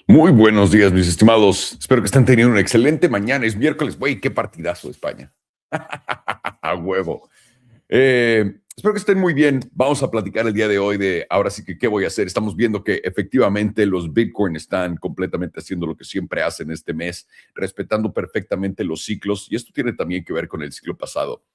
Muy buenos días, mis estimados. Espero que estén teniendo una excelente mañana. Es miércoles. Güey, qué partidazo de España. A huevo. Espero que estén muy bien. Vamos a platicar el día de hoy de ahora sí que qué voy a hacer. Estamos viendo que efectivamente los Bitcoin están completamente haciendo lo que siempre hacen este mes, respetando perfectamente los ciclos. Y esto tiene también que ver con el ciclo pasado.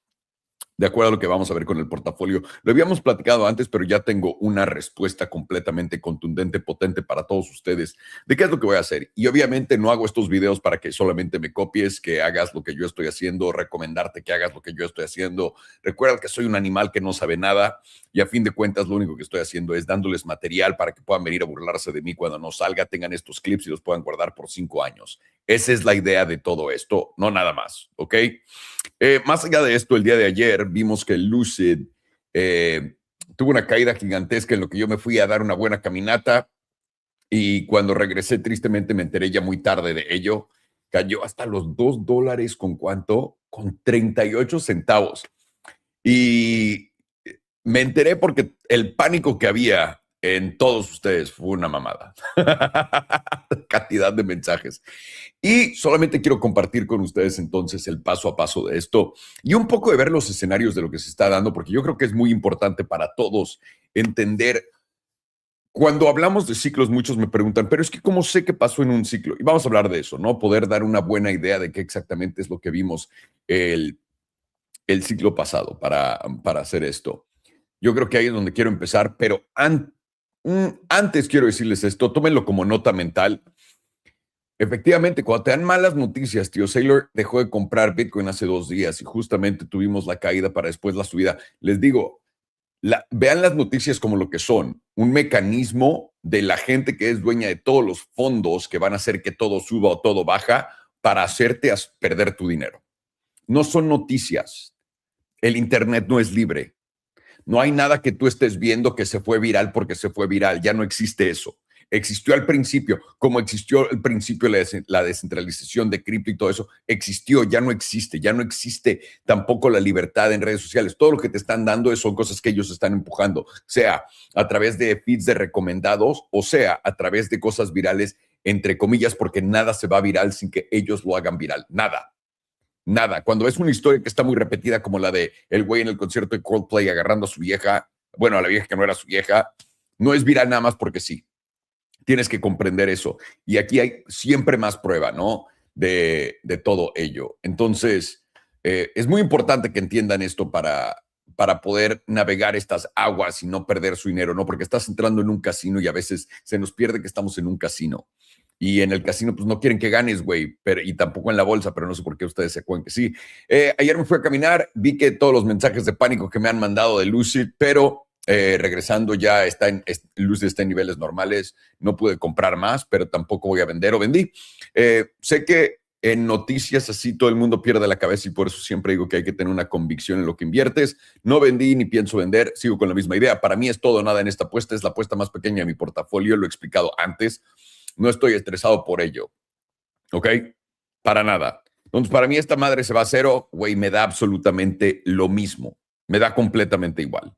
De acuerdo a lo que vamos a ver con el portafolio. Lo habíamos platicado antes, pero ya tengo una respuesta completamente contundente, potente para todos ustedes de qué es lo que voy a hacer. Y obviamente no hago estos videos para que solamente me copies, que hagas lo que yo estoy haciendo, recomendarte que hagas lo que yo estoy haciendo. Recuerda que soy un animal que no sabe nada y a fin de cuentas lo único que estoy haciendo es dándoles material para que puedan venir a burlarse de mí cuando no salga, tengan estos clips y los puedan guardar por 5 años. Esa es la idea de todo esto, no nada más, ¿ok? Más allá de esto, el día de ayer vimos que el Lucid tuvo una caída gigantesca en lo que yo me fui a dar una buena caminata y cuando regresé tristemente me enteré ya muy tarde de ello. Cayó hasta los $2 con cuánto, con 38 centavos. Y me enteré porque el pánico que había en todos ustedes fue una mamada. Cantidad de mensajes. Y solamente quiero compartir con ustedes entonces el paso a paso de esto y un poco de ver los escenarios de lo que se está dando, porque yo creo que es muy importante para todos entender. Cuando hablamos de ciclos, muchos me preguntan, pero es que ¿cómo sé qué pasó en un ciclo? Y vamos a hablar de eso, ¿no? Poder dar una buena idea de qué exactamente es lo que vimos el, el ciclo pasado para hacer esto. Yo creo que ahí es donde quiero empezar, pero antes quiero decirles esto, tómenlo como nota mental. Efectivamente, cuando te dan malas noticias, tío Sailor dejó de comprar Bitcoin hace 2 días y justamente tuvimos la caída para después la subida. Les digo, vean las noticias como lo que son, un mecanismo de la gente que es dueña de todos los fondos que van a hacer que todo suba o todo baja para hacerte perder tu dinero. No son noticias. El Internet no es libre. No hay nada que tú estés viendo que se fue viral porque se fue viral. Ya no existe eso. Existió al principio, como existió al principio la descentralización de cripto y todo eso, existió, ya no existe, ya no existe tampoco la libertad en redes sociales. Todo lo que te están dando son cosas que ellos están empujando, sea a través de feeds de recomendados o sea a través de cosas virales, entre comillas, porque nada se va viral sin que ellos lo hagan viral. Nada. Nada. Cuando es una historia que está muy repetida, como la de el güey en el concierto de Coldplay agarrando a su vieja, bueno, a la vieja que no era su vieja, no es viral nada más porque sí. Tienes que comprender eso. Y aquí hay siempre más prueba, ¿no? De todo ello. Entonces, es muy importante que entiendan esto para poder navegar estas aguas y no perder su dinero, ¿no? Porque estás entrando en un casino y a veces se nos pierde que estamos en un casino. Y en el casino, pues no quieren que ganes, güey, y tampoco en la bolsa, pero no sé por qué ustedes se acuerdan que sí. Ayer me fui a caminar, vi que todos los mensajes de pánico que me han mandado de Lucid, pero regresando ya Lucid está en niveles normales, no pude comprar más, pero tampoco voy a vender o vendí. Sé que en noticias así todo el mundo pierde la cabeza y por eso siempre digo que hay que tener una convicción en lo que inviertes. No vendí ni pienso vender, sigo con la misma idea. Para mí es todo o nada en esta apuesta, es la apuesta más pequeña de mi portafolio, lo he explicado antes. No estoy estresado por ello, ¿ok? Para nada. Entonces, para mí esta madre se va a cero, güey, me da absolutamente lo mismo. Me da completamente igual.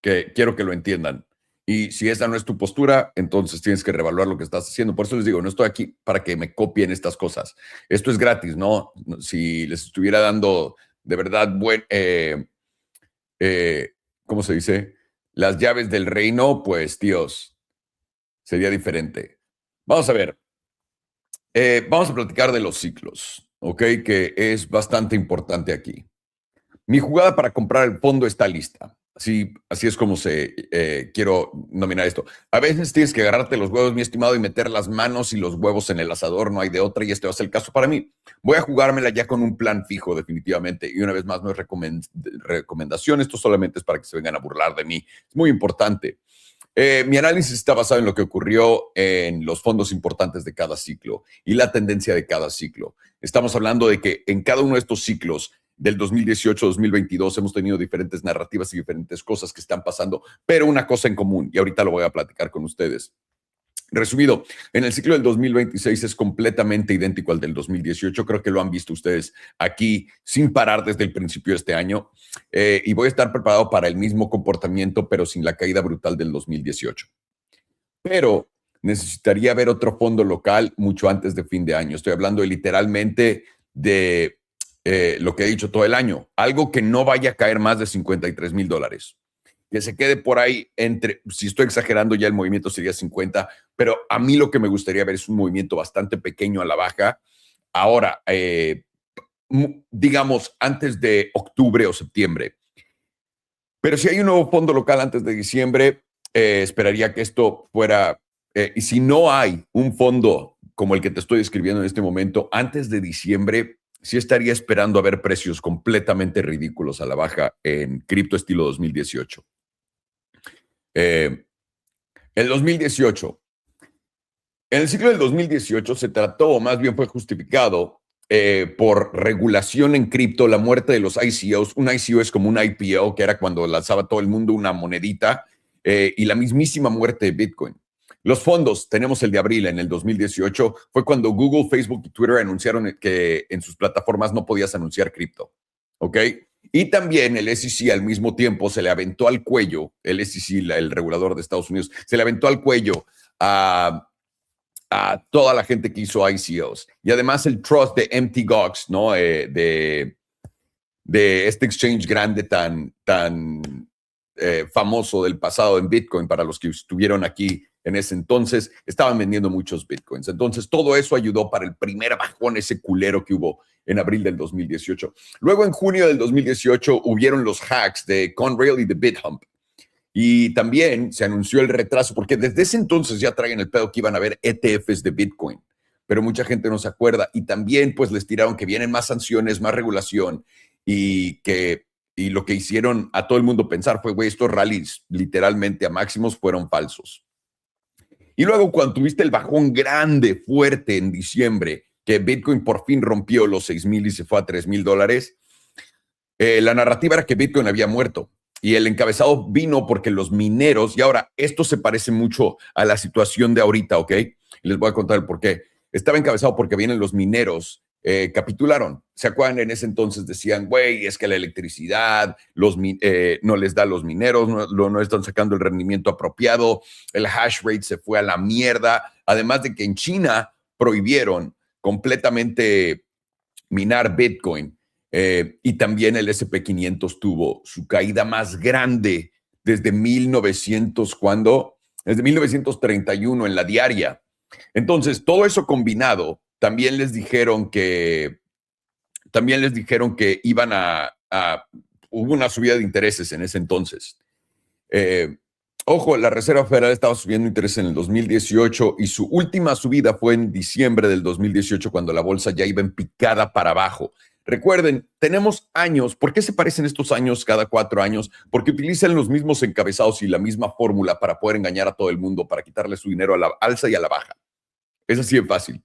Que quiero que lo entiendan. Y si esa no es tu postura, entonces tienes que reevaluar lo que estás haciendo. Por eso les digo, no estoy aquí para que me copien estas cosas. Esto es gratis, ¿no? Si les estuviera dando de verdad ¿cómo se dice? Las llaves del reino, pues, tíos, sería diferente. Vamos a ver. Vamos a platicar de los ciclos, ¿ok? Que es bastante importante aquí. Mi jugada para comprar el fondo está lista. Así es como quiero nominar esto. A veces tienes que agarrarte los huevos, mi estimado, y meter las manos y los huevos en el asador. No hay de otra y este va a ser el caso para mí. Voy a jugármela ya con un plan fijo, definitivamente. Y una vez más, no es recomendación. Esto solamente es para que se vengan a burlar de mí. Es muy importante. Mi análisis está basado en lo que ocurrió en los fondos importantes de cada ciclo y la tendencia de cada ciclo. Estamos hablando de que en cada uno de estos ciclos del 2018-2022 hemos tenido diferentes narrativas y diferentes cosas que están pasando, pero una cosa en común, y ahorita lo voy a platicar con ustedes. Resumido, en el ciclo del 2026 es completamente idéntico al del 2018. Creo que lo han visto ustedes aquí sin parar desde el principio de este año. Y voy a estar preparado para el mismo comportamiento, pero sin la caída brutal del 2018. Pero necesitaría ver otro fondo local mucho antes de fin de año. Estoy hablando literalmente de lo que he dicho todo el año. Algo que no vaya a caer más de $53,000. Que se quede por ahí entre, si estoy exagerando ya el movimiento sería 50, pero a mí lo que me gustaría ver es un movimiento bastante pequeño a la baja. Ahora, digamos, antes de octubre o septiembre. Pero si hay un nuevo fondo local antes de diciembre, esperaría que esto fuera, y si no hay un fondo como el que te estoy describiendo en este momento, antes de diciembre, sí estaría esperando a ver precios completamente ridículos a la baja en cripto estilo 2018. El 2018. En el ciclo del 2018 se trató, o más bien fue justificado, por regulación en cripto, la muerte de los ICOs. Un ICO es como un IPO, que era cuando lanzaba todo el mundo una monedita, y la mismísima muerte de Bitcoin. Los fondos, tenemos el de abril en el 2018, fue cuando Google, Facebook y Twitter anunciaron que en sus plataformas no podías anunciar cripto. ¿Ok? Y también el SEC al mismo tiempo se le aventó al cuello, el SEC, el regulador de Estados Unidos, se le aventó al cuello a toda la gente que hizo ICOs. Y además el trust de Mt. Gox, ¿no? De este exchange grande tan famoso del pasado en Bitcoin, para los que estuvieron aquí en ese entonces, estaban vendiendo muchos Bitcoins. Entonces, todo eso ayudó para el primer bajón, ese culero que hubo en abril del 2018. Luego, en junio del 2018, hubieron los hacks de Conrail y de BitHump. Y también se anunció el retraso, porque desde ese entonces ya traían el pedo que iban a haber ETFs de Bitcoin, pero mucha gente no se acuerda. Y también pues les tiraron que vienen más sanciones, más regulación, y lo que hicieron a todo el mundo pensar fue, güey, estos rallies literalmente a máximos fueron falsos. Y luego cuando tuviste el bajón grande, fuerte en diciembre, que Bitcoin por fin rompió los 6,000 y se fue a $3,000, la narrativa era que Bitcoin había muerto. Y el encabezado vino porque los mineros, y ahora esto se parece mucho a la situación de ahorita, ¿ok? Les voy a contar el por qué. Estaba encabezado porque vienen los mineros, capitularon. ¿Se acuerdan? En ese entonces decían, güey, es que la electricidad no les da a los mineros, no están sacando el rendimiento apropiado, el hash rate se fue a la mierda. Además de que en China prohibieron completamente minar Bitcoin. Y también el SP500 tuvo su caída más grande desde 1900, ¿cuándo? Desde 1931 en la diaria. Entonces, todo eso combinado, también les dijeron que iban hubo una subida de intereses en ese entonces. Ojo, la Reserva Federal estaba subiendo intereses en el 2018 y su última subida fue en diciembre del 2018, cuando la bolsa ya iba en picada para abajo. Recuerden, tenemos años. ¿Por qué se parecen estos años cada 4 años? Porque utilizan los mismos encabezados y la misma fórmula para poder engañar a todo el mundo, para quitarle su dinero a la alza y a la baja. Es así de fácil.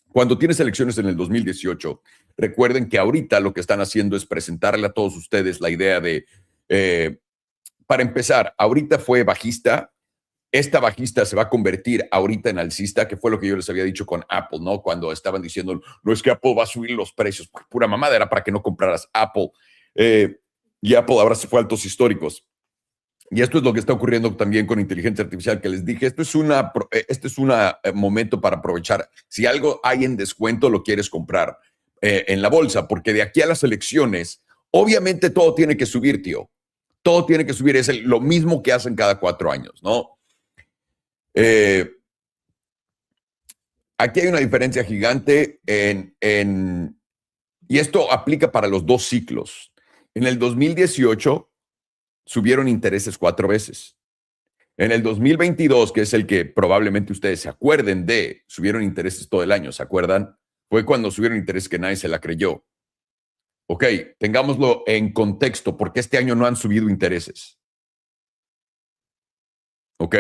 Cuando tienes elecciones en el 2018, recuerden que ahorita lo que están haciendo es presentarle a todos ustedes la idea de... para empezar, ahorita fue bajista. Esta bajista se va a convertir ahorita en alcista, que fue lo que yo les había dicho con Apple, ¿no? Cuando estaban diciendo, no es que Apple va a subir los precios. Pura mamada, era para que no compraras Apple. Y Apple ahora se fue a altos históricos. Y esto es lo que está ocurriendo también con inteligencia artificial, que les dije, esto es un momento para aprovechar. Si algo hay en descuento, lo quieres comprar en la bolsa, porque de aquí a las elecciones, obviamente todo tiene que subir, tío. Todo tiene que subir, es lo mismo que hacen cada 4 años, ¿no? Aquí hay una diferencia gigante y esto aplica para los 2 ciclos. En el 2018 subieron intereses 4 veces. En el 2022, que es el que probablemente ustedes se acuerden de, subieron intereses todo el año, ¿se acuerdan? Fue cuando subieron intereses que nadie se la creyó. Ok, tengámoslo en contexto, porque este año no han subido intereses. ¿Ok?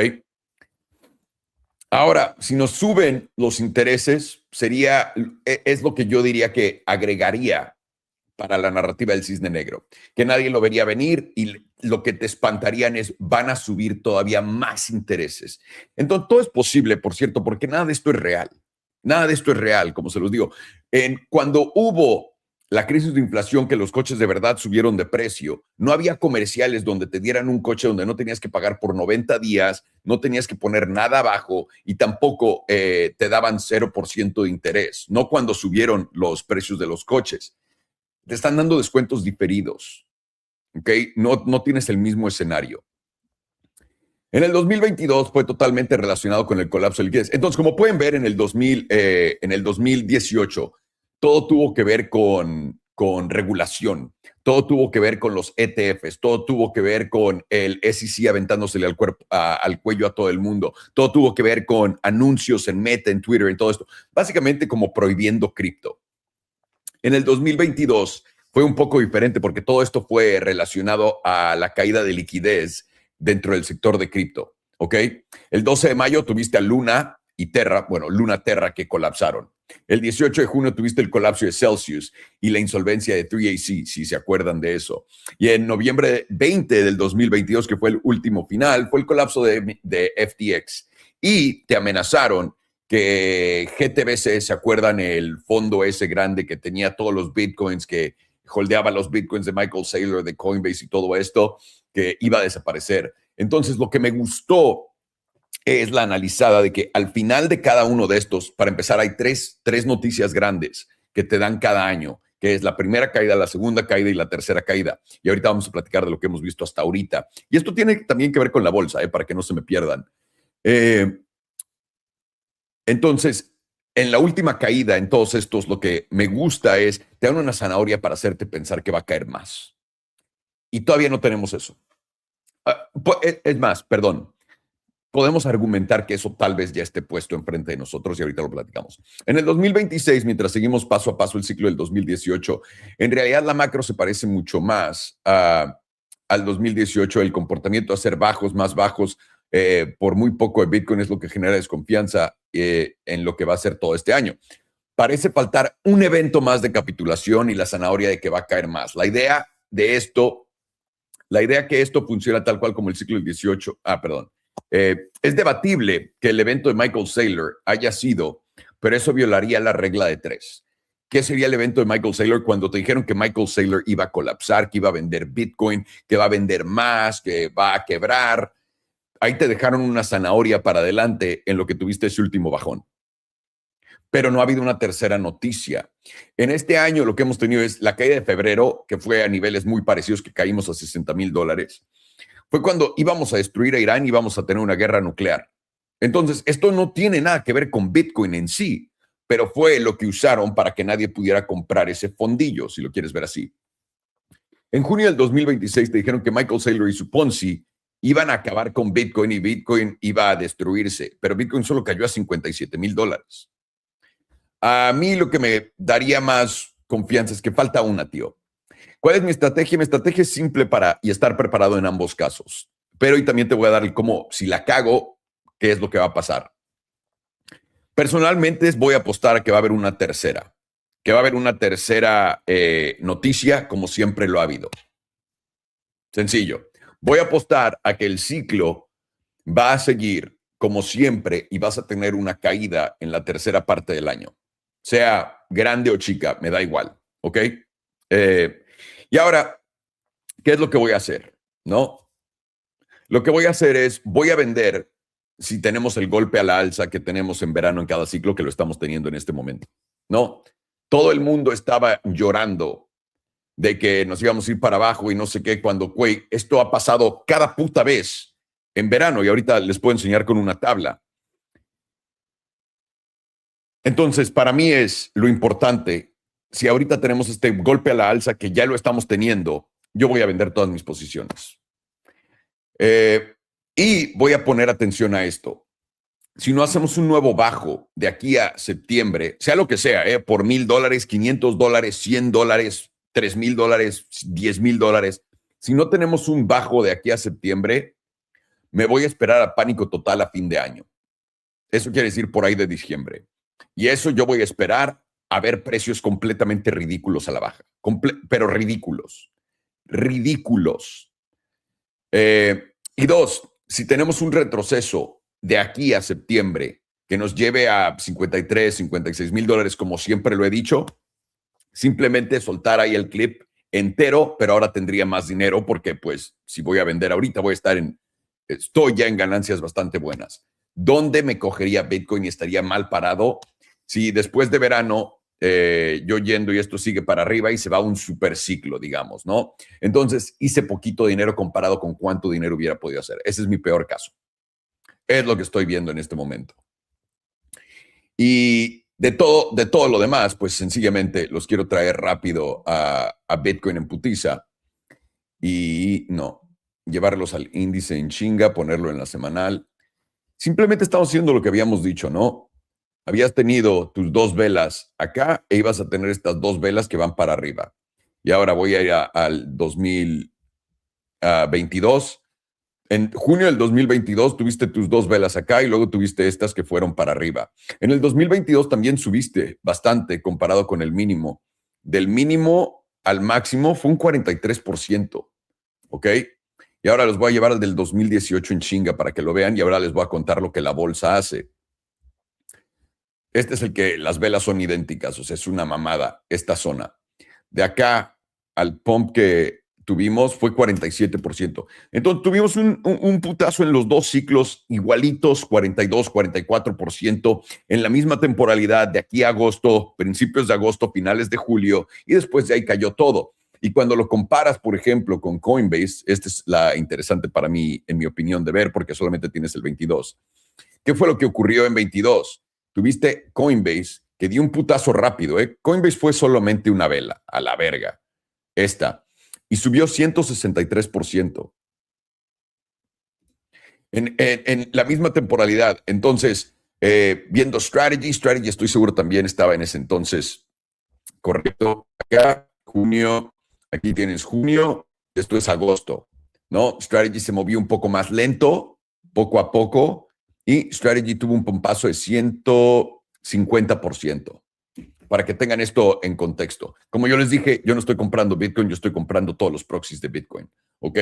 Ahora, si nos suben los intereses, es lo que yo diría que agregaría para la narrativa del cisne negro, que nadie lo vería venir y lo que te espantarían es, van a subir todavía más intereses. Entonces, todo es posible, por cierto, porque nada de esto es real. Nada de esto es real, como se los digo. Cuando hubo la crisis de inflación, que los coches de verdad subieron de precio. No había comerciales donde te dieran un coche donde no tenías que pagar por 90 días, no tenías que poner nada abajo y tampoco te daban 0% de interés. No cuando subieron los precios de los coches. Te están dando descuentos diferidos. ¿Ok? No tienes el mismo escenario. En el 2022 fue totalmente relacionado con el colapso de liquidez. Entonces, como pueden ver, en el 2018, todo tuvo que ver con regulación, todo tuvo que ver con los ETFs, todo tuvo que ver con el SEC aventándosele al cuello a todo el mundo, todo tuvo que ver con anuncios en Meta, en Twitter, en todo esto. Básicamente como prohibiendo cripto. En el 2022 fue un poco diferente porque todo esto fue relacionado a la caída de liquidez dentro del sector de cripto, ¿ok? El 12 de mayo tuviste a Luna y Terra, bueno, Luna Terra que colapsaron. El 18 de junio tuviste el colapso de Celsius y la insolvencia de 3AC, si se acuerdan de eso. Y en noviembre 20 del 2022, que fue el último final, fue el colapso de FTX. Y te amenazaron que GTBC, ¿se acuerdan el fondo ese grande que tenía todos los bitcoins, que holdeaba los bitcoins de Michael Saylor, de Coinbase y todo esto, que iba a desaparecer? Entonces, lo que me gustó es la analizada de que al final de cada uno de estos, para empezar, hay tres noticias grandes que te dan cada año, que es la primera caída, la segunda caída y la tercera caída. Y ahorita vamos a platicar de lo que hemos visto hasta ahorita. Y esto tiene también que ver con la bolsa, para que no se me pierdan. Entonces, en la última caída, en todos estos, lo que me gusta es, te dan una zanahoria para hacerte pensar que va a caer más. Y todavía no tenemos eso. Es más, perdón, podemos argumentar que eso tal vez ya esté puesto enfrente de nosotros y ahorita lo platicamos. En el 2026, mientras seguimos paso a paso el ciclo del 2018, en realidad la macro se parece mucho más al 2018. El comportamiento a ser bajos, más bajos, por muy poco de Bitcoin es lo que genera desconfianza en lo que va a ser todo este año. Parece faltar un evento más de capitulación y la zanahoria de que va a caer más. La idea de esto, la idea que esto funciona tal cual como el ciclo del 18, es debatible que el evento de Michael Saylor haya sido, pero eso violaría la regla de 3. ¿Qué sería el evento de Michael Saylor cuando te dijeron que Michael Saylor iba a colapsar, que iba a vender Bitcoin, que va a vender más, que va a quebrar? Ahí te dejaron una zanahoria para adelante en lo que tuviste ese último bajón. Pero no ha habido una tercera noticia. En este año lo que hemos tenido es la caída de febrero, que fue a niveles muy parecidos, que caímos a $60,000. Fue cuando íbamos a destruir a Irán y íbamos a tener una guerra nuclear. Entonces, esto no tiene nada que ver con Bitcoin en sí, pero fue lo que usaron para que nadie pudiera comprar ese fondillo, si lo quieres ver así. En junio del 2026 te dijeron que Michael Saylor y su Ponzi iban a acabar con Bitcoin y Bitcoin iba a destruirse, pero Bitcoin solo cayó a $57,000. A mí lo que me daría más confianza es que falta una, tío. ¿Cuál es mi estrategia? Mi estrategia es simple y estar preparado en ambos casos. Pero y también te voy a dar el cómo, si la cago, qué es lo que va a pasar. Personalmente voy a apostar a que va a haber una tercera. Que va a haber una tercera noticia, como siempre lo ha habido. Sencillo. Voy a apostar a que el ciclo va a seguir como siempre y vas a tener una caída en la tercera parte del año. Sea grande o chica, me da igual. ¿Ok? Y ahora, ¿qué es lo que voy a hacer? ¿No? Lo que voy a hacer es, voy a vender si tenemos el golpe a la alza que tenemos en verano en cada ciclo, que lo estamos teniendo en este momento. ¿No? Todo el mundo estaba llorando de que nos íbamos a ir para abajo y no sé qué, cuando, güey, esto ha pasado cada puta vez en verano y ahorita les puedo enseñar con una tabla. Entonces, para mí es lo importante, si ahorita tenemos este golpe a la alza que ya lo estamos teniendo, yo voy a vender todas mis posiciones. Y voy a poner atención a esto. Si no hacemos un nuevo bajo de aquí a septiembre, sea lo que sea, por $1,000, $500, $100, $3,000, $10,000, si no tenemos un bajo de aquí a septiembre, me voy a esperar a pánico total a fin de año. Eso quiere decir por ahí de diciembre. Y eso yo voy a esperar a ver precios completamente ridículos a la baja. Pero ridículos. Ridículos. Y dos, si tenemos un retroceso de aquí a septiembre que nos lleve a $53,000, $56,000, como siempre lo he dicho, simplemente soltar ahí el clip entero, pero ahora tendría más dinero porque pues si voy a vender ahorita estoy ya en ganancias bastante buenas. ¿Dónde me cogería Bitcoin y estaría mal parado? Si después de verano yo yendo y esto sigue para arriba y se va un super ciclo, digamos, ¿no? Entonces hice poquito dinero comparado con cuánto dinero hubiera podido hacer. Ese es mi peor caso. Es lo que estoy viendo en este momento. Y de todo lo demás, pues sencillamente los quiero traer rápido a Bitcoin en putiza y no, llevarlos al índice en chinga, ponerlo en la semanal. Simplemente estamos haciendo lo que habíamos dicho, ¿no? Habías tenido tus dos velas acá e ibas a tener estas dos velas que van para arriba. Y ahora voy a ir al 2022. En junio del 2022 tuviste tus dos velas acá y luego tuviste estas que fueron para arriba. En el 2022 también subiste bastante comparado con el mínimo. Del mínimo al máximo fue un 43%, ¿ok? Y ahora los voy a llevar al del 2018 en chinga para que lo vean y ahora les voy a contar lo que la bolsa hace. Este es el que las velas son idénticas, o sea, es una mamada esta zona. De acá al pump que tuvimos fue 47%. Entonces tuvimos un putazo en los dos ciclos igualitos, 42, 44% en la misma temporalidad de aquí a agosto, principios de agosto, finales de julio, y después de ahí cayó todo. Y cuando lo comparas, por ejemplo, con Coinbase, esta es la interesante para mí, en mi opinión, de ver, porque solamente tienes el 22. ¿Qué fue lo que ocurrió en 22? Tuviste Coinbase, que dio un putazo rápido, ¿eh? Coinbase fue solamente una vela, a la verga, esta, y subió 163% en la misma temporalidad. Entonces, viendo Strategy estoy seguro también estaba en ese entonces, correcto. Acá, junio, aquí tienes junio, esto es agosto, ¿no? Strategy se movió un poco más lento, poco a poco, y Strategy tuvo un pompazo de 150%. Para que tengan esto en contexto. Como yo les dije, yo no estoy comprando Bitcoin, yo estoy comprando todos los proxies de Bitcoin, ¿ok?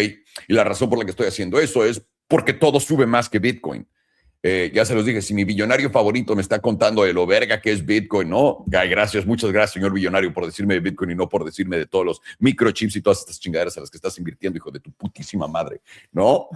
Y la razón por la que estoy haciendo eso es porque todo sube más que Bitcoin. Ya se los dije, si mi billonario favorito me está contando de lo verga que es Bitcoin, ¿no? Ay, gracias, muchas gracias, señor billonario, por decirme de Bitcoin y no por decirme de todos los microchips y todas estas chingaderas a las que estás invirtiendo, hijo de tu putísima madre, ¿no?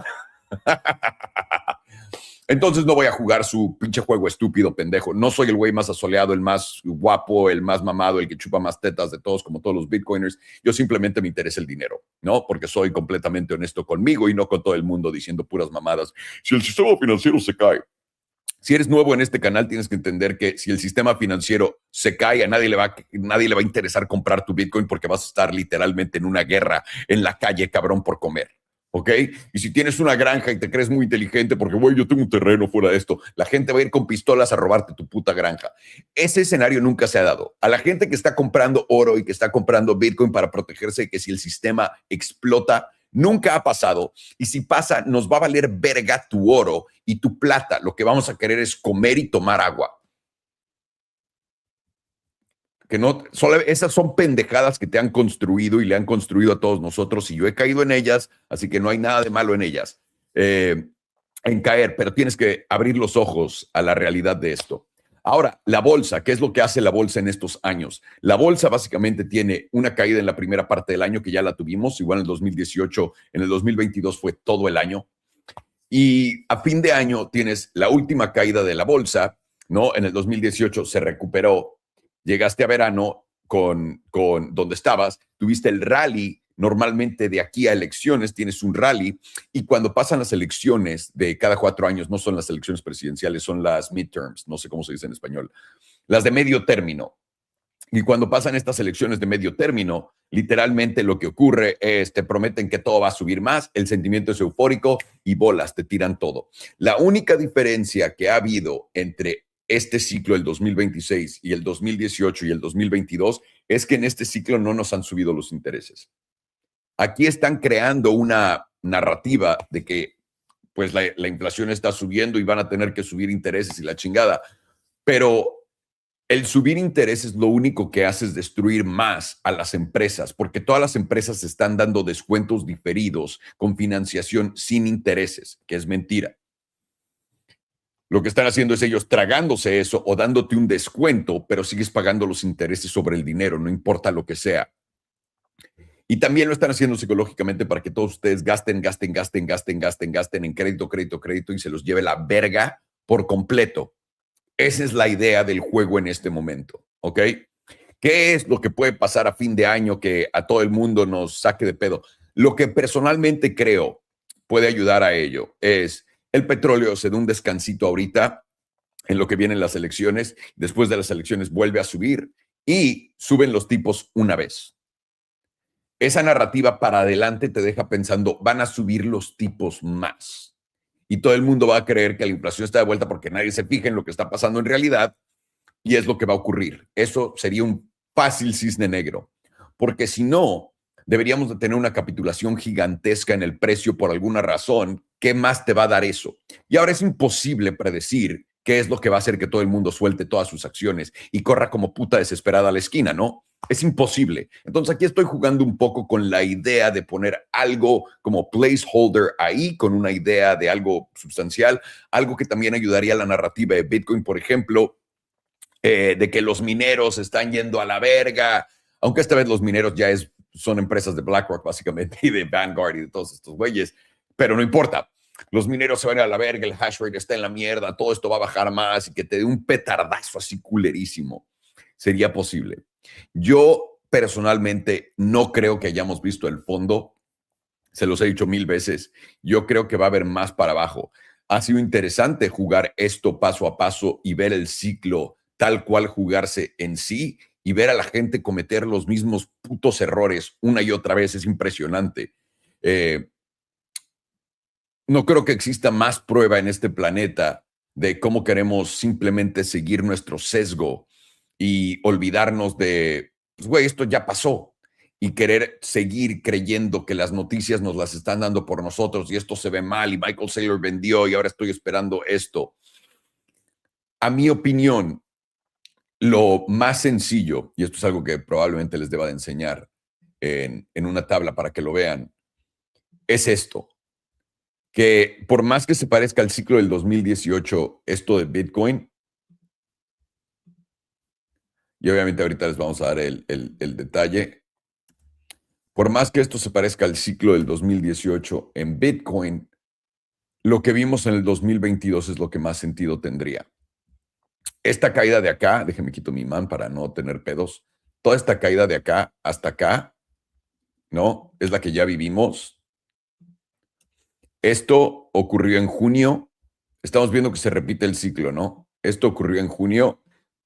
Entonces no voy a jugar su pinche juego estúpido, pendejo. No soy el güey más asoleado, el más guapo, el más mamado, el que chupa más tetas de todos, como todos los bitcoiners. Yo simplemente me interesa el dinero, ¿no? Porque soy completamente honesto conmigo y no con todo el mundo diciendo puras mamadas. Si el sistema financiero se cae. Si eres nuevo en este canal, tienes que entender que si el sistema financiero se cae, a nadie le va a interesar comprar tu Bitcoin porque vas a estar literalmente en una guerra en la calle, cabrón, por comer. ¿Ok? Y si tienes una granja y te crees muy inteligente porque, güey, yo tengo un terreno fuera de esto, la gente va a ir con pistolas a robarte tu puta granja. Ese escenario nunca se ha dado. A la gente que está comprando oro y que está comprando Bitcoin para protegerse de que si el sistema explota, nunca ha pasado. Y si pasa, nos va a valer verga tu oro y tu plata. Lo que vamos a querer es comer y tomar agua. Que no, solo esas son pendejadas que te han construido y le han construido a todos nosotros y yo he caído en ellas, así que no hay nada de malo en ellas, en caer, pero tienes que abrir los ojos a la realidad de esto. Ahora, la bolsa, ¿qué es lo que hace la bolsa en estos años? La bolsa básicamente tiene una caída en la primera parte del año que ya la tuvimos, igual en el 2018, en el 2022 fue todo el año. Y a fin de año tienes la última caída de la bolsa, ¿no? En el 2018 se recuperó, llegaste a verano con donde estabas, tuviste el rally, normalmente de aquí a elecciones tienes un rally, y cuando pasan las elecciones de cada 4 años, no son las elecciones presidenciales, son las midterms, no sé cómo se dice en español, las de medio término. Y cuando pasan estas elecciones de medio término, literalmente lo que ocurre es te prometen que todo va a subir más, el sentimiento es eufórico y bolas, te tiran todo. La única diferencia que ha habido entre este ciclo, el 2026 y el 2018 y el 2022, es que en este ciclo no nos han subido los intereses. Aquí están creando una narrativa de que pues la inflación está subiendo y van a tener que subir intereses y la chingada, pero el subir intereses lo único que hace es destruir más a las empresas, porque todas las empresas están dando descuentos diferidos con financiación sin intereses, que es mentira. Lo que están haciendo es ellos tragándose eso o dándote un descuento, pero sigues pagando los intereses sobre el dinero, no importa lo que sea. Y también lo están haciendo psicológicamente para que todos ustedes gasten en crédito, crédito, crédito y se los lleve la verga por completo. Esa es la idea del juego en este momento, ¿ok? ¿Qué es lo que puede pasar a fin de año que a todo el mundo nos saque de pedo? Lo que personalmente creo puede ayudar a ello es el petróleo se da un descansito ahorita en lo que vienen las elecciones. Después de las elecciones vuelve a subir y suben los tipos una vez. Esa narrativa para adelante te deja pensando, van a subir los tipos más. Y todo el mundo va a creer que la inflación está de vuelta porque nadie se fija en lo que está pasando en realidad y es lo que va a ocurrir. Eso sería un fácil cisne negro, porque si no, deberíamos de tener una capitulación gigantesca en el precio por alguna razón. ¿Qué más te va a dar eso? Y ahora es imposible predecir qué es lo que va a hacer que todo el mundo suelte todas sus acciones y corra como puta desesperada a la esquina, ¿no? Es imposible. Entonces aquí estoy jugando un poco con la idea de poner algo como placeholder ahí, con una idea de algo sustancial, algo que también ayudaría a la narrativa de Bitcoin, por ejemplo, de que los mineros están yendo a la verga, aunque esta vez los mineros ya son empresas de BlackRock básicamente y de Vanguard y de todos estos güeyes, pero no importa. Los mineros se van a la verga, el hash rate está en la mierda, todo esto va a bajar más y que te dé un petardazo así culerísimo. Sería posible. Yo personalmente no creo que hayamos visto el fondo. Se los he dicho 1000 veces. Yo creo que va a haber más para abajo. Ha sido interesante jugar esto paso a paso y ver el ciclo tal cual jugarse en sí y ver a la gente cometer los mismos putos errores una y otra vez. Es impresionante. No creo que exista más prueba en este planeta de cómo queremos simplemente seguir nuestro sesgo y olvidarnos de, pues, güey, esto ya pasó y querer seguir creyendo que las noticias nos las están dando por nosotros y esto se ve mal y Michael Saylor vendió y ahora estoy esperando esto. A mi opinión, lo más sencillo, y esto es algo que probablemente les deba de enseñar en una tabla para que lo vean, es esto. Que por más que se parezca al ciclo del 2018, esto de Bitcoin, y obviamente ahorita les vamos a dar el detalle, por más que esto se parezca al ciclo del 2018 en Bitcoin, lo que vimos en el 2022 es lo que más sentido tendría. Esta caída de acá, déjenme quito mi imán para no tener pedos, toda esta caída de acá hasta acá, ¿no? Es la que ya vivimos. Esto ocurrió en junio. Estamos viendo que se repite el ciclo, ¿no? Esto ocurrió en junio.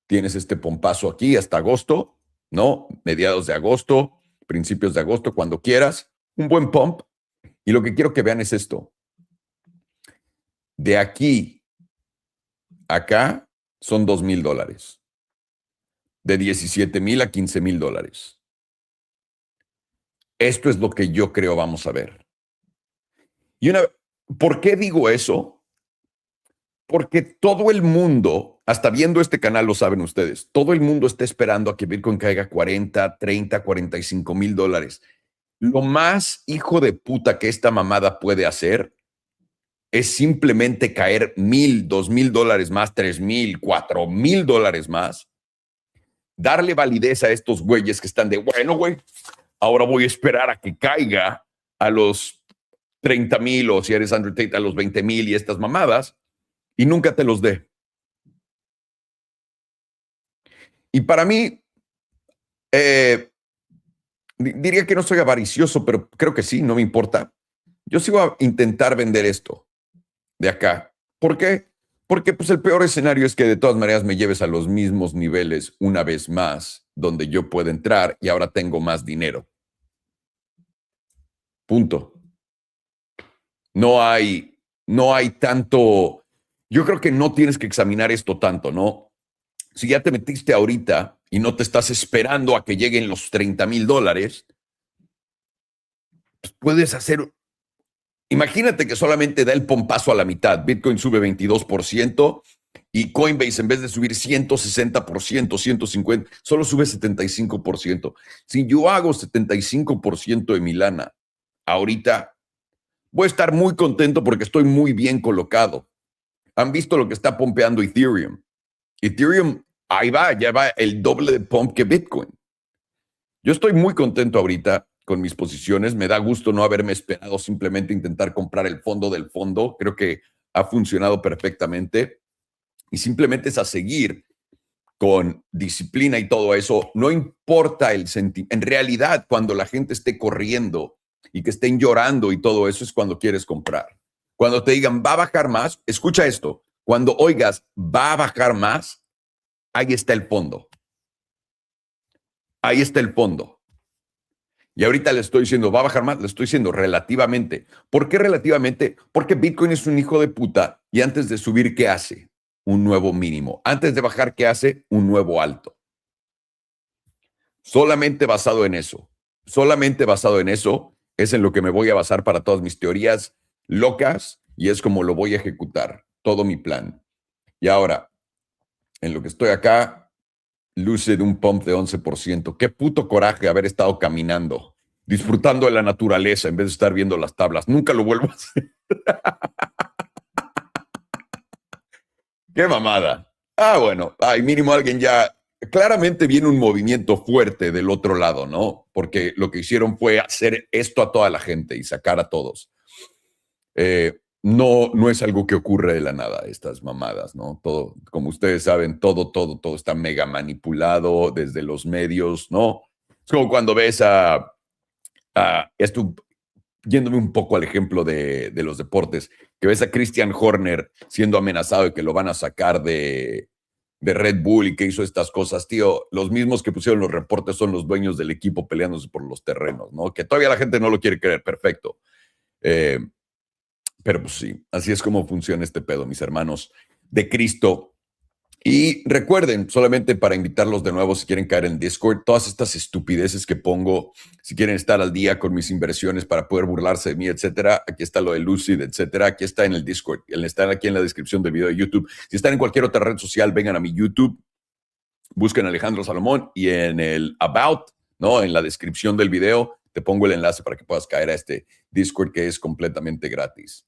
Tienes este pompazo aquí hasta agosto, ¿no? Mediados de agosto, principios de agosto, cuando quieras. Un buen pump. Y lo que quiero que vean es esto. De aquí a acá son $2,000. De 17,000 a 15,000 dólares. Esto es lo que yo creo vamos a ver. ¿Por qué digo eso? Porque todo el mundo, hasta viendo este canal lo saben ustedes, todo el mundo está esperando a que Bitcoin caiga 40, 30, 45,000 dólares. Lo más hijo de puta que esta mamada puede hacer es simplemente caer 1,000, 2,000 dólares más, 3,000, 4,000 dólares más. Darle validez a estos güeyes que están de, bueno, güey, ahora voy a esperar a que caiga a los 30,000 o si eres Andrew Tate a los 20,000 y estas mamadas y nunca te los dé. Y para mí, diría que no soy avaricioso, pero creo que sí, no me importa. Yo sí voy a intentar vender esto de acá. ¿Por qué? Porque pues el peor escenario es que de todas maneras me lleves a los mismos niveles una vez más, donde yo puedo entrar y ahora tengo más dinero. Punto. No hay tanto. Yo creo que no tienes que examinar esto tanto, ¿no? Si ya te metiste ahorita y no te estás esperando a que lleguen los 30,000 dólares, pues puedes hacer. Imagínate que solamente da el pompazo a la mitad. Bitcoin sube 22% y Coinbase en vez de subir 160%, 150%, solo sube 75%. Si yo hago 75% de mi lana ahorita, voy a estar muy contento porque estoy muy bien colocado. han visto lo que está pompeando Ethereum. Ethereum, ahí va, ya va el doble de pump que Bitcoin. Yo estoy muy contento ahorita con mis posiciones. Me da gusto no haberme esperado simplemente intentar comprar el fondo del fondo. Creo que ha funcionado perfectamente y simplemente es a seguir con disciplina y todo eso. No importa el sentimiento. En realidad, cuando la gente esté corriendo y que estén llorando y todo eso es cuando quieres comprar. Cuando te digan va a bajar más, escucha esto. Cuando oigas va a bajar más, ahí está el fondo. Ahí está el fondo. Y ahorita le estoy diciendo, va a bajar más, le estoy diciendo relativamente. ¿Por qué relativamente? Porque Bitcoin es un hijo de puta y antes de subir, ¿qué hace? Un nuevo mínimo. Antes de bajar, ¿qué hace? Un nuevo alto. Solamente basado en eso. Solamente basado en eso es en lo que me voy a basar para todas mis teorías locas y es como lo voy a ejecutar, todo mi plan. Y ahora, en lo que estoy acá, luce de un pump de 11%. Qué puto coraje haber estado caminando, disfrutando de la naturaleza en vez de estar viendo las tablas. Nunca lo vuelvo a hacer. Qué mamada. Bueno, mínimo alguien ya. Claramente viene un movimiento fuerte del otro lado, ¿no? Porque lo que hicieron fue hacer esto a toda la gente y sacar a todos. No es algo que ocurre de la nada, estas mamadas, ¿no? Todo, como ustedes saben, todo está mega manipulado desde los medios, ¿no? Es como cuando ves esto, yéndome un poco al ejemplo de los deportes, que ves a Christian Horner siendo amenazado de que lo van a sacar de Red Bull y que hizo estas cosas, tío. Los mismos que pusieron los reportes son los dueños del equipo peleándose por los terrenos, ¿no? Que todavía la gente no lo quiere creer, perfecto. Pero pues sí, así es como funciona este pedo, mis hermanos de Cristo. Y recuerden, solamente para invitarlos de nuevo, si quieren caer en Discord, todas estas estupideces que pongo, si quieren estar al día con mis inversiones para poder burlarse de mí, etcétera, aquí está lo de Lucid, etcétera, aquí está en el Discord, están aquí en la descripción del video de YouTube. Si están en cualquier otra red social, vengan a mi YouTube, busquen a Alejandro Salomón y en el About, ¿no? En la descripción del video, te pongo el enlace para que puedas caer a este Discord que es completamente gratis.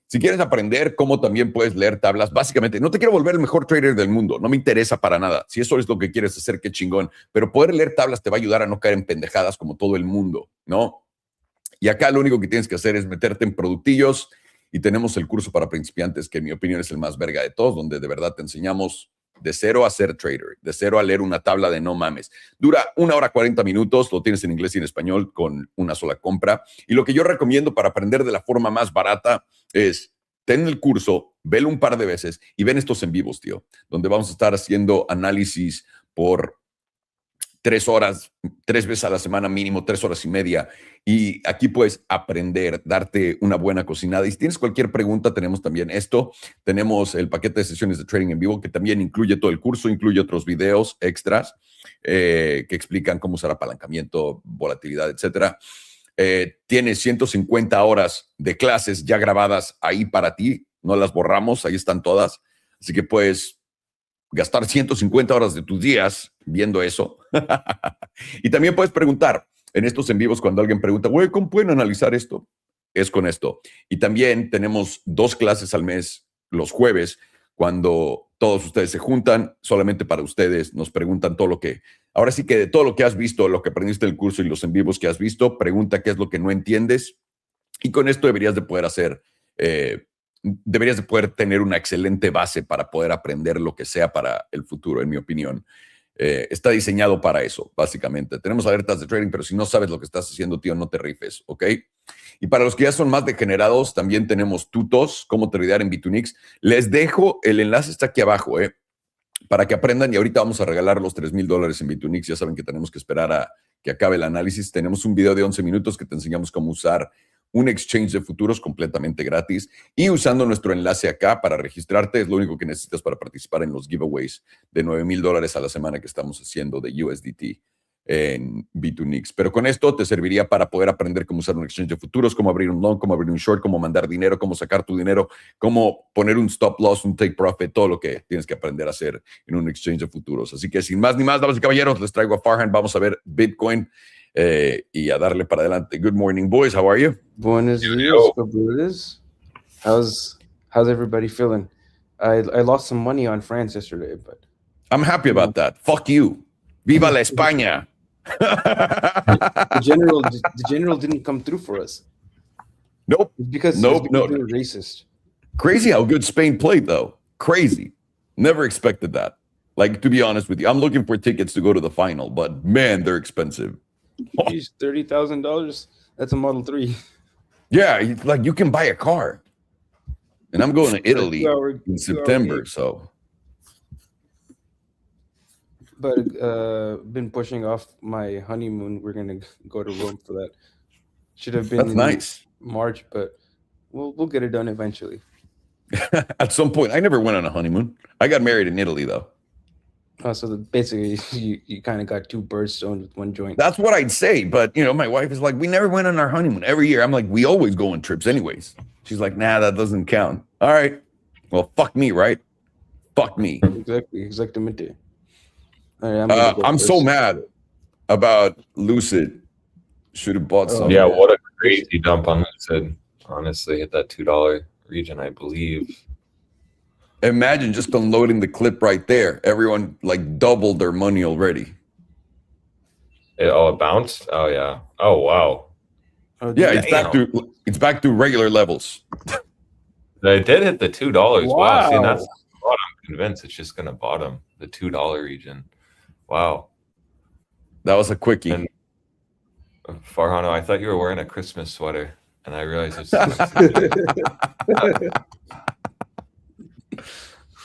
Si quieres aprender cómo también puedes leer tablas, básicamente, no te quiero volver el mejor trader del mundo, no me interesa para nada. Si eso es lo que quieres hacer, qué chingón. Pero poder leer tablas te va a ayudar a no caer en pendejadas como todo el mundo, ¿no? Y acá lo único que tienes que hacer es meterte en productillos y tenemos el curso para principiantes, que en mi opinión es el más verga de todos, donde de verdad te enseñamos de cero a ser trader, de cero a leer una tabla de no mames. Dura 1 hora 40 minutos, lo tienes en inglés y en español con una sola compra. Y lo que yo recomiendo para aprender de la forma más barata es ten el curso, velo un par de veces y ven estos en vivos, tío, donde vamos a estar haciendo análisis por 3 horas, 3 veces a la semana mínimo, 3 horas y media. Y aquí puedes aprender, darte una buena cocinada. Y si tienes cualquier pregunta, tenemos también esto. Tenemos el paquete de sesiones de trading en vivo, que también incluye todo el curso, incluye otros videos extras que explican cómo usar apalancamiento, volatilidad, etcétera. Tiene 150 horas de clases ya grabadas ahí para ti. No las borramos, ahí están todas. Así que puedes gastar 150 horas de tus días viendo eso. Y también puedes preguntar en estos en vivos cuando alguien pregunta, güey, ¿cómo pueden analizar esto? Es con esto. Y también tenemos 2 clases al mes los jueves cuando todos ustedes se juntan solamente para ustedes, nos preguntan todo lo que, ahora sí que de todo lo que has visto, lo que aprendiste en el curso y los en vivos que has visto, pregunta qué es lo que no entiendes y con esto deberías de poder hacer deberías de poder tener una excelente base para poder aprender lo que sea para el futuro, en mi opinión. Está diseñado para eso, básicamente. Tenemos alertas de trading, pero si no sabes lo que estás haciendo, tío, no te rifes, ¿ok? Y para los que ya son más degenerados, también tenemos tutos, cómo tradear en Bitunix. Les dejo, el enlace está aquí abajo, para que aprendan y ahorita vamos a regalar los $3,000 en Bitunix. Ya saben que tenemos que esperar a que acabe el análisis. Tenemos un video de 11 minutos que te enseñamos cómo usar un exchange de futuros completamente gratis y usando nuestro enlace acá para registrarte es lo único que necesitas para participar en los giveaways de $9,000 a la semana que estamos haciendo de USDT en Bitunix. Pero con esto te serviría para poder aprender cómo usar un exchange de futuros, cómo abrir un long, cómo abrir un short, cómo mandar dinero, cómo sacar tu dinero, cómo poner un stop loss, un take profit, todo lo que tienes que aprender a hacer en un exchange de futuros. Así que sin más ni más, damas y caballeros, les traigo a Farhan. Vamos a ver Bitcoin y a darle para adelante. Good morning, boys. How are you? Buenos dias, brothers. How's everybody feeling? I lost some money on France yesterday, but I'm happy about that. Fuck you. Viva la España. the general didn't come through for us. Nope. It's because No. they're racist. Crazy how good Spain played, though. Crazy. Never expected that. Like, to be honest with you, I'm looking for tickets to go to the final, but man, they're expensive. Jeez, $30,000. That's a Model 3. Yeah, like you can buy a car. And I'm going to Italy in 2 hour September, game. so. But been pushing off my honeymoon. We're gonna go to Rome for that. Should have been That's in nice. March, but we'll get it done eventually. At some point, I never went on a honeymoon. I got married in Italy, though. So basically, you kind of got two birds stoned with one joint. That's what I'd say. But, my wife is like, we never went on our honeymoon every year. I'm like, we always go on trips anyways. She's like, nah, that doesn't count. All right. Well, fuck me, right? Fuck me. Exactamente. Right, I'm so mad about Lucid. Should have bought some. Yeah, what a crazy dump on Lucid. Honestly, hit that $2 region, I believe. Imagine just unloading the clip right there. Everyone like doubled their money already. It bounced? Oh yeah. Oh wow. Yeah, it's back to regular levels. They did hit the $2. Wow. See, that's what I'm convinced it's just gonna bottom the $2 region. Wow. That was a quickie. And Farhano, I thought you were wearing a Christmas sweater, and I realized it's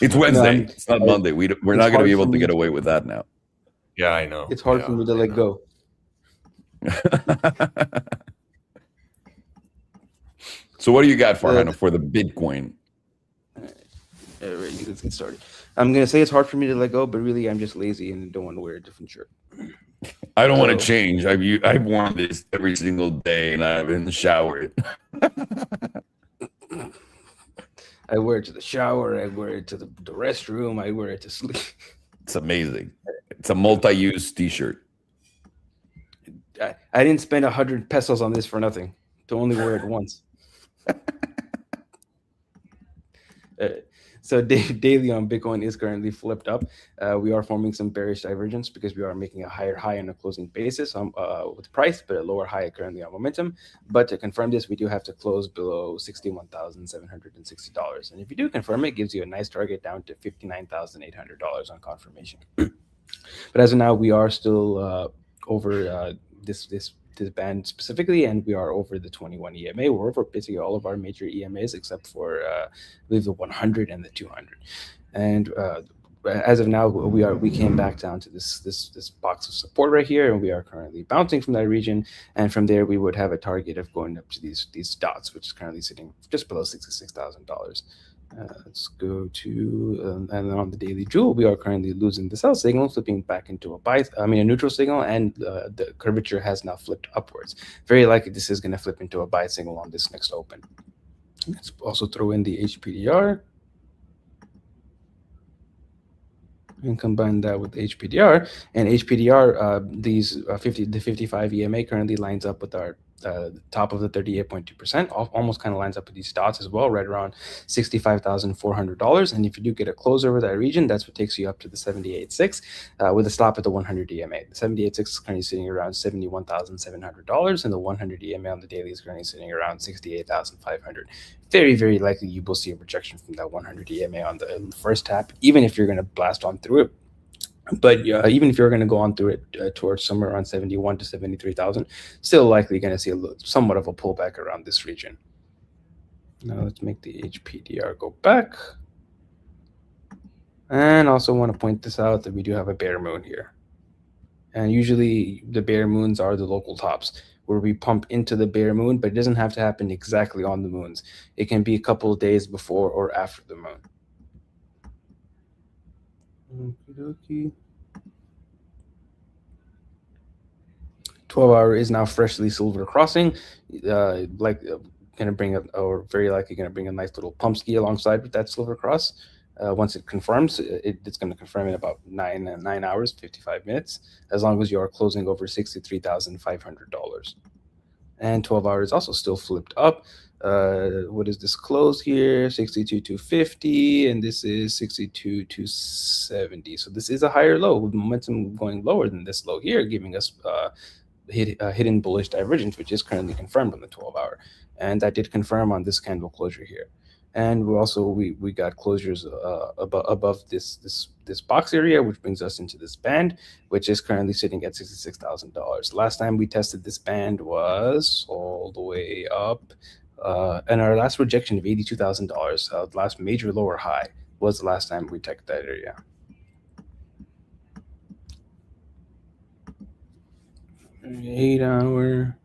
It's Wednesday. It's not Monday. We're not going to be able to get away with that now. Yeah, I know. It's hard for me to let go. So what do you got, Farhano, for the Bitcoin? Let's get started. I'm going to say it's hard for me to let go, but really I'm just lazy and don't want to wear a different shirt. I don't want to change. I've worn this every single day, and I've been showered. I wear it to the shower. I wear it to the restroom. I wear it to sleep. It's amazing. It's a multi-use T-shirt. I didn't spend 100 pesos on this for nothing. To only wear it once. So daily on Bitcoin is currently flipped up. We are forming some bearish divergence because we are making a higher high on a closing basis with price, but a lower high currently on momentum. But to confirm this, we do have to close below $61,760. And if you do confirm it, gives you a nice target down to $59,800 on confirmation. But as of now, we are still over this band specifically, and we are over the 21 EMA. We're over basically all of our major EMAs except for I believe the 100 and the 200. And as of now, we came back down to this box of support right here, and we are currently bouncing from that region. And from there, we would have a target of going up to these dots, which is currently sitting just below $66,000. Let's go to and then on the daily jewel, we are currently losing the sell signal, flipping back into a neutral signal, and the curvature has now flipped upwards. Very likely this is going to flip into a buy signal on this next open. Let's also throw in the HPDR and combine that with HPDR. And HPDR, the 55 EMA currently lines up with our top of the 38.2%, almost kind of lines up with these dots as well, right around $65,400. And if you do get a close over that region, that's what takes you up to the 78.6 with a stop at the 100 EMA. The 78.6 is currently sitting around $71,700, and the 100 EMA on the daily is currently sitting around $68,500. Very, very likely you will see a rejection from that 100 EMA on the first tap, even if you're going to blast on through it. But even if you're going to go on through it towards somewhere around 71 to 73,000, still likely going to see somewhat of a pullback around this region. Now let's make the HPDR go back. And also want to point this out that we do have a bear moon here. And usually the bear moons are the local tops, where we pump into the bear moon, but it doesn't have to happen exactly on the moons. It can be a couple of days before or after the moon. 12-hour is now freshly silver crossing, gonna bring up, or very likely gonna bring a nice little pump ski alongside with that silver cross. Once it confirms, it's going to confirm in about 9 hours, 55 minutes, as long as you are closing over $63,500. And 12 hours also still flipped up. What is this close here? 62,250, and this is 62,270. So this is a higher low with momentum going lower than this low here, giving us hidden bullish divergence, which is currently confirmed on the 12-hour, and that did confirm on this candle closure here. And we got closures above this box area, which brings us into this band, which is currently sitting at $66,000. Last time we tested this band was all the way up, and our last rejection of $82,000, the last major lower high, was the last time we checked that area. An 8-hour.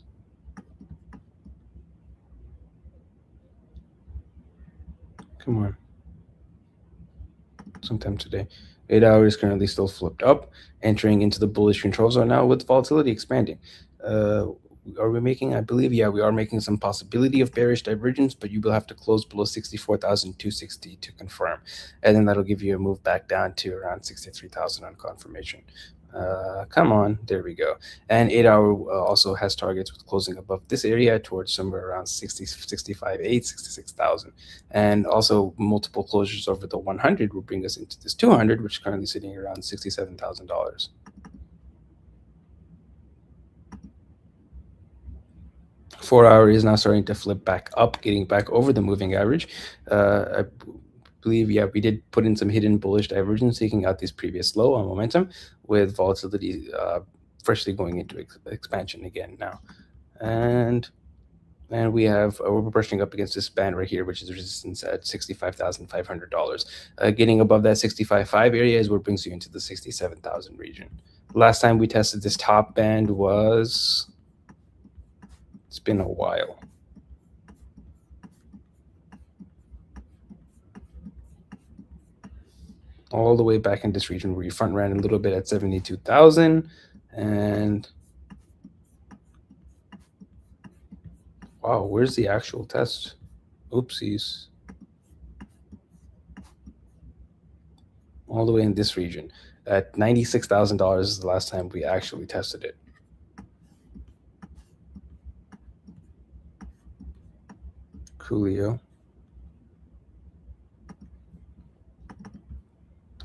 Come on. Sometime today. 8 hours currently still flipped up, entering into the bullish control zone now with volatility expanding. Are we making, I believe, yeah, we are making some possibility of bearish divergence, but you will have to close below 64,260 to confirm. And then that'll give you a move back down to around 63,000 on confirmation. Come on, there we go. And 8-hour also has targets with closing above this area towards somewhere around 65,800, 66,000. And also multiple closures over the 100 will bring us into this 200, which is currently sitting around $67,000. Four-hour is now starting to flip back up, getting back over the moving average. I believe, yeah, we did put in some hidden bullish divergence, taking out this previous low on momentum, with volatility freshly going into expansion again now. And we have, we're brushing up against this band right here, which is resistance at $65,500. Getting above that 65.5 area is what brings you into the 67,000 region. Last time we tested this top band was, it's been a while. All the way back in this region where you front ran a little bit at 72,000, and wow, where's the actual test? Oopsies. All the way in this region at $96,000 is the last time we actually tested it. Coolio.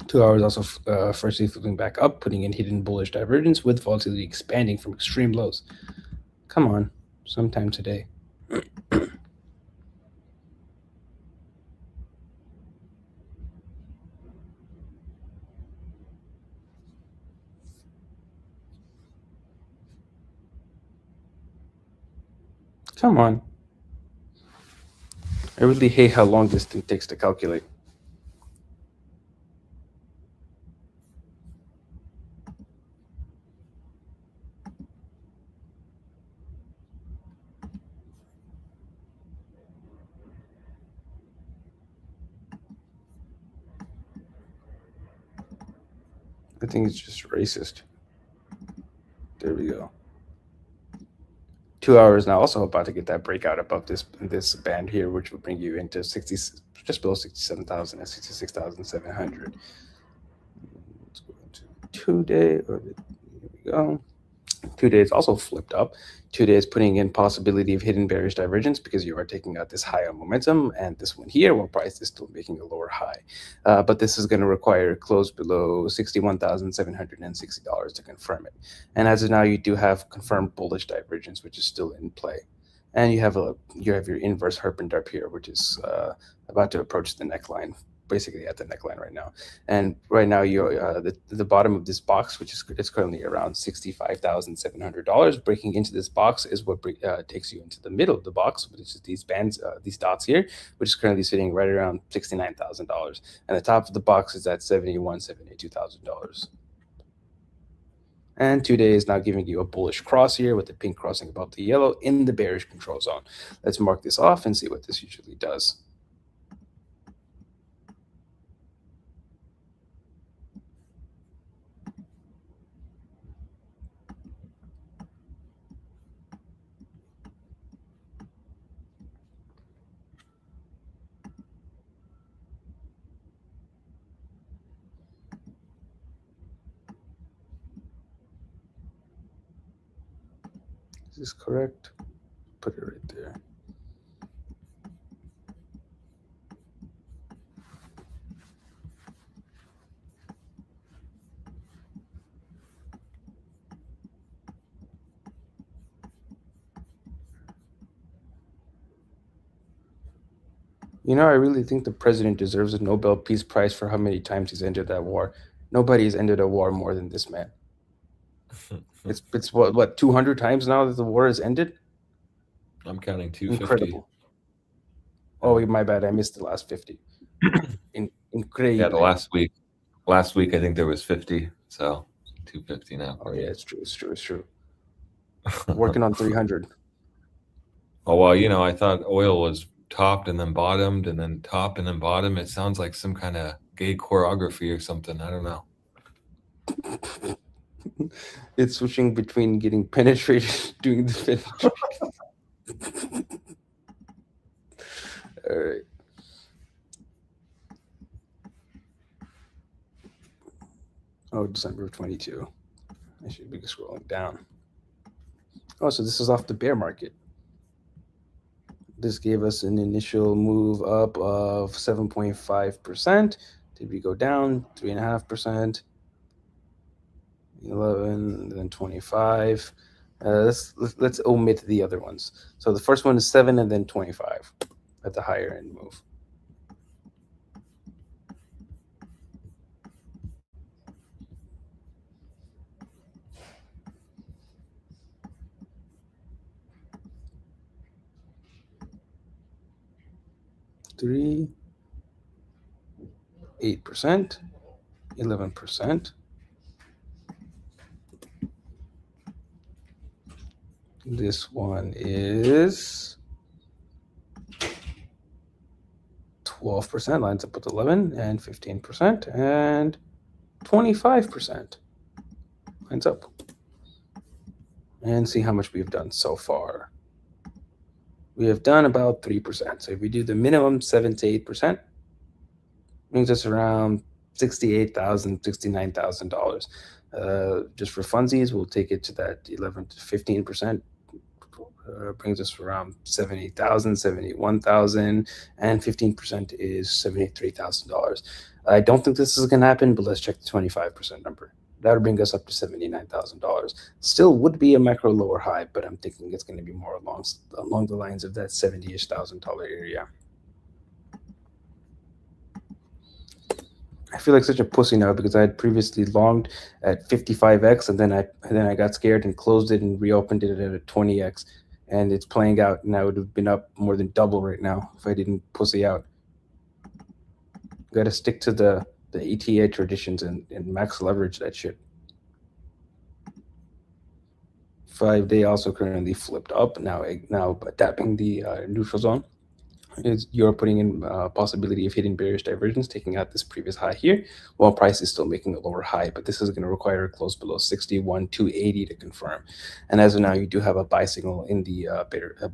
2 hours also firstly flipping back up, putting in hidden bullish divergence with volatility expanding from extreme lows. Come on, sometime today. Come on. I really hate how long this thing takes to calculate. I think it's just racist. There we go. 2 hours now, also about to get that breakout above this band here, which will bring you into just below 67,000 at 66,700. Let's go into 2-day. Here we go. 2 days also flipped up. 2 days putting in possibility of hidden bearish divergence because you are taking out this high on momentum, and this one here, while price is still making a lower high. But this is going to require a close below $61,760 to confirm it. And as of now, you do have confirmed bullish divergence, which is still in play. And you have your inverse Herpin up here, which is about to approach the neckline, basically at the neckline right now. And right now, you're the bottom of this box, which is it's currently around $65,700. Breaking into this box is what takes you into the middle of the box, which is these bands, these dots here, which is currently sitting right around $69,000. And the top of the box is at $72,000. And 2 days now giving you a bullish cross here with the pink crossing above the yellow in the bearish control zone. Let's mark this off and see what this usually does. Is this correct? Put it right there. You know, I really think the president deserves a Nobel Peace Prize for how many times he's ended that war. Nobody's ended a war more than this man. It's what 200 times now that the war has ended. I'm counting 250. Incredible. Oh, my bad. I missed the last 50. Incredible. Yeah, the last week I think there was 50, so 250 now. Oh yeah, it's true. Working on 300. Oh well, you know, I thought oil was topped and then bottomed and then top and then bottom. It sounds like some kind of gay choreography or something. I don't know. It's switching between getting penetrated, doing the penetration. All right. Oh, December of 22. I should be scrolling down. Oh, so this is off the bear market. This gave us an initial move up of 7.5%. Did we go down 3.5%? 11, then 25. Let's omit the other ones. So the first one is 7 and then 25 at the higher end move. Three, 8%, 11%. This one is 12%, lines up with 11, and 15%, and 25% lines up. And see how much we've done so far. We have done about 3%. So if we do the minimum 7 to 8%, brings us around $68,000, $69,000. Just for funsies, we'll take it to that 11 to 15%. Brings us around 70,000, 71,000, and 15% is $73,000. I don't think this is going to happen, but let's check the 25% number. That would bring us up to $79,000. Still would be a macro lower high, but I'm thinking it's going to be more along the lines of that $70,000 area. I feel like such a pussy now because I had previously longed at 55x, and then I got scared and closed it and reopened it at a 20x, and it's playing out. And I would have been up more than double right now if I didn't pussy out. Got to stick to the ETA traditions and max leverage that shit. 5-day also currently flipped up now tapping the neutral zone. You're putting in possibility of hitting bearish divergence, taking out this previous high here, while price is still making a lower high. But this is going to require a close below 61,280 to confirm. And as of now, you do have a buy signal in the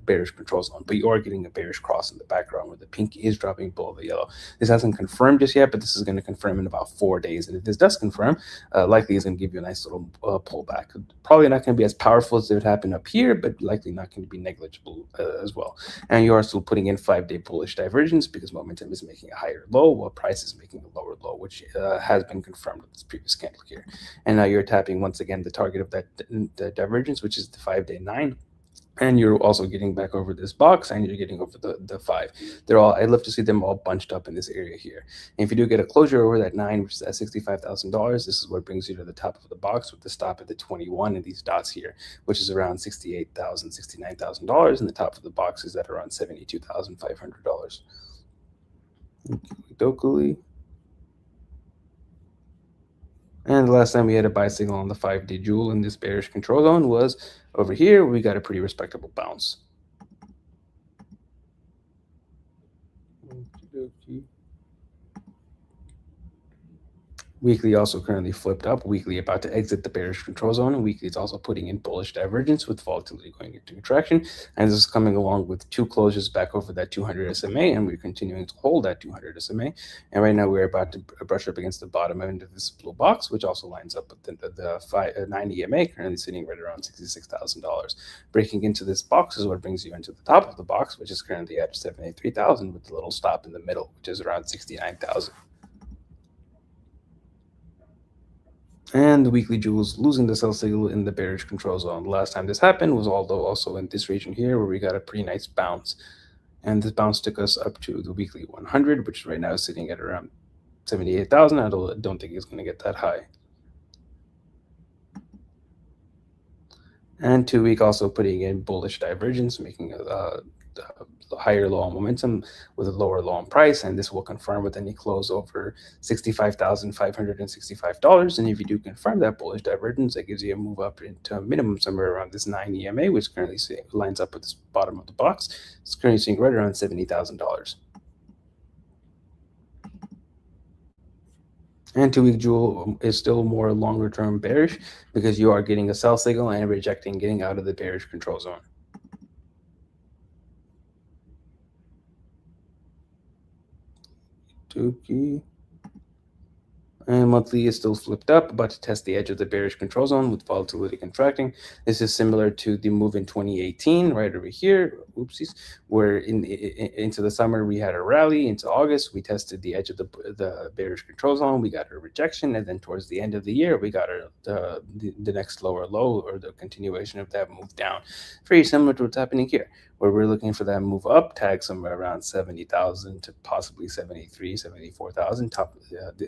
bearish control zone, but you are getting a bearish cross in the background where the pink is dropping below the yellow. This hasn't confirmed just yet, but this is going to confirm in about 4 days. And if this does confirm, likely is going to give you a nice little pullback. Probably not going to be as powerful as it would happen up here, but likely not going to be negligible as well. And you are still putting in 5-day bullish divergence because momentum is making a higher low while price is making a lower low, which has been confirmed with this previous candle here. And now you're tapping once again the target of the divergence, which is the 5-day 9. And you're also getting back over this box, and you're getting over the 5. I'd love to see them all bunched up in this area here. And if you do get a closure over that 9, which is at $65,000, this is what brings you to the top of the box with the stop at the 21 and these dots here, which is around $68,000, $69,000, and the top of the box is at around $72,500. Dokuli. And the last time we had a buy signal on the 5-day jewel in this bearish control zone was over here. We got a pretty respectable bounce. Weekly also currently flipped up. Weekly about to exit the bearish control zone, and weekly is also putting in bullish divergence with volatility going into contraction. And this is coming along with 2 closures back over that 200 SMA, and we're continuing to hold that 200 SMA. And right now we're about to brush up against the bottom end of this blue box, which also lines up with the 9 EMA, currently sitting right around $66,000. Breaking into this box is what brings you into the top of the box, which is currently at 73,000 with the little stop in the middle, which is around 69,000. And the weekly jewels losing the sell signal in the bearish control zone. The last time this happened was also in this region here where we got a pretty nice bounce. And this bounce took us up to the weekly 100, which right now is sitting at around 78,000. I don't think it's going to get that high. And 2 week also putting in bullish divergence, making a higher low on momentum with a lower low on price, and this will confirm with any close over $65,565. And if you do confirm that bullish divergence, that gives you a move up into a minimum somewhere around this 9 EMA, which currently lines up with this bottom of the box. It's currently seeing right around $70,000. And 2 week Jewel is still more longer term bearish because you are getting a sell signal and rejecting getting out of the bearish control zone. Dookie. And monthly is still flipped up, about to test the edge of the bearish control zone with volatility contracting. This is similar to the move in 2018, right over here. Oopsies, where into the summer we had a rally. Into August, we tested the edge of the bearish control zone. We got a rejection, and then towards the end of the year, we got the next lower low, or the continuation of that move down. Very similar to what's happening here, where we're looking for that move up, tag somewhere around 70,000 to possibly 73, 74,000, top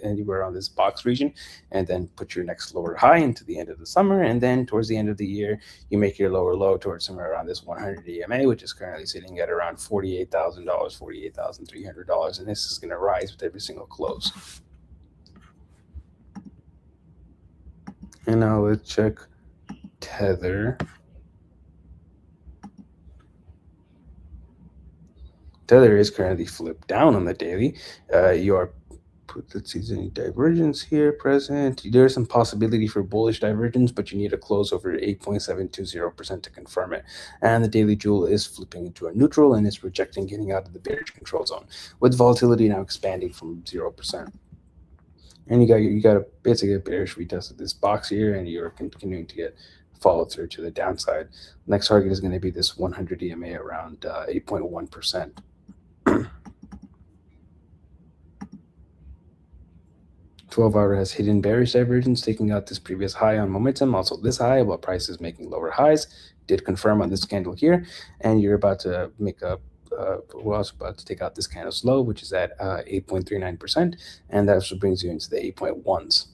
anywhere on this box region, and then put your next lower high into the end of the summer, and then towards the end of the year, you make your lower low towards somewhere around this 100 EMA, which is currently sitting at around $48,000, $48,300, and this is going to rise with every single close. And now let's check Tether. Tether is currently flipped down on the daily. Let's see, is any divergence here present? There's some possibility for bullish divergence, but you need a close over 8.720% to confirm it. And the daily Jewel is flipping into a neutral and is rejecting getting out of the bearish control zone, with volatility now expanding from 0%. And you got a basically a bearish retest of this box here, and you're continuing to get follow through to the downside. Next target is going to be this 100 EMA around 8.1%. 12-hour has hidden bearish divergence, taking out this previous high on momentum, also this high, while price is making lower highs. Did confirm on this candle here, and you're about to make a we're also about to take out this candle's low, which is at 8.39%, and that also brings you into the 8.1s.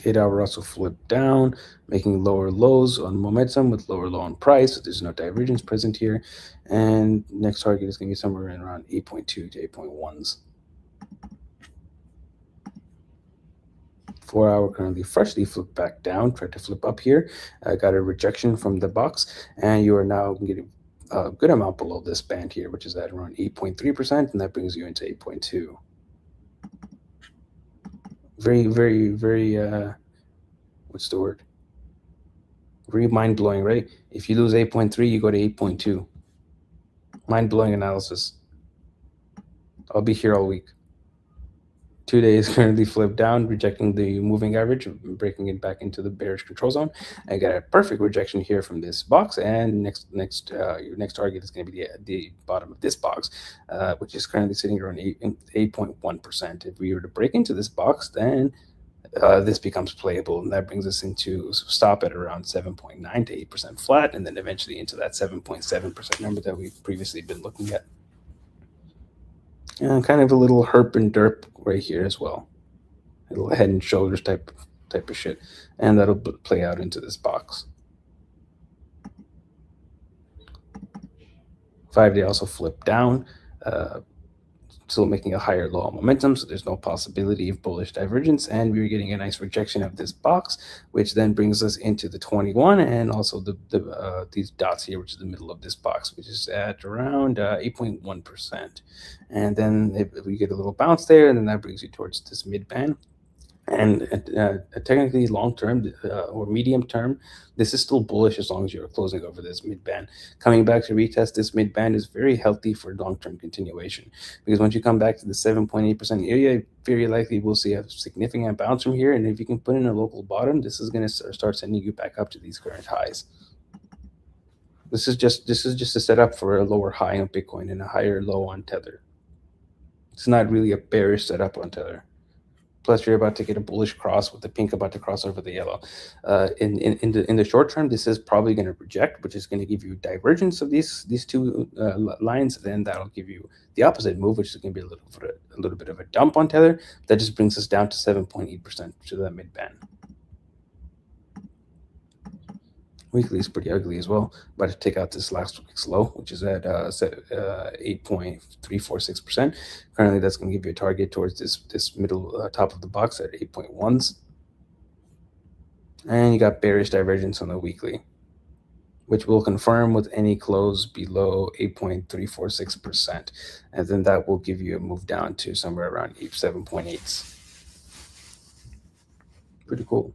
Eight-hour also flipped down, making lower lows on momentum with lower low on price. So there's no divergence present here. And next target is going to be somewhere in around 8.2 to 8.1s. 4-hour currently freshly flipped back down, tried to flip up here. Got a rejection from the box, and you are now getting a good amount below this band here, which is at around 8.3%, and that brings you into 8.2. Very, what's the word? Very mind-blowing, right? If you lose 8.3, you go to 8.2. Mind-blowing analysis. I'll be here all week. 2 days currently flipped down, rejecting the moving average, breaking it back into the bearish control zone. I got a perfect rejection here from this box, and your next target is going to be the bottom of this box, which is currently sitting around 8.1%. If we were to break into this box, then this becomes playable, and that brings us into stop at around 7.9 to 8% flat, and then eventually into that 7.7% number that we've previously been looking at. And kind of a little herp and derp right here as well, a little head and shoulders type of shit, and that'll play out into this box. 5-day also flipped down, still making a higher low on momentum, so there's no possibility of bullish divergence, and we're getting a nice rejection of this box, which then brings us into the 21, and also these dots here, which is the middle of this box, which is at around 8.1%. And then if we get a little bounce there, and then that brings you towards this mid band. And technically long term or medium term, this is still bullish as long as you're closing over this mid band. Coming back to retest this mid band is very healthy for long term continuation, because once you come back to the 7.8% area, very likely we'll see a significant bounce from here. And if you can put in a local bottom, this is going to start sending you back up to these current highs. This is just a setup for a lower high on Bitcoin and a higher low on Tether. It's not really a bearish setup on Tether. Plus, you're about to get a bullish cross with the pink about to cross over the yellow. In the short term, this is probably going to reject, which is going to give you divergence of these two lines. Then that'll give you the opposite move, which is going to be a little bit of a dump on Tether. That just brings us down to 7.8% to that mid band. Weekly is pretty ugly as well. About to take out this last week's low, which is at 8.346%. Currently, that's going to give you a target towards this middle top of the box at 8.1s. And you got bearish divergence on the weekly, which will confirm with any close below 8.346%. And then that will give you a move down to somewhere around 7.8s. Pretty cool.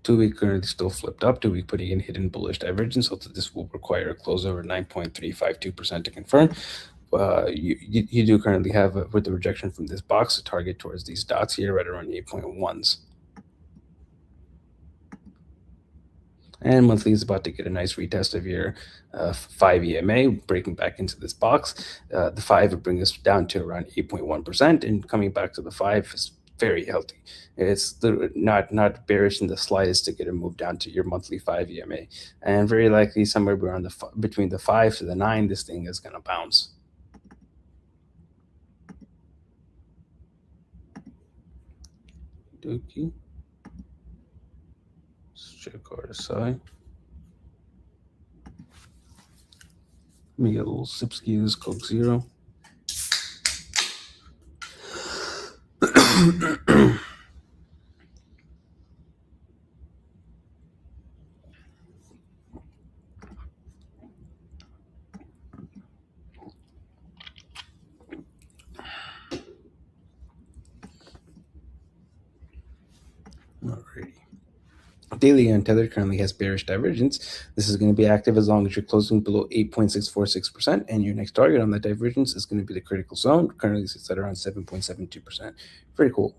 2-week currently still flipped up. 2-week putting in hidden bullish divergence. So this will require a close over 9.352% to confirm. You do currently have, with the rejection from this box, a target towards these dots here right around 8.1s. And monthly is about to get a nice retest of your 5 EMA, breaking back into this box. The 5 would bring us down to around 8.1%, and coming back to the 5 is very healthy. It's not bearish in the slightest to get a move down to your monthly 5 EMA, and very likely somewhere around between the 5 to the 9, this thing is going to bounce. Let's check RSI. Let me get a little sipski of this Coke Zero. Alrighty. Daily untethered currently has bearish divergence. This is going to be active as long as you're closing below 8.646%, and your next target on that divergence is going to be the critical zone. Currently sits at around 7.72%. Very cool.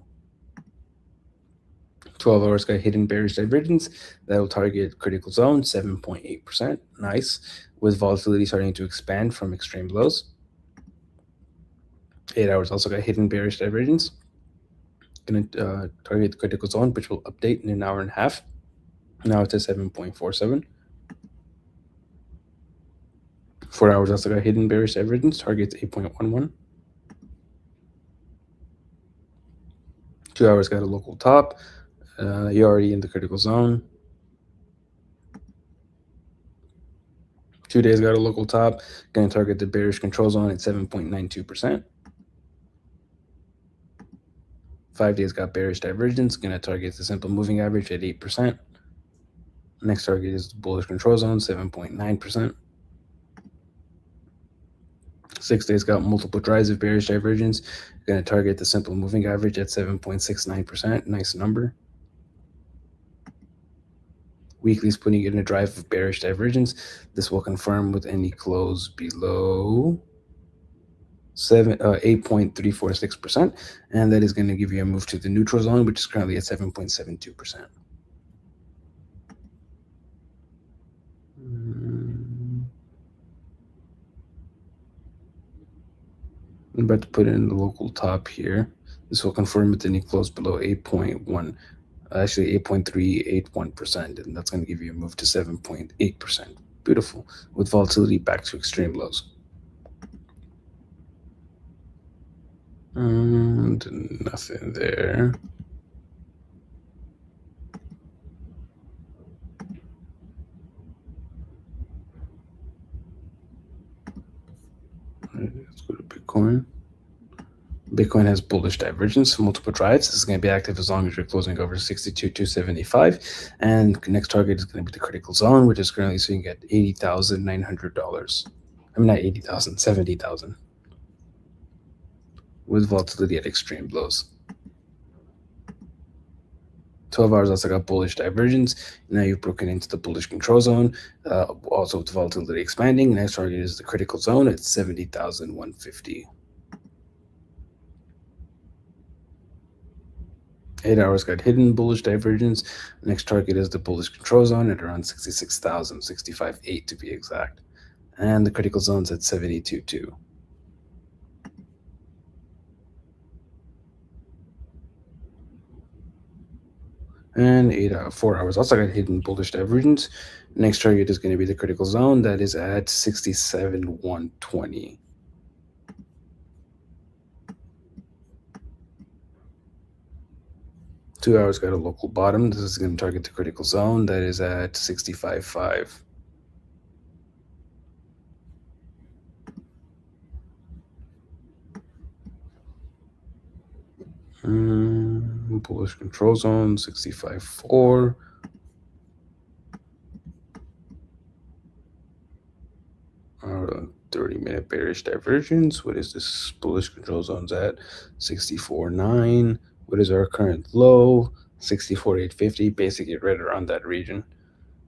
12 hours got hidden bearish divergence. That will target critical zone 7.8%. Nice. With volatility starting to expand from extreme lows. 8 hours also got hidden bearish divergence. Going to target the critical zone, which will update in an hour and a half. Now it's at 7.47. 4 hours also got hidden bearish divergence, targets 8.11. 2 hours got a local top. You're already in the critical zone. 2 days got a local top. Going to target the bearish control zone at 7.92%. 5 days got bearish divergence. Going to target the simple moving average at 8%. Next target is the bullish control zone, 7.9%. 6 days got multiple drives of bearish divergence. Going to target the simple moving average at 7.69%. Nice number. Weekly is putting in a drive of bearish divergence. This will confirm with any close below 8.346%, and that is going to give you a move to the neutral zone, which is currently at 7.72%. I'm about to put in the local top here. This will confirm with any close below 8.1, actually 8.381%, and that's going to give you a move to 7.8%. Beautiful, with volatility back to extreme lows. And nothing there. Let's go to Bitcoin. Bitcoin has bullish divergence, multiple drives. This is going to be active as long as you're closing over 62,275. And next target is going to be the critical zone, which is currently sitting at $80,900. I mean, not 80,000, 70,000. With volatility at extreme lows. 12 hours also got bullish divergence. Now you've broken into the bullish control zone. Also with volatility expanding. Next target is the critical zone at 70,150. 8 hours got hidden bullish divergence. Next target is the bullish control zone at around 66,000, 65.8 to be exact. And the critical zone's at 72.2. And 4 hours also got hidden bullish divergence. Next target is going to be the critical zone that is at 67,120. Two hours got a local bottom. This is going to target the critical zone that is at 65.5. Bullish control zone 65.4. 30-minute bearish divergence. What is this bullish control zones at? 64.9. What is our current low? 64.850, basically right around that region.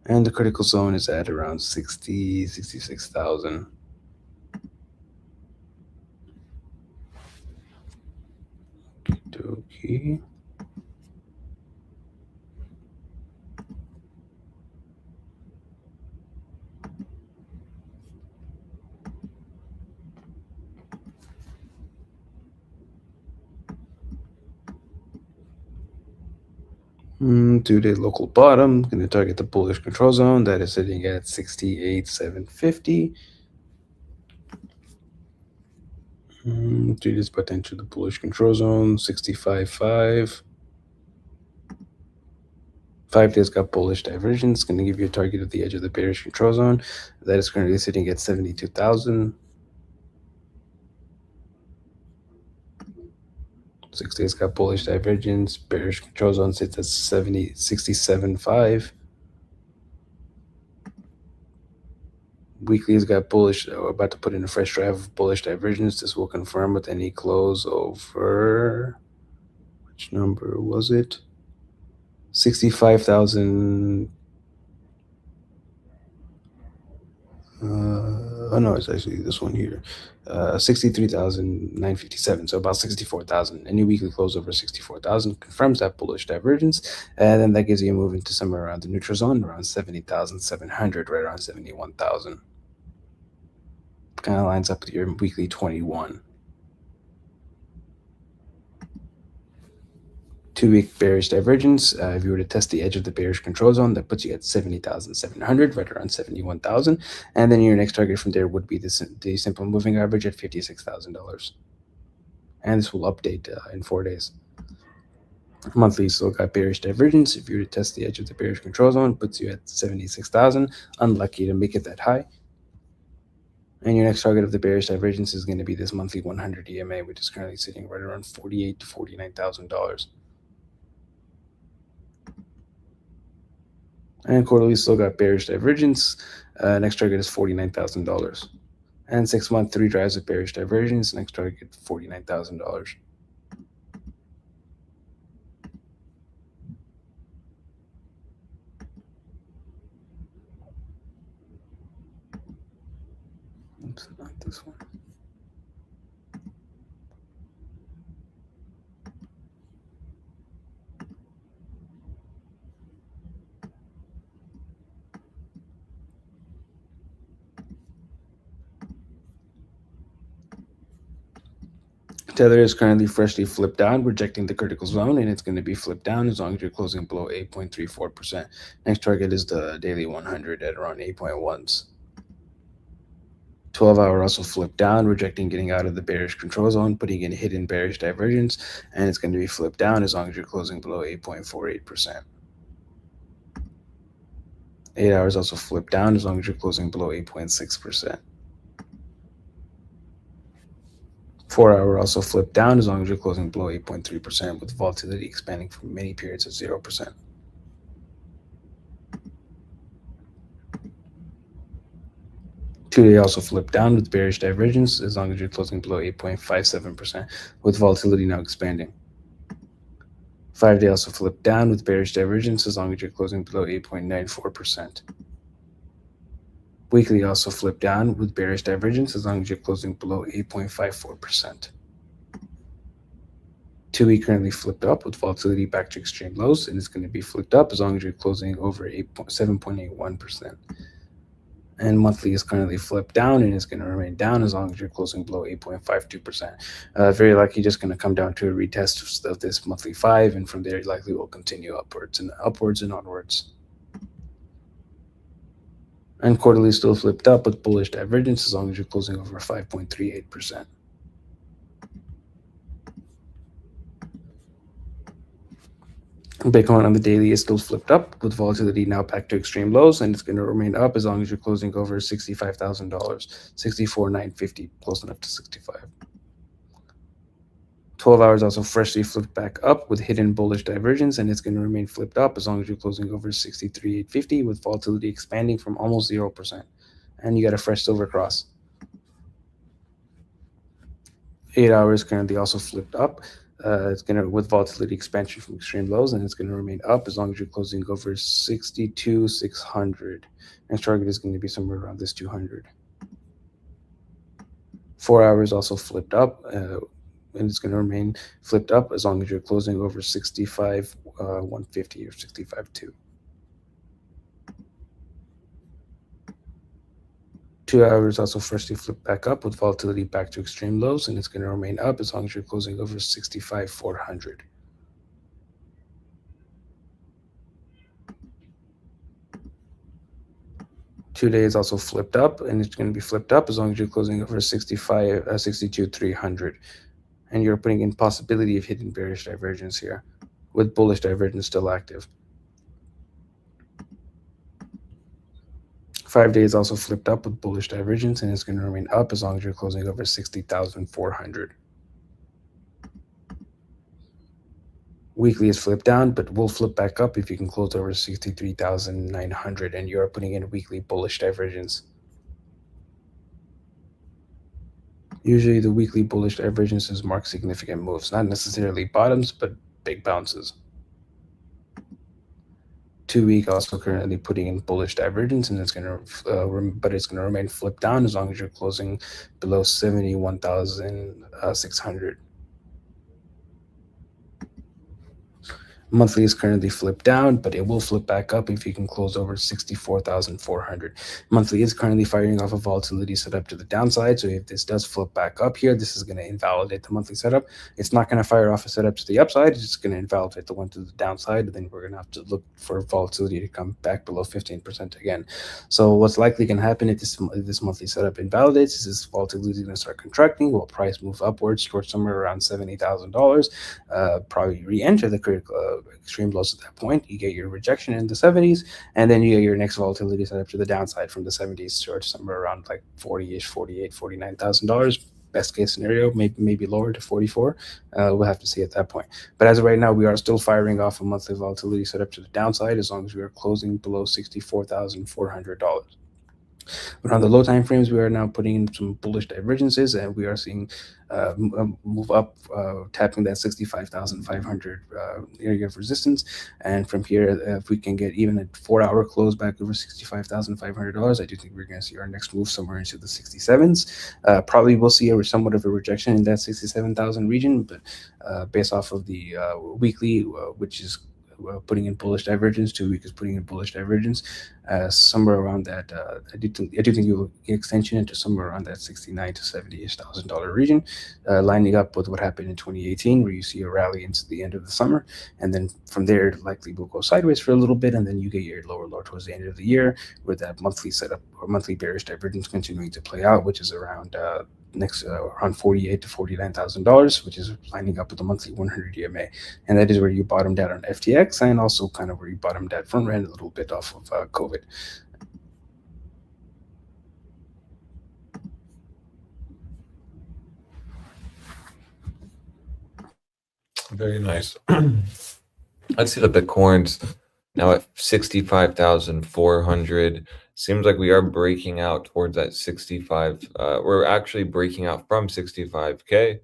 And the critical zone is at around 66,000. Okay. Two-day local bottom, going to target the bullish control zone that is sitting at 68,750. 2 days potential the bullish control zone 65.5. 5 days got bullish divergence, going to give you a target at the edge of the bearish control zone that is currently sitting at 72,000. 6 days got bullish divergence, bearish control zone sits at 67.5. Weekly has got bullish. We're about to put in a fresh drive of bullish divergence. This will confirm with any close over, which number was it? 65,000. Oh no, it's actually this one here. 63,957. So about 64,000. Any weekly close over 64,000 confirms that bullish divergence, and then that gives you a move into somewhere around the neutral zone, around 70,700, right around 71,000. Kind of lines up with your weekly 21. 2-week bearish divergence. If you were to test the edge of the bearish control zone, that puts you at 70,700, right around 71,000. And then your next target from there would be the simple moving average at $56,000. And this will update in 4 days. Monthly still got bearish divergence. If you were to test the edge of the bearish control zone, puts you at 76,000. Unlucky to make it that high. And your next target of the bearish divergence is going to be this monthly 100 EMA, which is currently sitting right around $48,000 to $49,000. And quarterly still got bearish divergence. Next target is $49,000. And 6 month 3 drives of bearish divergence. Next target $49,000. Oops, not this one. Tether is currently freshly flipped down, rejecting the critical zone, and it's going to be flipped down as long as you're closing below 8.34%. Next target is the daily 100 at around 8.1s. 12-hour also flipped down, rejecting getting out of the bearish control zone, putting in hidden bearish divergence, and it's going to be flipped down as long as you're closing below 8.48%. 8 hours also flipped down as long as you're closing below 8.6%. 4 hour also flipped down as long as you're closing below 8.3%, with volatility expanding from many periods of 0%. Two-day also flipped down with bearish divergence as long as you're closing below 8.57%, with volatility now expanding. 5-day also flipped down with bearish divergence as long as you're closing below 8.94%. Weekly also flipped down with bearish divergence as long as you're closing below 8.54%. 2-week currently flipped up with volatility back to extreme lows, and it's going to be flipped up as long as you're closing over 7.81%. And monthly is currently flipped down and is going to remain down as long as you're closing below 8.52%. Very likely just going to come down to a retest of this monthly 5, and from there likely will continue upwards and onwards. And quarterly still flipped up with bullish divergence as long as you're closing over 5.38%. Bitcoin on the daily is still flipped up with volatility now back to extreme lows, and it's going to remain up as long as you're closing over $65,000, 64,950, close enough to 65. 12 hours also freshly flipped back up with hidden bullish divergence, and it's going to remain flipped up as long as you're closing over 63,850 with volatility expanding from almost 0%. And you got a fresh silver cross. 8 hours currently also flipped up. It's going to, with volatility expansion from extreme lows, and it's going to remain up as long as you're closing over 62,600. Next target is going to be somewhere around this 200. 4 hours also flipped up, and it's going to remain flipped up as long as you're closing over 65,150 or 65,2. 2 hours also freshly flipped back up with volatility back to extreme lows, and it's going to remain up as long as you're closing over 65,400. Two-day is also flipped up, and it's going to be flipped up as long as you're closing over 62,300. And you're putting in possibility of hitting bearish divergence here, with bullish divergence still active. 5 days also flipped up with bullish divergence, and it's going to remain up as long as you're closing over 60,400. Weekly is flipped down, but will flip back up if you can close over 63,900, and you are putting in weekly bullish divergence. Usually the weekly bullish divergences mark significant moves, not necessarily bottoms, but big bounces. 2 week also currently putting in bullish divergence, and it's going to, but it's going to remain flipped down as long as you're closing below 71,600. Monthly is currently flipped down, but it will flip back up if you can close over 64,400. Monthly is currently firing off a volatility setup to the downside. So if this does flip back up here, this is going to invalidate the monthly setup. It's not going to fire off a setup to the upside. It's just going to invalidate the one to the downside. And then we're going to have to look for volatility to come back below 15% again. So what's likely going to happen if this monthly setup invalidates is this volatility is going to start contracting. Will price move upwards towards somewhere around $70,000? Probably re-enter the critical extreme lows at that point. You get your rejection in the 70s, and then you get your next volatility set up to the downside from the 70s towards somewhere around like 40-ish, $48,000, $49,000. Best case scenario, maybe lower to 44. We'll have to see at that point. But as of right now, we are still firing off a monthly volatility set up to the downside as long as we are closing below $64,400. But on the low time frames, we are now putting in some bullish divergences, and we are seeing move up, tapping that 65,500 area of resistance. And from here, if we can get even a 4-hour close back over $65,500, I do think we're going to see our next move somewhere into the 67s. Probably we'll see somewhat of a rejection in that 67,000 region, but based off of the weekly, which is putting in bullish divergence, 2 week is putting in bullish divergence, somewhere around that. I do think you will get extension into somewhere around that $69,000 to $70,000 region, lining up with what happened in 2018, where you see a rally into the end of the summer, and then from there likely will go sideways for a little bit, and then you get your lower low towards the end of the year, with that monthly setup or monthly bearish divergence continuing to play out, which is around around $48,000 to $49,000, which is lining up with the monthly 100 EMA, and that is where you bottomed out on FTX, and also kind of where you bottomed out front ran a little bit off of COVID. Very nice. Let's see the Bitcoins now at 65,400. Seems like we are breaking out towards that 65. We're actually breaking out from 65K.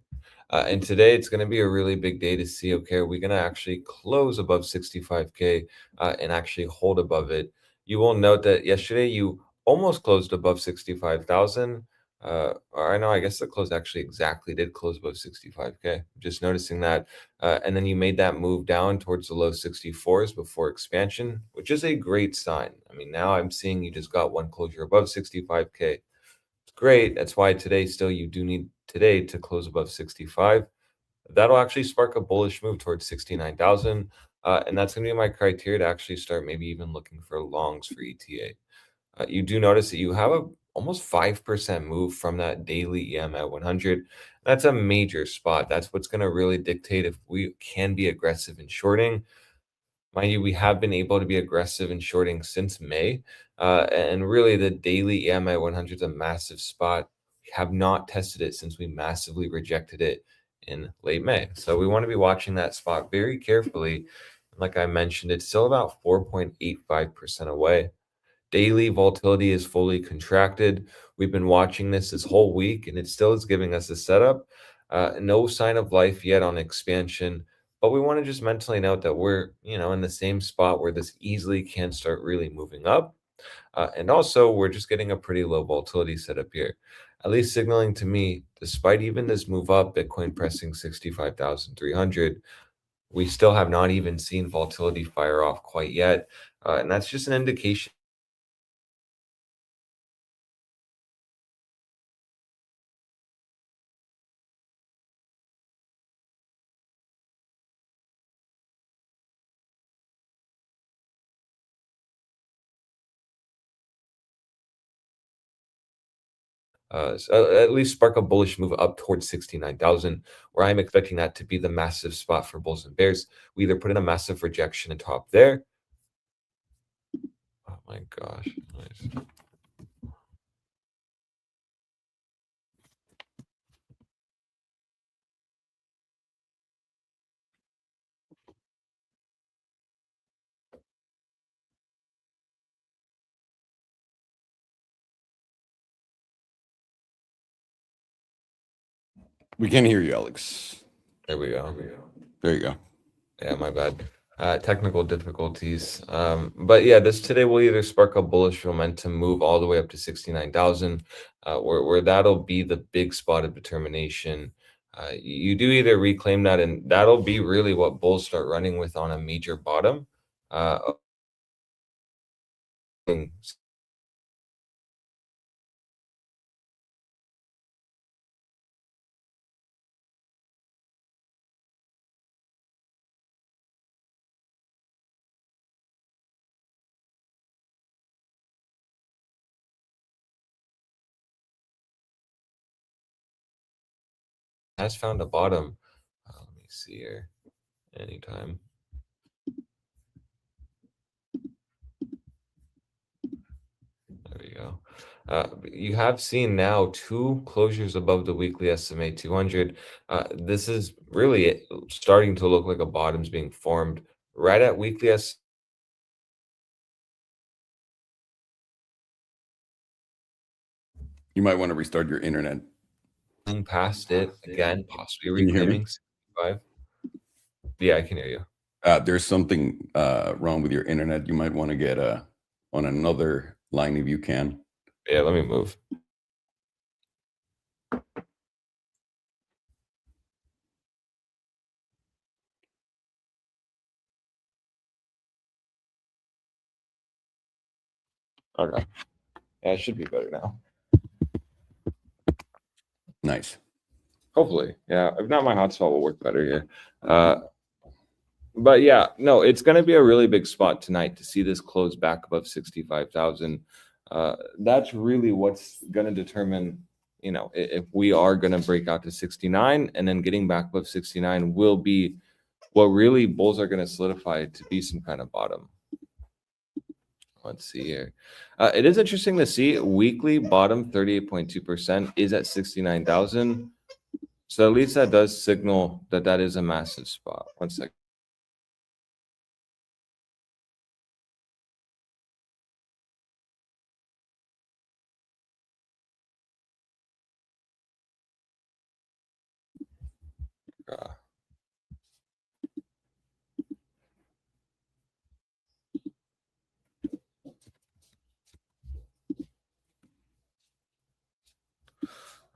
And today it's going to be a really big day to see, okay, are we going to actually close above 65K and actually hold above it? You will note that yesterday you almost closed above 65,000. Or I know, I guess the close actually exactly did close above 65K. Just noticing that. And then you made that move down towards the low 64s before expansion, which is a great sign. I mean, now I'm seeing you just got one closure above 65K. It's great. That's why today still you do need today to close above 65. That'll actually spark a bullish move towards 69,000. And that's going to be my criteria to actually start maybe even looking for longs for ETA. You do notice that you have a almost 5% move from that daily EM at 100. That's a major spot. That's what's going to really dictate if we can be aggressive in shorting. Mind you, we have been able to be aggressive in shorting since May. And really, the daily EM at 100 is a massive spot. We have not tested it since we massively rejected it in late May. So we want to be watching that spot very carefully. Like I mentioned, it's still about 4.85% away. Daily volatility is fully contracted. We've been watching this whole week, and it still is giving us a setup. No sign of life yet on expansion, but we want to just mentally note that we're, in the same spot where this easily can start really moving up. And also, we're just getting a pretty low volatility setup here, at least signaling to me, despite even this move up, Bitcoin pressing 65,300, we still have not even seen volatility fire off quite yet. And that's just an indication. So at least spark a bullish move up towards 69,000, where I'm expecting that to be the massive spot for bulls and bears. We either put in a massive rejection atop there. Oh my gosh. Nice. We can hear you, Alex. There we go. There you go. Yeah, my bad. Technical difficulties. But yeah, this today will either spark a bullish momentum move all the way up to 69,000, where that'll be the big spot of determination. You do either reclaim that, and that'll be really what bulls start running with on a major bottom. Uh, has found a bottom. Let me see here. Anytime. There we go. You have seen now two closures above the weekly SMA 200. This is really starting to look like a bottom's being formed right at weekly S. You might want to restart your internet. Past it again, possibly Can you hear me? reclaiming 65. Yeah, I can hear you. There's something wrong with your internet. You might want to get on another line if you can. Yeah, let me move. Okay. Yeah, it should be better now. Nice. Hopefully. Yeah. If not, my hotspot will work better here. But yeah, no, it's going to be a really big spot tonight to see this close back above 65,000. That's really what's going to determine, if we are going to break out to 69, and then getting back above 69 will be what really bulls are going to solidify to be some kind of bottom. Let's see here. It is interesting to see weekly bottom 38.2% is at 69,000. So at least that does signal that that is a massive spot. One second.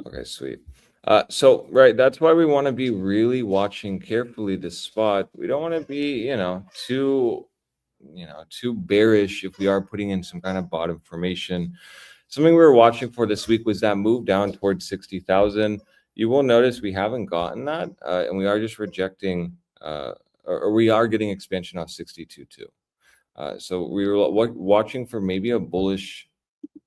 Okay, sweet. So right, that's why we want to be really watching carefully this spot. We don't want to be, too bearish if we are putting in some kind of bottom formation. Something we were watching for this week was that move down towards 60,000. You will notice we haven't gotten that, and we are just rejecting, or we are getting expansion off 62 too. So we were watching for maybe a bullish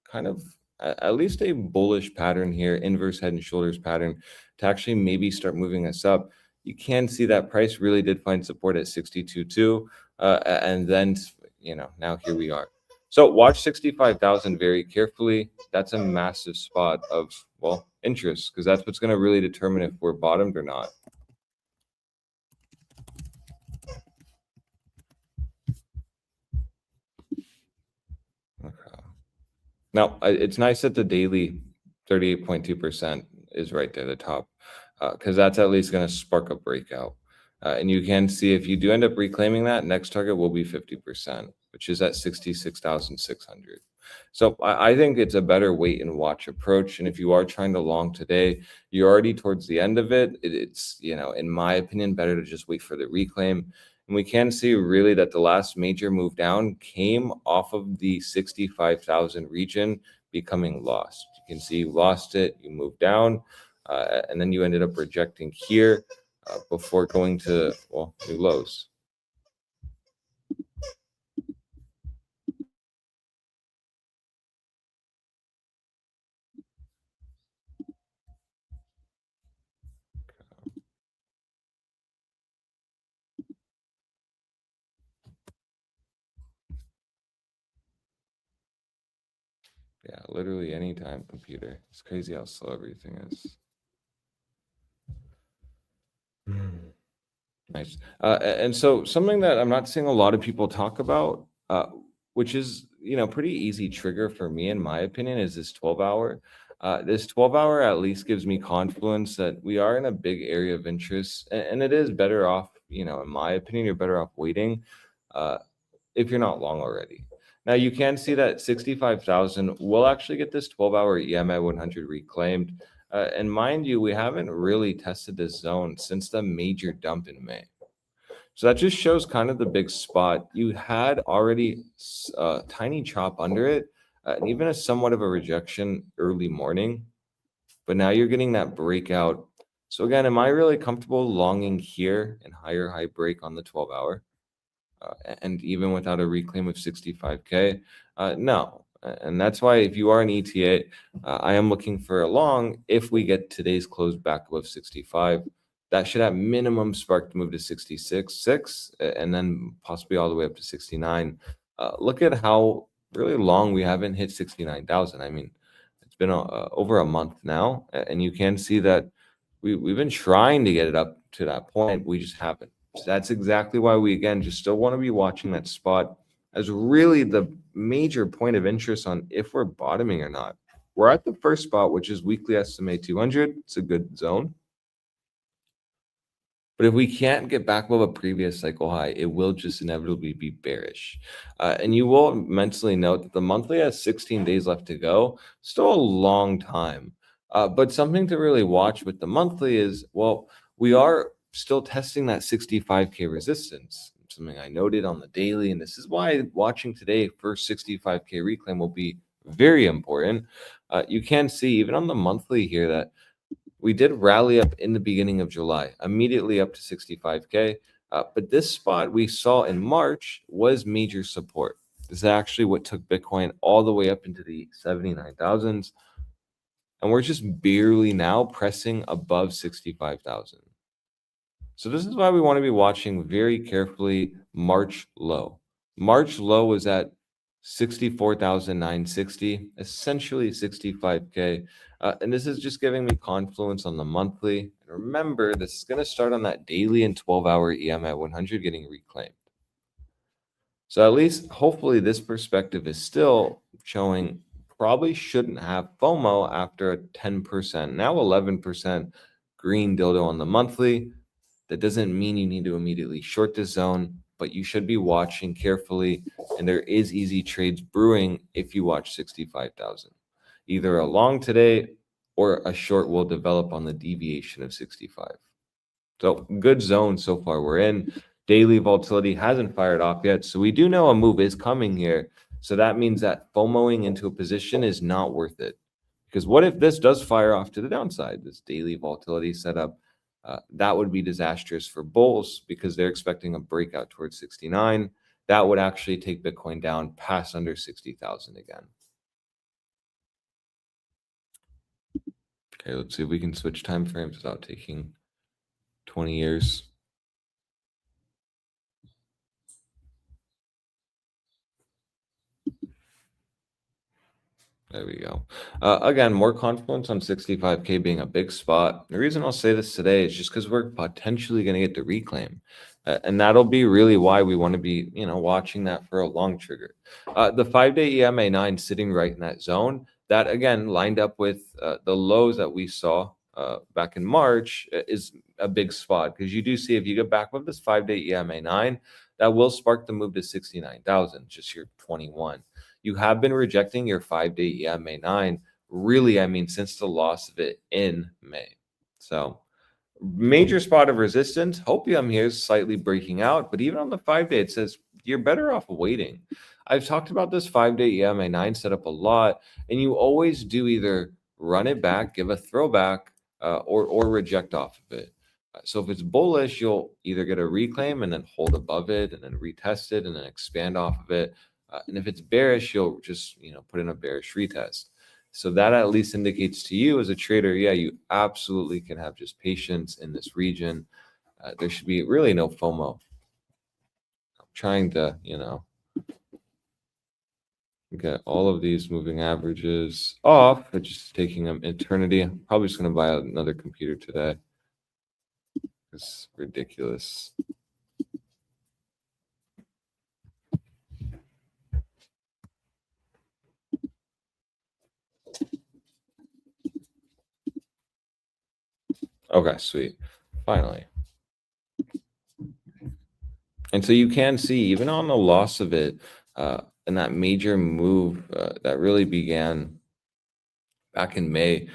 kind of at least a bullish pattern here, inverse head and shoulders pattern, to actually maybe start moving us up. You can see that price really did find support at 62.2, and then now here we are. So watch 65,000 very carefully. That's a massive spot of interest, because that's what's going to really determine if we're bottomed or not. Okay. Now, it's nice that the daily 38.2% is right there at the top, because that's at least going to spark a breakout. And you can see if you do end up reclaiming that, next target will be 50%, which is at 66,600. So I think it's a better wait and watch approach. And if you are trying to long today, you're already towards the end of it. It's, in my opinion, better to just wait for the reclaim. And we can see really that the last major move down came off of the 65,000 region becoming lost. You can see you lost it, you moved down, and then you ended up rejecting here before going to, new lows. Yeah, literally anytime, computer. It's crazy how slow everything is. Nice. And so something that I'm not seeing a lot of people talk about, which is, pretty easy trigger for me, in my opinion, is this 12-hour. This 12-hour at least gives me confluence that we are in a big area of interest, and it is better off, in my opinion, you're better off waiting if you're not long already. Now, you can see that 65,000 will actually get this 12-hour EMA 100 reclaimed. And mind you, we haven't really tested this zone since the major dump in May. So that just shows kind of the big spot. You had already a tiny chop under it, and even a somewhat of a rejection early morning. But now you're getting that breakout. So again, am I really comfortable longing here and higher high break on the 12-hour? And even without a reclaim of 65K, no. And that's why if you are an ETA, I am looking for a long. If we get today's close back above 65, that should at minimum spark to move to 66.6, and then possibly all the way up to 69. Look at how really long we haven't hit 69,000. I mean, it's been over a month now, and you can see that we've been trying to get it up to that point. We just haven't. So that's exactly why we, again, just still want to be watching that spot as really the major point of interest on if we're bottoming or not. We're at the first spot, which is weekly SMA 200. It's a good zone. But if we can't get back above a previous cycle high, it will just inevitably be bearish. And you will mentally note that the monthly has 16 days left to go. Still a long time. But something to really watch with the monthly is, we are still testing that 65K resistance. Something I noted on the daily, and this is why watching today for 65K reclaim will be very important. You can see even on the monthly here that we did rally up in the beginning of July, immediately up to 65K. But this spot we saw in March was major support. This is actually what took Bitcoin all the way up into the 79,000s. And we're just barely now pressing above 65,000. So this is why we want to be watching very carefully March low. March low was at 64,960, essentially 65K. And this is just giving me confluence on the monthly. And remember, this is going to start on that daily and 12-hour EMA 100 getting reclaimed. So at least, hopefully, this perspective is still showing probably shouldn't have FOMO after a 10%, now 11% green dildo on the monthly. That doesn't mean you need to immediately short this zone, but you should be watching carefully. And there is easy trades brewing if you watch 65,000. Either a long today or a short will develop on the deviation of 65. So good zone so far we're in. Daily volatility hasn't fired off yet, so we do know a move is coming here. So that means that FOMOing into a position is not worth it. Because what if this does fire off to the downside, this daily volatility setup? That would be disastrous for bulls because they're expecting a breakout towards 69. That would actually take Bitcoin down past under 60,000 again. Okay, let's see if we can switch time frames without taking 20 years. There we go. Again, more confluence on 65K being a big spot. The reason I'll say this today is just because we're potentially going to get the reclaim. And that'll be really why we want to be, watching that for a long trigger. The 5-day EMA9 sitting right in that zone, that again lined up with the lows that we saw back in March is a big spot, because you do see if you get back with this 5-day EMA9, that will spark the move to 69,000, just your 21. You have been rejecting your 5-day EMA9, really, since the loss of it in May. So major spot of resistance. Hopium here is slightly breaking out, but even on the 5-day, it says you're better off waiting. I've talked about this 5-day EMA9 setup a lot, and you always do either run it back, give a throwback, or reject off of it. So if it's bullish, you'll either get a reclaim and then hold above it and then retest it and then expand off of it. And if it's bearish, you'll just put in a bearish retest. So that at least indicates to you as a trader, yeah, you absolutely can have just patience in this region. There should be really no FOMO. I'm trying to, get all of these moving averages off. It's just taking them eternity. I'm probably just going to buy another computer today. It's ridiculous. Okay, sweet. Finally. And so you can see, even on the loss of it, and that major move that really began back in May,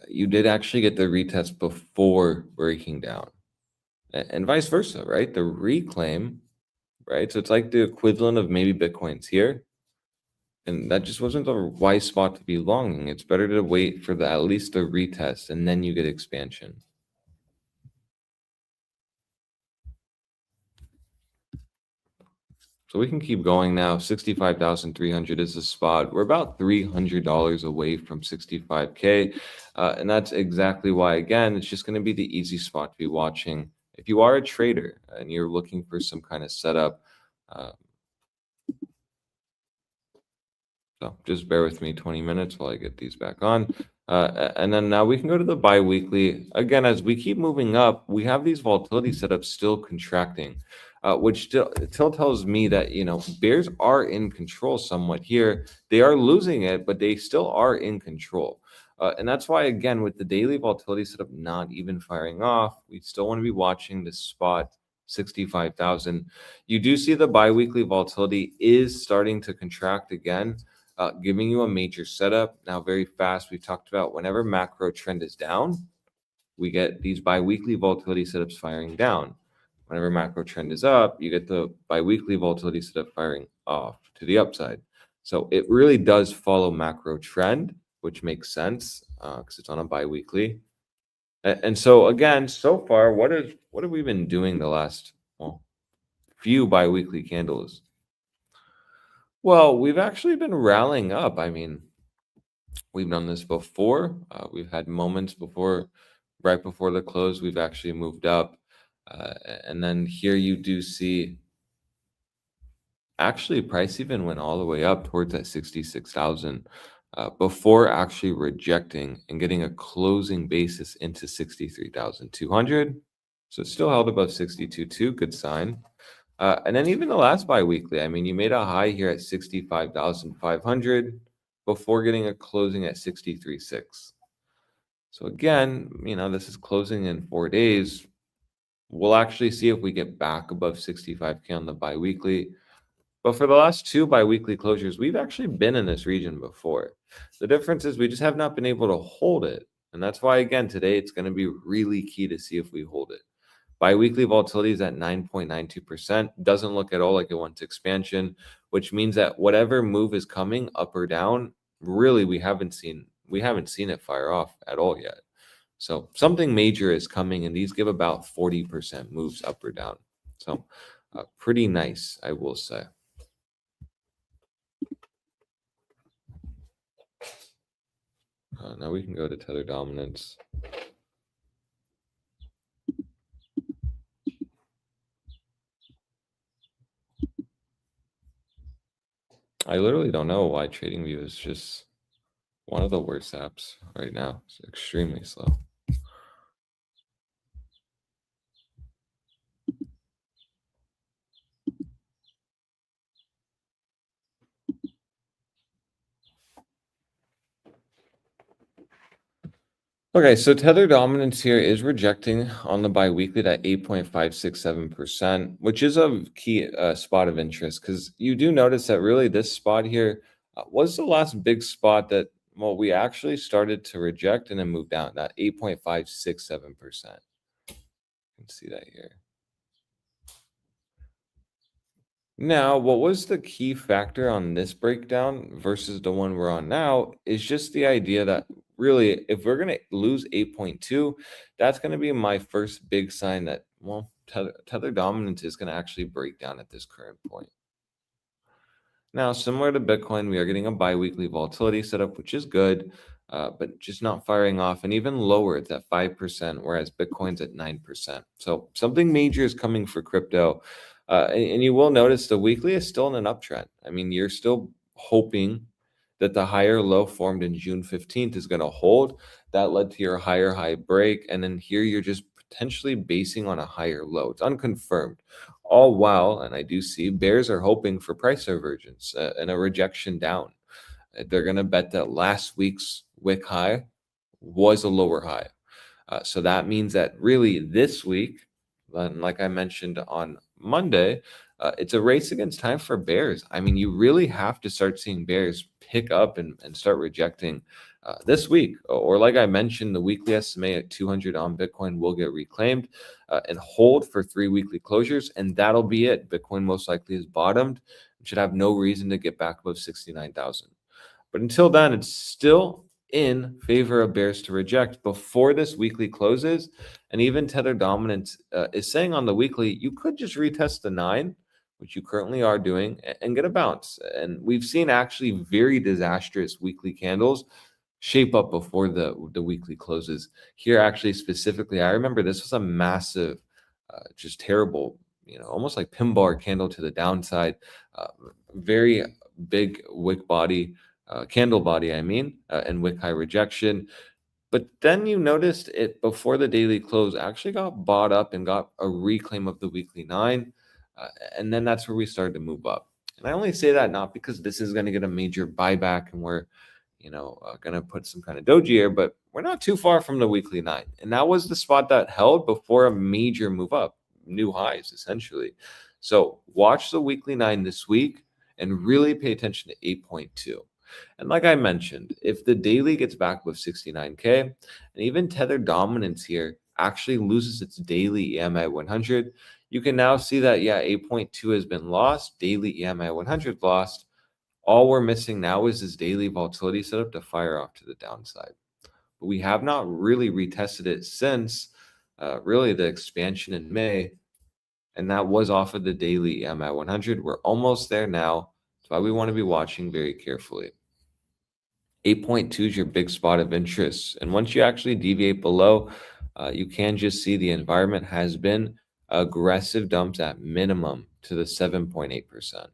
you did actually get the retest before breaking down. And vice versa, right? The reclaim, right? So it's like the equivalent of maybe Bitcoin's here. And that just wasn't the wise spot to be longing. It's better to wait for at least the retest, and then you get expansion. So we can keep going now. 65,300 is the spot. We're about $300 away from 65K. And that's exactly why, again, it's just going to be the easy spot to be watching. If you are a trader and you're looking for some kind of setup, so just bear with me 20 minutes while I get these back on. And then now we can go to the bi-weekly. Again, as we keep moving up, we have these volatility setups still contracting, which still tells me that, bears are in control somewhat here. They are losing it, but they still are in control. And that's why, again, with the daily volatility setup not even firing off, we still want to be watching this spot 65,000. You do see the bi-weekly volatility is starting to contract again. Giving you a major setup. Now, very fast, we've talked about whenever macro trend is down, we get these bi-weekly volatility setups firing down. Whenever macro trend is up, you get the bi-weekly volatility setup firing off to the upside. So it really does follow macro trend, which makes sense because it's on a bi-weekly. And so again, so far, what have we been doing the last few bi-weekly candles? Well, we've actually been rallying up. We've done this before. We've had moments before, right before the close, we've actually moved up. And then here you do see, actually, price even went all the way up towards that 66,000 before actually rejecting and getting a closing basis into 63,200. So it's still held above 62.2, good sign. And then even the last bi-weekly, you made a high here at 65,500 before getting a closing at 63.6. So again, this is closing in 4 days. We'll actually see if we get back above 65K on the bi-weekly. But for the last two bi-weekly closures, we've actually been in this region before. The difference is we just have not been able to hold it. And that's why, again, today it's going to be really key to see if we hold it. Biweekly volatility is at 9.92%. Doesn't look at all like it wants expansion, which means that whatever move is coming up or down, really we haven't seen it fire off at all yet. So something major is coming, and these give about 40% moves up or down. So pretty nice, I will say. Now we can go to tether dominance. I literally don't know why TradingView is just one of the worst apps right now. It's extremely slow. Okay, so tether dominance here is rejecting on the biweekly at 8.567%, which is a key spot of interest, because you do notice that really this spot here was the last big spot that, well, we actually started to reject and then move down, that 8.567%. You can see that here. Now, what was the key factor on this breakdown versus the one we're on now is just the idea that really, if we're going to lose 8.2, that's going to be my first big sign that, well, tether dominance is going to actually break down at this current point. Now, similar to Bitcoin, we are getting a biweekly volatility setup, which is good, but just not firing off. And even lower, it's at 5%, whereas Bitcoin's at 9%. So something major is coming for crypto. And you will notice the weekly is still in an uptrend. I mean, you're still hoping that the higher low formed in June 15th is going to hold. That led to your higher high break. And then here you're just potentially basing on a higher low. It's unconfirmed. All while, and I do see bears are hoping for price divergence and a rejection down. They're going to bet that last week's wick high was a lower high. So that means that really this week, like I mentioned on Monday, it's a race against time for bears. I mean, you really have to start seeing bears pick up and start rejecting this week. Or like I mentioned, the weekly SMA at 200 on Bitcoin will get reclaimed and hold for 3 weekly closures. And that'll be it. Bitcoin most likely is bottomed and should have no reason to get back above 69,000. But until then, it's still in favor of bears to reject before this weekly closes. And even tether dominance is saying on the weekly, you could just retest the 9, which you currently are doing, and get a bounce. And we've seen actually very disastrous weekly candles shape up before the weekly closes. Here, actually, specifically, I remember this was a massive, just terrible, almost like pin bar candle to the downside, very big wick body, candle body, and wick high rejection. But then you noticed it before the daily close actually got bought up and got a reclaim of the weekly 9. And then that's where we started to move up. And I only say that not because this is going to get a major buyback and we're, going to put some kind of doji here, but we're not too far from the weekly 9. And that was the spot that held before a major move up, new highs, essentially. So watch the weekly 9 this week and really pay attention to 8.2. And like I mentioned, if the daily gets back with 69K and even tether dominance here actually loses its daily EMI 100, you can now see that, 8.2 has been lost, daily EMI 100 lost. All we're missing now is this daily volatility setup to fire off to the downside. But we have not really retested it since really the expansion in May. And that was off of the daily EMI 100. We're almost there now. That's why we want to be watching very carefully. 8.2 is your big spot of interest. And once you actually deviate below, you can just see the environment has been aggressive dumps at minimum to the 7.8%.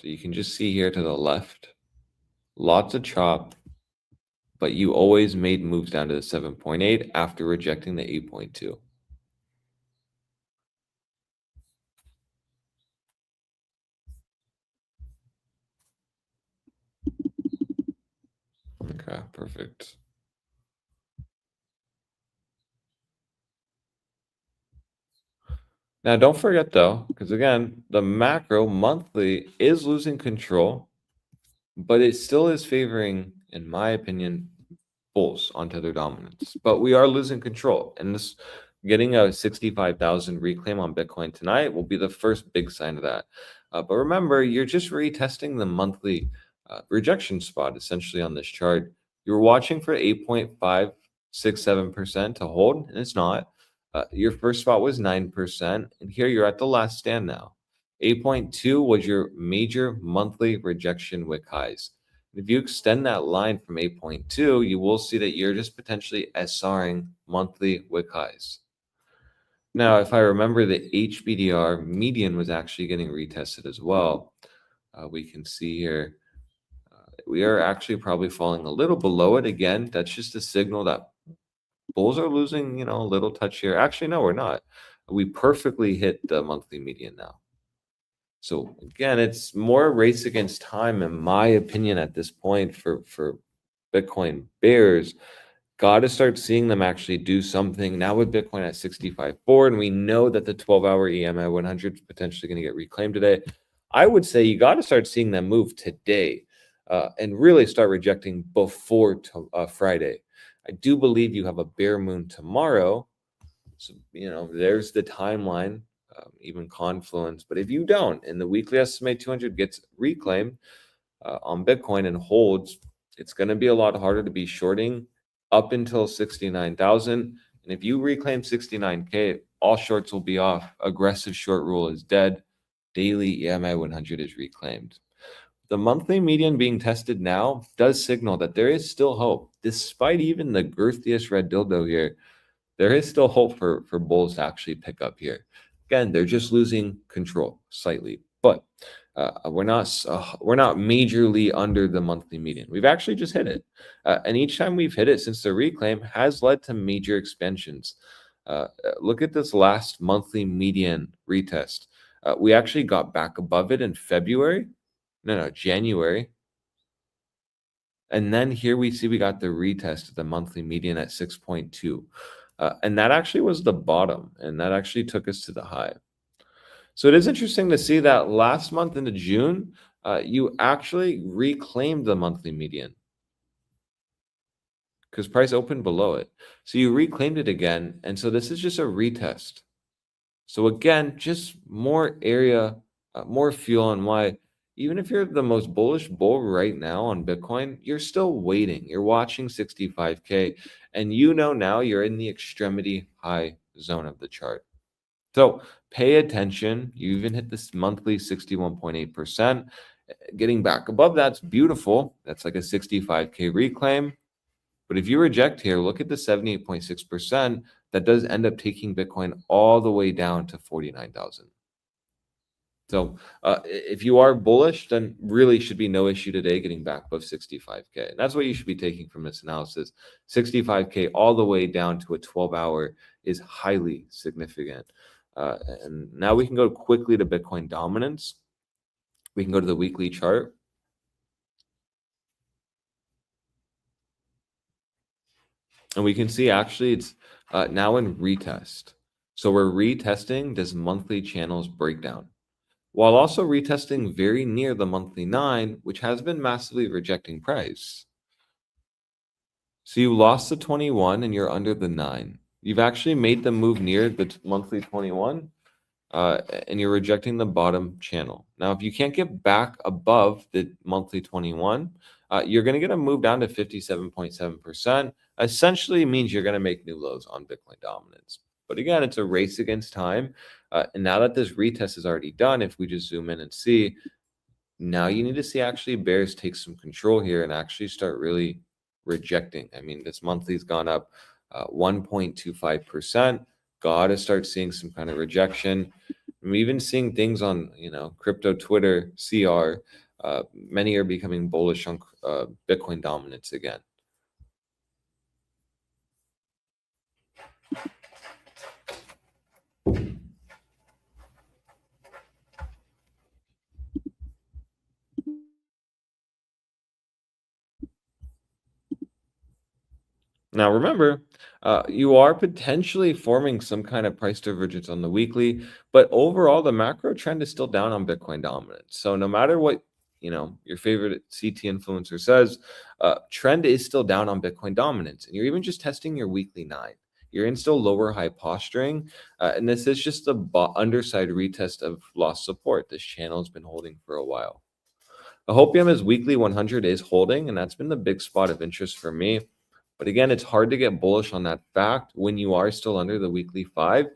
So you can just see here to the left, lots of chop, but you always made moves down to the 7.8 after rejecting the 8.2. Okay, perfect. Now, don't forget though, because again, the macro monthly is losing control, but it still is favoring in my opinion, bulls on tether dominance, but we are losing control. And this getting a 65,000 reclaim on Bitcoin tonight will be the first big sign of that. But remember, you're just retesting the monthly rejection spot essentially on this chart. You're watching for 8.567% to hold, and it's not. Your first spot was 9%, and here you're at the last stand now. 8.2 was your major monthly rejection wick highs. If you extend that line from 8.2, you will see that you're just potentially SRing monthly wick highs. Now, if I remember, the HBDR median was actually getting retested as well. We can see here, we are actually probably falling a little below it again. That's just a signal that bulls are losing, a little touch here. Actually, no, we're not. We perfectly hit the monthly median now. So again, it's more a race against time, in my opinion, at this point for Bitcoin bears. Got to start seeing them actually do something now with Bitcoin at 65.4, and we know that the 12-hour EMA 100 is potentially going to get reclaimed today. I would say you got to start seeing them move today and really start rejecting before Friday. I do believe you have a bear moon tomorrow, so there's the timeline. Even confluence. But if you don't, and the weekly SMA 200 gets reclaimed on Bitcoin and holds, it's going to be a lot harder to be shorting up until 69,000. And if you reclaim 69K, all shorts will be off. Aggressive short rule is dead. Daily EMA 100 is reclaimed. The monthly median being tested now does signal that there is still hope. Despite even the girthiest red dildo here, there is still hope for bulls to actually pick up here. Again, they're just losing control slightly, but we're not majorly under the monthly median. We've actually just hit it, and each time we've hit it since the reclaim has led to major expansions. Look at this last monthly median retest. We actually got back above it in January. And then here we see we got the retest of the monthly median at 6.2. And that actually was the bottom, and that actually took us to the high. So it is interesting to see that last month into June, you actually reclaimed the monthly median because price opened below it. So you reclaimed it again, and so this is just a retest. So again, just more area, more fuel on why. Even if you're the most bullish bull right now on Bitcoin, you're still waiting. You're watching 65K, and now you're in the extremity high zone of the chart. So pay attention. You even hit this monthly 61.8%. Getting back above that's beautiful. That's like a 65K reclaim. But if you reject here, look at the 78.6%. That does end up taking Bitcoin all the way down to 49,000. So if you are bullish, then really should be no issue today getting back above 65K. And that's what you should be taking from this analysis. 65K all the way down to a 12-hour is highly significant. And now we can go quickly to Bitcoin dominance. We can go to the weekly chart. And we can see actually it's now in retest. So we're retesting this monthly channels breakdown, while also retesting very near the monthly 9, which has been massively rejecting price. So you lost the 21 and you're under the 9. You've actually made the move near the monthly 21 and you're rejecting the bottom channel. Now, if you can't get back above the monthly 21, you're going to get a move down to 57.7%. Essentially means you're going to make new lows on Bitcoin dominance. But again, it's a race against time. And now that this retest is already done, if we just zoom in and see, now you need to see actually bears take some control here and actually start really rejecting. I mean, this monthly's gone up 1.25%. Got to start seeing some kind of rejection. I'm even seeing things on, crypto Twitter, CR. Many are becoming bullish on Bitcoin dominance again. Now, remember, you are potentially forming some kind of price divergence on the weekly, but overall, the macro trend is still down on Bitcoin dominance. So no matter what your favorite CT influencer says, trend is still down on Bitcoin dominance, and you're even just testing your weekly 9. You're in still lower high posturing, and this is just the underside retest of lost support. This channel has been holding for a while. The Hopium weekly 100 is holding, and that's been the big spot of interest for me. But again, it's hard to get bullish on that fact when you are still under the weekly 5.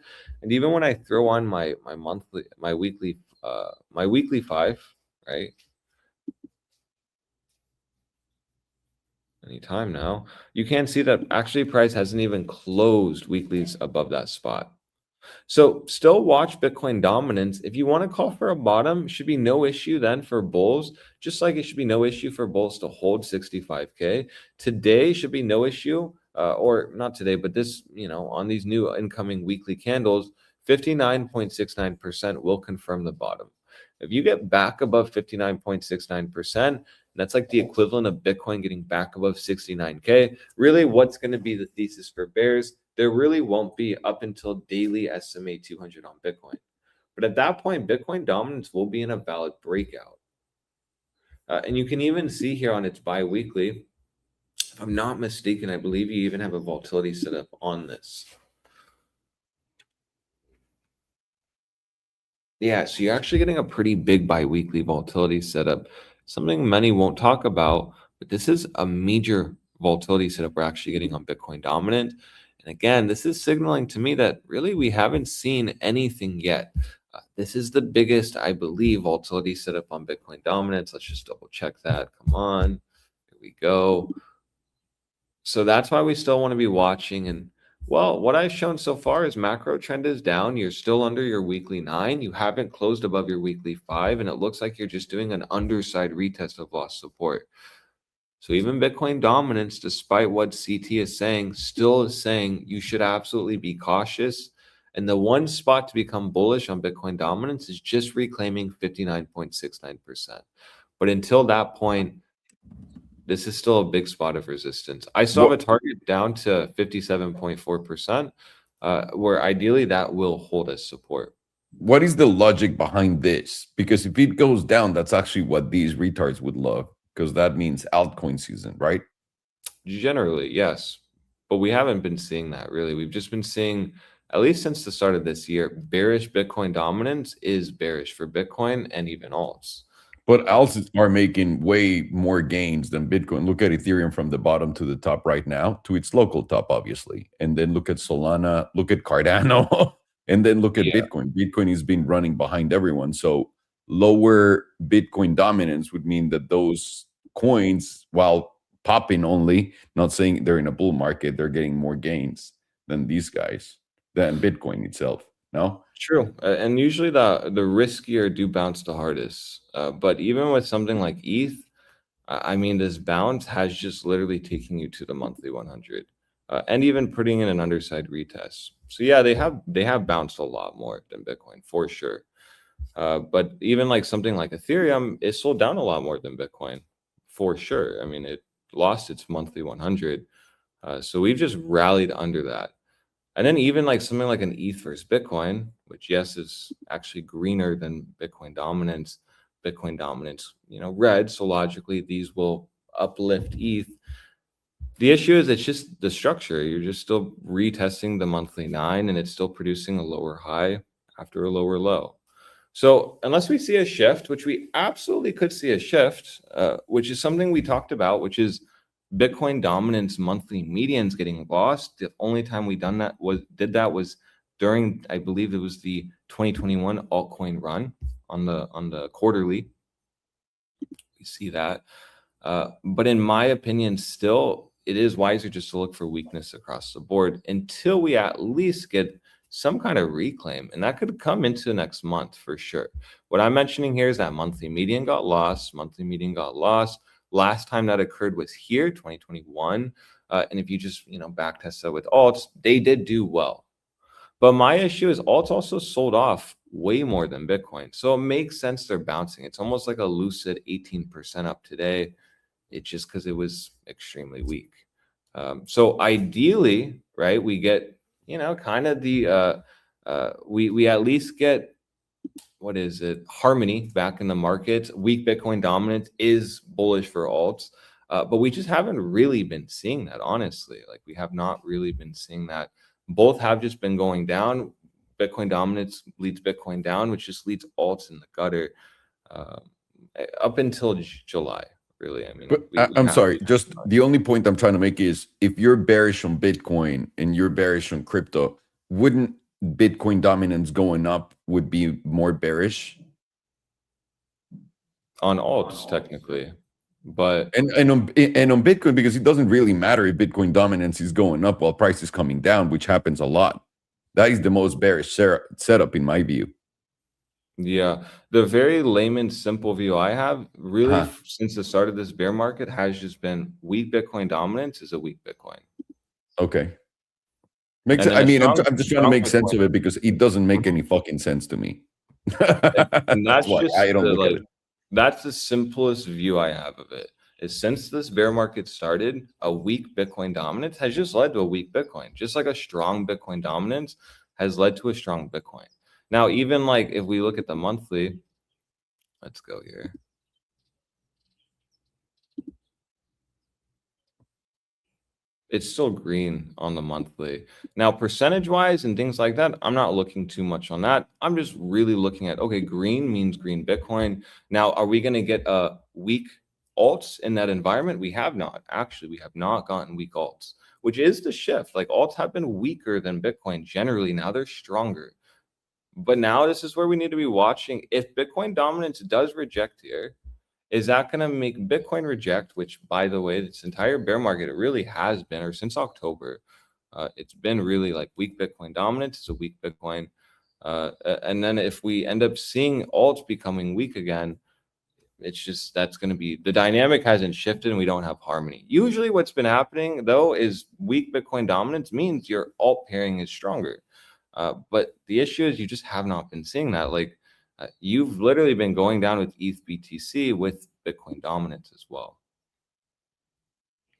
And even when I throw on my weekly 5, right? Anytime now, you can see that actually price hasn't even closed weeklies above that spot. So still watch Bitcoin dominance. If you want to call for a bottom, it should be no issue then for bulls, just like it should be no issue for bulls to hold 65K. Today should be no issue, or not today, but this, on these new incoming weekly candles, 59.69% will confirm the bottom. If you get back above 59.69%, that's like the equivalent of Bitcoin getting back above 69K. Really, what's going to be the thesis for bears? There really won't be up until daily SMA 200 on Bitcoin. But at that point, Bitcoin dominance will be in a valid breakout. And you can even see here on its bi-weekly, if I'm not mistaken, I believe you even have a volatility setup on this. Yeah, so you're actually getting a pretty big bi-weekly volatility setup. Something many won't talk about, but this is a major volatility setup we're actually getting on Bitcoin dominant. And again, this is signaling to me that really we haven't seen anything yet. This is the biggest, I believe, volatility setup on Bitcoin dominance. Let's just double check that. Come on. Here we go. So that's why we still want to be watching. And well, what I've shown so far is macro trend is down. You're still under your weekly 9. You haven't closed above your weekly 5. And it looks like you're just doing an underside retest of lost support. So even Bitcoin dominance, despite what CT is saying, still is saying you should absolutely be cautious. And the one spot to become bullish on Bitcoin dominance is just reclaiming 59.69%. But until that point, this is still a big spot of resistance. I still have a target down to 57.4%, where ideally that will hold as support. What is the logic behind this? Because if it goes down, that's actually what these retards would love, because that means altcoin season, right? Generally, yes. But we haven't been seeing that really. We've just been seeing, at least since the start of this year, bearish Bitcoin dominance is bearish for Bitcoin and even alts. But alts are making way more gains than Bitcoin. Look at Ethereum from the bottom to the top right now, to its local top, obviously. And then look at Solana, look at Cardano, and then look at Bitcoin. Bitcoin has been running behind everyone. So lower Bitcoin dominance would mean that those coins, while popping only, not saying they're in a bull market, they're getting more gains than these guys, than Bitcoin itself. No? True. And usually the riskier do bounce the hardest. But even with something like ETH, I mean, this bounce has just literally taken you to the monthly 100, and even putting in an underside retest. So yeah, they have bounced a lot more than Bitcoin for sure. But even like something like Ethereum is sold down a lot more than Bitcoin for sure. I mean, it lost its monthly 100. So we've just rallied under that. And then even like something like an ETH versus Bitcoin, which yes is actually greener than Bitcoin dominance. Bitcoin dominance, red. So logically, these will uplift ETH. The issue is it's just the structure. You're just still retesting the monthly 9, and it's still producing a lower high after a lower low. So unless we see a shift, which we absolutely could see a shift, which is something we talked about, which is Bitcoin dominance monthly medians getting lost. The only time we did that was during, I believe it was the 2021 altcoin run on the quarterly. We see that. But in my opinion, still, it is wiser just to look for weakness across the board until we at least get some kind of reclaim. And that could come into next month for sure. What I'm mentioning here is that monthly median got lost. Last time that occurred was here, 2021. And if you just, back test that with alts, they did do well. But my issue is alts also sold off way more than Bitcoin. So it makes sense they're bouncing. It's almost like a lucid 18% up today. It's just because it was extremely weak. So ideally, right, we get, kind of the, we at least get what is it? Harmony back in the market. Weak Bitcoin dominance is bullish for alts. But we just haven't really been seeing that, honestly. Like, we have not really been seeing that. Both have just been going down. Bitcoin dominance leads Bitcoin down, which just leads alts in the gutter up until July, really. I mean, But I'm sorry, just the only point I'm trying to make is if you're bearish on Bitcoin and you're bearish on crypto, wouldn't Bitcoin dominance going up would be more bearish? On alts, technically. But and on Bitcoin, because it doesn't really matter if Bitcoin dominance is going up while price is coming down, which happens a lot. That is the most bearish setup in my view. yeah, the very layman simple view I have really since the start of this bear market has just been weak Bitcoin dominance is a weak Bitcoin. Okay. Makes sense. I mean, I'm just trying to make sense of it because it doesn't make any fucking sense to me. And that's why just I don't look at it. That's the simplest view I have of it. Is since this bear market started, a weak Bitcoin dominance has just led to a weak Bitcoin. Just like a strong Bitcoin dominance has led to a strong Bitcoin. Now, even like if we look at the monthly, let's go here. It's still green on the monthly. Now, percentage-wise and things like that, I'm not looking too much on that. I'm just really looking at, okay, green means green Bitcoin. Now, are we going to get a weak alts in that environment? We have not. Actually, we have not gotten weak alts, which is the shift. Like, alts have been weaker than Bitcoin generally. Now they're stronger. But now this is where we need to be watching. If Bitcoin dominance does reject here, is that going to make Bitcoin reject, which, by the way, this entire bear market, it really has been, or since October, it's been really like weak Bitcoin dominance is a weak Bitcoin. And then if we end up seeing alts becoming weak again, it's just that's going to be the dynamic hasn't shifted and we don't have harmony. Usually what's been happening, though, is weak Bitcoin dominance means your alt pairing is stronger. But the issue is you just have not been seeing that. Like, you've literally been going down with ETH BTC with Bitcoin dominance as well.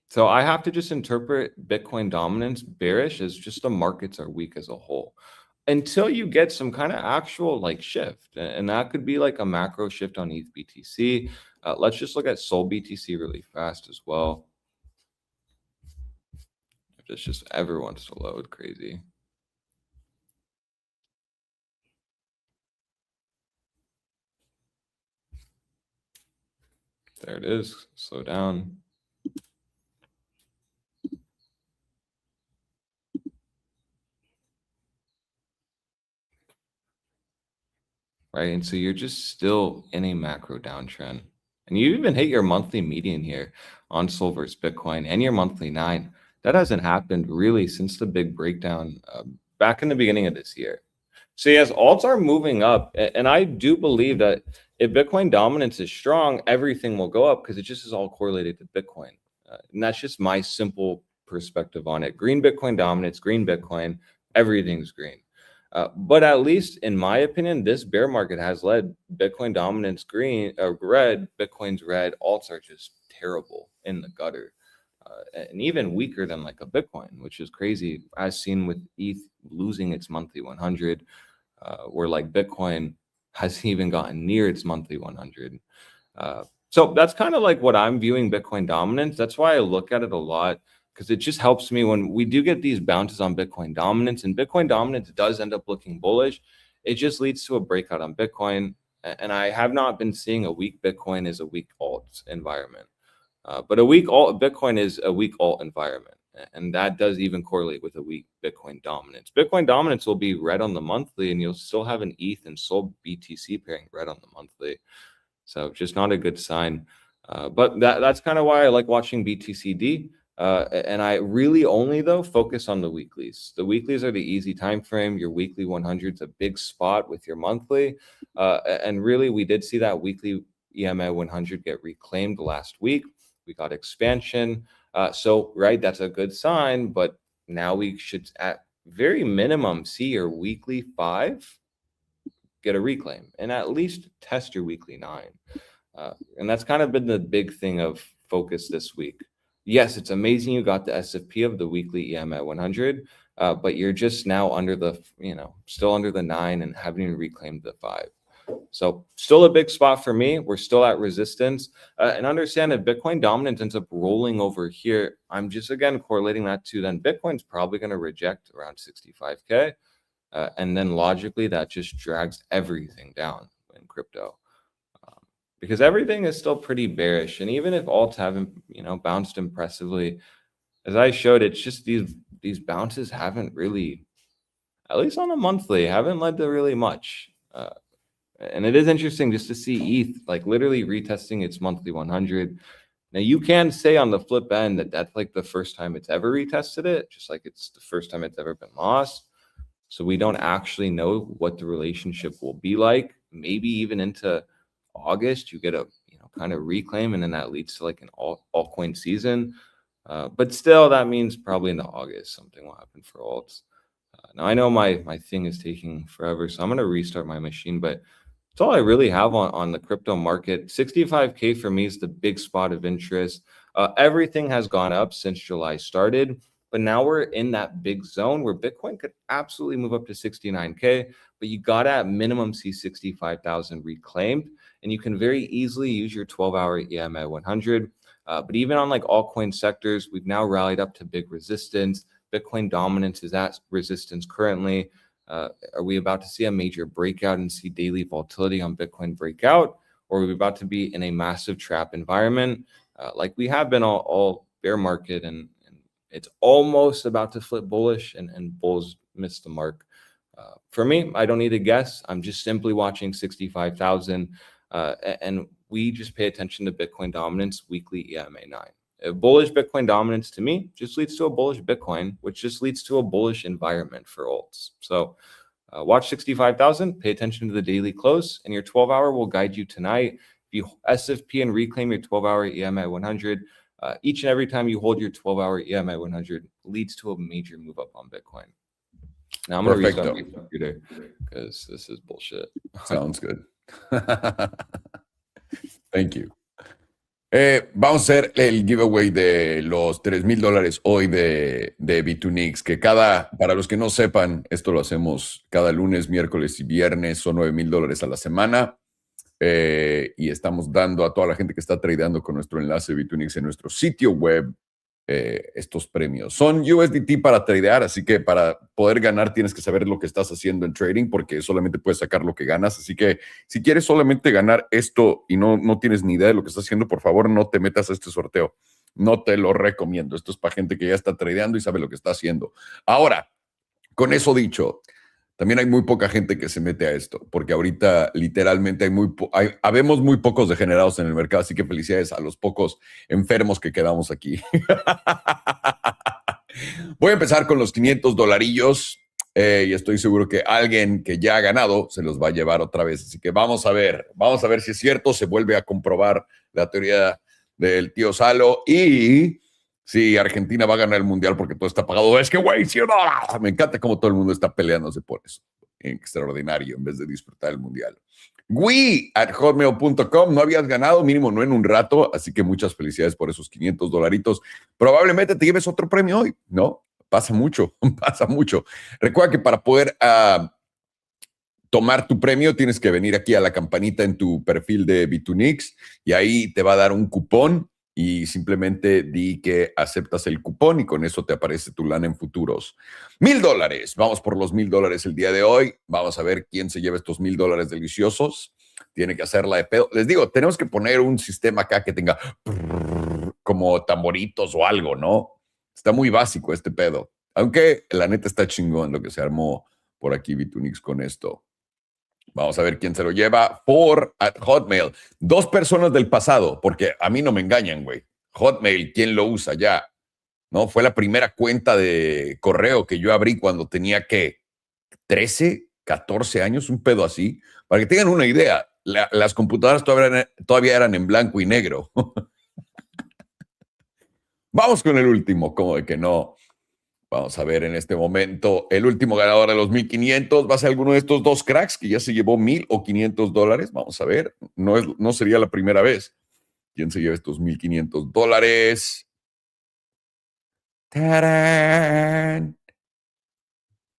So I have to just interpret Bitcoin dominance bearish as just the markets are weak as a whole until you get some kind of actual like shift. And that could be like a macro shift on ETH BTC. Let's just look at Sol BTC really fast as well. If this just ever wants to load crazy. There it is. Slow down. Right. And so you're just still in a macro downtrend. And you even hit your monthly median here on Sol versus Bitcoin and your monthly 9. That hasn't happened really since the big breakdown back in the beginning of this year. So yes, alts are moving up. And I do believe that if Bitcoin dominance is strong, everything will go up because it just is all correlated to Bitcoin. And that's just my simple perspective on it. Green Bitcoin dominance, green Bitcoin, everything's green. But at least in my opinion, this bear market has led Bitcoin dominance green, red, Bitcoin's red, alts are just terrible in the gutter. And even weaker than like a Bitcoin, which is crazy, as seen with ETH losing its monthly 100, where like Bitcoin hasn't even gotten near its monthly 100. So that's kind of like what I'm viewing Bitcoin dominance. That's why I look at it a lot, because it just helps me when we do get these bounces on Bitcoin dominance, and Bitcoin dominance does end up looking bullish. It just leads to a breakout on Bitcoin. And I have not been seeing a weak Bitcoin as a weak alt environment. But a weak alt Bitcoin is a weak alt environment. And that does even correlate with a weak Bitcoin dominance. Bitcoin dominance will be red on the monthly, and you'll still have an ETH and Sol BTC pairing red on the monthly. So just not a good sign. But that's kind of why I like watching BTCD. And I really only, though, focus on the weeklies. The weeklies are the easy time frame. Your weekly 100 is a big spot with your monthly. And really, we did see that weekly EMA 100 get reclaimed last week. We got expansion. So, right, that's a good sign. But now we should, at very minimum, see your weekly 5 get a reclaim and at least test your weekly 9. And that's kind of been the big thing of focus this week. Yes, it's amazing you got the SFP of the weekly EMA 100, but you're just now under the, still under the 9 and haven't even reclaimed the 5. So still a big spot for me. We're still at resistance. And understand if Bitcoin dominance ends up rolling over here, I'm just, again, correlating that to then Bitcoin's probably going to reject around 65K. And then logically, that just drags everything down in crypto. Because everything is still pretty bearish. And even if alts haven't, bounced impressively, as I showed, it's just these bounces haven't really, at least on a monthly, haven't led to really much. And it is interesting just to see ETH like literally retesting its monthly 100. Now you can say on the flip end that that's like the first time it's ever retested it, just like it's the first time it's ever been lost. So we don't actually know what the relationship will be like. Maybe even into August, you get a kind of reclaim, and then that leads to like an altcoin season. But still, that means probably into August something will happen for alts. Now I know my thing is taking forever, so I'm going to restart my machine. But that's all I really have on the crypto market. 65K for me is the big spot of interest. Everything has gone up since July started. But now we're in that big zone where Bitcoin could absolutely move up to 69K, but you got to at minimum see 65,000 reclaimed. And you can very easily use your 12-hour EMA 100. But even on like altcoin sectors, we've now rallied up to big resistance. Bitcoin dominance is at resistance currently. Are we about to see a major breakout and see daily volatility on Bitcoin breakout? Or are we about to be in a massive trap environment like we have been all bear market, and it's almost about to flip bullish, and bulls missed the mark. For me, I don't need to guess. I'm just simply watching 65,000, and we just pay attention to Bitcoin dominance weekly EMA 9. Bullish Bitcoin dominance to me just leads to a bullish Bitcoin, which just leads to a bullish environment for alts. So watch 65,000, pay attention to the daily close, and your 12-hour will guide you tonight. If you SFP and reclaim your 12-hour EMA 100, each and every time you hold your 12-hour EMA 100 leads to a major move up on Bitcoin. Now I'm going to restart my computer because this is bullshit. Sounds good. Thank you. Vamos a hacer el giveaway de los $3,000 hoy de Bitunix, que para los que no sepan, esto lo hacemos cada lunes, miércoles y viernes, son $9,000 a la semana. Y estamos dando a toda la gente que está tradeando con nuestro enlace Bitunix en nuestro sitio web estos premios. Son USDT para tradear, así que para poder ganar tienes que saber lo que estás haciendo en trading, porque solamente puedes sacar lo que ganas. Así que si quieres solamente ganar esto y no tienes ni idea de lo que estás haciendo, por favor no te metas a este sorteo. No te lo recomiendo. Esto es para gente que ya está tradeando y sabe lo que está haciendo. Ahora, con eso dicho, también hay muy poca gente que se mete a esto, porque ahorita literalmente habemos muy pocos degenerados en el mercado, así que felicidades a los pocos enfermos que quedamos aquí. Voy a empezar con los $500 y estoy seguro que alguien que ya ha ganado se los va a llevar otra vez. Así que vamos a ver si es cierto, se vuelve a comprobar la teoría del tío Salo y sí, Argentina va a ganar el mundial porque todo está pagado. Es que, güey, sí o no. Me encanta cómo todo el mundo está peleándose por eso. Extraordinario, en vez de disfrutar el mundial. @hotmail.com. No habías ganado, mínimo no en un rato, así que muchas felicidades por esos $500. Probablemente te lleves otro premio hoy, ¿no? Pasa mucho, pasa mucho. Recuerda que para poder tomar tu premio tienes que venir aquí a la campanita en tu perfil de Bitunix y ahí te va a dar un cupón. Y simplemente di que aceptas el cupón y con eso te aparece tu lana en futuros. $1,000. Vamos por los $1,000 el día de hoy. Vamos a ver quién se lleva estos $1,000 deliciosos. Tiene que hacerla de pedo. Les digo, tenemos que poner un sistema acá que tenga como tamboritos o algo, ¿no? Está muy básico este pedo. Aunque la neta está chingón lo que se armó por aquí Bitunix con esto. Vamos a ver quién se lo lleva por Hotmail. 2 personas del pasado, porque a mí no me engañan, güey. Hotmail, ¿quién lo usa ya? No, fue la primera cuenta de correo que yo abrí cuando tenía, ¿qué? 13, 14 años, un pedo así. Para que tengan una idea, las computadoras todavía eran en blanco y negro. Vamos con el último, como de que no. Vamos a ver en este momento, el último ganador de los 1,500 va a ser alguno de estos 2 cracks que ya se llevó $1,000 o $500. Vamos a ver, no sería la primera vez. ¿Quién se lleva estos $1,500? ¡Tarán!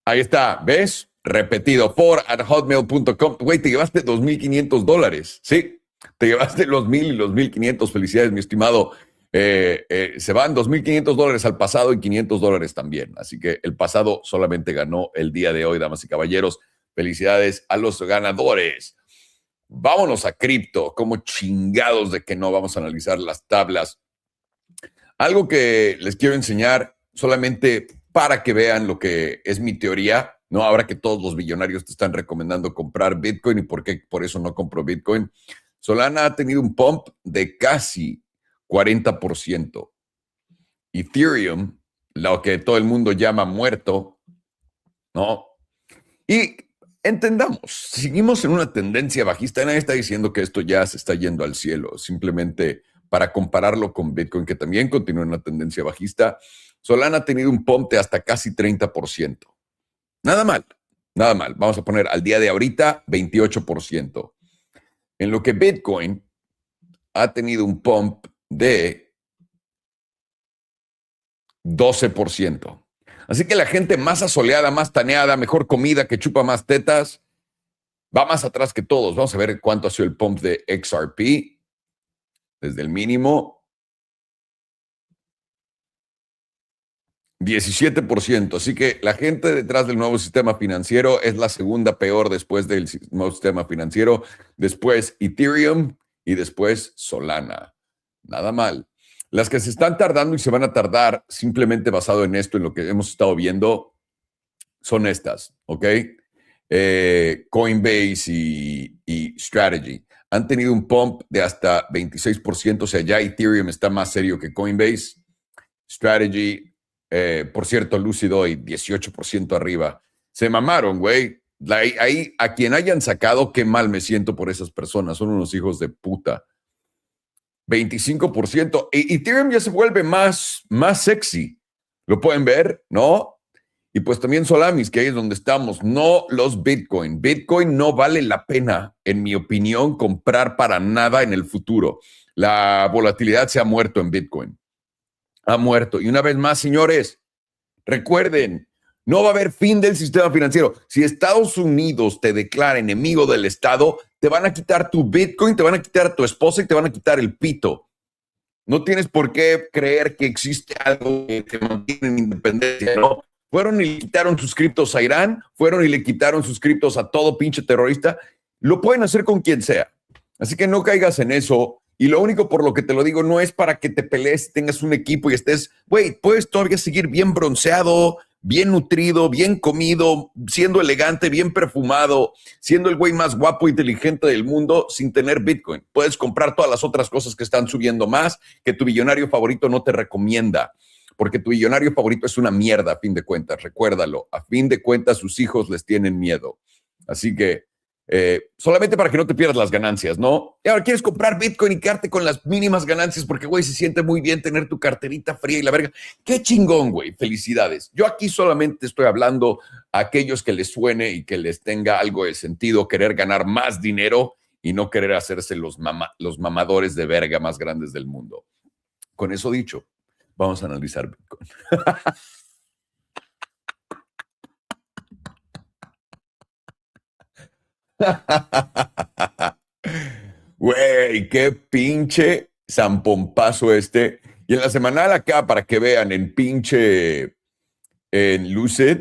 Ahí está, ¿ves? Repetido, for@hotmail.com. Güey, te llevaste $2,500. Sí, te llevaste los 1,000 y los 1,500. Felicidades, mi estimado. Se van $2,500 al pasado y $500 también. Así que el pasado solamente ganó el día de hoy, damas y caballeros. Felicidades a los ganadores. Vámonos a cripto. Como chingados de que no vamos a analizar las tablas. Algo que les quiero enseñar solamente para que vean lo que es mi teoría, ¿no? Ahora que todos los billonarios te están recomendando comprar Bitcoin y por qué por eso no compro Bitcoin. Solana ha tenido un pump de casi 40%. Ethereum, lo que todo el mundo llama muerto, ¿no? Y entendamos, seguimos en una tendencia bajista. Nadie está diciendo que esto ya se está yendo al cielo. Simplemente para compararlo con Bitcoin, que también continúa en una tendencia bajista, Solana ha tenido un pump de hasta casi 30%. Nada mal, nada mal. Vamos a poner al día de ahorita 28%. En lo que Bitcoin ha tenido un pump de 12%. Así que la gente más asoleada, más taneada, mejor comida, que chupa más tetas, va más atrás que todos. Vamos a ver cuánto ha sido el pump de XRP desde el mínimo. 17%. Así que la gente detrás del nuevo sistema financiero es la segunda peor después del nuevo sistema financiero, después Ethereum y después Solana. Nada mal. Las que se están tardando y se van a tardar simplemente basado en esto, en lo que hemos estado viendo, son estas, ¿ok? Coinbase y Strategy han tenido un pump de hasta 26%, o sea, ya Ethereum está más serio que Coinbase. Strategy, por cierto, lúcido hoy, 18% arriba. Se mamaron, güey. Ahí, a quien hayan sacado, qué mal me siento por esas personas. Son unos hijos de puta. 25%. Y Ethereum ya se vuelve más sexy. Lo pueden ver, ¿no? Y pues también Solamis, que ahí es donde estamos. No los Bitcoin. Bitcoin no vale la pena, en mi opinión, comprar para nada en el futuro. La volatilidad se ha muerto en Bitcoin. Ha muerto. Y una vez más, señores, recuerden, no va a haber fin del sistema financiero. Si Estados Unidos te declara enemigo del Estado, te van a quitar tu Bitcoin, te van a quitar a tu esposa y te van a quitar el pito. No tienes por qué creer que existe algo que te mantiene en independencia, ¿no? Fueron y le quitaron sus criptos a Irán, fueron y le quitaron sus criptos a todo pinche terrorista. Lo pueden hacer con quien sea. Así que no caigas en eso. Y lo único por lo que te lo digo no es para que te pelees, tengas un equipo y estés, güey, puedes todavía seguir bien bronceado, bien nutrido, bien comido, siendo elegante, bien perfumado, siendo el güey más guapo e inteligente del mundo sin tener Bitcoin. Puedes comprar todas las otras cosas que están subiendo más, que tu billonario favorito no te recomienda, porque tu billonario favorito es una mierda a fin de cuentas, recuérdalo. A fin de cuentas sus hijos les tienen miedo. Así que solamente para que no te pierdas las ganancias, ¿no? Y ahora quieres comprar Bitcoin y quedarte con las mínimas ganancias porque, güey, se siente muy bien tener tu carterita fría y la verga. ¡Qué chingón, güey! Felicidades. Yo aquí solamente estoy hablando a aquellos que les suene y que les tenga algo de sentido querer ganar más dinero y no querer hacerse los mamadores de verga más grandes del mundo. Con eso dicho, vamos a analizar Bitcoin. Güey, qué pinche zampompazo este. Y en la semanal acá, para que vean, en Lucid,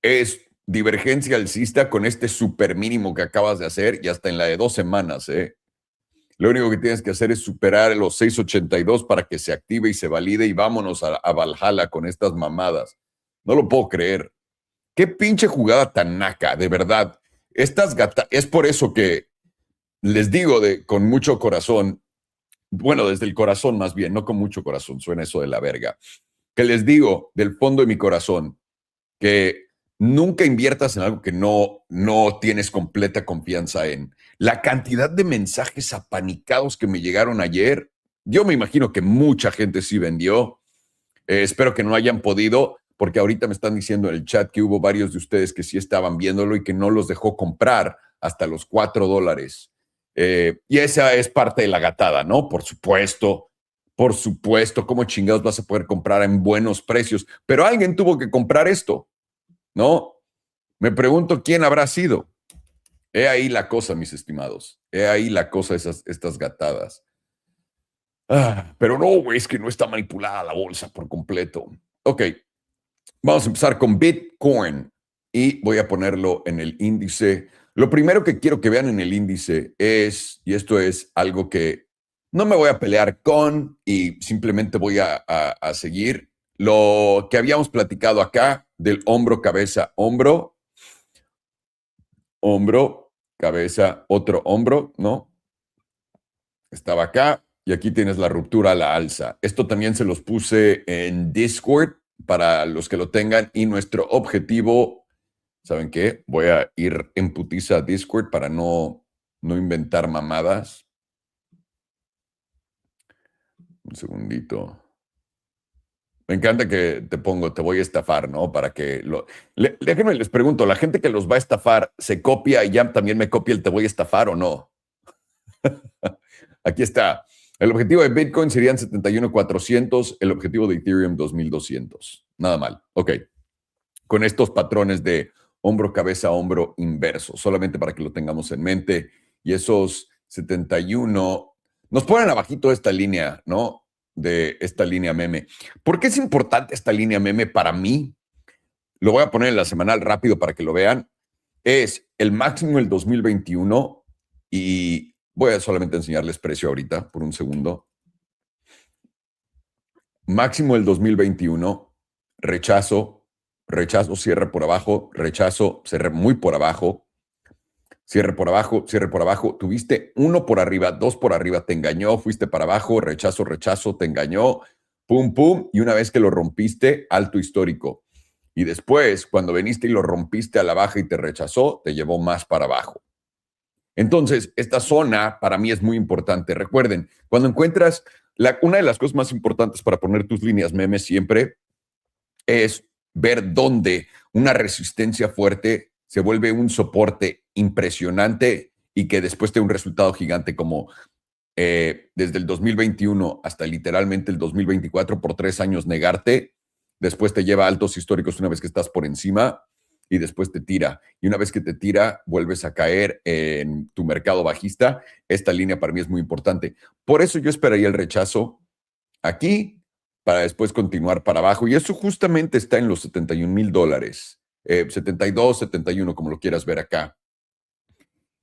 es divergencia alcista con este super mínimo que acabas de hacer y hasta en la de 2 semanas, ¿eh? Lo único que tienes que hacer es superar los 682 para que se active y se valide y vámonos a Valhalla con estas mamadas. No lo puedo creer. Qué pinche jugada tan naca, de verdad. Es por eso que les digo con mucho corazón, bueno, desde el corazón más bien, no con mucho corazón, suena eso de la verga, que les digo del fondo de mi corazón que nunca inviertas en algo que no tienes completa confianza en. La cantidad de mensajes apanicados que me llegaron ayer, yo me imagino que mucha gente sí vendió. Espero que no hayan podido, porque ahorita me están diciendo en el chat que hubo varios de ustedes que sí estaban viéndolo y que no los dejó comprar hasta los $4. Y esa es parte de la gatada, ¿no? Por supuesto, ¿cómo chingados vas a poder comprar en buenos precios? Pero alguien tuvo que comprar esto, ¿no? Me pregunto quién habrá sido. He ahí la cosa, mis estimados. He ahí la cosa, estas gatadas. Pero no, güey, es que no está manipulada la bolsa por completo. Ok, vamos a empezar con Bitcoin y voy a ponerlo en el índice. Lo primero que quiero que vean en el índice es, y esto es algo que no me voy a pelear con y simplemente voy a seguir, lo que habíamos platicado acá del hombro, cabeza, hombro, hombro, cabeza, otro hombro, ¿no? Estaba acá y aquí tienes la ruptura a la alza. Esto también se los puse en Discord para los que lo tengan y nuestro objetivo, ¿saben qué? Voy a ir en putiza a Discord para no inventar mamadas. Un segundito. Me encanta que te voy a estafar, ¿no? Para que déjenme les pregunto, ¿la gente que los va a estafar se copia y ya también me copia el te voy a estafar o no? Aquí está. El objetivo de Bitcoin serían 71,400, el objetivo de Ethereum 2,200. Nada mal. Ok. Con estos patrones de hombro, cabeza, hombro inverso, solamente para que lo tengamos en mente. Y esos 71 nos ponen abajito esta línea, ¿no? De esta línea meme. ¿Por qué es importante esta línea meme para mí? Lo voy a poner en la semanal rápido para que lo vean. Es el máximo del 2021 y voy a solamente enseñarles precio ahorita por un segundo. Máximo del 2021, rechazo, rechazo, cierre por abajo, rechazo, cierre muy por abajo, cierre por abajo, cierre por abajo. Tuviste uno por arriba, dos por arriba, te engañó, fuiste para abajo, rechazo, rechazo, te engañó, pum, pum, y una vez que lo rompiste, alto histórico. Y después, cuando viniste y lo rompiste a la baja y te rechazó, te llevó más para abajo. Entonces, esta zona para mí es muy importante. Recuerden, cuando encuentras, una de las cosas más importantes para poner tus líneas memes siempre es ver dónde una resistencia fuerte se vuelve un soporte impresionante y que después te da un resultado gigante como desde el 2021 hasta literalmente el 2024 por 3 años negarte, después te lleva a altos históricos una vez que estás por encima y después te tira. Y una vez que te tira, vuelves a caer en tu mercado bajista. Esta línea para mí es muy importante. Por eso yo esperaría el rechazo aquí para después continuar para abajo. Y eso justamente está en los $71,000. 72, 71, como lo quieras ver acá.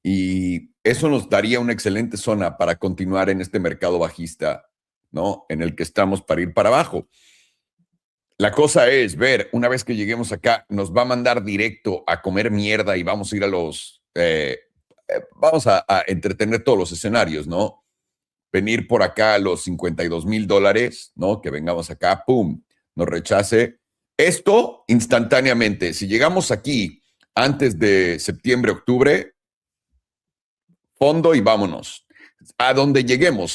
Y eso nos daría una excelente zona para continuar en este mercado bajista, ¿no? En el que estamos para ir para abajo. La cosa es ver, una vez que lleguemos acá, nos va a mandar directo a comer mierda y vamos a ir a vamos a entretener todos los escenarios, ¿no? Venir por acá a los $52,000, ¿no? Que vengamos acá, pum, nos rechace. Esto instantáneamente, si llegamos aquí antes de septiembre, octubre, fondo y vámonos. A donde lleguemos,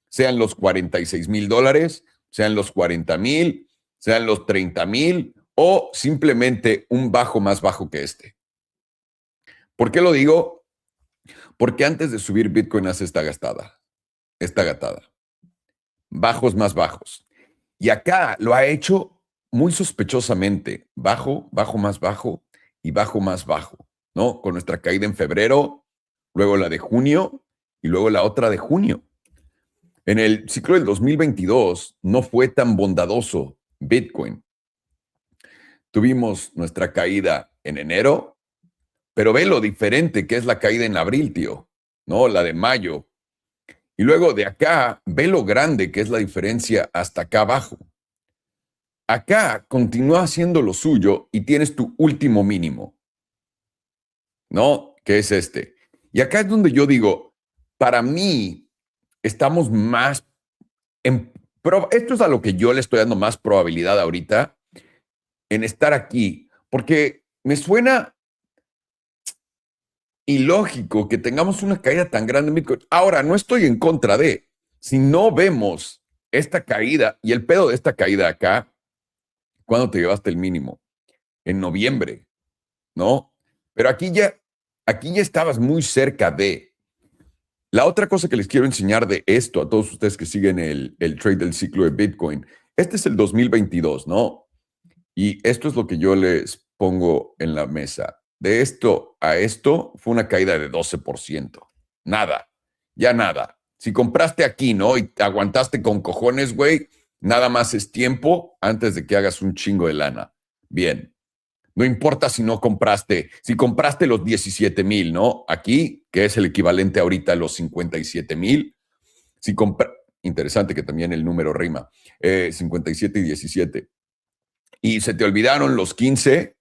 sean los $46,000, sean los 40,000, sean los 30,000 o simplemente un bajo más bajo que este. ¿Por qué lo digo? Porque antes de subir Bitcoin hace esta gatada. Bajos más bajos. Y acá lo ha hecho muy sospechosamente. Bajo, bajo más bajo y bajo más bajo, ¿no? Con nuestra caída en febrero, luego la de junio y luego la otra de junio. En el ciclo del 2022 no fue tan bondadoso Bitcoin. Tuvimos nuestra caída en enero, pero ve lo diferente que es la caída en abril, tío, ¿no? La de mayo. Y luego de acá, ve lo grande que es la diferencia hasta acá abajo. Acá continúa haciendo lo suyo y tienes tu último mínimo, ¿no? Que es este. Y acá es donde yo digo, para mí, estamos más esto es a lo que yo le estoy dando más probabilidad ahorita en estar aquí, porque me suena ilógico que tengamos una caída tan grande en Bitcoin. Ahora, no estoy en contra de, si no vemos esta caída y el pedo de esta caída acá, ¿cuándo te llevaste el mínimo? En noviembre, ¿no? Pero aquí ya estabas muy cerca de. La otra cosa que les quiero enseñar de esto a todos ustedes que siguen el trade del ciclo de Bitcoin, este es el 2022, ¿no? Y esto es lo que yo les pongo en la mesa. de esto a esto fue una caída de 12%. Nada, ya nada. Si compraste aquí, ¿no? Y te aguantaste con cojones, güey, nada más es tiempo antes de que hagas un chingo de lana. Bien. No importa si no compraste, si compraste los 17,000, ¿no? Aquí, que es el equivalente ahorita a los 57,000. Si interesante que también el número rima. 57 y 17. Y se te olvidaron los 15,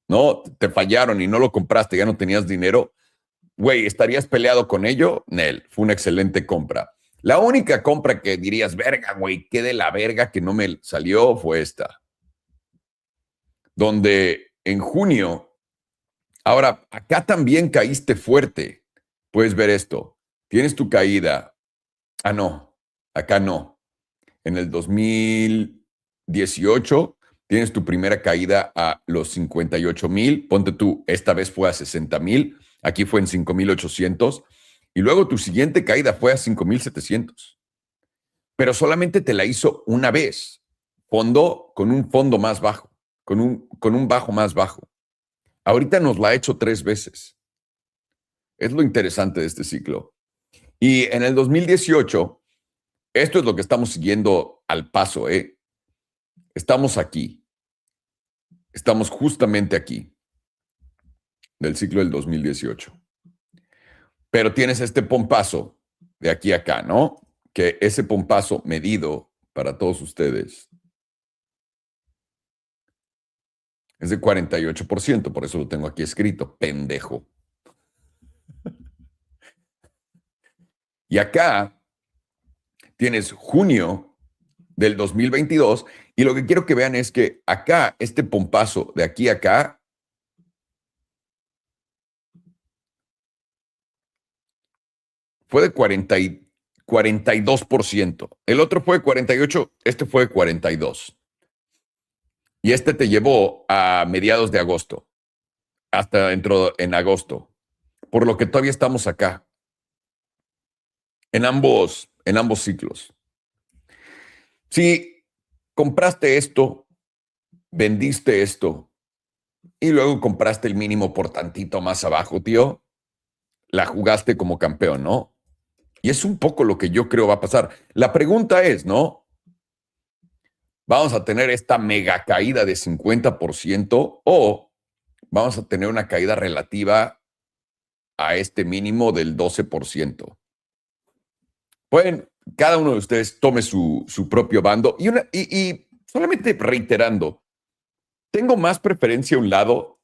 ¿no? Te fallaron y no lo compraste, ya no tenías dinero. Güey, ¿estarías peleado con ello? Nel, fue una excelente compra. La única compra que dirías, verga, güey, qué de la verga que no me salió fue esta. Donde en junio, ahora, acá también caíste fuerte. Puedes ver esto. Tienes tu caída. Ah, no, acá no. En el 2018 tienes tu primera caída a los 58,000. Ponte tú, esta vez fue a 60,000. Aquí fue en 5,800. Y luego tu siguiente caída fue a 5,700. Pero solamente te la hizo una vez. Fondo con un fondo más bajo, con un bajo más bajo. Ahorita nos la ha hecho 3 veces. Es lo interesante de este ciclo. Y en el 2018, esto es lo que estamos siguiendo al paso, ¿eh? Estamos aquí. Estamos justamente aquí, del ciclo del 2018. Pero tienes este pompazo de aquí a acá, ¿no? Que ese pompazo medido para todos ustedes es de 48%, por eso lo tengo aquí escrito, pendejo. Y acá tienes junio del 2022 y lo que quiero que vean es que acá, este pompazo de aquí a acá, fue de 42%. El otro fue de 48%, este fue de 42%. Y este te llevó a mediados de agosto, hasta dentro en agosto, por lo que todavía estamos acá, en ambos ciclos. Si compraste esto, vendiste esto y luego compraste el mínimo por tantito más abajo, tío, la jugaste como campeón, ¿no? Y es un poco lo que yo creo va a pasar. La pregunta es, ¿no? ¿Vamos a tener esta mega caída de 50% o vamos a tener una caída relativa a este mínimo del 12%? Pueden, cada uno de ustedes tome su propio bando y solamente reiterando, tengo más preferencia a un lado,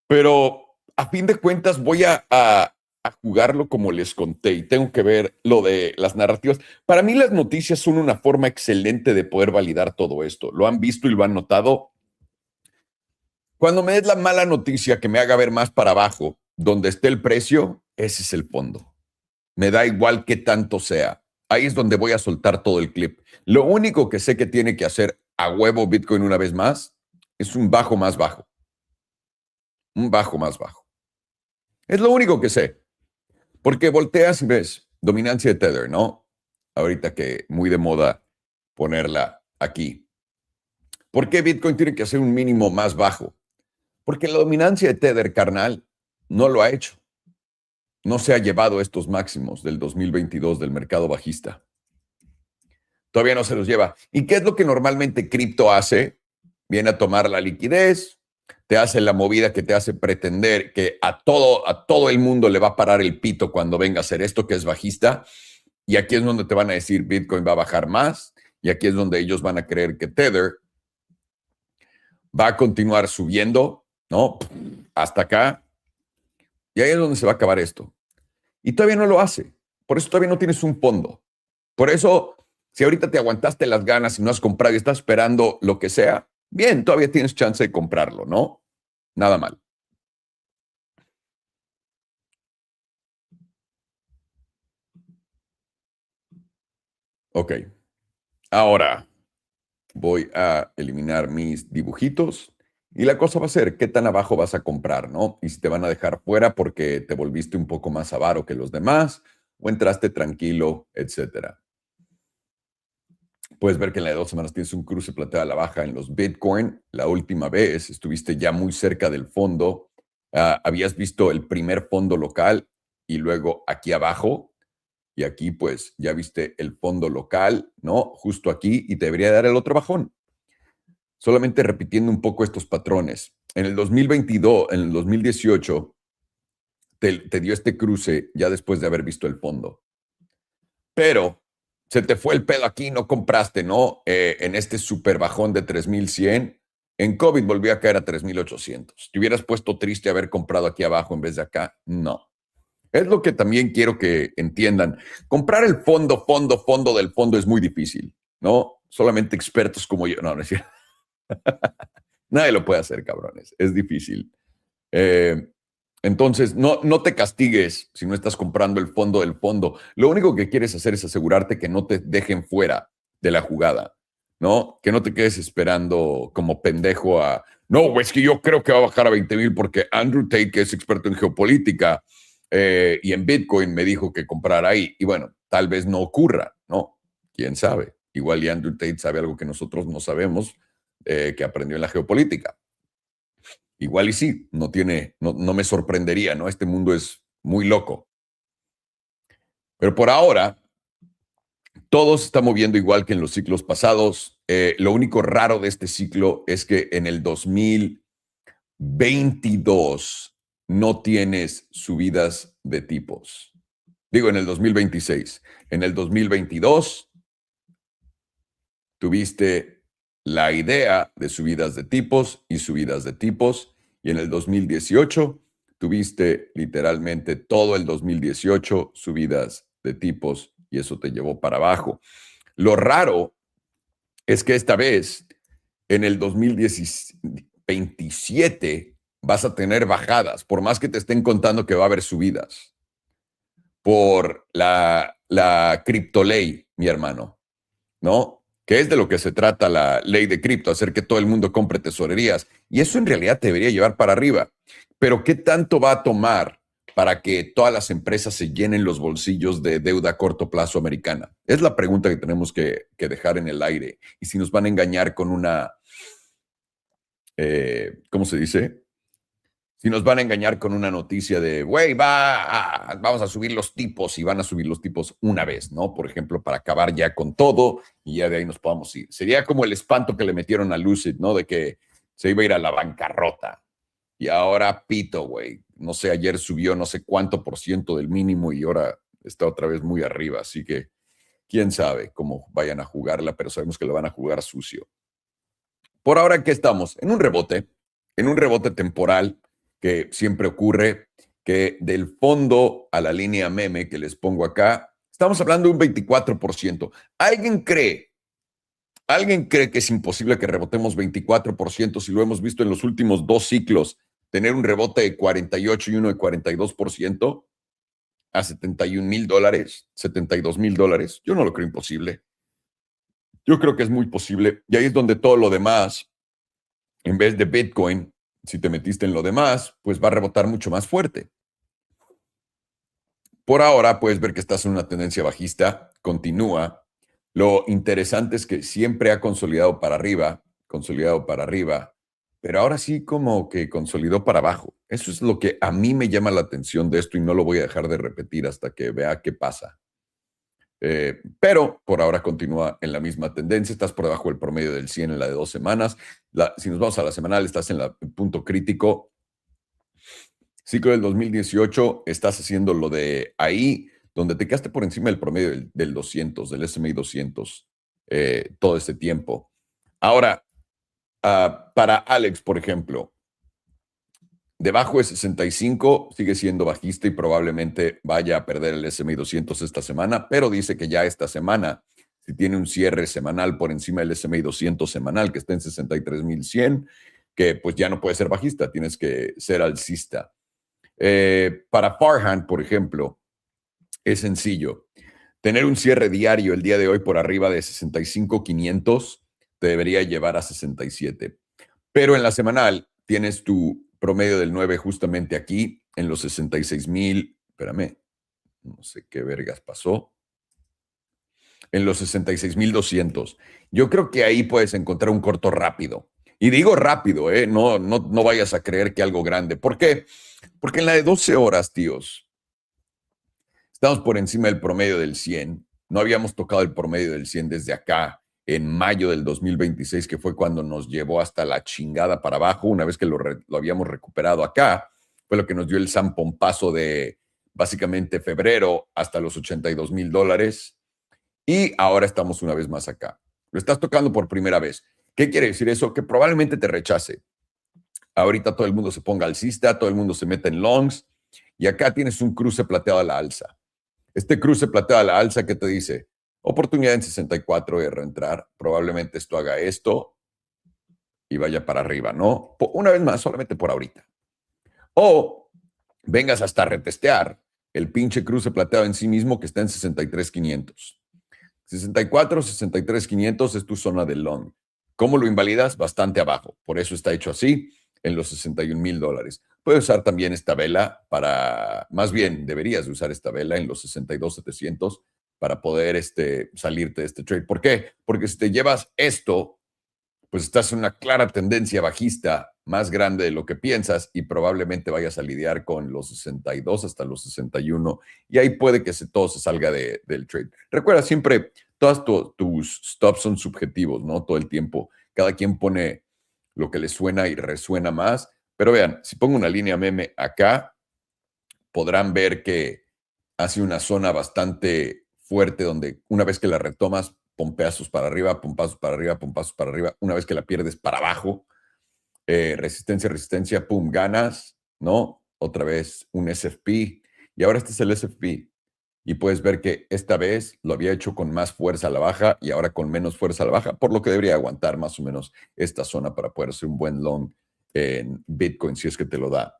pero a fin de cuentas voy a jugarlo como les conté y tengo que ver lo de las narrativas. Para mí las noticias son una forma excelente de poder validar todo esto. Lo han visto y lo han notado. Cuando me des la mala noticia que me haga ver más para abajo, donde esté el precio, ese es el fondo. Me da igual qué tanto sea. Ahí es donde voy a soltar todo el clip. Lo único que sé que tiene que hacer a huevo Bitcoin una vez más es un bajo más bajo. Un bajo más bajo. Es lo único que sé. Porque volteas y ves dominancia de Tether, ¿no? Ahorita que muy de moda ponerla aquí. ¿Por qué Bitcoin tiene que hacer un mínimo más bajo? Porque la dominancia de Tether, carnal, no lo ha hecho. No se ha llevado estos máximos del 2022 del mercado bajista. Todavía no se los lleva. ¿Y qué es lo que normalmente cripto hace? Viene a tomar la liquidez, te hace la movida que te hace pretender que a todo el mundo le va a parar el pito cuando venga a hacer esto, que es bajista. Y aquí es donde te van a decir Bitcoin va a bajar más. Y aquí es donde ellos van a creer que Tether va a continuar subiendo, ¿no? Hasta acá. Y ahí es donde se va a acabar esto. Y todavía no lo hace. Por eso todavía no tienes un fondo. Por eso, si ahorita te aguantaste las ganas y no has comprado y estás esperando lo que sea, bien, todavía tienes chance de comprarlo, ¿no? Nada mal. Ok. Ahora voy a eliminar mis dibujitos y la cosa va a ser qué tan abajo vas a comprar, ¿no? Y si te van a dejar fuera porque te volviste un poco más avaro que los demás o entraste tranquilo, etcétera. Puedes ver que en la de 2 semanas tienes un cruce plateado a la baja en los Bitcoin. La última vez estuviste ya muy cerca del fondo. Habías visto el primer fondo local y luego aquí abajo. Y aquí pues ya viste el fondo local, ¿no? Justo aquí y te debería dar el otro bajón. Solamente repitiendo un poco estos patrones. En el 2022, en el 2018, te dio este cruce ya después de haber visto el fondo. Pero se te fue el pedo aquí, no compraste, ¿no? En este super bajón de 3,100. En COVID volvió a caer a 3,800. ¿Te hubieras puesto triste haber comprado aquí abajo en vez de acá? No. Es lo que también quiero que entiendan. Comprar el fondo del fondo es muy difícil, ¿no? Solamente expertos como yo. No, no es cierto. Nadie lo puede hacer, cabrones. Es difícil. Entonces, no te castigues si no estás comprando el fondo del fondo. Lo único que quieres hacer es asegurarte que no te dejen fuera de la jugada, ¿no? Que no te quedes esperando como pendejo a, no, es que yo creo que va a bajar a 20,000 porque Andrew Tate, que es experto en geopolítica y en Bitcoin, me dijo que comprara ahí. Y bueno, tal vez no ocurra, ¿no? ¿Quién sabe? Igual y Andrew Tate sabe algo que nosotros no sabemos, que aprendió en la geopolítica. Igual y sí, no me sorprendería, ¿no? Este mundo es muy loco. Pero por ahora, todo se está moviendo igual que en los ciclos pasados. Lo único raro de este ciclo es que en el 2022 no tienes subidas de tipos. Digo, en el 2026. En el 2022 tuviste la idea de subidas de tipos y subidas de tipos. Y en el 2018 tuviste literalmente todo el 2018 subidas de tipos y eso te llevó para abajo. Lo raro es que esta vez, en el 2027, vas a tener bajadas, por más que te estén contando que va a haber subidas, por la criptoley, mi hermano, ¿no? Que es de lo que se trata la ley de cripto, hacer que todo el mundo compre tesorerías. Y eso en realidad te debería llevar para arriba. Pero ¿qué tanto va a tomar para que todas las empresas se llenen los bolsillos de deuda a corto plazo americana? Es la pregunta que tenemos que dejar en el aire. Y si nos van a engañar con una, ¿cómo se dice? Si nos van a engañar con una noticia de, güey, vamos a subir los tipos y van a subir los tipos una vez, ¿no? Por ejemplo, para acabar ya con todo y ya de ahí nos podamos ir. Sería como el espanto que le metieron a Lucid, ¿no? De que se iba a ir a la bancarrota. Y ahora pito, güey. No sé, ayer subió no sé cuánto por ciento del mínimo y ahora está otra vez muy arriba. Así que quién sabe cómo vayan a jugarla, pero sabemos que lo van a jugar sucio. Por ahora, ¿qué estamos? En un rebote temporal que siempre ocurre, que del fondo a la línea meme que les pongo acá, estamos hablando de un 24%. ¿Alguien cree que es imposible que rebotemos 24% si lo hemos visto en los últimos 2 ciclos, tener un rebote de 48 y uno de 42% a $71,000, $72,000? Yo no lo creo imposible. Yo creo que es muy posible. Y ahí es donde todo lo demás, en vez de Bitcoin, si te metiste en lo demás, pues va a rebotar mucho más fuerte. Por ahora puedes ver que estás en una tendencia bajista, continúa. Lo interesante es que siempre ha consolidado para arriba, pero ahora sí como que consolidó para abajo. Eso es lo que a mí me llama la atención de esto y no lo voy a dejar de repetir hasta que vea qué pasa. Pero por ahora continúa en la misma tendencia, estás por debajo del promedio del 100 en la de 2 semanas. Si nos vamos a la semanal, estás en el punto crítico. Ciclo del 2018, estás haciendo lo de ahí, donde te quedaste por encima del promedio del 200, del S&P 200, todo este tiempo. Ahora, para Alex, por ejemplo, debajo de 65 sigue siendo bajista y probablemente vaya a perder el S&P 200 esta semana, pero dice que ya esta semana, si tiene un cierre semanal por encima del S&P 200 semanal, que está en 63,100, que pues ya no puede ser bajista, tienes que ser alcista. Para Farhan, por ejemplo, es sencillo. Tener un cierre diario el día de hoy por arriba de 65,500 te debería llevar a 67. Pero en la semanal tienes tu promedio del 9 justamente aquí, en los 66,000. Espérame, no sé qué vergas pasó. en los 66,200. Yo creo que ahí puedes encontrar un corto rápido. Y digo rápido, ¿eh? No vayas a creer que algo grande. ¿Por qué? Porque en la de 12 horas, tíos, estamos por encima del promedio del 100. No habíamos tocado el promedio del 100 desde acá, en mayo del 2026, que fue cuando nos llevó hasta la chingada para abajo. Una vez que lo habíamos recuperado acá, fue lo que nos dio el zampompazo de básicamente febrero hasta los $82,000. Y ahora estamos una vez más acá. Lo estás tocando por primera vez. ¿Qué quiere decir eso? Que probablemente te rechace. Ahorita todo el mundo se ponga alcista, todo el mundo se mete en longs, y acá tienes un cruce plateado a la alza. Este cruce plateado a la alza, ¿qué te dice? Oportunidad en 64 de reentrar. Probablemente esto haga esto y vaya para arriba, ¿no? Una vez más, solamente por ahorita. O vengas hasta retestear el pinche cruce plateado en sí mismo que está en 63,500. 64, 63,500 es tu zona de long. ¿Cómo lo invalidas? Bastante abajo. Por eso está hecho así en los $61,000. Puedes usar también esta vela más bien deberías usar esta vela en los 62,700 para poder salirte de este trade. ¿Por qué? Porque si te llevas esto, pues estás en una clara tendencia bajista más grande de lo que piensas y probablemente vayas a lidiar con los 62 hasta los 61 y ahí puede que todo se salga del trade. Recuerda siempre, todos tus stops son subjetivos, ¿no? Todo el tiempo. Cada quien pone lo que le suena y resuena más. Pero vean, si pongo una línea meme acá, podrán ver que hace una zona bastante fuerte donde una vez que la retomas, pompeazos para arriba, pompazos para arriba, pompazos para arriba. Una vez que la pierdes para abajo, resistencia, resistencia, pum, ganas, ¿no? Otra vez un SFP. Y ahora este es el SFP. Y puedes ver que esta vez lo había hecho con más fuerza a la baja y ahora con menos fuerza a la baja, por lo que debería aguantar más o menos esta zona para poder hacer un buen long en Bitcoin, si es que te lo da.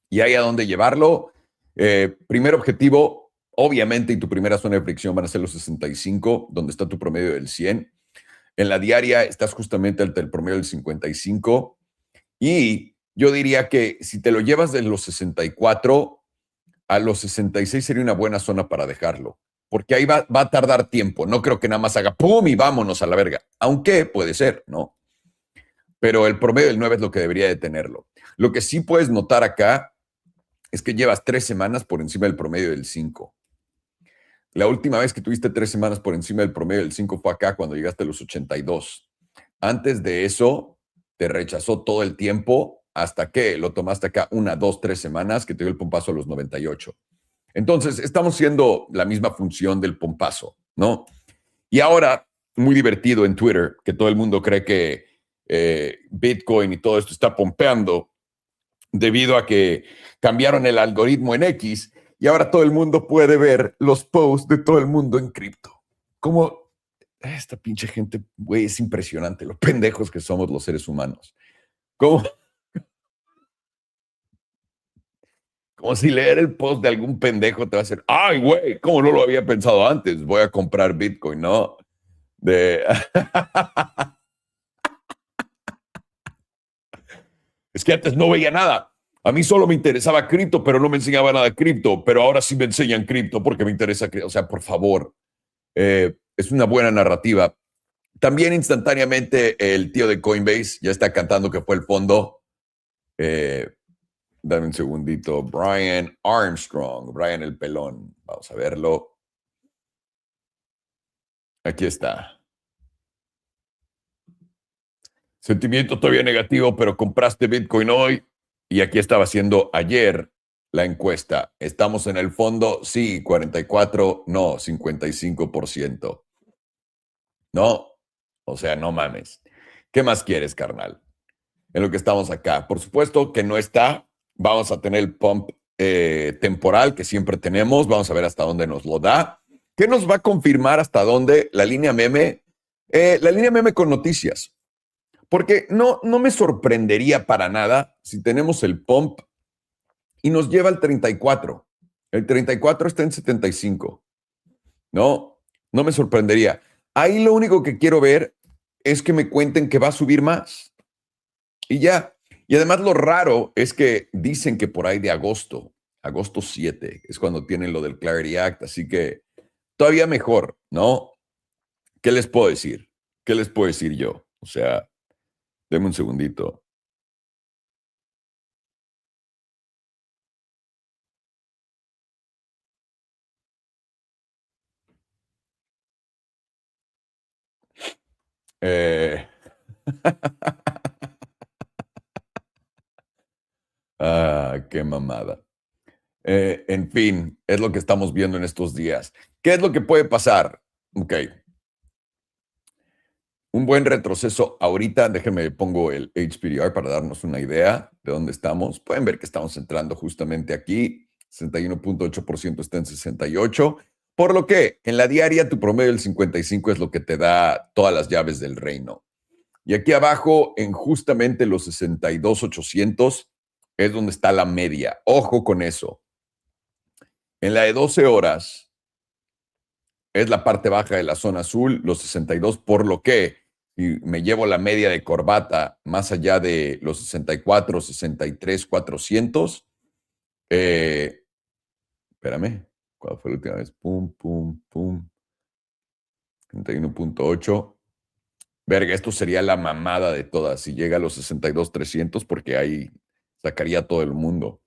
¿Y ahí a dónde llevarlo? Primer objetivo, obviamente, y tu primera zona de fricción van a ser los 65, donde está tu promedio del 100. En la diaria estás justamente ante el promedio del 55. Y yo diría que si te lo llevas de los 64 a los 66 sería una buena zona para dejarlo. Porque ahí va a tardar tiempo. No creo que nada más haga pum y vámonos a la verga. Aunque puede ser, ¿no? Pero el promedio del 9 es lo que debería de tenerlo. Lo que sí puedes notar acá es que llevas 3 semanas por encima del promedio del 5. La última vez que tuviste 3 semanas por encima del promedio del 5 fue acá cuando llegaste a los 82. Antes de eso, te rechazó todo el tiempo hasta que lo tomaste acá 1, 2, 3 semanas que te dio el pompazo a los 98. Entonces, estamos haciendo la misma función del pompazo, ¿no? Y ahora, muy divertido en Twitter, que todo el mundo cree que Bitcoin y todo esto está pompeando debido a que cambiaron el algoritmo en X y ahora todo el mundo puede ver los posts de todo el mundo en cripto. Como esta pinche gente, güey, es impresionante lo pendejos que somos los seres humanos. Como si leer el post de algún pendejo te va a hacer, ay, güey, ¿cómo no lo había pensado antes? Voy a comprar Bitcoin, ¿no? Es que antes no veía nada. A mí solo me interesaba cripto, pero no me enseñaba nada de cripto. Pero ahora sí me enseñan cripto porque me interesa cripto. O sea, por favor, es una buena narrativa. También instantáneamente el tío de Coinbase ya está cantando que fue el fondo. Dame un segundito. Brian Armstrong, Brian el pelón. Vamos a verlo. Aquí está. Sentimiento todavía negativo, pero compraste Bitcoin hoy. Y aquí estaba haciendo ayer la encuesta. ¿Estamos en el fondo? Sí, 44, no, 55%. No, o sea, no mames. ¿Qué más quieres, carnal? En lo que estamos acá. Por supuesto que no está. Vamos a tener el pump temporal que siempre tenemos. Vamos a ver hasta dónde nos lo da. ¿Qué nos va a confirmar hasta dónde? La línea meme. La línea meme con noticias. Porque no me sorprendería para nada si tenemos el pump y nos lleva al 34. El 34 está en 75. No me sorprendería. Ahí lo único que quiero ver es que me cuenten que va a subir más. Y ya. Y además lo raro es que dicen que por ahí de agosto 7, es cuando tienen lo del Clarity Act. Así que todavía mejor, ¿no? ¿Qué les puedo decir? ¿Qué les puedo decir yo? O sea, denme un segundito. Eh... qué mamada. En fin, es lo que estamos viendo en estos días. ¿Qué es lo que puede pasar? Ok. Un buen retroceso ahorita, déjenme pongo el HPDR para darnos una idea de dónde estamos. Pueden ver que estamos entrando justamente aquí. 61.8% está en 68. Por lo que en la diaria tu promedio del 55 es lo que te da todas las llaves del reino. Y aquí abajo, en justamente los 62.800, es donde está la media. Ojo con eso. En la de 12 horas es la parte baja de la zona azul, los 62, por lo que si me llevo la media de corbata más allá de los 64, 63, 400, espérame, ¿cuál fue la última vez? Pum, pum, pum, 31.8. Verga, esto sería la mamada de todas. Si llega a los 62,300, porque ahí sacaría todo el mundo.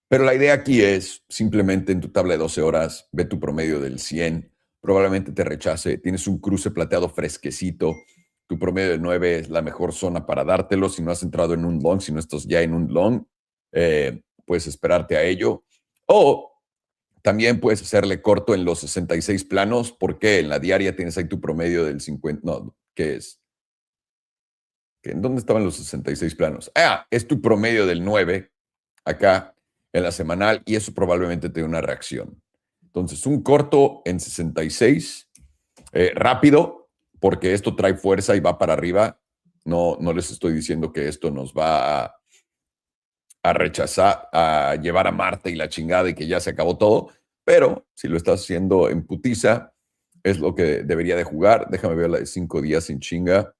Pero la idea aquí es simplemente en tu tabla de 12 horas, ve tu promedio del 100, probablemente te rechace, tienes un cruce plateado fresquecito, tu promedio del 9 es la mejor zona para dártelo. Si no has entrado en un long, si no estás ya en un long, puedes esperarte a ello. O también puedes hacerle corto en los 66 planos, porque en la diaria tienes ahí tu promedio del 50, no, ¿qué es? ¿En dónde estaban los 66 planos? Es tu promedio del 9, acá en la semanal, y eso probablemente te dé una reacción. Entonces, un corto en 66, rápido, porque esto trae fuerza y va para arriba. No, no les estoy diciendo que esto nos va a rechazar, a llevar a Marte y la chingada y que ya se acabó todo, pero si lo estás haciendo en putiza, es lo que debería de jugar. Déjame ver la de 5 días sin chinga.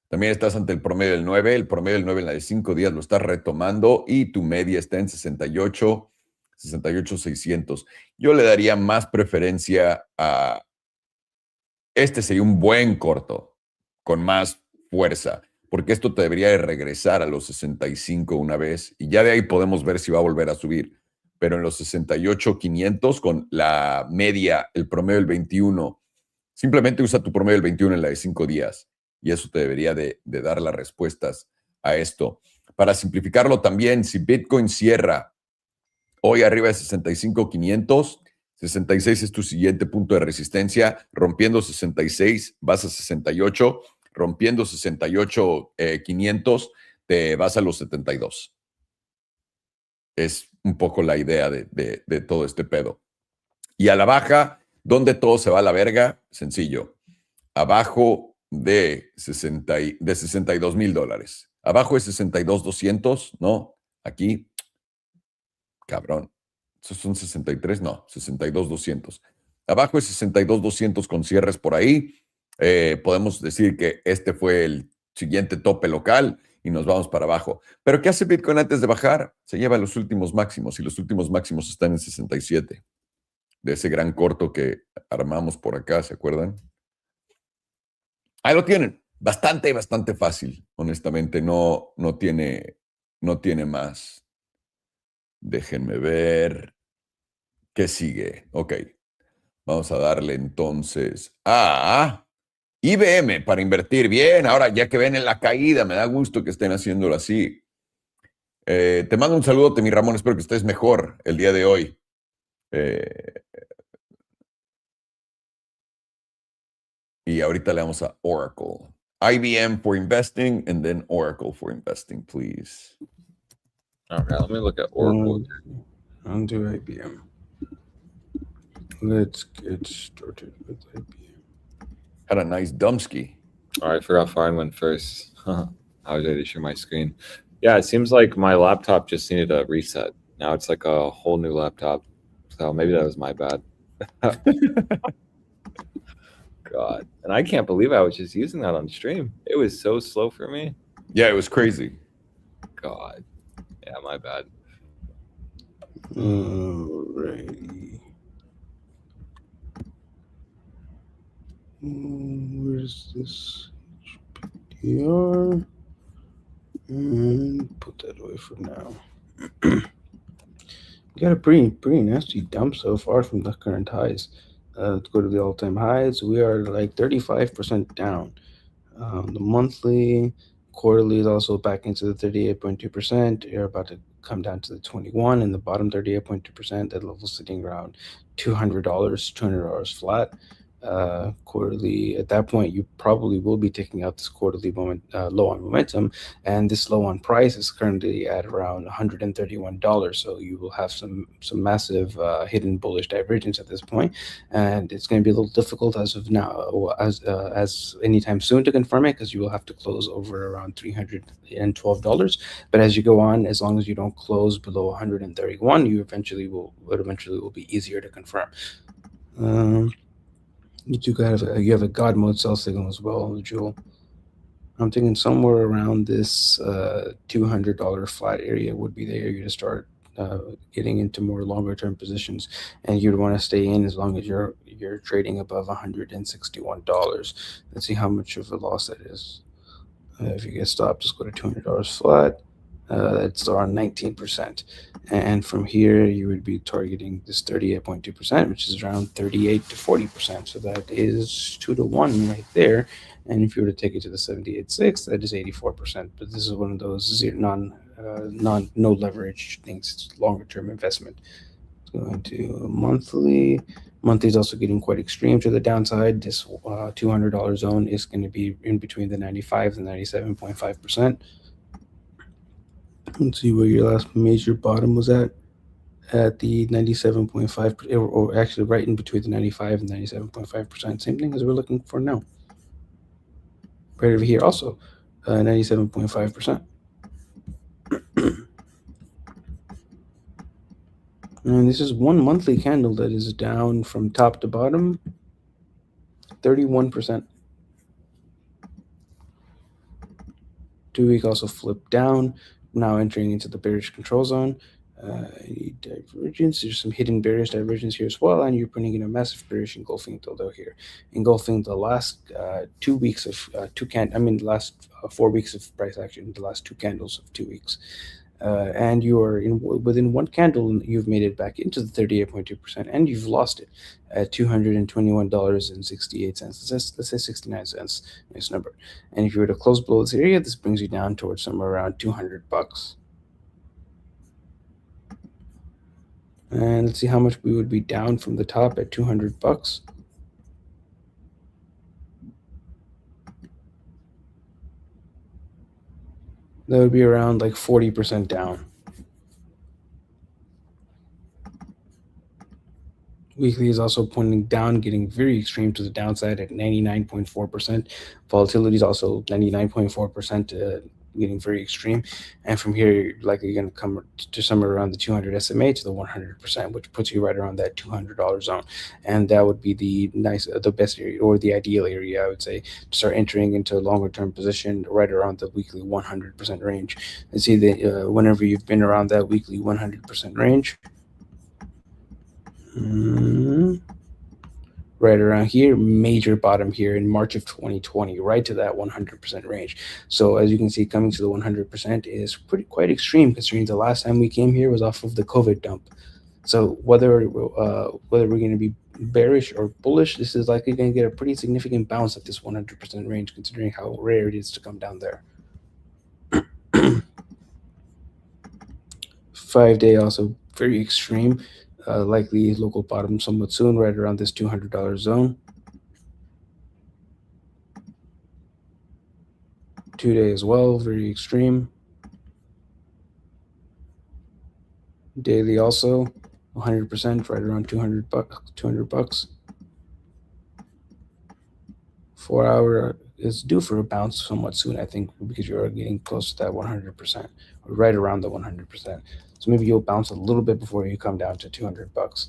También estás ante el promedio del 9. El promedio del 9 en la de 5 días lo estás retomando y tu media está en 68, 68,600. Yo le daría más preferencia a... Este sería un buen corto, con más fuerza, porque esto te debería de regresar a los 65 una vez y ya de ahí podemos ver si va a volver a subir. Pero en los 68,500 con la media, el promedio del 21, simplemente usa tu promedio del 21 en la de 5 días y eso te debería de dar las respuestas a esto. Para simplificarlo también, si Bitcoin cierra hoy arriba de 65,500, 66 es tu siguiente punto de resistencia. Rompiendo 66, vas a 68. Rompiendo 68,500, te vas a los 72. Es un poco la idea de todo este pedo. Y a la baja, ¿dónde todo se va a la verga? Sencillo. Abajo de $62,000. Abajo de 62,200, ¿no? Aquí, cabrón. ¿Esos son 63? No, 62,200. Abajo de 62,200 con cierres por ahí. Podemos decir que este fue el siguiente tope local y nos vamos para abajo. ¿Pero qué hace Bitcoin antes de bajar? Se lleva los últimos máximos y los últimos máximos están en 67. De ese gran corto que armamos por acá, ¿se acuerdan? Ahí lo tienen. Bastante, bastante fácil. Honestamente, no tiene más. Déjenme ver. ¿Qué sigue? Ok. Vamos a darle entonces a IBM para invertir bien. Ahora, ya que ven en la caída, me da gusto que estén haciéndolo así. Te mando un saludo, mi Ramón. Espero que estés mejor el día de hoy. Y ahorita le damos a Oracle. IBM for investing and then Oracle for investing, please. Okay, let me look at Oracle. Undo IBM. Let's get started with IBM. Had a nice dumpski. All right, I forgot Fine went first. I was ready to share my screen. Yeah, it seems like my laptop just needed a reset. Now it's like a whole new laptop. So maybe that was my bad. God. And I can't believe I was just using that on stream. It was so slow for me. Yeah, it was crazy. God. Yeah, my bad. Alrighty. Where's this HPR? And put that away for now. Got a pretty nasty dump so far from the current highs. Let's go to the all-time highs. We are like 35% down. The monthly, quarterly is also back into the 38.2%. You're about to come down to the 21 and the bottom 38.2%. That level sitting around $200 flat. Quarterly, at that point, you probably will be taking out this quarterly low on momentum, and this low on price is currently at around $131. So you will have some massive hidden bullish divergence at this point, and it's going to be a little difficult as of now, as anytime soon to confirm it, because you will have to close over around $312. But as you go on, as long as you don't close below 131, you eventually will be easier to confirm. You have a God mode sell signal as well, Jewel. I'm thinking somewhere around this $200 flat area would be the area to start getting into more longer term positions, and you'd want to stay in as long as you're trading above $161. Let's see how much of a loss that is. If you get stopped, just go to $200 flat. That's around 19%. And from here, you would be targeting this 38.2%, which is around 38 to 40%. So that is 2 to 1 right there. And if you were to take it to the 78.6, that is 84%. But this is one of those no leverage things. It's longer term investment. Let's go into monthly. Monthly is also getting quite extreme to the downside. This $200 zone is going to be in between the 95 and 97.5%. Let's see where your last major bottom was at the 97.5, or actually right in between the 95 and 97.5%. Same thing as we're looking for now. Right over here also, 97.5%. And this is one monthly candle that is down from top to bottom 31%. 2 week also flipped down, now entering into the bearish control zone. Any divergence, there's some hidden bearish divergence here as well, and you're putting in a massive bearish engulfing dildo here, engulfing the last 2 weeks of the last 4 weeks of price action, the last 2 candles of 2 weeks. And you are within one candle, you've made it back into the 38.2%, and you've lost it at $221.68. Let's say 69 cents, nice number. And if you were to close below this area, this brings you down towards somewhere around $200. And let's see how much we would be down from the top at $200. That would be around like 40% down. Weekly is also pointing down, getting very extreme to the downside at 99.4%. Volatility is also 99.4%, getting very extreme. And from here, you're likely going to come to somewhere around the 200 SMA to the 100%, which puts you right around that $200 zone. And that would be the best area, or the ideal area, I would say, to start entering into a longer term position right around the weekly 100% range. And see that whenever you've been around that weekly 100% range, right around here, major bottom here in March of 2020, right to that 100% range. So as you can see, coming to the 100% is quite extreme, considering the last time we came here was off of the COVID dump. So whether we're going to be bearish or bullish, this is likely going to get a pretty significant bounce at this 100% range, considering how rare it is to come down there. 5-day also very extreme. Likely local bottom somewhat soon, right around this $200 zone. 2-day as well, very extreme. Daily also 100%, right around $200. 4 hour is due for a bounce somewhat soon, I think, because you're getting close to that 100%, or right around the 100%. So maybe you'll bounce a little bit before you come down to $200. Let's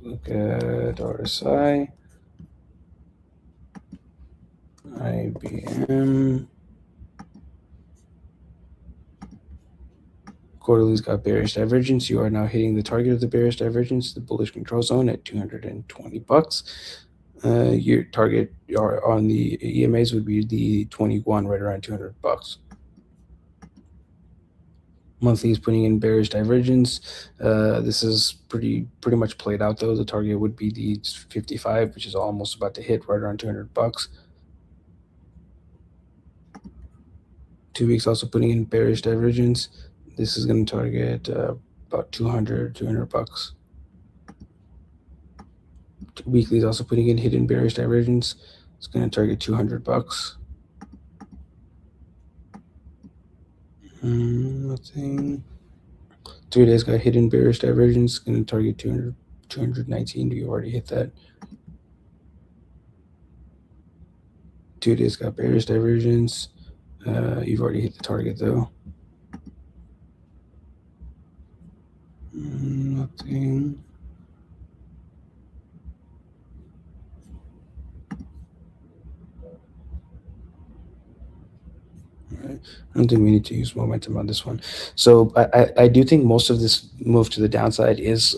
look at RSI, IBM, Quarterly's got bearish divergence. You are now hitting the target of the bearish divergence, the bullish control zone at $220. Your target on the EMAs would be the 21, right around $200. Monthly is putting in bearish divergence. This is pretty much played out though. The target would be the 55, which is almost about to hit right around $200. 2 weeks also putting in bearish divergence. This is going to target about $200. Weekly is also putting in hidden bearish divergence. It's going to target $200. Nothing. 3 days got hidden bearish divergence. Going to target 219. You already hit that. 2 days got bearish divergence. You've already hit the target though. Nothing. Right. I don't think we need to use momentum on this one. So I do think most of this move to the downside is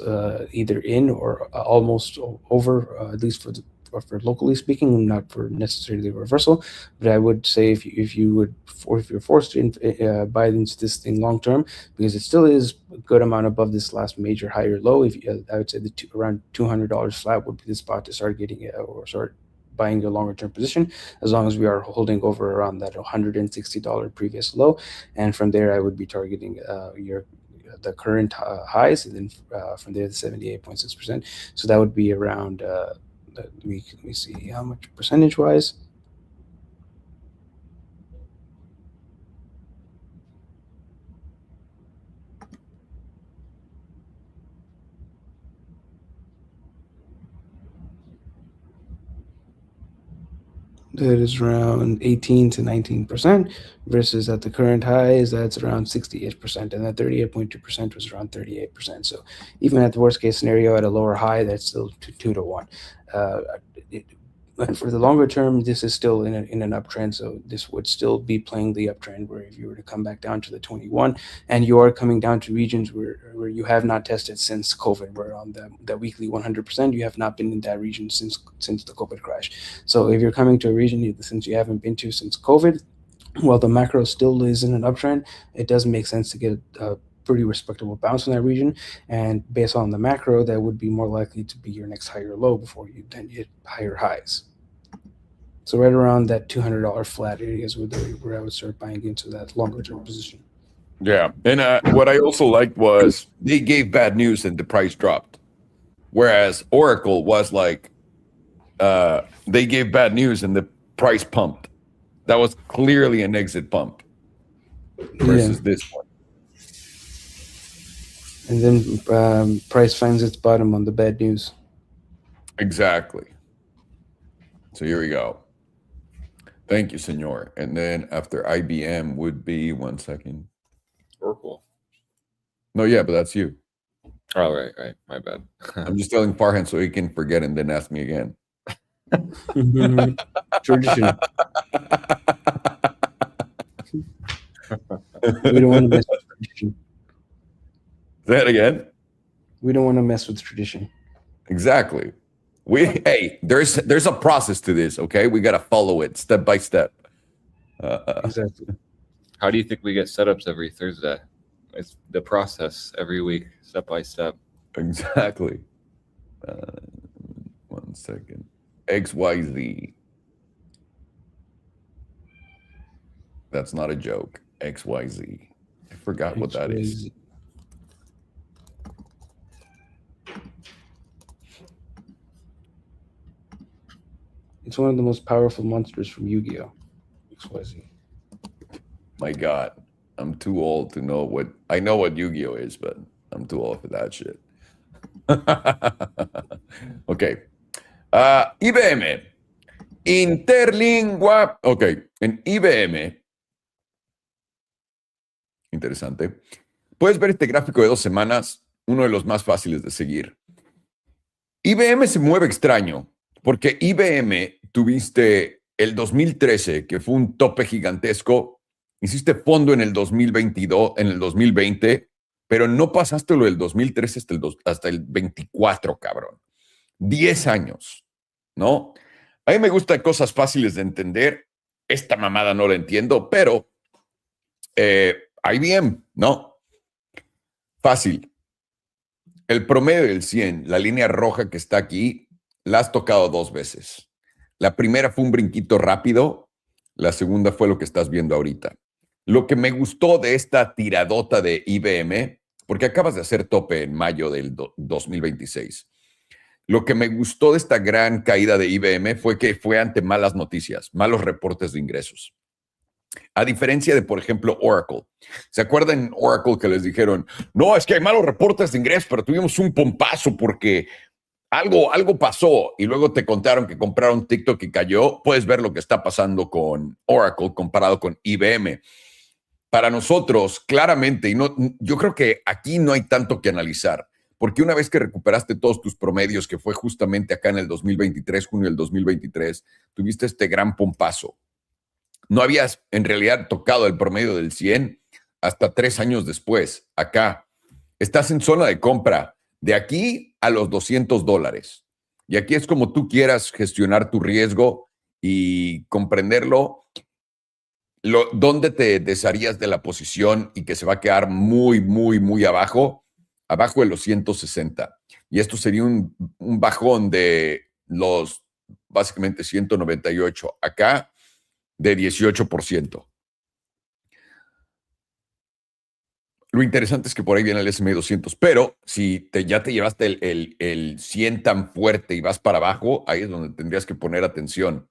either in or almost over, at least for locally speaking, not for necessarily reversal. But I would say if you're forced to buy into this thing long term, because it still is a good amount above this last major high or low. I would say around $200 flat would be the spot to start getting or start buying a longer term position, as long as we are holding over around that $160 previous low. And from there, I would be targeting the current highs, and then from there, the 78.6%. So that would be around, let me see how much percentage wise. That is around 18 to 19%, versus at the current highs, that's around 68%, and that 38.2% was around 38%. So even at the worst case scenario, at a lower high, that's still 2 to 1. And for the longer term, this is still in an uptrend. So this would still be playing the uptrend, where if you were to come back down to the 21, and you are coming down to regions where you have not tested since COVID, where on the weekly 100%, you have not been in that region since the COVID crash. So if you're coming to a region since you haven't been to since COVID, while the macro still is in an uptrend, it does make sense to get a pretty respectable bounce in that region. And based on the macro, that would be more likely to be your next higher low before you then hit higher highs. So right around that $200 flat area is where I would start buying into that longer term position. Yeah. And what I also liked was they gave bad news and the price dropped. Whereas Oracle was like, they gave bad news and the price pumped. That was clearly an exit pump versus this one. And then price finds its bottom on the bad news. Exactly. So here we go. Thank you, senor. And then after IBM would be, 1 second. Oracle. No, yeah, but that's you. Oh, right. My bad. I'm just telling Farhan so he can forget and then ask me again. Tradition. We don't want to mess with tradition. Say that again. We don't want to mess with tradition. Exactly. Hey, there's a process to this, okay? We got to follow it step by step. Exactly. How do you think we get setups every Thursday? It's the process every week, step by step. Exactly. 1 second. XYZ. That's not a joke. XYZ. I forgot what that is. It's one of the most powerful monsters from Yu-Gi-Oh! XYZ. My God. I'm too old to know what... I know what Yu-Gi-Oh! Is, but I'm too old for that shit. Okay. IBM. Interlingua. Ok. En IBM. Interesante. Puedes ver este gráfico de 2 semanas, uno de los más fáciles de seguir. IBM se mueve extraño, porque IBM tuviste el 2013, que fue un tope gigantesco, hiciste fondo en el 2022, en el 2020, pero no pasaste lo del 2013 hasta el 24, cabrón. 10 años, ¿no? A mí me gustan cosas fáciles de entender. Esta mamada no la entiendo, pero IBM, ¿no? Fácil. El promedio del 100, la línea roja que está aquí, la has tocado 2 veces. La primera fue un brinquito rápido, la segunda fue lo que estás viendo ahorita. Lo que me gustó de esta tiradota de IBM, porque acabas de hacer tope en mayo del 2026. Lo que me gustó de esta gran caída de IBM fue que fue ante malas noticias, malos reportes de ingresos. A diferencia de, por ejemplo, Oracle. ¿Se acuerdan Oracle que les dijeron, no, es que hay malos reportes de ingresos, pero tuvimos un pompazo porque algo pasó y luego te contaron que compraron TikTok y cayó? Puedes ver lo que está pasando con Oracle comparado con IBM. Para nosotros, claramente, y no, yo creo que aquí no hay tanto que analizar, porque una vez que recuperaste todos tus promedios, que fue justamente acá en el 2023, junio del 2023, tuviste este gran pompazo. No habías en realidad tocado el promedio del 100 hasta 3 años después. Acá estás en zona de compra de aquí a los $200. Y aquí es como tú quieras gestionar tu riesgo y comprenderlo. ¿Dónde te desharías de la posición y que se va a quedar muy, muy, muy abajo? Abajo de los 160. Y esto sería un bajón de los básicamente 198. Acá de 18%. Lo interesante es que por ahí viene el S&P 200, pero si ya te llevaste el 100 tan fuerte y vas para abajo, ahí es donde tendrías que poner atención.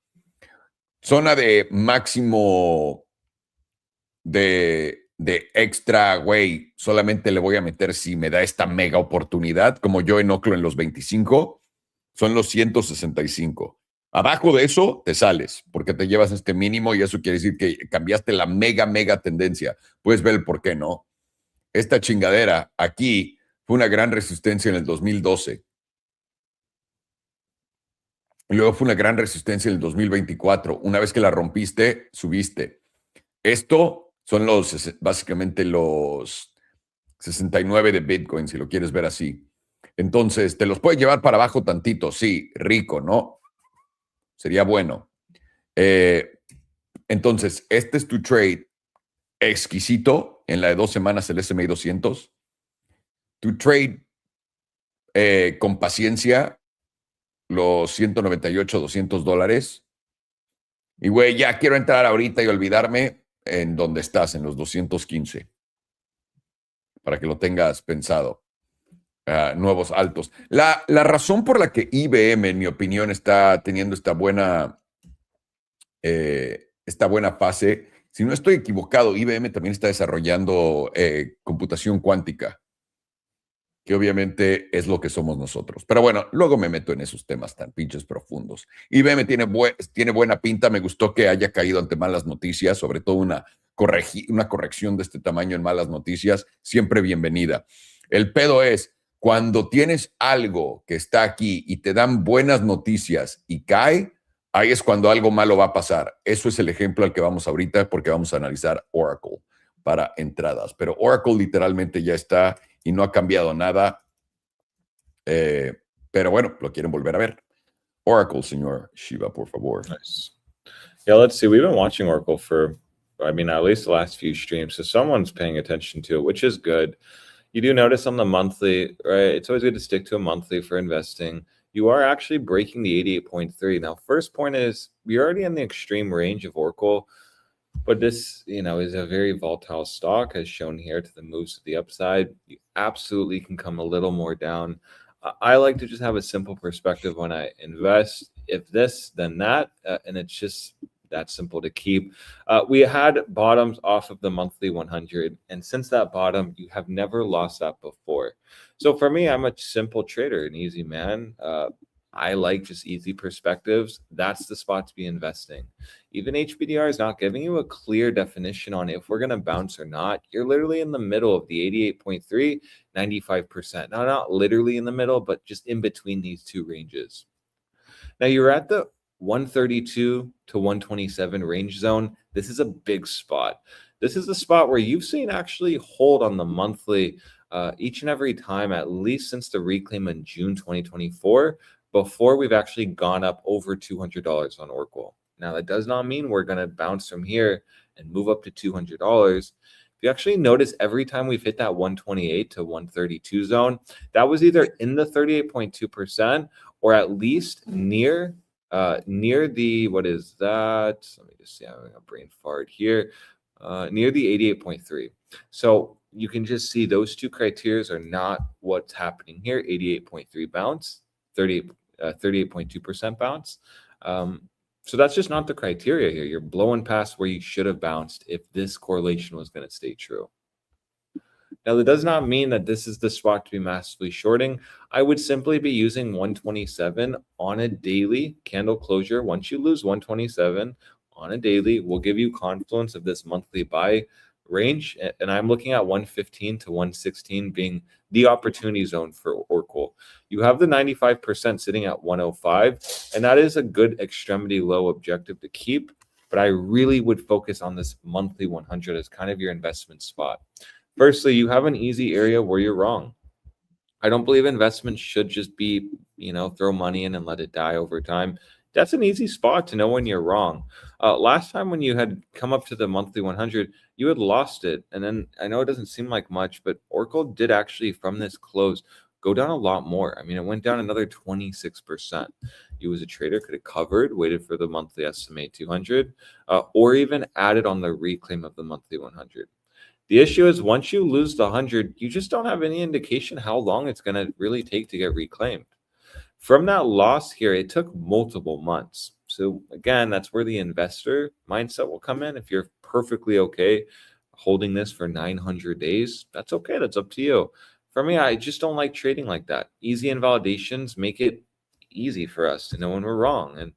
Zona de máximo de extra, güey, solamente le voy a meter si me da esta mega oportunidad, como yo en Oclo en los 25, son los 165. Abajo de eso te sales porque te llevas este mínimo y eso quiere decir que cambiaste la mega tendencia. Puedes ver el por qué, ¿no? Esta chingadera aquí fue una gran resistencia en el 2012. Y luego fue una gran resistencia en el 2024. Una vez que la rompiste, subiste. Esto son básicamente los 69 de Bitcoin, si lo quieres ver así. Entonces, te los puede llevar para abajo tantito, sí, rico, ¿no? Sería bueno. Entonces, este es tu trade exquisito en la de 2 semanas, el S&P 200. Tu trade con paciencia, los 198, $200. Y, güey, ya quiero entrar ahorita y olvidarme en donde estás, en los 215. Para que lo tengas pensado. Nuevos altos. La razón por la que IBM, en mi opinión, está teniendo esta buena fase, si no estoy equivocado, IBM también está desarrollando computación cuántica, que obviamente es lo que somos nosotros. Pero bueno, luego me meto en esos temas tan pinches profundos. IBM tiene buena pinta. Me gustó que haya caído ante malas noticias, sobre todo una corrección de este tamaño en malas noticias. Siempre bienvenida. El pedo es, cuando tienes algo que está aquí y te dan buenas noticias y cae, ahí es cuando algo malo va a pasar. Eso es el ejemplo al que vamos ahorita, porque vamos a analizar Oracle para entradas. Pero Oracle literalmente ya está y no ha cambiado nada. Pero bueno, lo quieren volver a ver. Oracle, señor Shiva, por favor. Nice. Yeah, let's see. We've been watching Oracle for, I mean, at least the last few streams. So someone's paying attention to it, which is good. You do notice on the monthly, right? It's always good to stick to a monthly for investing. You are actually breaking the 88.3. Now, first point is you're already in the extreme range of Oracle, but this, is a very volatile stock, as shown here to the moves to the upside. You absolutely can come a little more down. I like to just have a simple perspective when I invest. If this, then that, and it's just that simple to keep. We had bottoms off of the monthly 100, and since that bottom, you have never lost that before. So for me, I'm a simple trader, an easy man. I like just easy perspectives. That's the spot to be investing. Even HBDR is not giving you a clear definition on if we're going to bounce or not. You're literally in the middle of the 88.3, 95%. Now, not literally in the middle, but just in between these two ranges. Now, you're at the 132 to 127 range zone. This is a big spot. This is the spot where you've seen actually hold on the monthly each and every time, at least since the reclaim in June 2024, before we've actually gone up over $200 on Oracle. Now, that does not mean we're going to bounce from here and move up to $200. If you actually notice, every time we've hit that 128 to 132 zone, that was either in the 38.2% or at least near the, what is that? Let me just see, I'm having a brain fart here. Near the 88.3. So you can just see those two criteria are not what's happening here. 88.3 bounce, 38.2% bounce. So that's just not the criteria here. You're blowing past where you should have bounced if this correlation was going to stay true. Now, that does not mean that this is the spot to be massively shorting. I would simply be using 127 on a daily candle closure. Once you lose 127 on a daily, will give you confluence of this monthly buy range. And I'm looking at 115 to 116 being the opportunity zone for Oracle. You have the 95% sitting at 105, and that is a good extremity low objective to keep. But I really would focus on this monthly 100 as kind of your investment spot. Firstly, you have an easy area where you're wrong. I don't believe investments should just be, throw money in and let it die over time. That's an easy spot to know when you're wrong. Last time when you had come up to the monthly 100, you had lost it. And then I know it doesn't seem like much, but Oracle did actually from this close go down a lot more. I mean, it went down another 26%. You as a trader could have covered, waited for the monthly SMA 200, or even added on the reclaim of the monthly 100. The issue is once you lose the 100, you just don't have any indication how long it's going to really take to get reclaimed. From that loss here, it took multiple months. So again, that's where the investor mindset will come in. If you're perfectly okay holding this for 900 days, that's okay. That's up to you. For me, I just don't like trading like that. Easy invalidations make it easy for us to know when we're wrong. And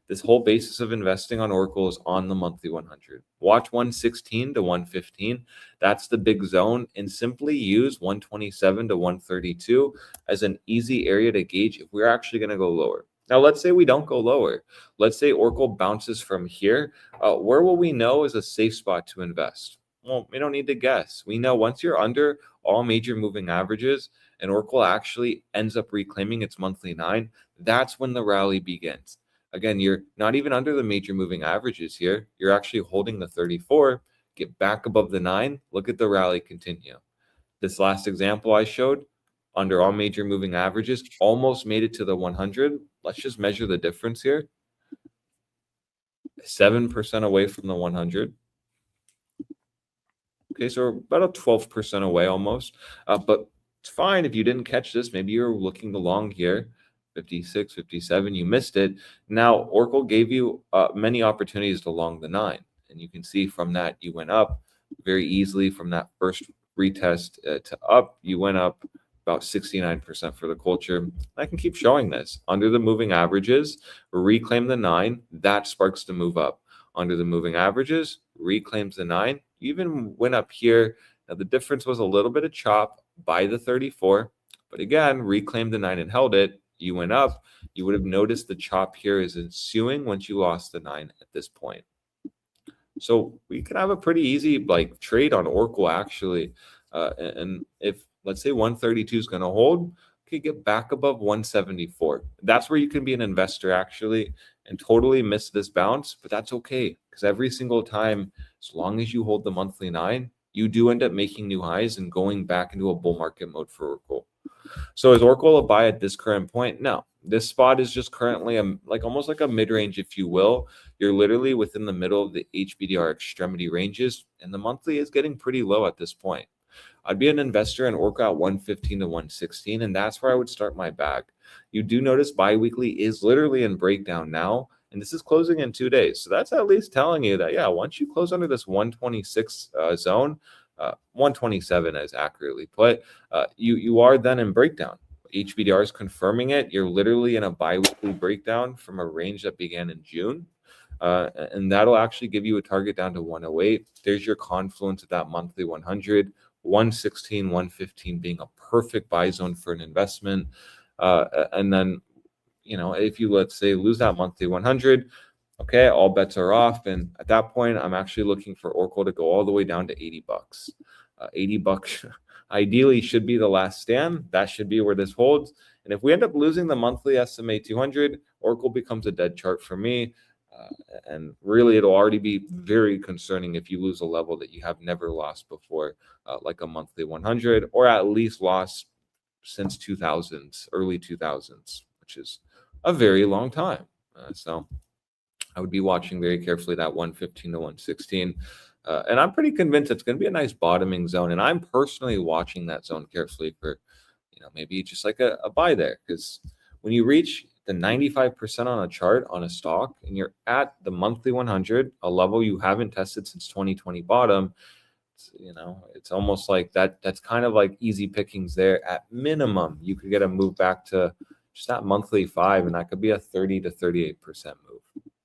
this whole basis of investing on Oracle is on the monthly 100. Watch 116 to 115. That's the big zone. And simply use 127 to 132 as an easy area to gauge if we're actually going to go lower. Now, let's say we don't go lower. Let's say Oracle bounces from here. Where will we know is a safe spot to invest? Well, we don't need to guess. We know once you're under all major moving averages and Oracle actually ends up reclaiming its monthly 9, that's when the rally begins. Again, you're not even under the major moving averages here. You're actually holding the 34, get back above the 9, look at the rally continue. This last example I showed, under all major moving averages, almost made it to the 100. Let's just measure the difference here. 7% away from the 100. Okay, so we're about a 12% away almost. But it's fine if you didn't catch this. Maybe you're looking along here. 56, 57, you missed it. Now, Oracle gave you many opportunities along the 9. And you can see from that, you went up very easily from that first retest to up. You went up about 69% for the culture. I can keep showing this. Under the moving averages, reclaim the 9. That sparks the move up. Under the moving averages, reclaims the 9. You even went up here. Now, the difference was a little bit of chop by the 34. But again, reclaimed the 9 and held it. You went up, you would have noticed the chop here is ensuing once you lost the 9 at this point. So we can have a pretty easy trade on Oracle actually. And if let's say 132 is going to hold, okay, get back above 174. That's where you can be an investor actually and totally miss this bounce, but that's okay because every single time, as long as you hold the monthly 9, you do end up making new highs and going back into a bull market mode for Oracle. So is Oracle a buy at this current point? No. This spot is just currently almost like a mid-range, if you will. You're literally within the middle of the HBDR extremity ranges, and the monthly is getting pretty low at this point. I'd be an investor in Oracle at 115 to 116, and that's where I would start my bag. You do notice biweekly is literally in breakdown now, and this is closing in 2 days. So that's at least telling you that, yeah, once you close under this 126 zone, 127 as accurately put, you are then in breakdown. HBDR is confirming it. You're literally in a biweekly breakdown from a range that began in June. And that'll actually give you a target down to 108. There's your confluence of that monthly 100, 116, 115 being a perfect buy zone for an investment. And then, if you, let's say, lose that monthly 100, okay, all bets are off. And at that point, I'm actually looking for Oracle to go all the way down to $80. $80 ideally should be the last stand. That should be where this holds. And if we end up losing the monthly SMA 200, Oracle becomes a dead chart for me. And really, it'll already be very concerning if you lose a level that you have never lost before, like a monthly 100, or at least lost since 2000s, early 2000s, which is a very long time. So I would be watching very carefully that 115 to 116. And I'm pretty convinced it's going to be a nice bottoming zone. And I'm personally watching that zone carefully for, maybe just like a buy there. Because when you reach the 95% on a chart on a stock and you're at the monthly 100, a level you haven't tested since 2020 bottom, it's almost like that's kind of like easy pickings there. At minimum, you could get a move back to just that monthly 5, and that could be a 30 to 38% move.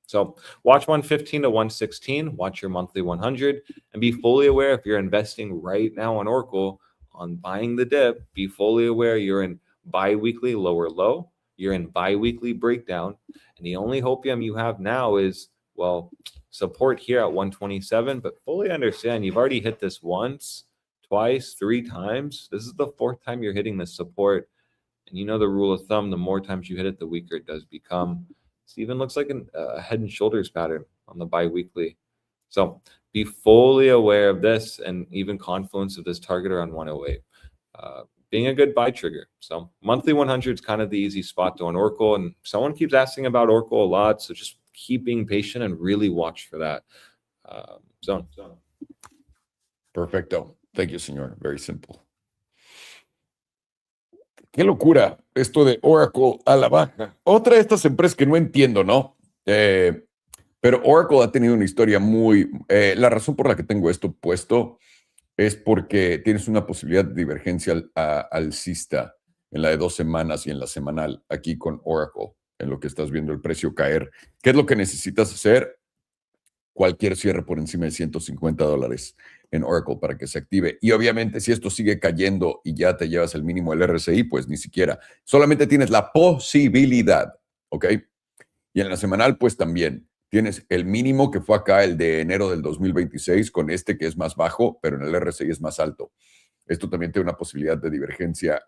So watch 115 to 116, watch your monthly 100, and be fully aware if you're investing right now on Oracle on buying the dip, be fully aware you're in bi-weekly lower low, you're in bi-weekly breakdown, and the only hopium you have now is, well, support here at 127, but fully understand you've already hit this once, twice, 3 times. This is the 4th time you're hitting this support. And the rule of thumb, the more times you hit it, the weaker it does become. It even looks like a head and shoulders pattern on the bi-weekly. So be fully aware of this and even confluence of this target around 108. Being a good buy trigger. So monthly 100 is kind of the easy spot to on Oracle. And someone keeps asking about Oracle a lot. So just keep being patient and really watch for that zone. Perfecto. Thank you, señor. Very simple. Qué locura esto de Oracle a la baja. Otra de estas empresas que no entiendo, ¿no? Pero Oracle ha tenido una historia muy... la razón por la que tengo esto puesto es porque tienes una posibilidad de divergencia alcista en la de 2 semanas y en la semanal aquí con Oracle, en lo que estás viendo el precio caer. ¿Qué es lo que necesitas hacer? Cualquier cierre por encima de $150 en Oracle para que se active. Y obviamente si esto sigue cayendo y ya te llevas el mínimo del RSI, pues ni siquiera. Solamente tienes la posibilidad, ¿ok? Y en la semanal, pues también tienes el mínimo que fue acá, el de enero del 2026, con este que es más bajo, pero en el RSI es más alto. Esto también tiene una posibilidad de divergencia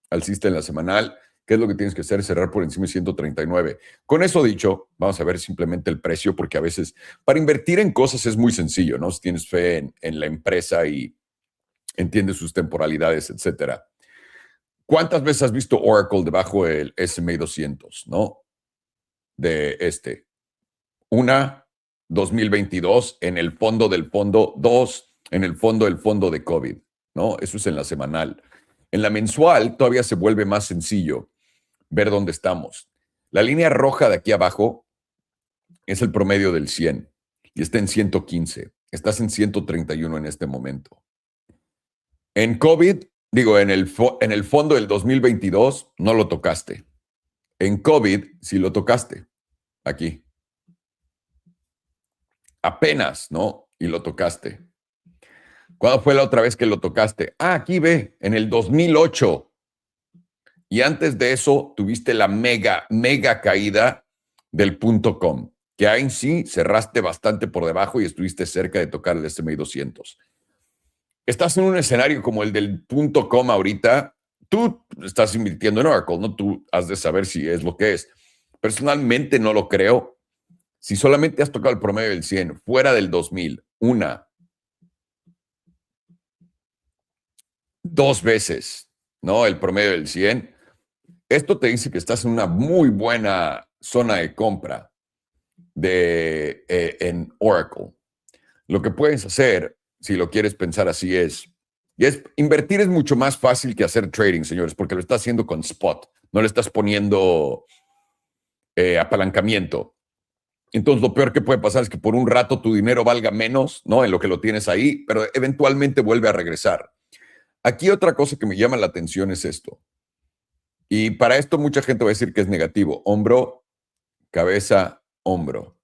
alcista en la semanal. ¿Qué es lo que tienes que hacer? Cerrar por encima de 139. Con eso dicho, vamos a ver simplemente el precio, porque a veces para invertir en cosas es muy sencillo, ¿no? Si tienes fe en la empresa y entiendes sus temporalidades, etcétera. ¿Cuántas veces has visto Oracle debajo del SMA 200, no? De este. 1, 2022, en el fondo del fondo. 2, en el fondo del fondo de COVID, ¿no? Eso es en la semanal. En la mensual todavía se vuelve más sencillo ver dónde estamos. La línea roja de aquí abajo es el promedio del 100 y está en 115. Estás en 131 en este momento. En COVID, en el fondo del 2022 no lo tocaste. En COVID sí lo tocaste. Aquí. Apenas, ¿no? Y lo tocaste. ¿Cuándo fue la otra vez que lo tocaste? Aquí ve, en el 2008. Y antes de eso, tuviste la mega caída del .com, que ahí sí cerraste bastante por debajo y estuviste cerca de tocar el SMA 200. Estás en un escenario como el del .com ahorita. Tú estás invirtiendo en Oracle, ¿no? Tú has de saber si es lo que es. Personalmente no lo creo. Si solamente has tocado el promedio del 100, fuera del 2000, 2 veces, ¿no? El promedio del 100. Esto te dice que estás en una muy buena zona de compra en Oracle. Lo que puedes hacer, si lo quieres pensar así, invertir es mucho más fácil que hacer trading, señores, porque lo estás haciendo con spot. No le estás poniendo apalancamiento. Entonces, lo peor que puede pasar es que por un rato tu dinero valga menos, ¿no? En lo que lo tienes ahí, pero eventualmente vuelve a regresar. Aquí otra cosa que me llama la atención es esto. Y para esto mucha gente va a decir que es negativo. Hombro, cabeza, hombro.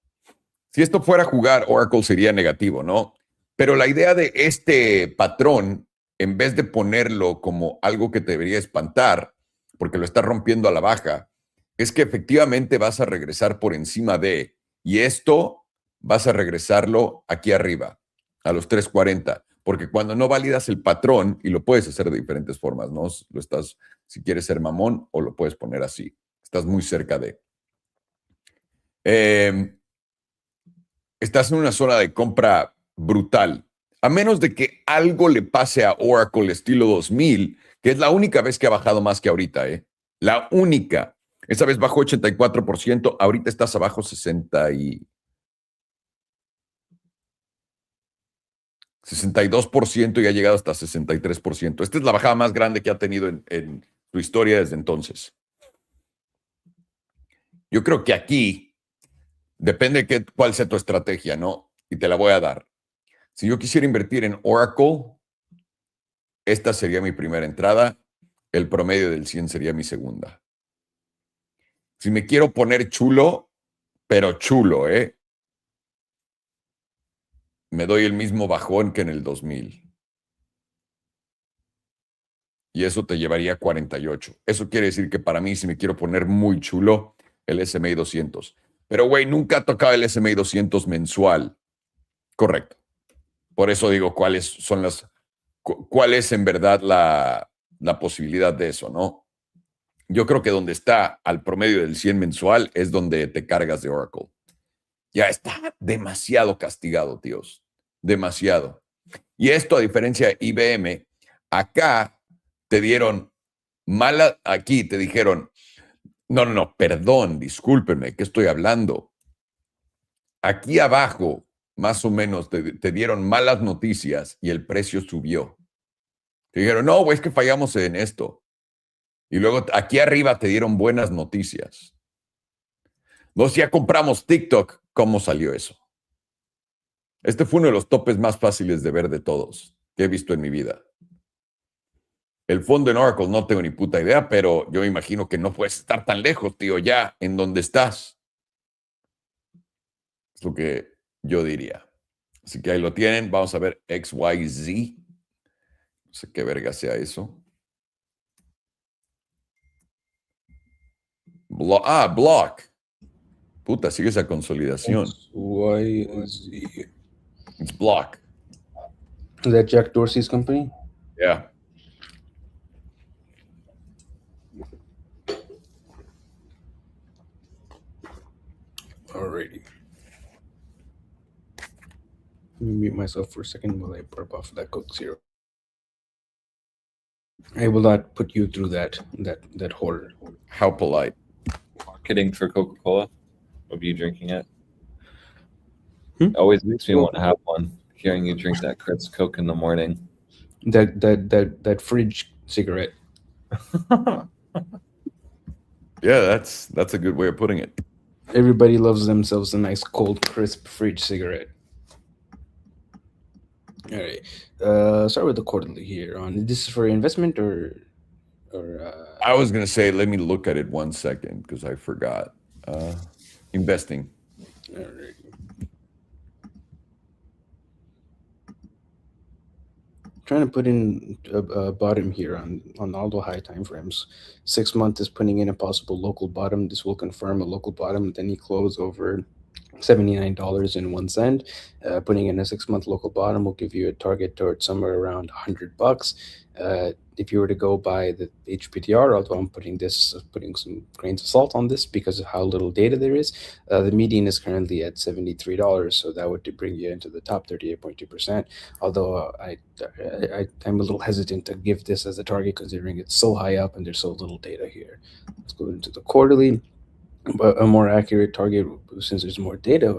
Si esto fuera a jugar, Oracle sería negativo, ¿no? Pero la idea de este patrón, en vez de ponerlo como algo que te debería espantar, porque lo está rompiendo a la baja, es que efectivamente vas a regresar por encima de, y esto vas a regresarlo aquí arriba, a los 340. porque cuando no validas el patrón, y lo puedes hacer de diferentes formas, ¿no? Si quieres ser mamón, o lo puedes poner así. Estás muy cerca de. Estás en una zona de compra brutal. A menos de que algo le pase a Oracle estilo 2000, que es la única vez que ha bajado más que ahorita, ¿eh? La única. Esa vez bajó 84%, ahorita estás abajo 62% y ha llegado hasta 63%. Esta es la bajada más grande que ha tenido en su historia desde entonces. Yo creo que aquí depende de cuál sea tu estrategia, ¿no? Y te la voy a dar. Si yo quisiera invertir en Oracle, esta sería mi primera entrada. El promedio del 100 sería mi segunda. Si me quiero poner chulo, pero chulo, me doy el mismo bajón que en el 2000. Y eso te llevaría a 48. Eso quiere decir que para mí, si me quiero poner muy chulo, el S&P 200. Pero, güey, nunca ha tocado el S&P 200 mensual. Correcto. Por eso digo cuál es en verdad la posibilidad de eso, ¿no? Yo creo que donde está al promedio del 100 mensual es donde te cargas de Oracle. Ya está demasiado castigado, tíos. Demasiado. Y esto, a diferencia de IBM, acá te dieron aquí te dijeron, no, perdón, discúlpenme, ¿qué estoy hablando? Aquí abajo, más o menos, te dieron malas noticias y el precio subió. Te dijeron, no, es que fallamos en esto. Y luego aquí arriba te dieron buenas noticias. Nos ya compramos TikTok. ¿Cómo salió eso? Este fue uno de los topes más fáciles de ver de todos que he visto en mi vida. El fondo en Oracle no tengo ni puta idea, pero yo imagino que no puedes estar tan lejos, tío, ya en donde estás. Es lo que yo diría. Así que ahí lo tienen. Vamos a ver XYZ. No sé qué verga sea eso. Block. Puta, sigue esa consolidación. XYZ. It's Block. Is that Jack Dorsey's company? Yeah. Alrighty. Let me mute myself for a second while I burp off that Coke Zero. I will not put you through that horror. How polite. Marketing for Coca-Cola. Of you drinking it. Always makes me want to have one. Hearing you drink that crisp Coke in the morning. That fridge cigarette. Yeah, that's a good way of putting it. Everybody loves themselves a nice cold, crisp fridge cigarette. All right. Start with the quarterly here. This is for investment or I was gonna say, let me look at it 1 second because I forgot. Investing. All right. Trying to put in a bottom here on all the high time frames. 6 month is putting in a possible local bottom. This will confirm a local bottom. Then you close over $79.01. Putting in a 6 month local bottom will give you a target towards somewhere around $100. If you were to go by the HPTR, although I'm putting some grains of salt on this because of how little data there is, the median is currently at $73, so that would bring you into the top 38.2%. Although I'm a little hesitant to give this as a target considering it's so high up and there's so little data here. Let's go into the quarterly. But a more accurate target, since there's more data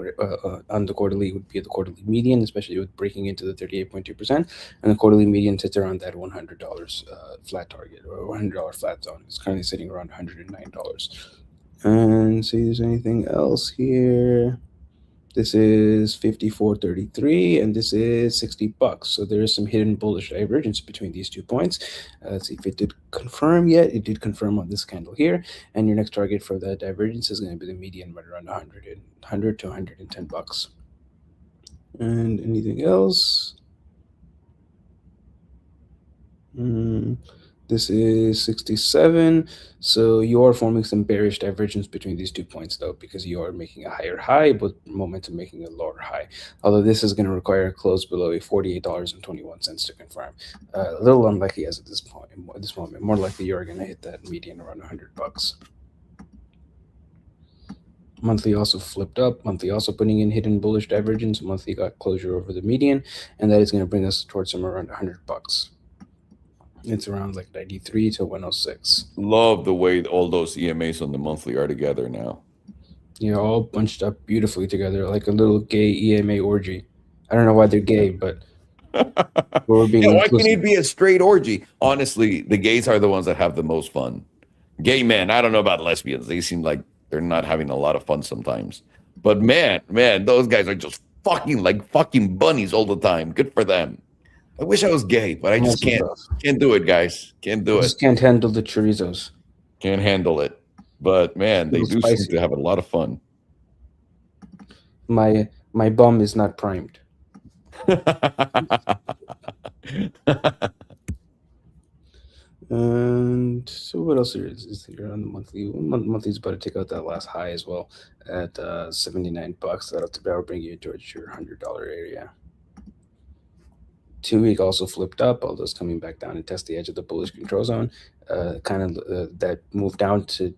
on the quarterly, would be the quarterly median, especially with breaking into the 38.2%. And the quarterly median sits around that $100 flat target or $100 flat zone. It's currently sitting around $109. And see if there's anything else here. This is 54.33 and this is $60. So there is some hidden bullish divergence between these 2 points. Let's see if it did confirm yet. It did confirm on this candle here. And your next target for that divergence is going to be the median right around $100 to $110. And anything else? This is 67. So you are forming some bearish divergence between these 2 points, though, because you are making a higher high, but momentum making a lower high. Although this is going to require a close below a $48.21 to confirm. A little unlikely as at this point. At this moment, more likely you are going to hit that median around $100. Monthly also flipped up. Monthly also putting in hidden bullish divergence. Monthly got closure over the median, and that is going to bring us towards somewhere around $100. It's around like 93 to 106. Love the way all those EMAs on the monthly are together now. You're all bunched up beautifully together, like a little gay EMA orgy. I don't know why they're gay, but we're being Why can't inclusive. it be a straight orgy? Honestly, the gays are the ones that have the most fun. Gay men, I don't know about lesbians. They seem like they're not having a lot of fun sometimes. But man, those guys are just fucking bunnies all the time. Good for them. I wish I was gay, but I just Also can't. tough. Can't do it, guys. Can't do I it. just can't handle the chorizos. Can't handle it. But man, they Little do seem spicy. to have a lot of fun. My bum is not primed. And so what else is here on the monthly? Monthly's about to take out that last high as well at $79. That'll bring you towards your $100 area. 2 week also flipped up, although it's coming back down and test the edge of the bullish control zone. That move down to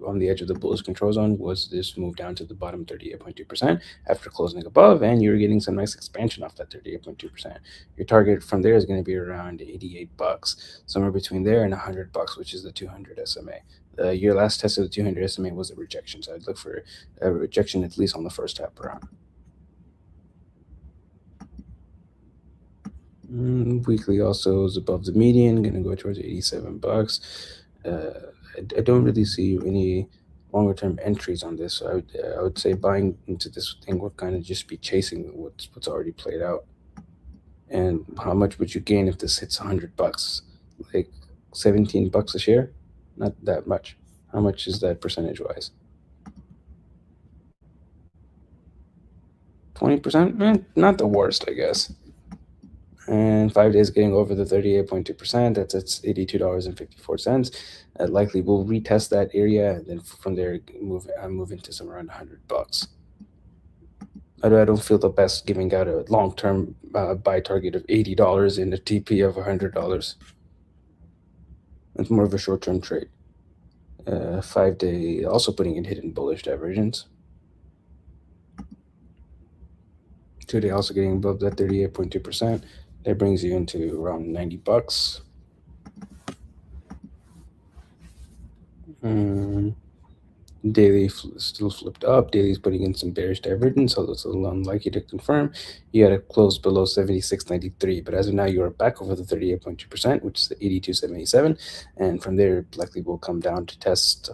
on the edge of the bullish control zone was this move down to the bottom 38.2% after closing above, and you're getting some nice expansion off that 38.2%. Your target from there is going to be around $88, somewhere between there and $100, which is the 200 SMA. Your last test of the 200 SMA was a rejection, so I'd look for a rejection at least on the first tap around. Weekly also is above the median, going to go towards $87. I don't really see any longer term entries on this. So I would say buying into this thing would kind of just be chasing what's already played out. And how much would you gain if this hits $100? Like $17 a share? Not that much. How much is that percentage wise? 20%? Not the worst, I guess. And 5 days getting over the 38.2%. That's at $82.54. Likely we'll retest that area, and then from there move into somewhere around $100. I don't feel the best giving out a long-term buy target of $80 in a TP of $100. It's more of a short-term trade. 5 day also putting in hidden bullish divergence. 2 day also getting above that 38.2%. That brings you into around $90. Daily still flipped up. Daily's putting in some bearish divergence, although it's a little unlikely to confirm. You had a close below 76.93, but as of now, you are back over the 38.2%, which is the 82.77, and from there, likely will come down to test.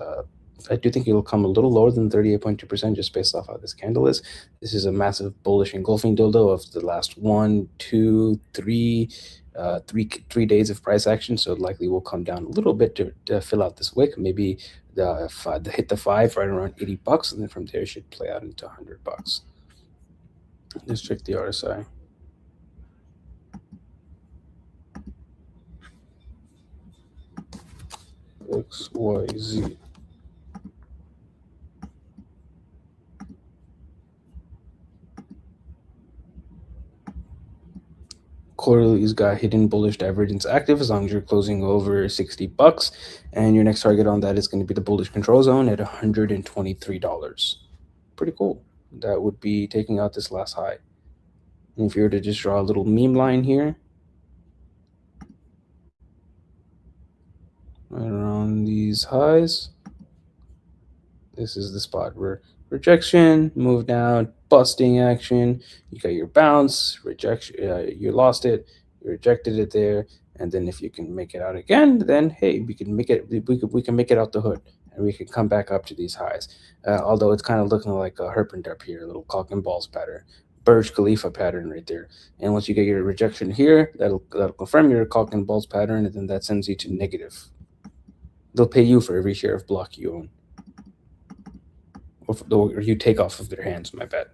I do think it'll come a little lower than 38.2% just based off how this candle is. This is a massive bullish engulfing dildo of the last 1, 2, 3. 3 days of price action, so it likely will come down a little bit to fill out this wick. Maybe hit the 5 right around $80, and then from there it should play out into $100. Let's check the RSI. XYZ. Quarterly's got hidden bullish divergence active as long as you're closing over $60, and your next target on that is going to be the bullish control zone at $123. Pretty cool. That would be taking out this last high. And if you were to just draw a little meme line here, right around these highs, this is the spot where rejection, move down, busting action, you got your bounce, rejection, you lost it, you rejected it there, and then if you can make it out again, then hey, we can make it out the hood, and we can come back up to these highs. Although it's kind of looking like a herpent up here, a little cock and balls pattern, Burj Khalifa pattern right there. And once you get your rejection here, that'll confirm your cock and balls pattern, and then that sends you to negative. They'll pay you for every share of block you own. Or you take off of their hands, my bad.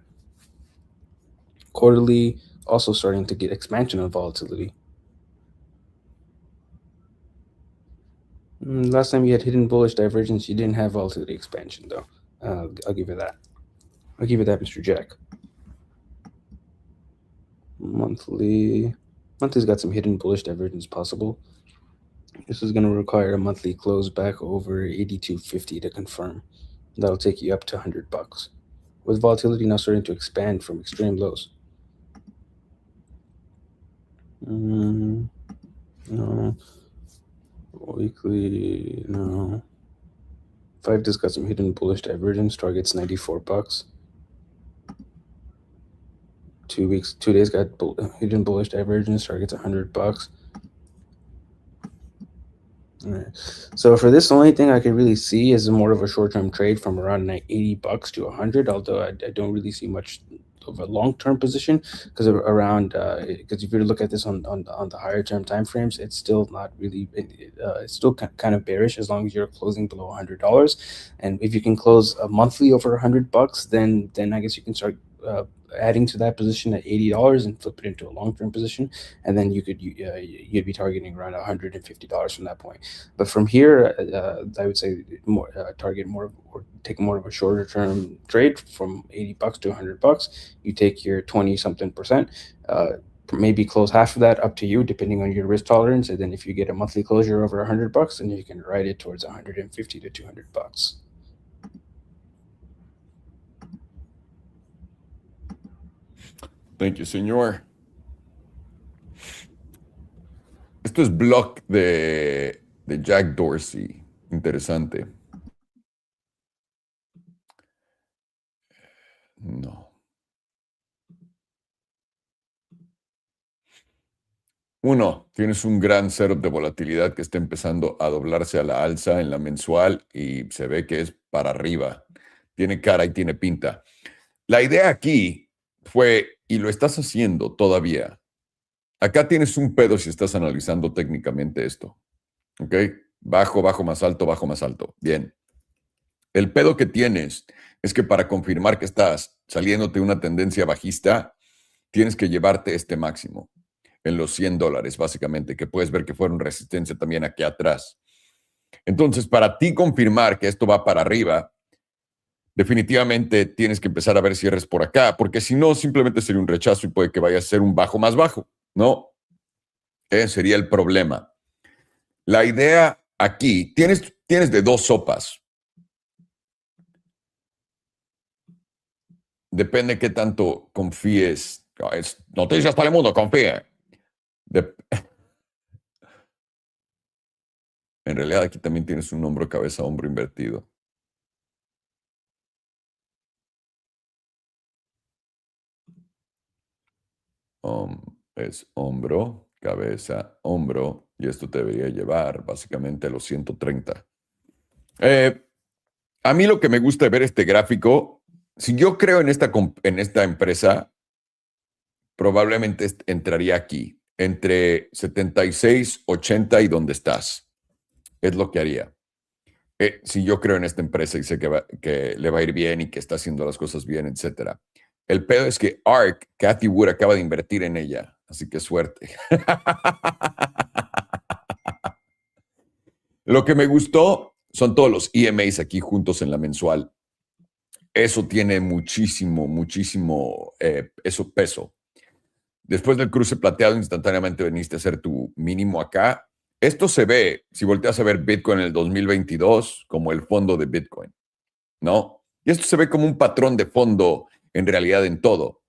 Quarterly also starting to get expansion on volatility. Last time you had hidden bullish divergence, you didn't have volatility expansion, though. I'll give you that. I'll give you that, Mr. Jack. Monthly's got some hidden bullish divergence possible. This is going to require a monthly close back over 82.50 to confirm. That'll take you up to $100, with volatility now starting to expand from extreme lows. No. Weekly, no. 5 just got some hidden bullish divergence, targets $94. 2 days got hidden bullish divergence, targets $100. All right. So for this, the only thing I could really see is more of a short-term trade from around $80 to 100. Although I don't really see much of a long-term position because because if you look at this on the higher-term time frames, it's still not really. It's still kind of bearish as long as you're closing below $100. And if you can close a monthly over $100, then I guess you can start adding to that position at $80 and flip it into a long-term position, and then you'd be targeting around $150 from that point. But from here, I would say target more or take more of a shorter-term trade from $80 to $100. You take your 20-something%. Maybe close half of that, up to you, depending on your risk tolerance. And then if you get a monthly closure over $100, then you can ride it towards $150 to $200. Thank you, señor. Esto es blog de Jack Dorsey. Interesante. No. Uno, tienes un gran setup de volatilidad que está empezando a doblarse a la alza en la mensual y se ve que es para arriba. Tiene cara y tiene pinta. La idea aquí fue, y lo estás haciendo todavía, acá tienes un pedo si estás analizando técnicamente esto. ¿Ok? Bajo, bajo, más alto, bajo, más alto. Bien. El pedo que tienes es que para confirmar que estás saliéndote una tendencia bajista, tienes que llevarte este máximo en los $100, básicamente, que puedes ver que fueron resistencia también aquí atrás. Entonces, para ti confirmar que esto va para arriba, definitivamente tienes que empezar a ver cierres por acá, porque si no, simplemente sería un rechazo y puede que vaya a ser un bajo más bajo, ¿no? Ese sería el problema. La idea aquí, tienes de dos sopas. Depende qué tanto confíes. Es noticias para el mundo, confíe. En realidad aquí también tienes un hombro, cabeza, hombro invertido. Es hombro, cabeza, hombro, y esto te debería llevar básicamente a los 130. A mí lo que me gusta de ver este gráfico, si yo creo en esta empresa, probablemente entraría aquí, entre 76, 80 y donde estás. Es lo que haría. Si yo creo en esta empresa y sé que le va a ir bien y que está haciendo las cosas bien, etc. El pedo es que ARK, Cathy Wood, acaba de invertir en ella. Así que suerte. Lo que me gustó son todos los EMAs aquí juntos en la mensual. Eso tiene muchísimo peso. Después del cruce plateado, instantáneamente veniste a hacer tu mínimo acá. Esto se ve, si volteas a ver Bitcoin en el 2022, como el fondo de Bitcoin, ¿no? Y esto se ve como un patrón de fondo, en realidad, en todo,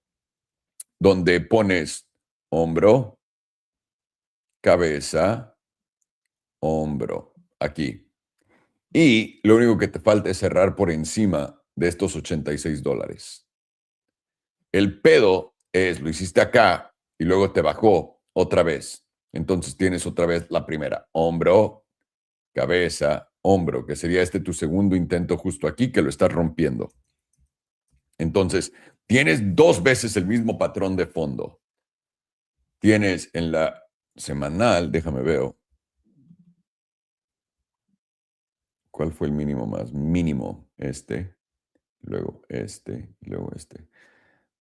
donde pones hombro, cabeza, hombro, aquí. Y lo único que te falta es cerrar por encima de estos $86. El pedo es, lo hiciste acá y luego te bajó otra vez. Entonces tienes otra vez la primera, hombro, cabeza, hombro, que sería tu segundo intento justo aquí, que lo estás rompiendo. Entonces, tienes 2 veces el mismo patrón de fondo. Tienes en la semanal, déjame ver, ¿cuál fue el mínimo más? Mínimo, luego luego este.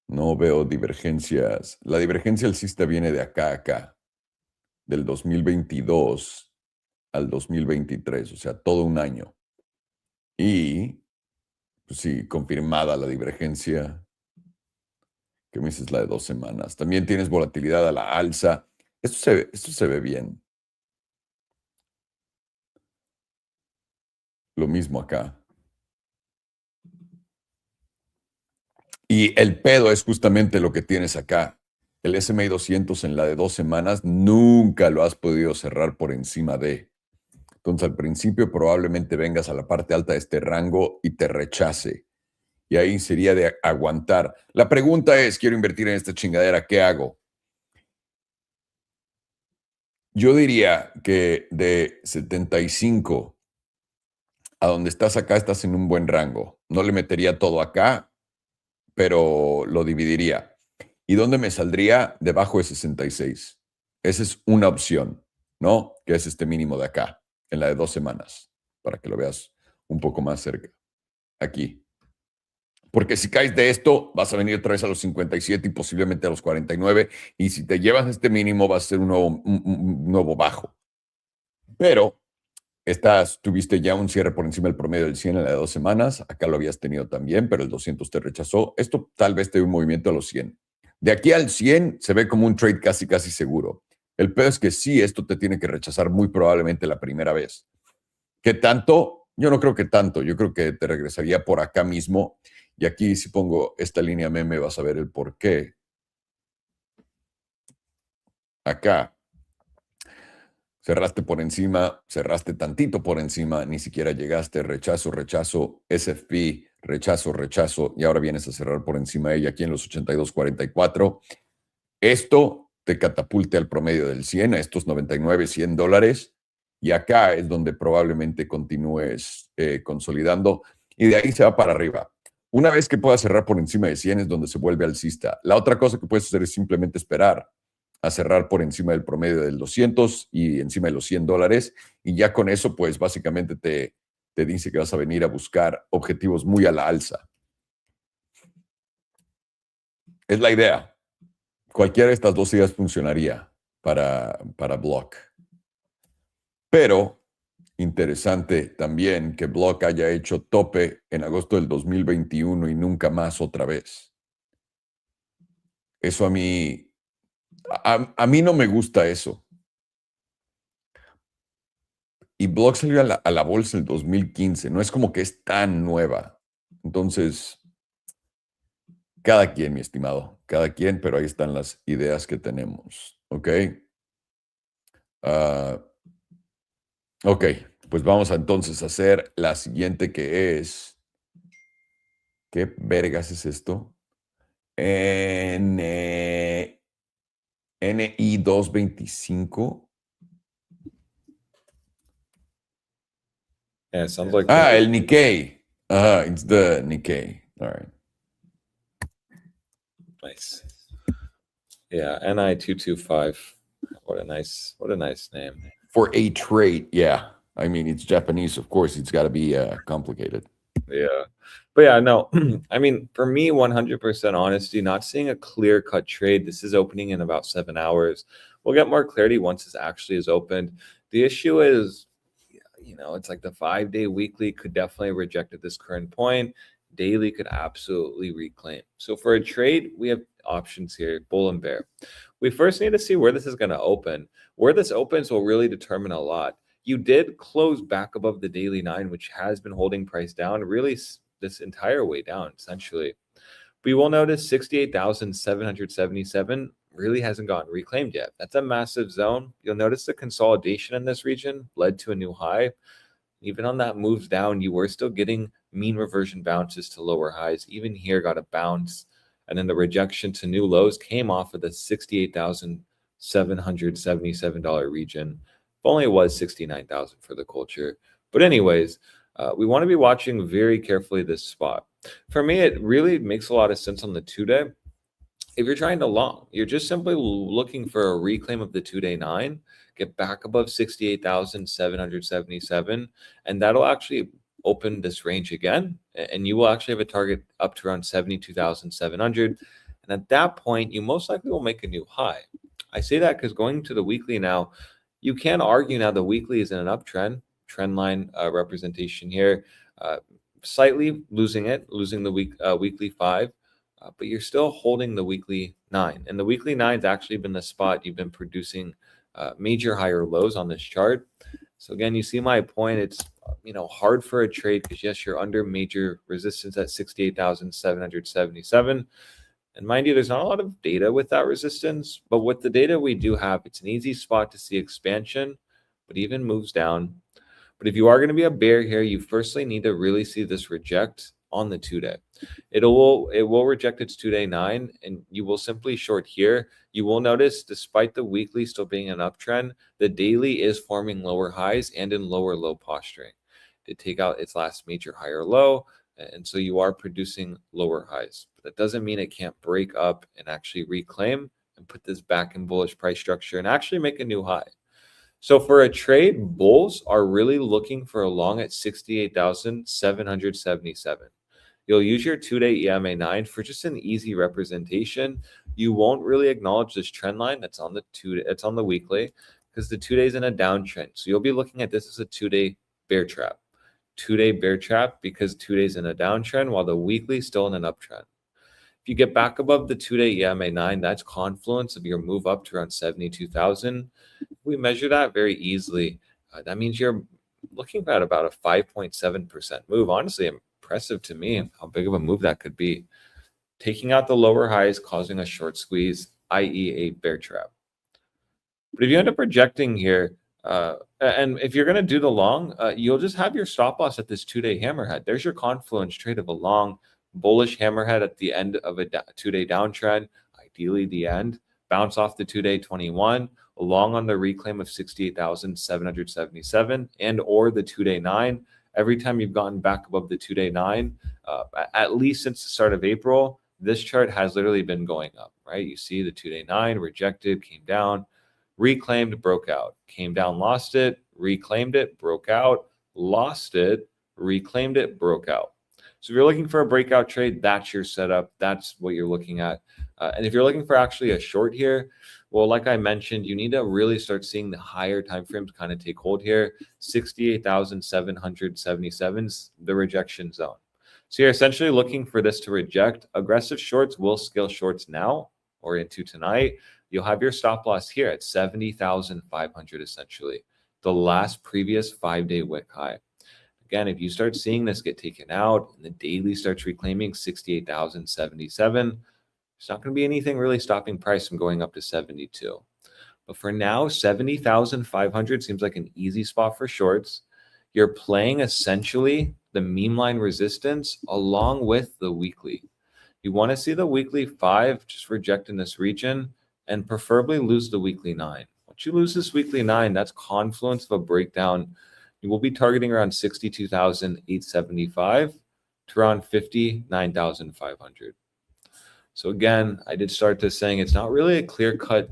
No veo divergencias. La divergencia alcista viene de acá a acá, del 2022 al 2023, o sea, todo un año. Y, pues sí, confirmada la divergencia. ¿Qué me dices la de 2 semanas? También tienes volatilidad a la alza. Esto se ve bien. Lo mismo acá. Y el pedo es justamente lo que tienes acá. El S&P 200 en la de 2 semanas nunca lo has podido cerrar por encima de. Entonces, al principio probablemente vengas a la parte alta de este rango y te rechace. Y ahí sería de aguantar. La pregunta es, quiero invertir en esta chingadera, ¿qué hago? Yo diría que de 75 a donde estás acá, estás en un buen rango. No le metería todo acá, pero lo dividiría. ¿Y dónde me saldría? Debajo de 66. Esa es una opción, ¿no? Que es este mínimo de acá, en la de 2 semanas, para que lo veas un poco más cerca. Aquí. Porque si caes de esto, vas a venir otra vez a los 57 y posiblemente a los 49. Y si te llevas este mínimo, va a ser un nuevo bajo. Pero tuviste ya un cierre por encima del promedio del 100 en la de 2 semanas. Acá lo habías tenido también, pero el 200 te rechazó. Esto tal vez te dé un movimiento a los 100. De aquí al 100 se ve como un trade casi, casi seguro. El peor es que sí, esto te tiene que rechazar muy probablemente la primera vez. ¿Qué tanto? Yo no creo que tanto. Yo creo que te regresaría por acá mismo. Y aquí si pongo esta línea meme vas a ver el por qué. Acá. Cerraste por encima, cerraste tantito por encima, ni siquiera llegaste, rechazo, rechazo, SFP, rechazo, rechazo, y ahora vienes a cerrar por encima de ella aquí en los 82.44. Esto te catapulte al promedio del 100, a estos 99, $100, y acá es donde probablemente continúes consolidando, y de ahí se va para arriba. Una vez que puedas cerrar por encima de 100 es donde se vuelve alcista. La otra cosa que puedes hacer es simplemente esperar a cerrar por encima del promedio del 200 y encima de los $100, y ya con eso, pues básicamente te dice que vas a venir a buscar objetivos muy a la alza. Es la idea. Cualquiera de estas dos ideas funcionaría para Block. Pero interesante también que Block haya hecho tope en agosto del 2021 y nunca más otra vez. Eso a mí no me gusta eso. Y Block salió a la bolsa en el 2015. No es como que es tan nueva. Entonces, cada quien, mi estimado, cada quien, pero ahí están las ideas que tenemos. ¿Ok? Ok, pues vamos a entonces a hacer la siguiente que es... ¿Qué vergas es esto? NI 225. Yeah, it sounds like El Nikkei. It's the Nikkei. All right. nice. Yeah, NI225. What a nice name. For a trade, yeah. I mean, it's Japanese, of course. It's got to be complicated. Yeah. But yeah, no, I mean, for me, 100% honesty, not seeing a clear cut trade. This is opening in about 7 hours. We'll get more clarity once this actually is opened. The issue is, it's like the 5-day weekly could definitely reject at this current point. Daily could absolutely reclaim. So for a trade, we have options here, bull and bear. We first need to see where this is going to open. Where this opens will really determine a lot. You did close back above the daily 9, which has been holding price down really this entire way down, essentially. But you will notice 68,777 really hasn't gotten reclaimed yet. That's a massive zone. You'll notice the consolidation in this region led to a new high. Even on that moves down, you were still getting mean reversion bounces to lower highs. Even here got a bounce. And then the rejection to new lows came off of the $68,777 region. If only it was 69,000 for the culture. But anyways, we want to be watching very carefully this spot. For me, it really makes a lot of sense on the 2-day. If you're trying to long, you're just simply looking for a reclaim of the 2-day 9, get back above 68,777, and that'll actually open this range again, and you will actually have a target up to around 72,700. And at that point, you most likely will make a new high. I say that because going to the weekly now, You can argue now the weekly is in an uptrend, trend line representation here, slightly losing the weekly 5, but you're still holding the weekly 9. And the weekly 9's actually been the spot you've been producing major higher lows on this chart. So again, you see my point. It's hard for a trade because yes, you're under major resistance at 68,777. And mind you, there's not a lot of data with that resistance, but with the data we do have, it's an easy spot to see expansion, but even moves down. But if you are going to be a bear here, you firstly need to really see this reject on the 2-day. It will reject its 2-day 9, and you will simply short here. You will notice, despite the weekly still being an uptrend, the daily is forming lower highs and in lower low posturing to take out its last major higher low. And so you are producing lower highs. But that doesn't mean it can't break up and actually reclaim and put this back in bullish price structure and actually make a new high. So for a trade, bulls are really looking for a long at 68,777. You'll use your 2-day EMA 9 for just an easy representation. You won't really acknowledge this trend line that's on the weekly because the 2 days in a downtrend. So you'll be looking at this as a 2-day bear trap. 2-day bear trap because 2 days in a downtrend while the weekly still in an uptrend. If you get back above the 2-day EMA 9, that's confluence of your move up to around 72,000. We measure that very easily. That means you're looking at about a 5.7% move. Honestly, impressive to me how big of a move that could be. Taking out the lower highs, causing a short squeeze, i.e. a bear trap. But if you end up rejecting here, and if you're going to do the long, you'll just have your stop loss at this 2-day hammerhead. There's your confluence trade of a long bullish hammerhead at the end of a 2-day downtrend, ideally the end. Bounce off the 2-day 21, along on the reclaim of 68,777 and or the 2-day 9. Every time you've gotten back above the 2-day 9, at least since the start of April, this chart has literally been going up, right? You see the 2-day 9 rejected, came down, reclaimed, broke out, came down, lost it, reclaimed it, broke out, lost it, reclaimed it, broke out. So if you're looking for a breakout trade, that's your setup. That's what you're looking at. And if you're looking for actually a short here, well, like I mentioned, you need to really start seeing the higher timeframes kind of take hold here. 68,777 is the rejection zone. So you're essentially looking for this to reject. Aggressive shorts will scale shorts now or into tonight. You'll have your stop loss here at 70,500 essentially, the last previous 5-day wick high. Again, if you start seeing this get taken out and the daily starts reclaiming 68,077, there's not going to be anything really stopping price from going up to 72. But for now, 70,500 seems like an easy spot for shorts. You're playing essentially the meme line resistance along with the weekly. You want to see the weekly 5 just reject in this region and preferably lose the weekly 9. Once you lose this weekly 9, that's confluence of a breakdown. You will be targeting around 62,875 to around 59,500. So again, I did start this saying it's not really a clear-cut,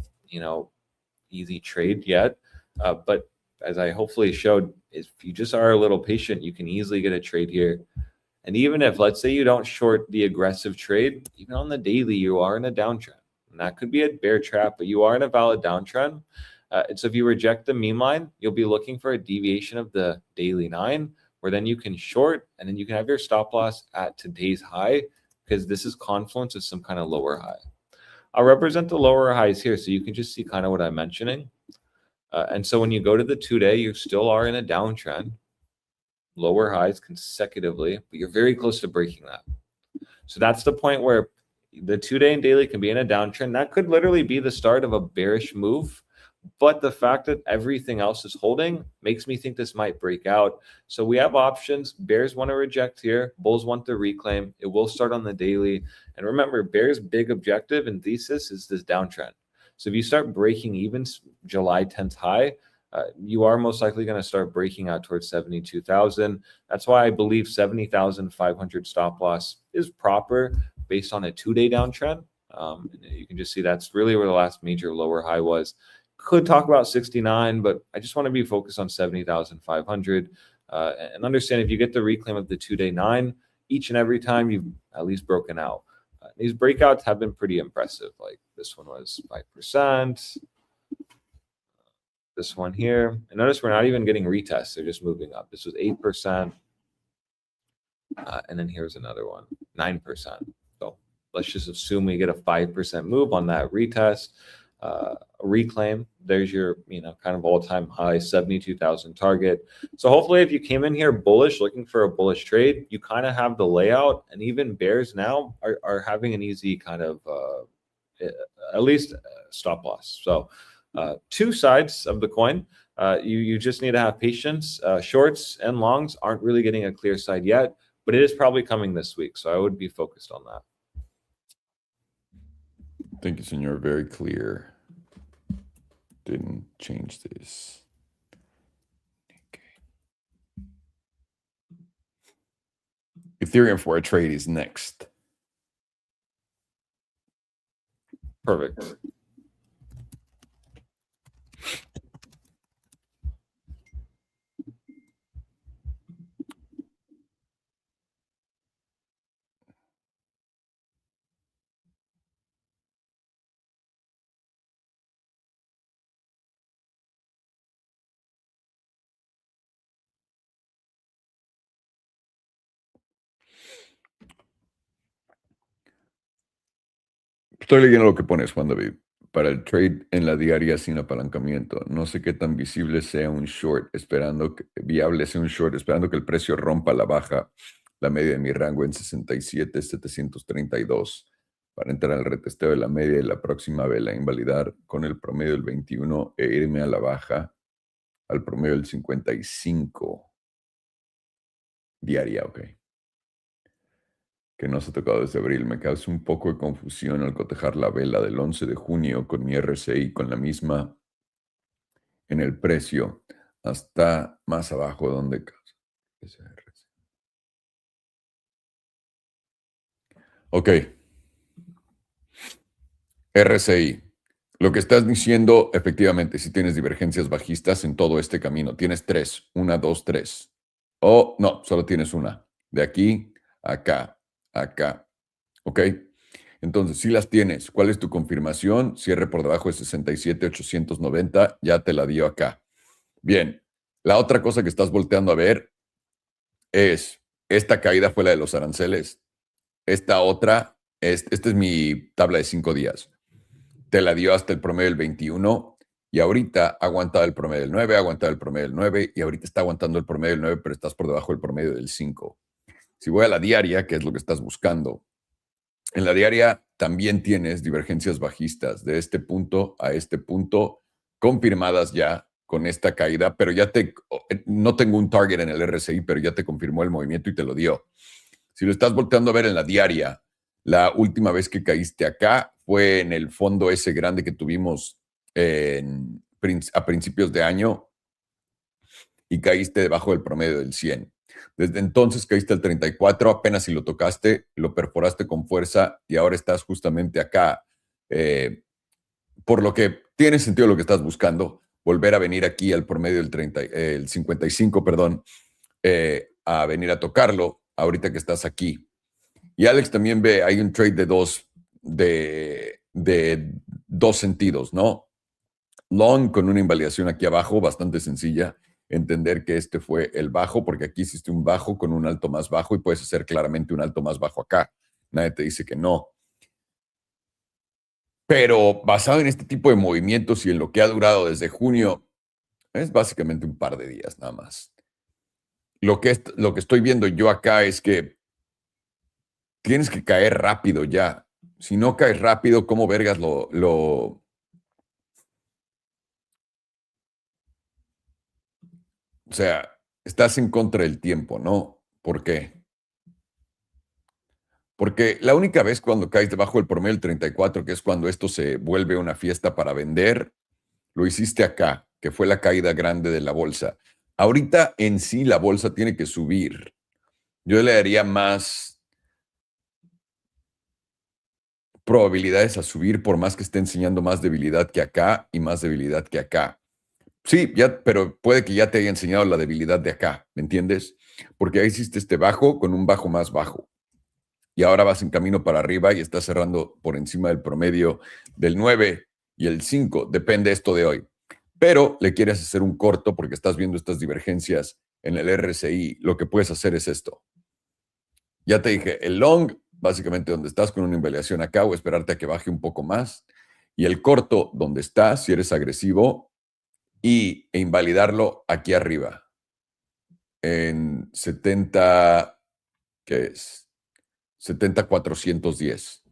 easy trade yet. But as I hopefully showed, if you just are a little patient, you can easily get a trade here. And even if, let's say you don't short the aggressive trade, even on the daily, you are in a downtrend. And that could be a bear trap, but you are in a valid downtrend. And so if you reject the meme line, you'll be looking for a deviation of the daily 9, where then you can short, and then you can have your stop loss at today's high, because this is confluence of some kind of lower high. I'll represent the lower highs here, so you can just see kind of what I'm mentioning. And so when you go to the 2-day, you still are in a downtrend, lower highs consecutively, but you're very close to breaking that. So that's the point where the 2-day and daily can be in a downtrend. That could literally be the start of a bearish move. But the fact that everything else is holding makes me think this might break out. So we have options. Bears want to reject here. Bulls want to reclaim. It will start on the daily. And remember, bears' big objective and thesis is this downtrend. So if you start breaking even July 10th high, you are most likely going to start breaking out towards 72,000. That's why I believe 70,500 stop loss is proper based on a 2-day downtrend. You can just see that's really where the last major lower high was. Could talk about 69, but I just want to be focused on 70,500 and understand if you get the reclaim of the 2-day 9, each and every time you've at least broken out. These breakouts have been pretty impressive. Like this one was 5%. this one here. And notice we're not even getting retests. They're just moving up. This was 8%. And then here's another one, 9%. So let's just assume we get a 5% move on that retest, reclaim. There's your, kind of all-time high 72,000 target. So hopefully if you came in here bullish, looking for a bullish trade, you kind of have the layout, and even bears now are having an easy kind of, at least stop loss. So two sides of the coin. You just need to have patience. Shorts and longs aren't really getting a clear side yet, but it is probably coming this week. So I would be focused on that. Thank you, senor. Very clear. Didn't change this. Okay. Ethereum for a trade is next. Perfect. Estoy leyendo lo que pones, Juan David. Para el trade en la diaria sin apalancamiento, no sé qué tan visible sea un short, viable sea un short, esperando que el precio rompa la baja, la media de mi rango en 67,732, para entrar al retesteo de la media y la próxima vela, invalidar con el promedio del 21 e irme a la baja al promedio del 55 diaria, ok. Que no se ha tocado desde abril. Me causa un poco de confusión al cotejar la vela del 11 de junio con mi RSI con la misma en el precio hasta más abajo donde causa. Ok. RSI. Lo que estás diciendo, efectivamente, si tienes divergencias bajistas en todo este camino. Tienes 3. 1, 2, 3. O no, solo tienes una. De aquí a acá. Acá. ¿Ok? Entonces, si las tienes, ¿cuál es tu confirmación? Cierre por debajo de 67,890, ya te la dio acá. Bien, la otra cosa que estás volteando a ver es, esta caída fue la de los aranceles. Esta otra, esta es mi tabla de 5 días. Te la dio hasta el promedio del 21 y ahorita ha aguantado el promedio del 9, ha aguantado el promedio del 9 y ahorita está aguantando el promedio del 9, pero estás por debajo del promedio del 5. Si voy a la diaria, que es lo que estás buscando, en la diaria también tienes divergencias bajistas de este punto a este punto confirmadas ya con esta caída, pero no tengo un target en el RSI, pero ya te confirmó el movimiento y te lo dio. Si lo estás volteando a ver en la diaria, la última vez que caíste acá fue en el fondo ese grande que tuvimos a principios de año y caíste debajo del promedio del 100. Desde entonces caíste al 34, apenas si lo tocaste, lo perforaste con fuerza y ahora estás justamente acá. Por lo que tiene sentido lo que estás buscando, volver a venir aquí al promedio del el 55, perdón, a venir a tocarlo ahorita que estás aquí. Y Alex también ve, hay un trade de dos sentidos, ¿no? Long con una invalidación aquí abajo, bastante sencilla. Entender que este fue el bajo, porque aquí hiciste un bajo con un alto más bajo y puedes hacer claramente un alto más bajo acá. Nadie te dice que no. Pero basado en este tipo de movimientos y en lo que ha durado desde junio, es básicamente un par de días nada más. Lo que estoy viendo yo acá es que tienes que caer rápido ya. Si no caes rápido, ¿cómo vergas O sea, estás en contra del tiempo, ¿no? ¿Por qué? Porque la única vez cuando caes debajo del promedio del 34, que es cuando esto se vuelve una fiesta para vender, lo hiciste acá, que fue la caída grande de la bolsa. Ahorita en sí la bolsa tiene que subir. Yo le daría más probabilidades a subir por más que esté enseñando más debilidad que acá y más debilidad que acá. Sí, pero puede que ya te haya enseñado la debilidad de acá, ¿me entiendes? Porque ahí hiciste este bajo con un bajo más bajo. Y ahora vas en camino para arriba y estás cerrando por encima del promedio del 9 y el 5. Depende esto de hoy. pero le quieres hacer un corto porque estás viendo estas divergencias en el RSI, lo que puedes hacer es esto. Ya te dije, el long, básicamente donde estás con una invalidación acá o esperarte a que baje un poco más. Y el corto, donde estás, si eres agresivo, e invalidarlo aquí arriba. En 70, ¿qué es? 70,410.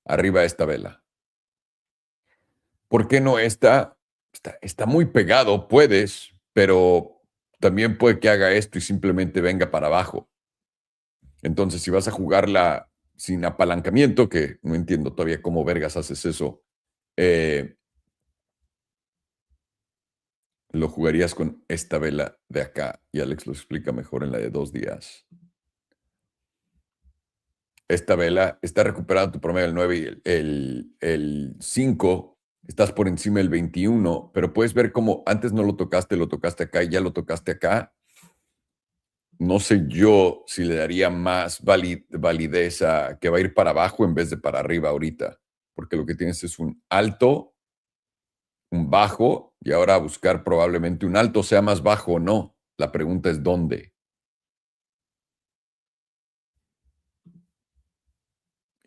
Arriba de esta vela. ¿Por qué no esta? Está muy pegado, puedes, pero también puede que haga esto y simplemente venga para abajo. Entonces, si vas a jugarla sin apalancamiento, que no entiendo todavía cómo vergas haces eso, lo jugarías con esta vela de acá. Y Alex lo explica mejor en la de 2 días. Esta vela está recuperando tu promedio del 9 y el 5. Estás por encima del 21, pero puedes ver cómo antes no lo tocaste acá y ya lo tocaste acá. No sé yo si le daría más validez a que va a ir para abajo en vez de para arriba ahorita, porque lo que tienes es un alto, un bajo, y ahora buscar probablemente un alto sea más bajo o no. La pregunta es ¿dónde?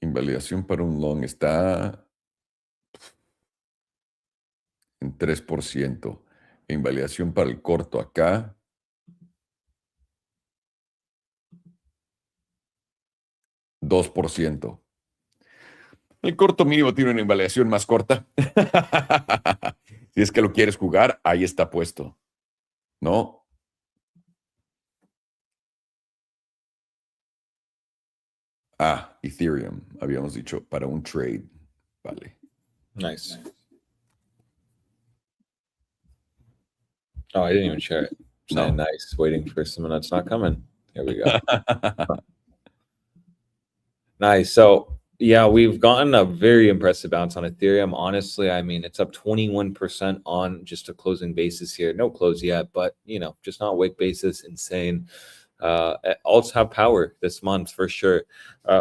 Invalidación para un long está en 3%. Invalidación para el corto acá. 2%. El corto mínimo tiene una invalidación más corta. Si es que lo quieres jugar, ahí está puesto. ¿No? Ah, Ethereum, habíamos dicho, para un trade. Vale. Nice. Oh, I didn't even share it. Saying No. nice, waiting for someone that's not coming. Here we go. Nice. So yeah, we've gotten a very impressive bounce on Ethereum. Honestly, I mean, it's up 21% on just a closing basis here. No close yet, but just not wick basis, insane. Alts have power this month for sure.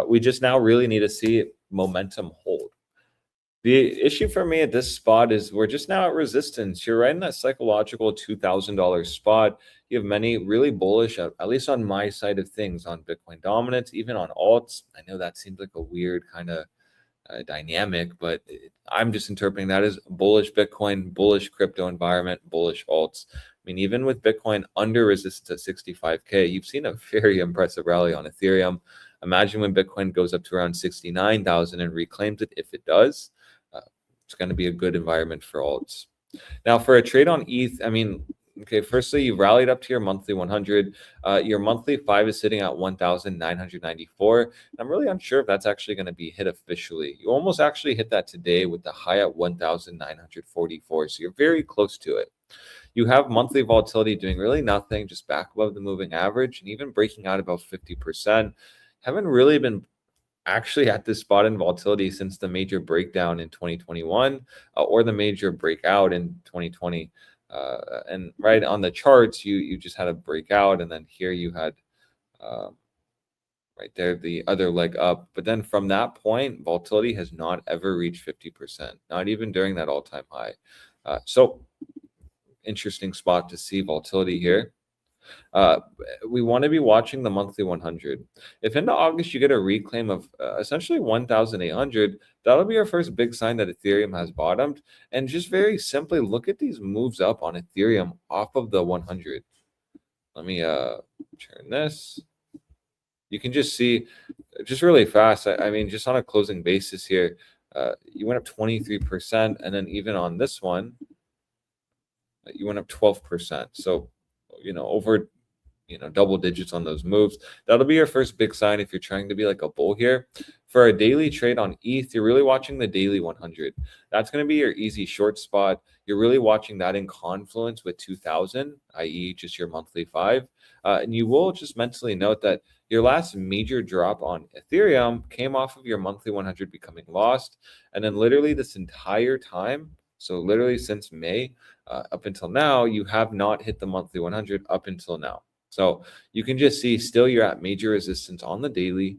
We just now really need to see momentum hold. The issue for me at this spot is we're just now at resistance. You're right in that psychological $2,000 spot. You have many really bullish, at least on my side of things, on Bitcoin dominance, even on alts. I know that seems like a weird kind of dynamic, but I'm just interpreting that as bullish Bitcoin, bullish crypto environment, bullish alts. I mean, even with Bitcoin under resistance at 65K, you've seen a very impressive rally on Ethereum. Imagine when Bitcoin goes up to around 69,000 and reclaims it. If it does, it's going to be a good environment for alts. Now, for a trade on ETH, I mean, okay, firstly, you rallied up to your monthly 100. Your monthly 5 is sitting at 1,994. I'm really unsure if that's actually going to be hit officially. You almost actually hit that today with the high at 1,944. So you're very close to it. You have monthly volatility doing really nothing, just back above the moving average, and even breaking out about 50%. Haven't really been actually at this spot in volatility since the major breakdown in 2021 or the major breakout in 2020. And right on the charts, you just had a breakout, and then here you had right there the other leg up. But then from that point, volatility has not ever reached 50%, not even during that all-time high. So interesting spot to see volatility here. We want to be watching the monthly 100. If into August you get a reclaim of essentially 1,800, that'll be our first big sign that Ethereum has bottomed. And just very simply look at these moves up on Ethereum off of the 100. Let me turn this. You can just see just really fast. I mean, just on a closing basis here, you went up 23%. And then even on this one, you went up 12%. So, over double digits on those moves. That'll be your first big sign if you're trying to be like a bull here. For a daily trade on ETH, you're really watching the daily 100. That's going to be your easy short spot. You're really watching that in confluence with 2000, i.e. just your monthly 5. And you will just mentally note that your last major drop on Ethereum came off of your monthly 100 becoming lost. And then literally this entire time, so literally since May up until now, you have not hit the monthly 100 up until now. So you can just see still you're at major resistance on the daily.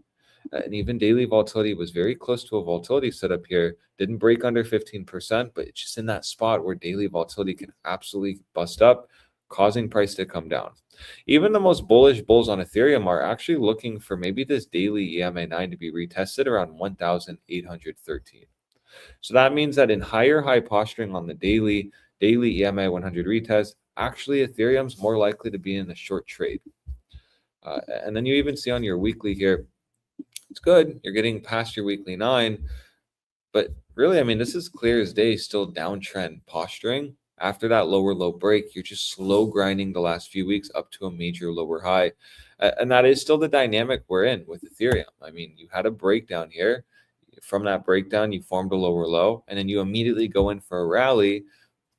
And even daily volatility was very close to a volatility setup here. Didn't break under 15%, but it's just in that spot where daily volatility can absolutely bust up, causing price to come down. Even the most bullish bulls on Ethereum are actually looking for maybe this daily EMA 9 to be retested around 1,813. So that means that in higher high posturing on the daily EMA 100 retest, actually Ethereum's more likely to be in a short trade. And then you even see on your weekly here, it's good. You're getting past your weekly 9, but really, I mean, this is clear as day, still downtrend posturing. After that lower low break, you're just slow grinding the last few weeks up to a major lower high. And that is still the dynamic we're in with Ethereum. I mean, you had a breakdown here. From that breakdown, you formed a lower low, and then you immediately go in for a rally.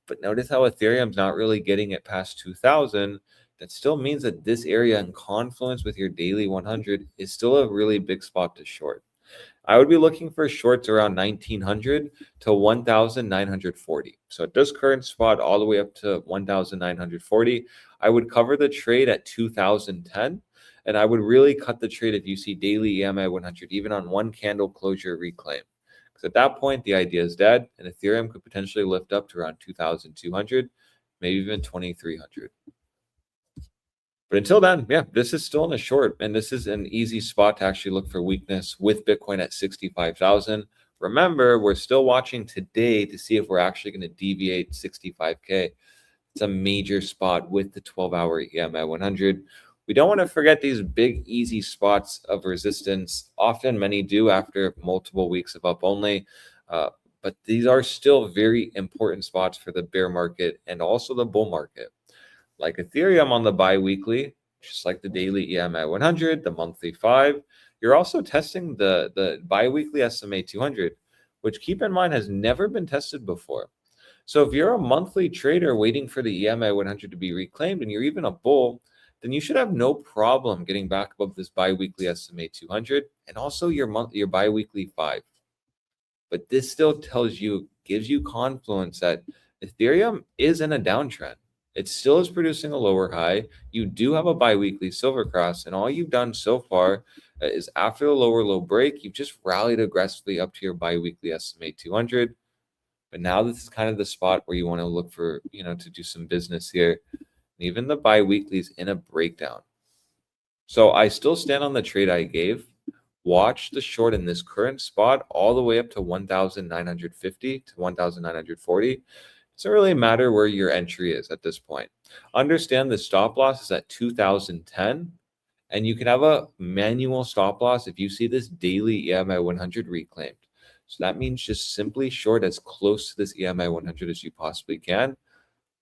But notice how Ethereum's not really getting it past 2,000. That still means that this area in confluence with your daily 100 is still a really big spot to short. I would be looking for shorts around 1,900 to 1,940. So at this current spot, all the way up to 1,940, I would cover the trade at 2,010. And I would really cut the trade if you see daily EMA 100, even on one candle closure reclaim. Because at that point, the idea is dead, and Ethereum could potentially lift up to around 2,200, maybe even 2,300. But until then, yeah, this is still in a short, and this is an easy spot to actually look for weakness with Bitcoin at 65,000. Remember, we're still watching today to see if we're actually going to deviate 65K. It's a major spot with the 12-hour EMA 100. We don't want to forget these big, easy spots of resistance. Often many do after multiple weeks of up only. But these are still very important spots for the bear market and also the bull market. Like Ethereum on the bi-weekly, just like the daily EMA 100, the monthly 5, you're also testing the bi-weekly SMA 200, which keep in mind has never been tested before. So if you're a monthly trader waiting for the EMA 100 to be reclaimed and you're even a bull, then you should have no problem getting back above this bi-weekly SMA 200 and also your bi-weekly 5. But this still gives you confluence that Ethereum is in a downtrend. It still is producing a lower high. You do have a bi-weekly silver cross, and all you've done so far is after the lower low break, you've just rallied aggressively up to your bi-weekly SMA 200. But now this is kind of the spot where you want to look for, to do some business here. And even the bi-weekly is in a breakdown. So I still stand on the trade I gave. Watch the short in this current spot all the way up to 1,950 to 1,940. It doesn't really matter where your entry is at this point. Understand the stop loss is at 2,010, and you can have a manual stop loss if you see this daily EMA 100 reclaimed. So that means just simply short as close to this EMA 100 as you possibly can.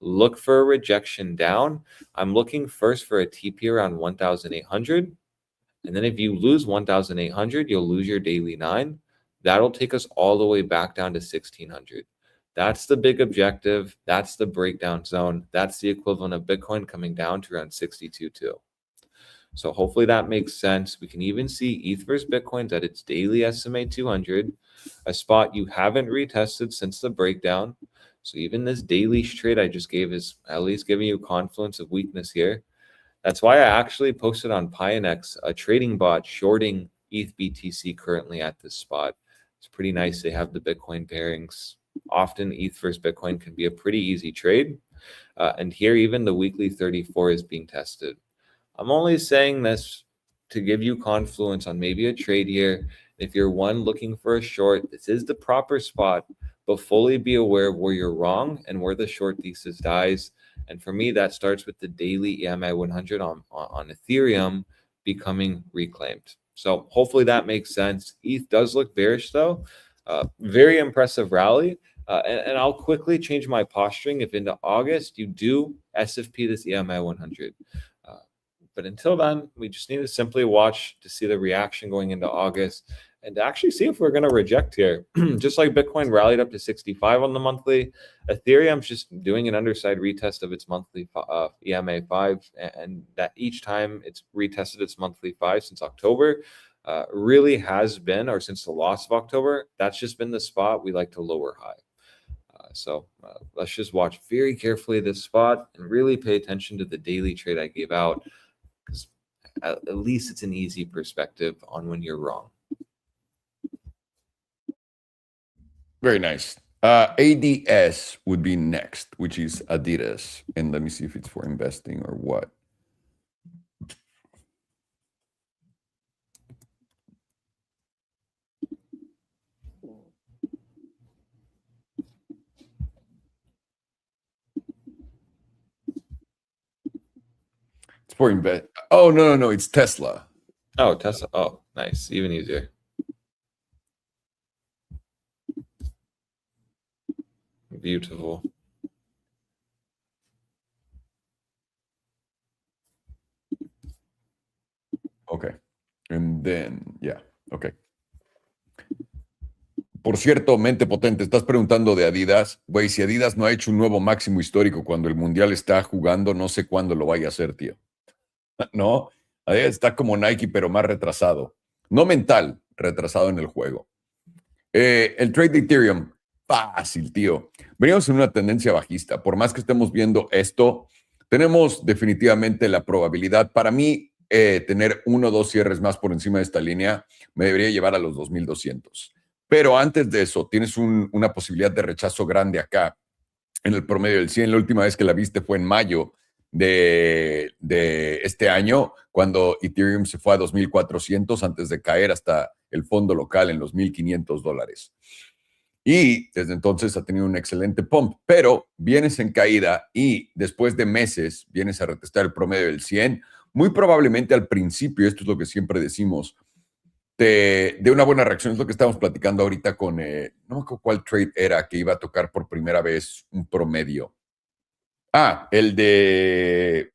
Look for a rejection down. I'm looking first for a TP around 1,800. And then if you lose 1,800, you'll lose your daily 9. That'll take us all the way back down to 1,600. That's the big objective. That's the breakdown zone. That's the equivalent of Bitcoin coming down to around 62.2. So hopefully that makes sense. We can even see ETH versus Bitcoin's at its daily SMA 200, a spot you haven't retested since the breakdown. So even this daily trade I just gave is at least giving you confluence of weakness here. That's why I actually posted on Pionex a trading bot shorting ETH BTC currently at this spot. It's pretty nice. They have the Bitcoin pairings. Often ETH versus Bitcoin can be a pretty easy trade. And here even the weekly 34 is being tested. I'm only saying this to give you confluence on maybe a trade here. If you're looking for a short, this is the proper spot, but fully be aware of where you're wrong and where the short thesis dies. And for me, that starts with the daily EMA 100 on Ethereum becoming reclaimed. So hopefully that makes sense. ETH does look bearish though. Very impressive rally. And I'll quickly change my posturing if into August you do SFP this EMA 100. But until then, we just need to simply watch to see the reaction going into August and to actually see if we're going to reject here. Just like Bitcoin rallied up to 65 on the monthly, Ethereum's just doing an underside retest of its monthly EMA 5, and that each time it's retested its monthly 5 since October, really has been, or since the loss of October, that's just been the spot we like to lower high. So let's just watch very carefully this spot and really pay attention to the daily trade I gave out. Because at least it's an easy perspective on when you're wrong. Very nice. ADS would be next, which is Adidas. And let me see if it's for investing or what. It's for invest. Oh, no. It's Tesla. Oh, Tesla. Oh, nice. Even easier. Beautiful. Okay. And then, yeah. Okay. Por cierto, mente potente, estás preguntando de Adidas. Güey, si Adidas no ha hecho un nuevo máximo histórico cuando el Mundial está jugando, no sé cuándo lo vaya a hacer, tío. No, Adidas está como Nike, pero más retrasado. No mental, retrasado en el juego. El trade de Ethereum, fácil, tío. Venimos en una tendencia bajista. Por más que estemos viendo esto, tenemos definitivamente la probabilidad. Para mí, tener 1 o 2 cierres más por encima de esta línea me debería llevar a los 2,200. Pero antes de eso, tienes una posibilidad de rechazo grande acá en el promedio del 100. La última vez que la viste fue en mayo de este año, cuando Ethereum se fue a 2,400 antes de caer hasta el fondo local en los $1,500. Y desde entonces ha tenido un excelente pump, pero vienes en caída y después de meses vienes a retestar el promedio del 100. Muy probablemente al principio, esto es lo que siempre decimos, de una buena reacción. Es lo que estamos platicando ahorita con, no me acuerdo cuál trade era que iba a tocar por primera vez un promedio. El de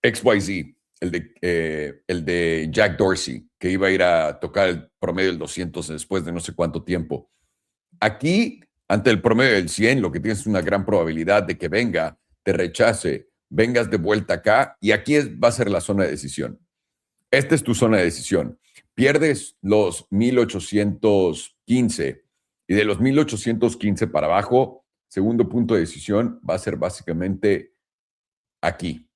XYZ, el de Jack Dorsey, que iba a ir a tocar el promedio del 200 después de no sé cuánto tiempo. Aquí, ante el promedio del 100, lo que tienes es una gran probabilidad de que venga, te rechace, vengas de vuelta acá, y aquí va a ser la zona de decisión. Esta es tu zona de decisión. Pierdes los 1,815 y de los 1,815 para abajo, segundo punto de decisión va a ser básicamente aquí.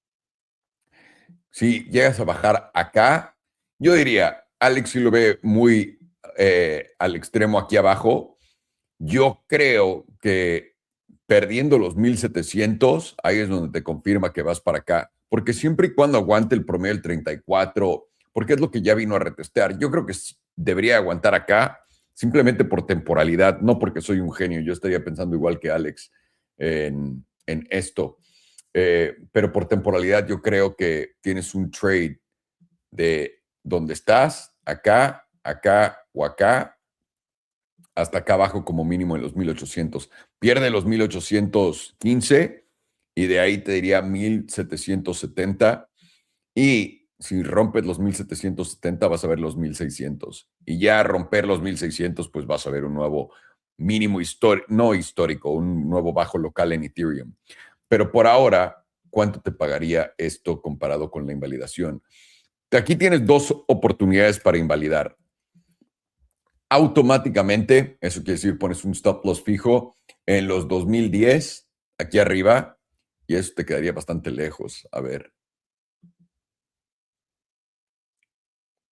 Si llegas a bajar acá, yo diría, Alex si lo ve muy al extremo aquí abajo. Yo creo que perdiendo los 1,700, ahí es donde te confirma que vas para acá. Porque siempre y cuando aguante el promedio del 34, porque es lo que ya vino a retestear, yo creo que debería aguantar acá simplemente por temporalidad, no porque soy un genio. Yo estaría pensando igual que Alex en esto. Pero por temporalidad yo creo que tienes un trade de donde estás, acá, acá o acá, hasta acá abajo como mínimo en los 1,800. Pierde los 1,815 y de ahí te diría 1,770. Y si rompes los 1,770 vas a ver los 1,600. Y ya romper los 1,600 pues vas a ver un nuevo mínimo no histórico, un nuevo bajo local en Ethereum. Pero por ahora, ¿cuánto te pagaría esto comparado con la invalidación? Aquí tienes 2 oportunidades para invalidar. Automáticamente, eso quiere decir, pones un stop loss fijo en los 2010, aquí arriba, y eso te quedaría bastante lejos. A ver.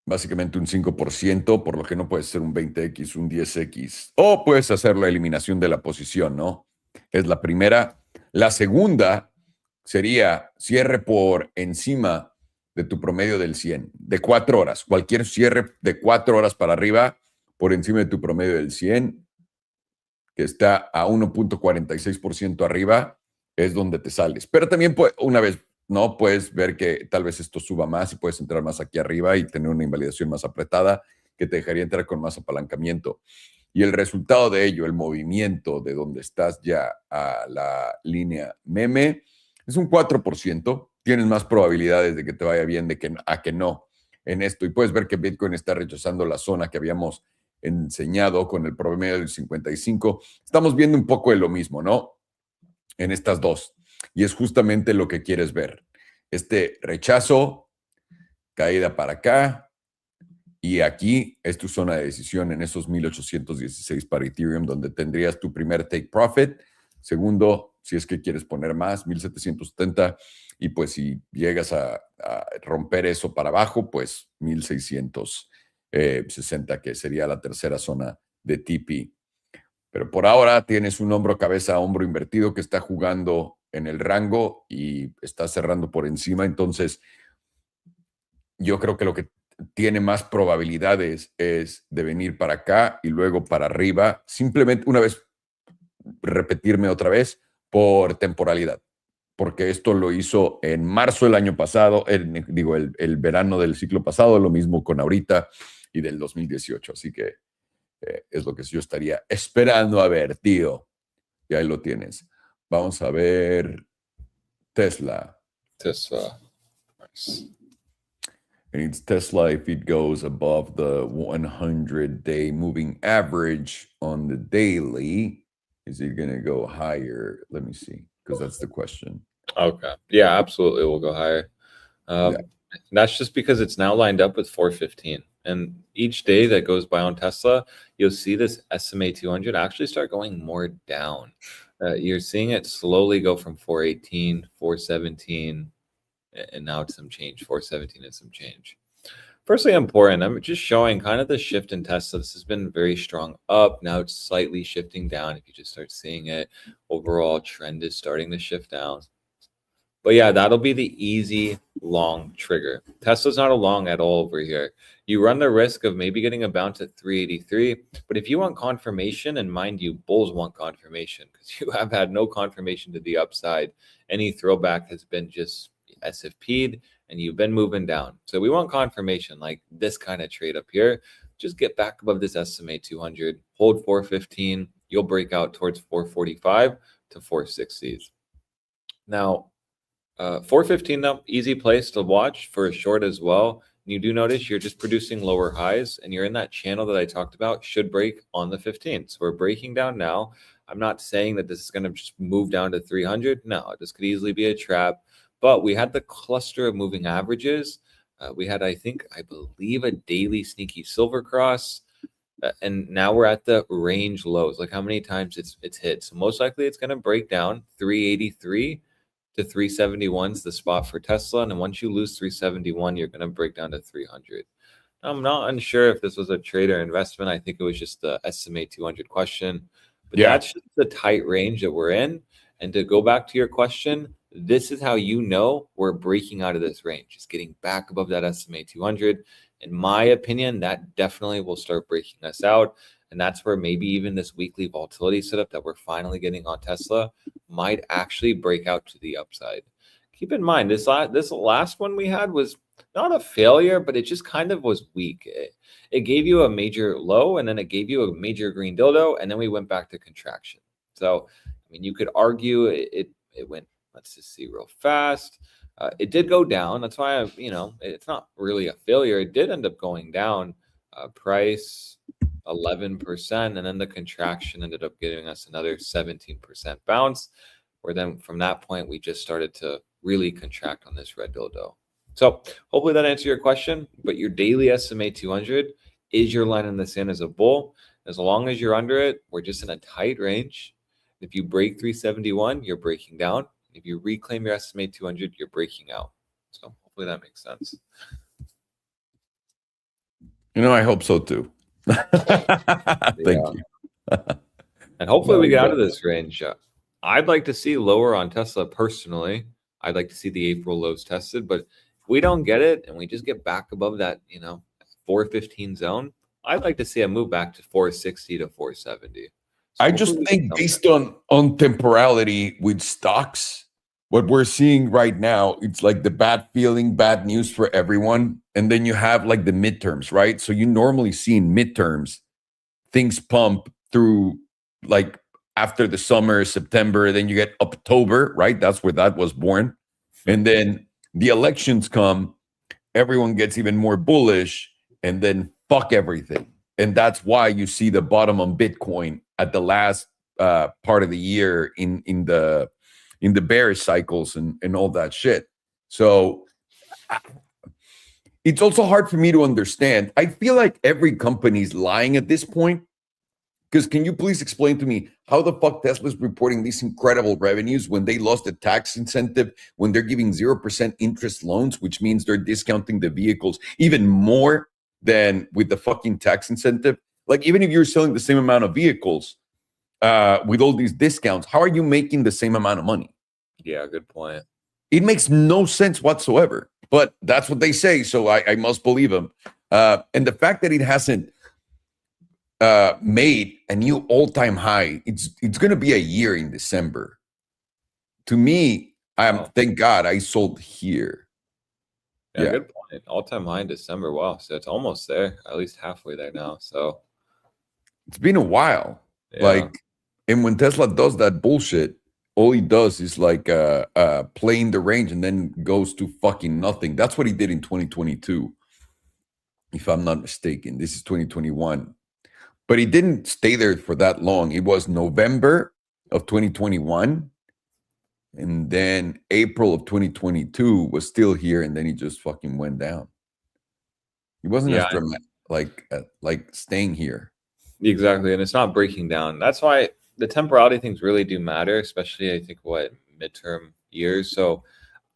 Básicamente un 5%, por lo que no puedes ser un 20X, un 10X. O puedes hacer la eliminación de la posición, ¿no? Es la primera. La segunda sería cierre por encima de tu promedio del 100, de 4 horas. Cualquier cierre de 4 horas para arriba, por encima de tu promedio del 100, que está a 1,46% arriba, es donde te sales. Pero también, una vez, ¿no? Puedes ver que tal vez esto suba más y puedes entrar más aquí arriba y tener una invalidación más apretada que te dejaría entrar con más apalancamiento. Y el resultado de ello, el movimiento de donde estás ya a la línea meme, es un 4%. Tienes más probabilidades de que te vaya bien de que no en esto. Y puedes ver que Bitcoin está rechazando la zona que habíamos enseñado con el promedio del 55. Estamos viendo un poco de lo mismo, ¿no? En estas dos. Y es justamente lo que quieres ver. Este rechazo, caída para acá, y aquí es tu zona de decisión en esos 1,816 para Ethereum, donde tendrías tu primer take profit. Segundo, si es que quieres poner más, 1770, y pues si llegas a romper eso para abajo, pues 1660, que sería la tercera zona de TP. Pero por ahora tienes un hombro, cabeza, hombro invertido que está jugando en el rango y está cerrando por encima. Entonces, yo creo que lo que tiene más probabilidades es de venir para acá y luego para arriba. Simplemente una vez, repetirme otra vez, por temporalidad. Porque esto lo hizo en marzo del año pasado, el verano del ciclo pasado, lo mismo con ahorita y del 2018. Así que es lo que yo estaría esperando a ver, tío. Y ahí lo tienes. Vamos a ver Tesla. Tesla. Nice. And it's Tesla if it goes above the 100-day moving average on the daily. Is it going to go higher? Let me see, because that's the question. Okay. Yeah, absolutely. We'll go higher. That's just because it's now lined up with 415. And each day that goes by on Tesla, you'll see this SMA 200 actually start going more down. You're seeing it slowly go from 418, 417, and now it's some change, 417 and some change. Firstly, important, I'm just showing kind of the shift in Tesla. This has been very strong up. Now it's slightly shifting down. If you just start seeing it, overall trend is starting to shift down. But yeah, that'll be the easy long trigger. Tesla's not a long at all over here. You run the risk of maybe getting a bounce at 383. But if you want confirmation, and mind you, bulls want confirmation because you have had no confirmation to the upside. Any throwback has been just SFP'd and you've been moving down. So we want confirmation like this kind of trade up here. Just get back above this SMA 200, hold 415. You'll break out towards 445 to 460s. Now, 415 though, easy place to watch for a short as well. And you do notice you're just producing lower highs and you're in that channel that I talked about should break on the 15th. So we're breaking down now. I'm not saying that this is going to just move down to 300. No, this could easily be a trap. But we had the cluster of moving averages. We had, I believe, a daily sneaky silver cross. And now we're at the range lows. Like how many times it's hit. So most likely it's going to break down 383 to 371 is the spot for Tesla. And then once you lose 371, you're going to break down to 300. I'm not unsure if this was a trade or investment. I think it was just the SMA 200 question. But that's just the tight range that we're in. And to go back to your question, this is how you know we're breaking out of this range. It's getting back above that SMA 200. In my opinion, that definitely will start breaking us out. And that's where maybe even this weekly volatility setup that we're finally getting on Tesla might actually break out to the upside. Keep in mind, this last one we had was not a failure, but it just kind of was weak. It gave you a major low, and then it gave you a major green dildo, and then we went back to contraction. So, I mean, you could argue it went, let's just see real fast. It did go down. That's why, it's not really a failure. It did end up going down. Price 11%, and then the contraction ended up giving us another 17% bounce, where then from that point, we just started to really contract on this red dildo. So hopefully that answered your question, but your daily SMA 200 is your line in the sand as a bull. As long as you're under it, we're just in a tight range. If you break 371, you're breaking down. If you reclaim your SMA 200, you're breaking out. So hopefully that makes sense. I hope so too. Thank you. And hopefully we get out of this range. I'd like to see lower on Tesla personally. I'd like to see the April lows tested, but if we don't get it and we just get back above that, 415 zone, I'd like to see a move back to 460 to 470. So I just think based on temporality with stocks, what we're seeing right now, it's like the bad feeling, bad news for everyone. And then you have like the midterms, right? So you normally see in midterms, things pump through like after the summer, September, then you get October, right? That's where that was born. And then the elections come, everyone gets even more bullish, and then fuck everything. And that's why you see the bottom on Bitcoin at the last part of the year in the bearish cycles and all that shit. So it's also hard for me to understand. I feel like every company's lying at this point, Because can you please explain to me how the fuck Tesla's reporting these incredible revenues when they lost a tax incentive, when they're giving 0% interest loans, which means they're discounting the vehicles even more than with the fucking tax incentive? Like, even if you're selling the same amount of vehicles with all these discounts, how are you making the same amount of money? Yeah, good point. It makes no sense whatsoever, but that's what they say, so I must believe them. And the fact that it hasn't made a new all-time high, it's going to be a year in December. To me, thank God I sold here. Yeah, good point. All-time high in December. Wow, so it's almost there, at least halfway there now. So it's been a while. Yeah. Like, and when Tesla does that bullshit, all he does is like play in the range and then goes to fucking nothing. That's what he did in 2022, if I'm not mistaken. This is 2021. But he didn't stay there for that long. It was November of 2021. And then April of 2022 was still here. And then he just fucking went down. He wasn't as dramatic, like staying here. Exactly. And it's not breaking down. That's why the temporality things really do matter, especially I think midterm years. So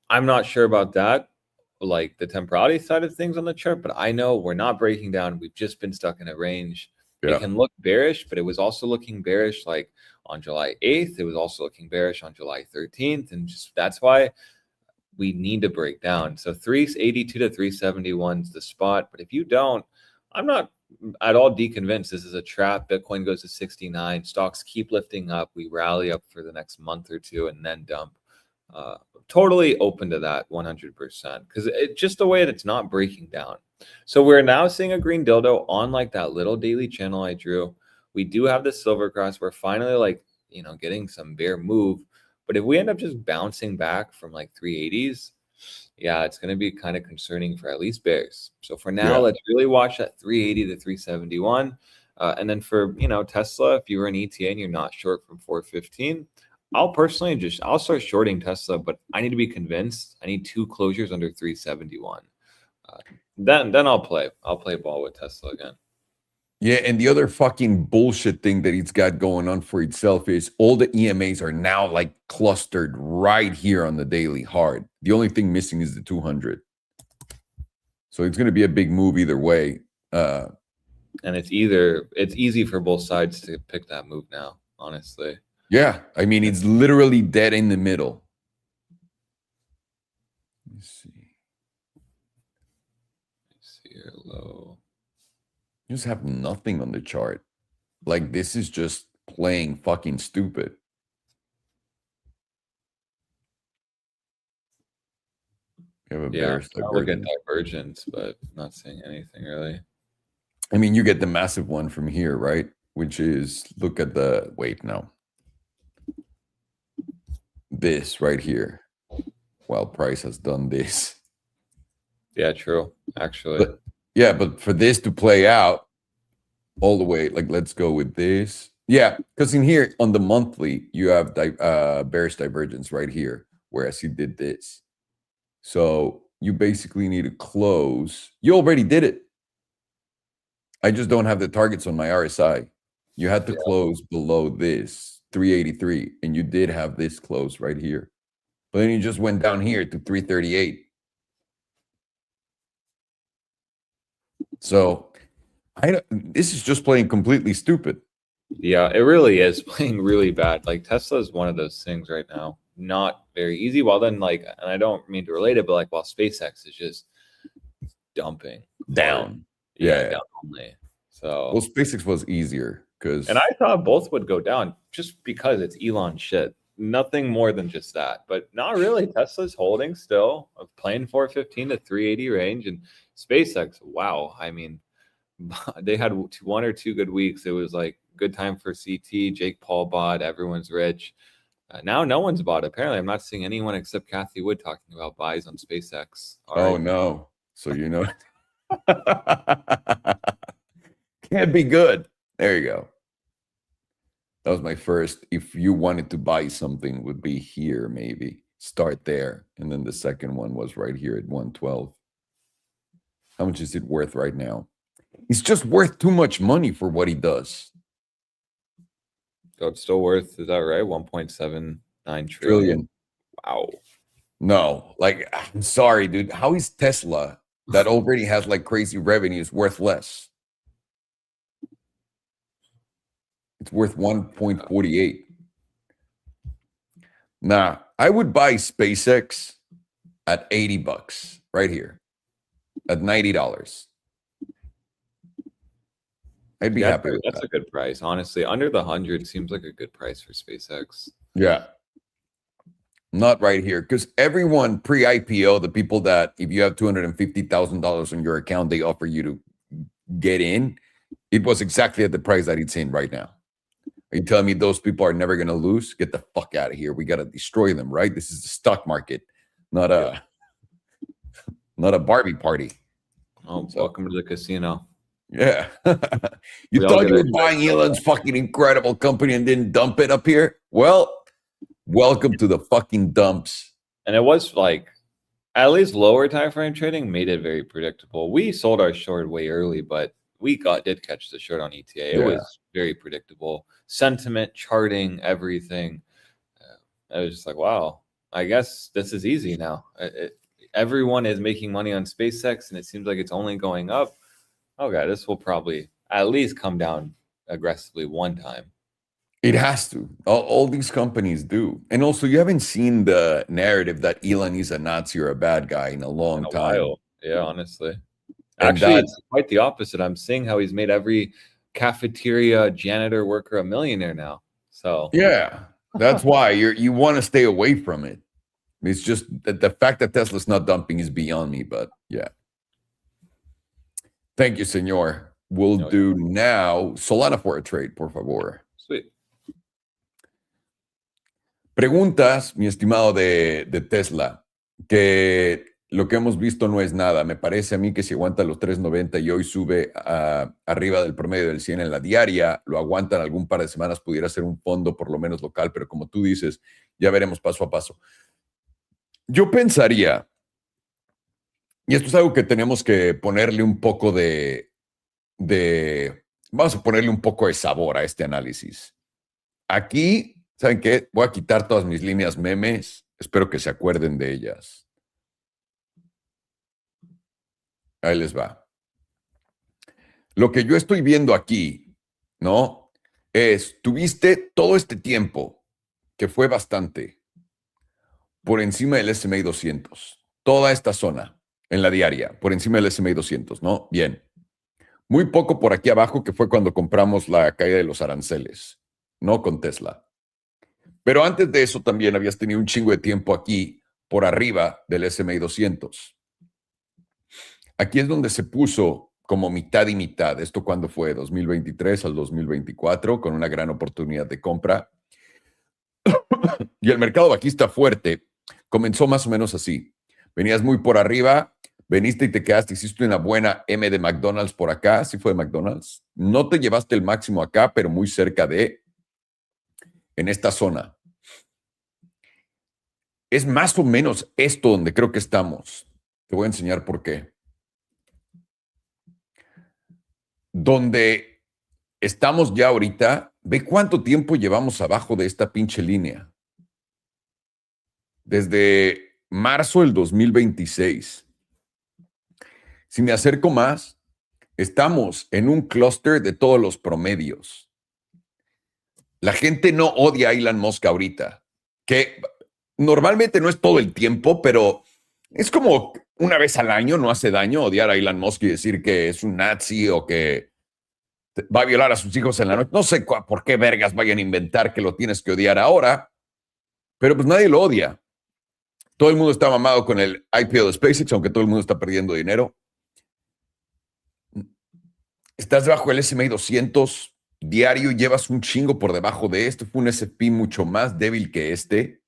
I'm not sure about that, like the temporality side of things on the chart, but I know we're not breaking down. We've just been stuck in a range. Yeah. It can look bearish, but it was also looking bearish like on July 8th. It was also looking bearish on July 13th. And just that's why we need to break down. So 382 to 371 is the spot. But if you don't, I'm not at all deconvinced this is a trap. Bitcoin goes to 69. Stocks keep lifting up. We rally up for the next month or two and then dump. Totally open to that 100% because it's just the way that it's not breaking down. So we're now seeing a green dildo on like that little daily channel I drew. We do have the silver cross. We're finally like, getting some bear move. But if we end up just bouncing back from like 380s, yeah, it's going to be kind of concerning for at least bears. So for now, let's really watch that 380 to 371. And then for, Tesla, if you were an ETA and you're not short from 415, I'll start shorting Tesla, but I need to be convinced. I need 2 closures under 371. Then I'll play ball with Tesla again. Yeah, and the other fucking bullshit thing that it's got going on for itself is all the EMAs are now like clustered right here on the daily hard. The only thing missing is the 200. So it's going to be a big move either way. And it's easy for both sides to pick that move now, honestly. Yeah, I mean, it's literally dead in the middle. Let me see. Here low. You just have nothing on the chart. Like, this is just playing fucking stupid. You have a bearish divergence. Divergence, but not seeing anything really. I mean, you get the massive one from here, right? Which is, look at the, wait, no. This right here. While price has done this. Yeah, true. Actually. But for this to play out all the way, like, let's go with this. Yeah, because in here on the monthly, you have bearish divergence right here, whereas you did this. So you basically need to close. You already did it. I just don't have the targets on my RSI. You had to close below this 383, and you did have this close right here. But then you just went down here to 338. So this is just playing completely stupid. Yeah, it really is playing really bad. Like Tesla is one of those things right now, not very easy. While then, like, and I don't mean to relate it, but like while SpaceX is just dumping down. Down only. So well, SpaceX was easier because, and I thought both would go down just because it's Elon shit. Nothing more than just that, but not really. Tesla's holding still, playing 415 to 380 range, and SpaceX. Wow, I mean, they had 1 or 2 good weeks. It was like good time for CT. Jake Paul bought. Everyone's rich. Now no one's bought. Apparently, I'm not seeing anyone except Kathy Wood talking about buys on SpaceX. Oh no! So can't be good. There you go. That was my first. If you wanted to buy something, would be here maybe. Start there, and then the second one was right here at 112. How much is it worth right now? It's just worth too much money for what he does. So it's still worth, is that right? 1.79 trillion. Trillion. Wow. No, like, I'm sorry, dude. How is Tesla, that already has like crazy revenues, worth less? It's worth 1.48. Nah, I would buy SpaceX at $80 right here, at $90. I'd be happy with That's that. a good price. Honestly, under the 100 seems like a good price for SpaceX. Yeah. Not right here, because everyone pre-IPO, the people that if you have $250,000 on your account, they offer you to get in. It was exactly at the price that it's in right now. Are you telling me those people are never going to lose? Get the fuck out of here. We got to destroy them, right? This is the stock market, not a Barbie party. Oh, welcome to the casino. Yeah. You We all thought get you were excited buying about Elon's fucking incredible company and didn't dump it up here? Well, welcome to the fucking dumps. And it was like, at least lower time frame trading made it very predictable. We sold our short way early, but we did catch the short on ETA. It Yeah. was very predictable. Sentiment, charting, everything. I was just like, wow, I guess this is easy now. Everyone is making money on SpaceX, and it seems like it's only going up. Okay, this will probably at least come down aggressively one time. It has to. All these companies do. And also, you haven't seen the narrative that Elon is a Nazi or a bad guy in a long time. While. Yeah, honestly. And Actually, it's quite the opposite. I'm seeing how he's made every cafeteria janitor worker a millionaire now. So yeah, that's why you want to stay away from it. It's just that the fact that Tesla's not dumping is beyond me, but yeah. Thank you, senor. We'll do now Solana for a trade, por favor. Sweet. Preguntas, mi estimado de Tesla, que lo que hemos visto no es nada. Me parece a mí que si aguanta los 3.90 y hoy sube arriba del promedio del 100 en la diaria, lo aguantan algún par de semanas, pudiera ser un fondo por lo menos local, pero como tú dices, ya veremos paso a paso. Yo pensaría, y esto es algo que tenemos que ponerle un poco vamos a ponerle un poco de sabor a este análisis. Aquí, ¿saben qué? Voy a quitar todas mis líneas memes. Espero que se acuerden de ellas. Ahí les va. Lo que yo estoy viendo aquí, ¿no? Tuviste todo este tiempo, que fue bastante, por encima del S&P 200. Toda esta zona en la diaria, por encima del S&P 200, ¿no? Bien. Muy poco por aquí abajo, que fue cuando compramos la caída de los aranceles, ¿no? Con Tesla. Pero antes de eso también habías tenido un chingo de tiempo aquí por arriba del S&P 200. Aquí es donde se puso como mitad y mitad. ¿Esto cuándo fue? 2023 al 2024, con una gran oportunidad de compra. Y el mercado bajista fuerte comenzó más o menos así. Venías muy por arriba, veniste y te quedaste, hiciste una buena M de McDonald's por acá. ¿Sí fue de McDonald's? No te llevaste el máximo acá, pero muy cerca en esta zona. Es más o menos esto donde creo que estamos. Te voy a enseñar por qué. Donde estamos ya ahorita, ve cuánto tiempo llevamos abajo de esta pinche línea. Desde marzo del 2026. Si me acerco más, estamos en un clúster de todos los promedios. La gente no odia a Elon Musk ahorita, que normalmente no es todo el tiempo, pero es como una vez al año, no hace daño odiar a Elon Musk y decir que es un nazi o que va a violar a sus hijos en la noche. No sé por qué vergas vayan a inventar que lo tienes que odiar ahora, pero pues nadie lo odia. Todo el mundo está mamado con el IPO de SpaceX, aunque todo el mundo está perdiendo dinero. Estás debajo del S&P 200 diario, llevas un chingo por debajo de esto. Fue un S&P mucho más débil que este,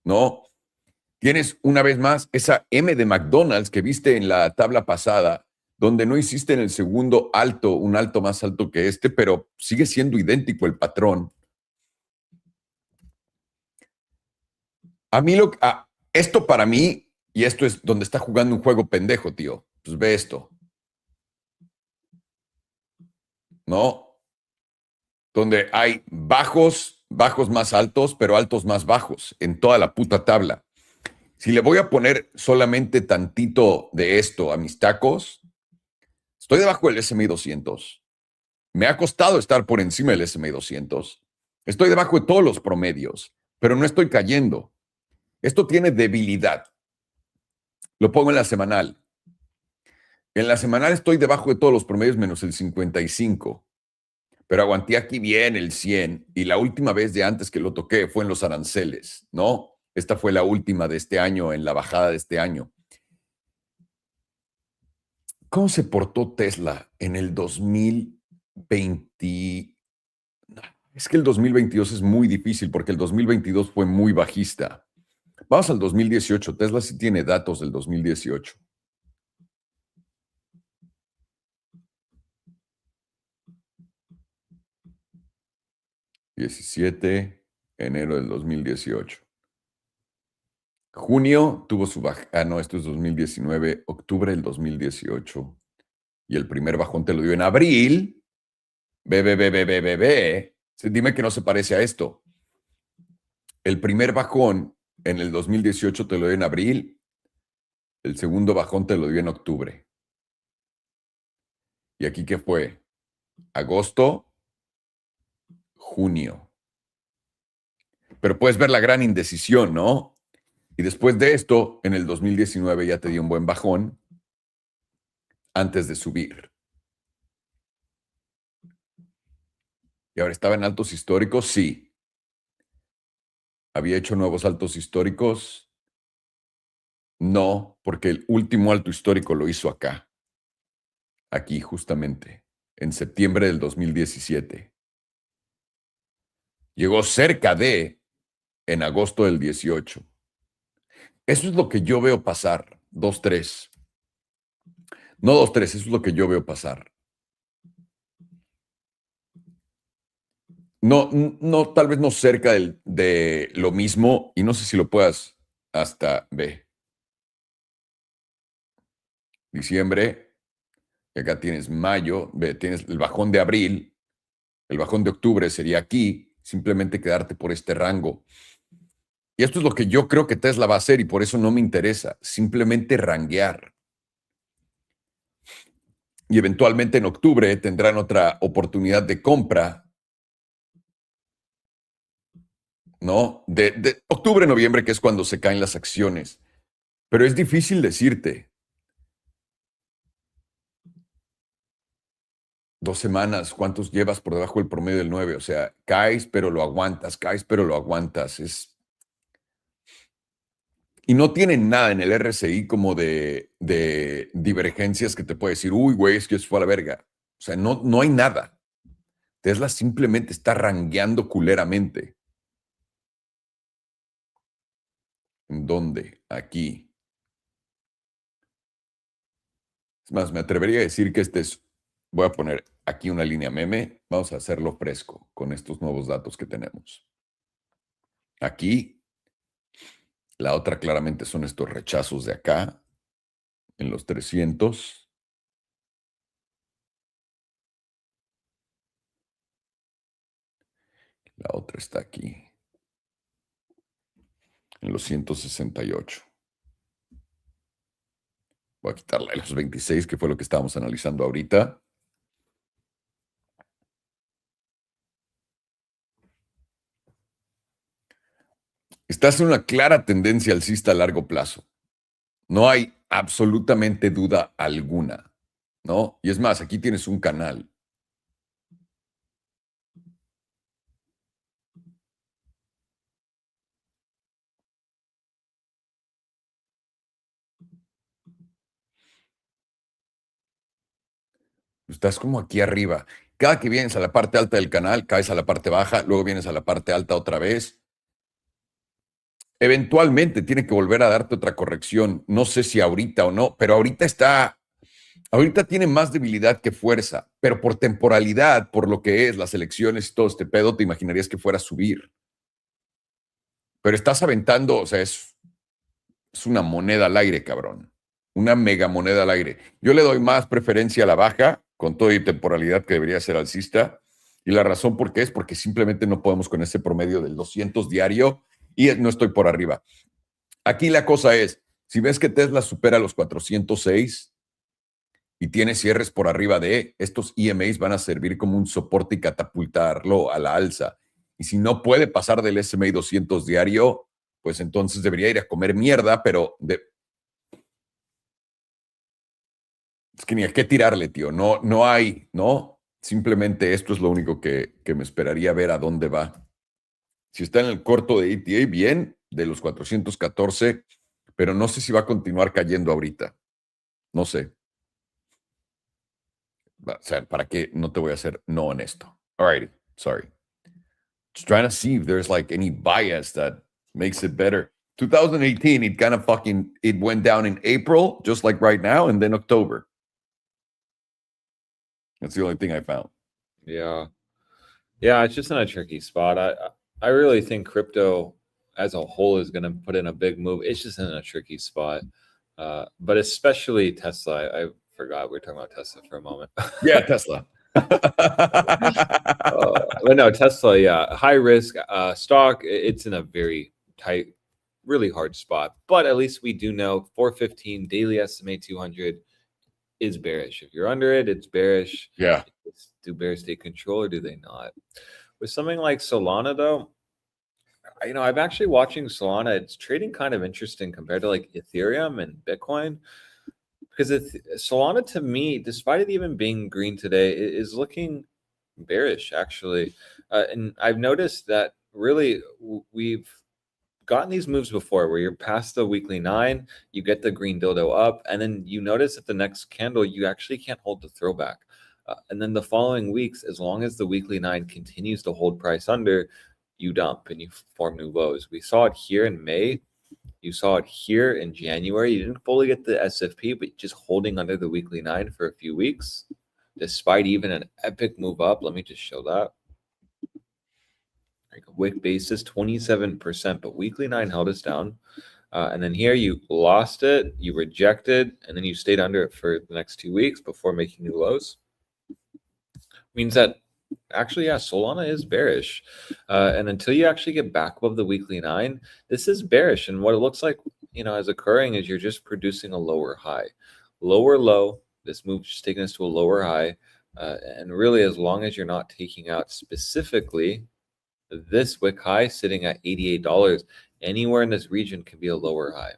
¿no? Tienes una vez más esa M de McDonald's que viste en la tabla pasada, donde no hiciste en el segundo alto, un alto más alto que este, pero sigue siendo idéntico el patrón. A mí esto para mí, y esto es donde está jugando un juego pendejo, tío. Pues ve esto. ¿No? donde hay bajos, bajos más altos, pero altos más bajos en toda la puta tabla. Si le voy a poner solamente tantito de esto a mis tacos, estoy debajo del S&P 200. Me ha costado estar por encima del S&P 200. Estoy debajo de todos los promedios, pero no estoy cayendo. Esto tiene debilidad. Lo pongo en la semanal. En la semanal estoy debajo de todos los promedios menos el 55. Pero aguanté aquí bien el 100 y la última vez de antes que lo toqué fue en los aranceles, ¿no? Esta fue la última de este año, en la bajada de este año. ¿Cómo se portó Tesla en el 2020? Es que el 2022 es muy difícil porque el 2022 fue muy bajista. Vamos al 2018. Tesla sí tiene datos del 2018. Enero del 2018. Junio tuvo su baja. Ah, no, esto es 2019. Octubre del 2018. Y el primer bajón te lo dio en abril. Dime que no se parece a esto. El primer bajón en el 2018 te lo dio en abril. El segundo bajón te lo dio en octubre. ¿Y aquí qué fue? Agosto, junio. Pero puedes ver la gran indecisión, ¿no? Y después de esto, en el 2019 ya te dio un buen bajón antes de subir. ¿Y ahora estaba en altos históricos? Sí. ¿Había hecho nuevos altos históricos? No, porque el último alto histórico lo hizo acá. Aquí, justamente, en septiembre del 2017. Llegó cerca de en agosto del 18. Eso es lo que yo veo pasar. 2-3. No 2-3, eso es lo que yo veo pasar. No, no, tal vez no cerca de lo mismo, y no sé si lo puedas hasta diciembre, y acá tienes mayo, tienes el bajón de abril, el bajón de octubre sería aquí, simplemente quedarte por este rango. Y esto es lo que yo creo que Tesla va a hacer y por eso no me interesa, simplemente ranguear. Y eventualmente en octubre tendrán otra oportunidad de compra, ¿no? De octubre, noviembre, que es cuando se caen las acciones. Pero es difícil decirte. 2 semanas, ¿cuántos llevas por debajo del promedio del 9? O sea, caes, pero lo aguantas, caes, pero lo aguantas. Y no tienen nada en el RSI como de divergencias que te puede decir, uy, güey, es que eso fue a la verga. O sea, no hay nada. Tesla simplemente está rangueando culeramente. ¿En dónde? Aquí. Es más, me atrevería a decir que voy a poner aquí una línea meme. Vamos a hacerlo fresco con estos nuevos datos que tenemos. Aquí, la otra claramente son estos rechazos de acá, en los 300. La otra está aquí, en los 168. Voy a quitarla de los 26, que fue lo que estábamos analizando ahorita. Estás en una clara tendencia alcista a largo plazo. No hay absolutamente duda alguna, ¿no? Y es más, aquí tienes un canal. Estás como aquí arriba. Cada que vienes a la parte alta del canal, caes a la parte baja, luego vienes a la parte alta otra vez. Eventualmente tiene que volver a darte otra corrección. No sé si ahorita o no, pero ahorita tiene más debilidad que fuerza, pero por temporalidad, por lo que es las elecciones y todo este pedo, te imaginarías que fuera a subir. Pero estás aventando, o sea, es una moneda al aire, cabrón. Una mega moneda al aire. Yo le doy más preferencia a la baja, con toda y temporalidad que debería ser alcista, Y la razón por qué es porque simplemente no podemos con ese promedio del 200 diario y no estoy por arriba. Aquí la cosa es, si ves que Tesla supera los 406 y tiene cierres por arriba de, estos EMAs van a servir como un soporte y catapultarlo a la alza. Y si no puede pasar del SMA 200 diario, pues entonces debería ir a comer mierda, pero es que ni a qué tirarle, tío. No, no hay, ¿no? Simplemente esto es lo único que me esperaría ver a dónde va. Si está en el corto de ETA, bien, de los 414, pero no sé si va a continuar cayendo ahorita. No sé. O sea, ¿para qué no te voy a ser no honesto? All right, sorry. Just trying to see if there's like any bias that makes it better. 2018, it kind of it went down in April, just like right now, and then October. That's the only thing I found. Yeah. Yeah, it's just in a tricky spot. I really think crypto as a whole is going to put in a big move. It's just in a tricky spot. But especially Tesla. I forgot we were talking about Tesla for a moment. Yeah, Tesla. But no, Tesla, yeah, high risk stock. It's in a very tight, really hard spot. But at least we do know 415 daily SMA 200 is bearish. If you're under it, it's bearish. Yeah. Do bears take control or do they not? With something like Solana, though, I'm actually watching Solana. It's trading kind of interesting compared to like Ethereum and Bitcoin. Because Solana, to me, despite it even being green today, is looking bearish, actually. And I've noticed that really we've gotten these moves before where you're past the weekly 9, you get the green dildo up, and then you notice that the next candle, you actually can't hold the throwback. And then the following weeks, as long as the weekly 9 continues to hold price under, you dump and you form new lows. We saw it here in May. You saw it here in January. You didn't fully get the SFP, but just holding under the weekly 9 for a few weeks, despite even an epic move up. Let me just show that. Like a wick basis, 27%, but weekly 9 held us down. And then here you lost it, you rejected, and then you stayed under it for the next 2 weeks before making new lows. Means that actually, yeah, Solana is bearish. And until you actually get back above the weekly 9, this is bearish. And what it looks like, as occurring is you're just producing a lower high. Lower low, this move just taking us to a lower high. And really, as long as you're not taking out specifically this wick high sitting at $88, anywhere in this region can be a lower high.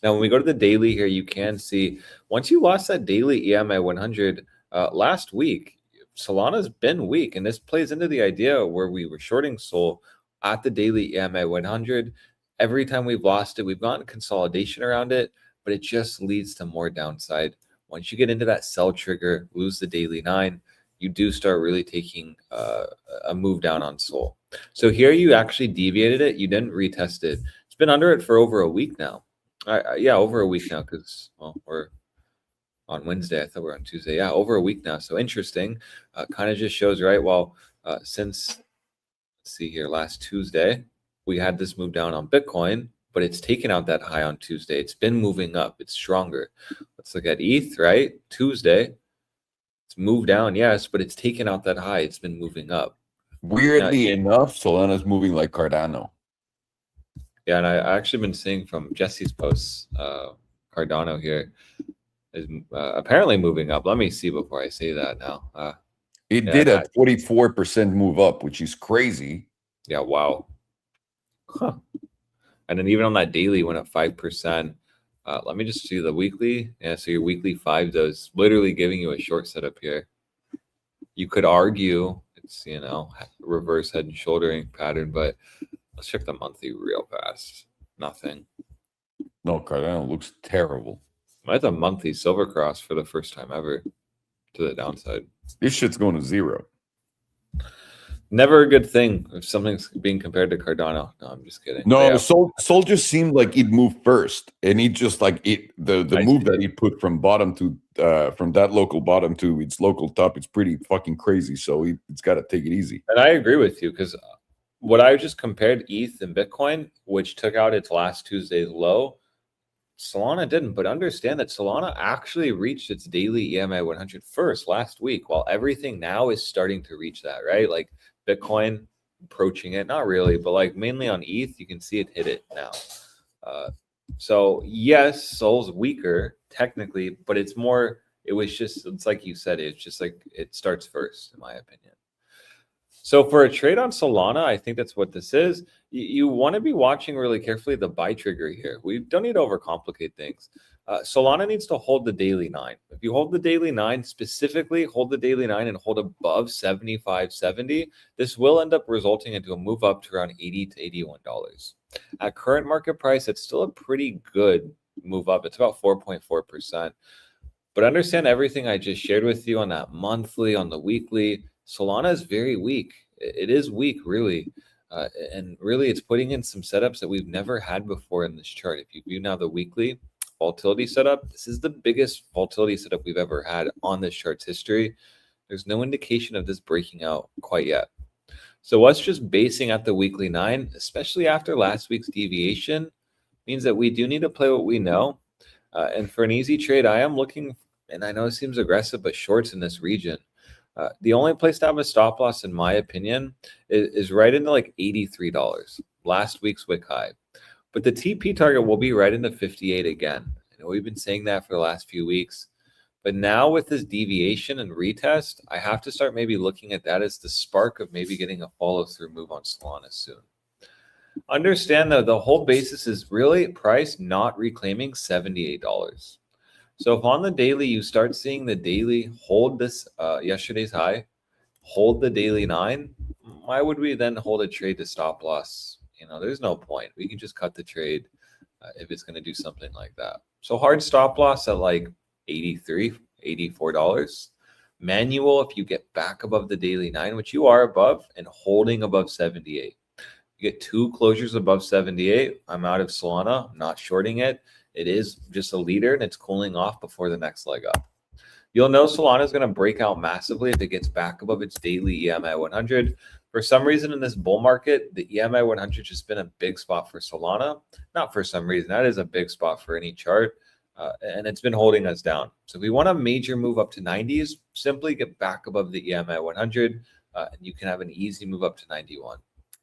Now, when we go to the daily here, you can see once you lost that daily EMI 100 last week, Solana's been weak, and this plays into the idea where we were shorting Sol at the daily EMI 100. Every time we've lost it, we've gotten consolidation around it, but it just leads to more downside. Once you get into that sell trigger, lose the daily 9, you do start really taking a move down on Sol. So here you actually deviated it. You didn't retest it. It's been under it for over a week now. Yeah, over a week now because, we're on Wednesday. I thought we were on Tuesday. Yeah, over a week now. So interesting. Kind of just shows, right? Well, since, let's see here, last Tuesday, we had this move down on Bitcoin, but it's taken out that high on Tuesday. It's been moving up. It's stronger. Let's look at ETH, right? Tuesday, it's moved down, yes, but it's taken out that high. It's been moving up. Weirdly enough, Solana's moving like Cardano. Yeah, and I actually been seeing from Jesse's posts, Cardano here is apparently moving up. Let me see before I say that now. It did a 44% move up, which is crazy. Yeah, wow. Huh. And then even on that daily went up 5%. Let me just see the weekly. Yeah, so your weekly 5 is literally giving you a short setup here. You could argue it's, reverse head and shouldering pattern, but let's check the monthly real fast. Nothing. No, Cardano looks terrible. That's a monthly silver cross for the first time ever to the downside. This shit's going to zero. Never a good thing if something's being compared to Cardano. No, I'm just kidding. No, Sol just seemed like it moved first, and he just like the move that he put from bottom to from that local bottom to its local top. It's pretty fucking crazy. So it's got to take it easy. And I agree with you because what I just compared ETH and Bitcoin, which took out its last Tuesday's low, Solana didn't, but understand that Solana actually reached its daily EMA 100 first last week, while everything now is starting to reach that, right? Like Bitcoin approaching it, not really, but like mainly on ETH, you can see it hit it now. So yes, Sol's weaker technically, but it's more, it's like you said, it's just like it starts first, in my opinion. So for a trade on Solana, I think that's what this is. You want to be watching really carefully the buy trigger here. We don't need to overcomplicate things. Solana needs to hold the daily 9. If you hold the daily 9, specifically hold the daily 9 and hold above 75.70, this will end up resulting into a move up to around $80 to $81. At current market price, it's still a pretty good move up. It's about 4.4%. But understand everything I just shared with you on that monthly, on the weekly. Solana is very weak. It is weak, really. And really, it's putting in some setups that we've never had before in this chart. If you view now the weekly volatility setup, this is the biggest volatility setup we've ever had on this chart's history. There's no indication of this breaking out quite yet. So us just basing at the weekly 9, especially after last week's deviation, means that we do need to play what we know. And for an easy trade, I am looking, and I know it seems aggressive, but shorts in this region. The only place to have a stop loss, in my opinion, is right into like $83, last week's wick high. But the TP target will be right into 58 again. I know we've been saying that for the last few weeks. But now with this deviation and retest, I have to start maybe looking at that as the spark of maybe getting a follow-through move on Solana soon. Understand that the whole basis is really price not reclaiming $78. So if on the daily you start seeing the daily hold this yesterday's high, hold the daily 9, why would we then hold a trade to stop loss? There's no point. We can just cut the trade if it's going to do something like that. So hard stop loss at like $83, $84. Manual if you get back above the daily 9, which you are above, and holding above 78. You get 2 closures above 78. I'm out of Solana. I'm not shorting it. It is just a leader and it's cooling off before the next leg up. You'll know Solana is going to break out massively if it gets back above its daily EMA 100. For some reason in this bull market, the EMA 100 has been a big spot for Solana. Not for some reason. That is a big spot for any chart. And it's been holding us down. So if we want a major move up to 90s, simply get back above the EMA 100 and you can have an easy move up to 91.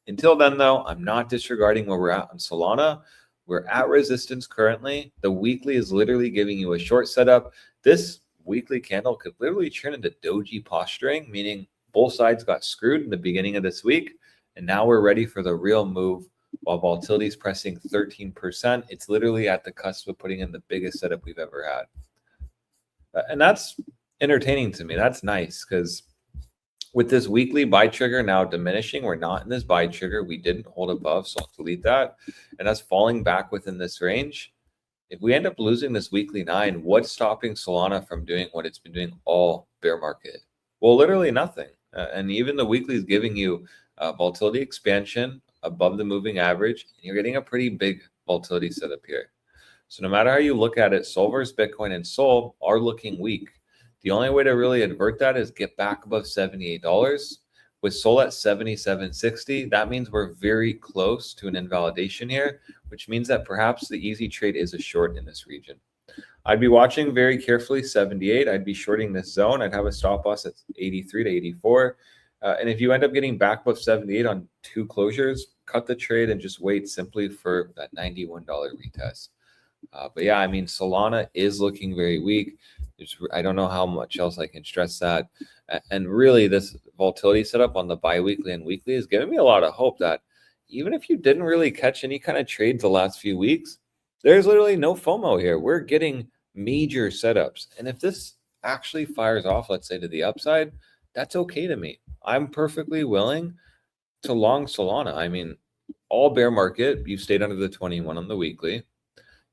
Until then, though, I'm not disregarding where we're at on Solana. We're at resistance currently. The weekly is literally giving you a short setup. This weekly candle could literally turn into doji posturing, meaning both sides got screwed in the beginning of this week. And now we're ready for the real move while volatility is pressing 13%. It's literally at the cusp of putting in the biggest setup we've ever had. And that's entertaining to me. That's nice because with this weekly buy trigger now diminishing, we're not in this buy trigger. We didn't hold above, so I'll delete that. And us falling back within this range, if we end up losing this weekly 9, what's stopping Solana from doing what it's been doing all bear market? Well, literally nothing. And even the weekly is giving you volatility expansion above the moving average, and you're getting a pretty big volatility setup here. So no matter how you look at it, Sol versus Bitcoin and Sol are looking weak. The only way to really avert that is get back above $78. With Sol at 77.60, that means we're very close to an invalidation here, which means that perhaps the easy trade is a short in this region. I'd be watching very carefully 78. I'd be shorting this zone. I'd have a stop loss at 83 to 84. And if you end up getting back above 78 on 2 closures, cut the trade and just wait simply for that $91 retest. But yeah, I mean, Solana is looking very weak. I don't know how much else I can stress that. And really, this volatility setup on the bi-weekly and weekly is giving me a lot of hope that even if you didn't really catch any kind of trades the last few weeks, there's literally no FOMO here. We're getting major setups. And if this actually fires off, let's say to the upside, that's okay to me. I'm perfectly willing to long Solana. I mean, all bear market, you've stayed under the 21 on the weekly.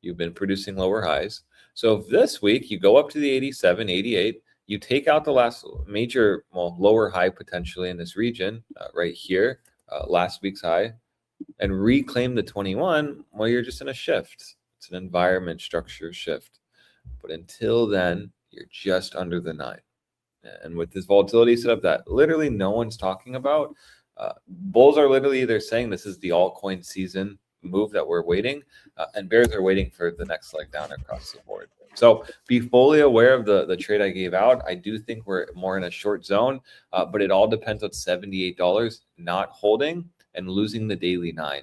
You've been producing lower highs. So if this week you go up to the 87, 88, you take out the last major, lower high potentially in this region right here, last week's high, and reclaim the 21, well, you're just in a shift. It's an environment structure shift. But until then, you're just under the 9. And with this volatility setup that literally no one's talking about, bulls are literally either saying this is the altcoin season, move that we're waiting, and bears are waiting for the next leg down across the board. So be fully aware of the trade I gave out. I do think we're more in a short zone, but it all depends on $78 not holding and losing the daily 9.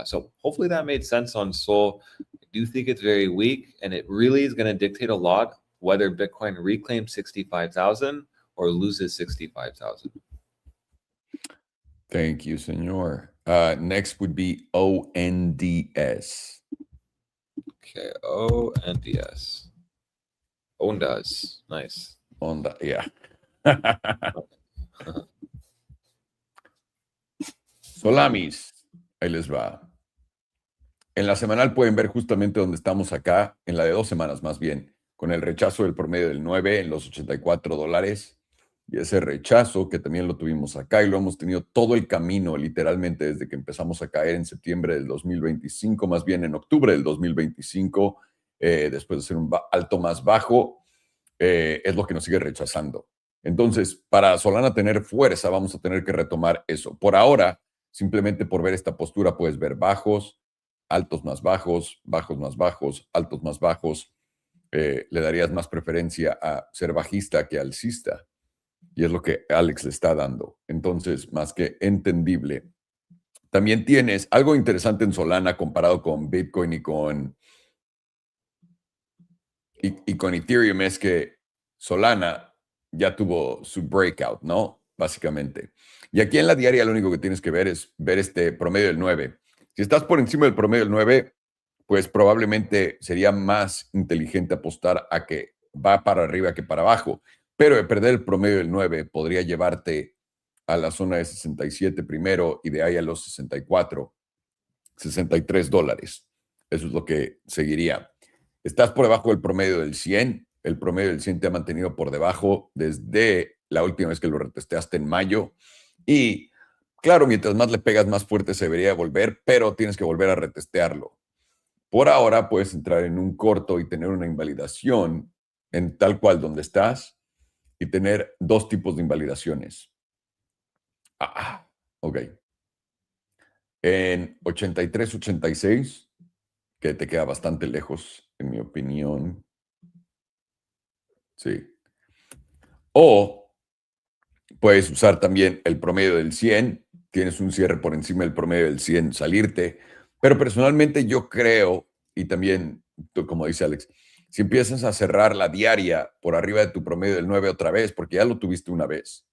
So hopefully that made sense on Sol. I do think it's very weak, and it really is going to dictate a lot whether Bitcoin reclaims 65,000 or loses 65,000. Thank you, senor. Next would be ONDS. Okay, ONDS. Ondas. Nice. Onda, yeah. Solamis, ahí les va. En la semanal pueden ver justamente donde estamos acá, en la de 2 semanas más bien, con el rechazo del promedio del 9 en los $84. Y ese rechazo que también lo tuvimos acá y lo hemos tenido todo el camino, literalmente desde que empezamos a caer en septiembre del 2025, más bien en octubre del 2025, después de ser un alto más bajo, es lo que nos sigue rechazando. Entonces, para Solana tener fuerza, vamos a tener que retomar eso. Por ahora, simplemente por ver esta postura, puedes ver bajos, altos más bajos, bajos más bajos, altos más bajos. Le darías más preferencia a ser bajista que alcista. Y es lo que Alex le está dando. Entonces, más que entendible. También tienes algo interesante en Solana comparado con Bitcoin y con Ethereum, es que Solana ya tuvo su breakout, ¿no? Básicamente. Y aquí en la diaria lo único que tienes que ver es ver este promedio del 9. Si estás por encima del promedio del 9, pues probablemente sería más inteligente apostar a que va para arriba que para abajo. Pero de perder el promedio del 9 podría llevarte a la zona de 67 primero y de ahí a los 64, $63. Eso es lo que seguiría. Estás por debajo del promedio del 100. El promedio del 100 te ha mantenido por debajo desde la última vez que lo retesteaste en mayo. Y claro, mientras más le pegas, más fuerte se debería volver, pero tienes que volver a retestearlo. Por ahora puedes entrar en un corto y tener una invalidación en tal cual donde estás y tener 2 tipos de invalidaciones. Ok. En 83-86, que te queda bastante lejos, en mi opinión. Sí. O puedes usar también el promedio del 100. Tienes un cierre por encima del promedio del 100, salirte. Pero personalmente yo creo, y también, como dice Alex, si empiezas a cerrar la diaria por arriba de tu promedio del 9 otra vez, porque ya lo tuviste una vez.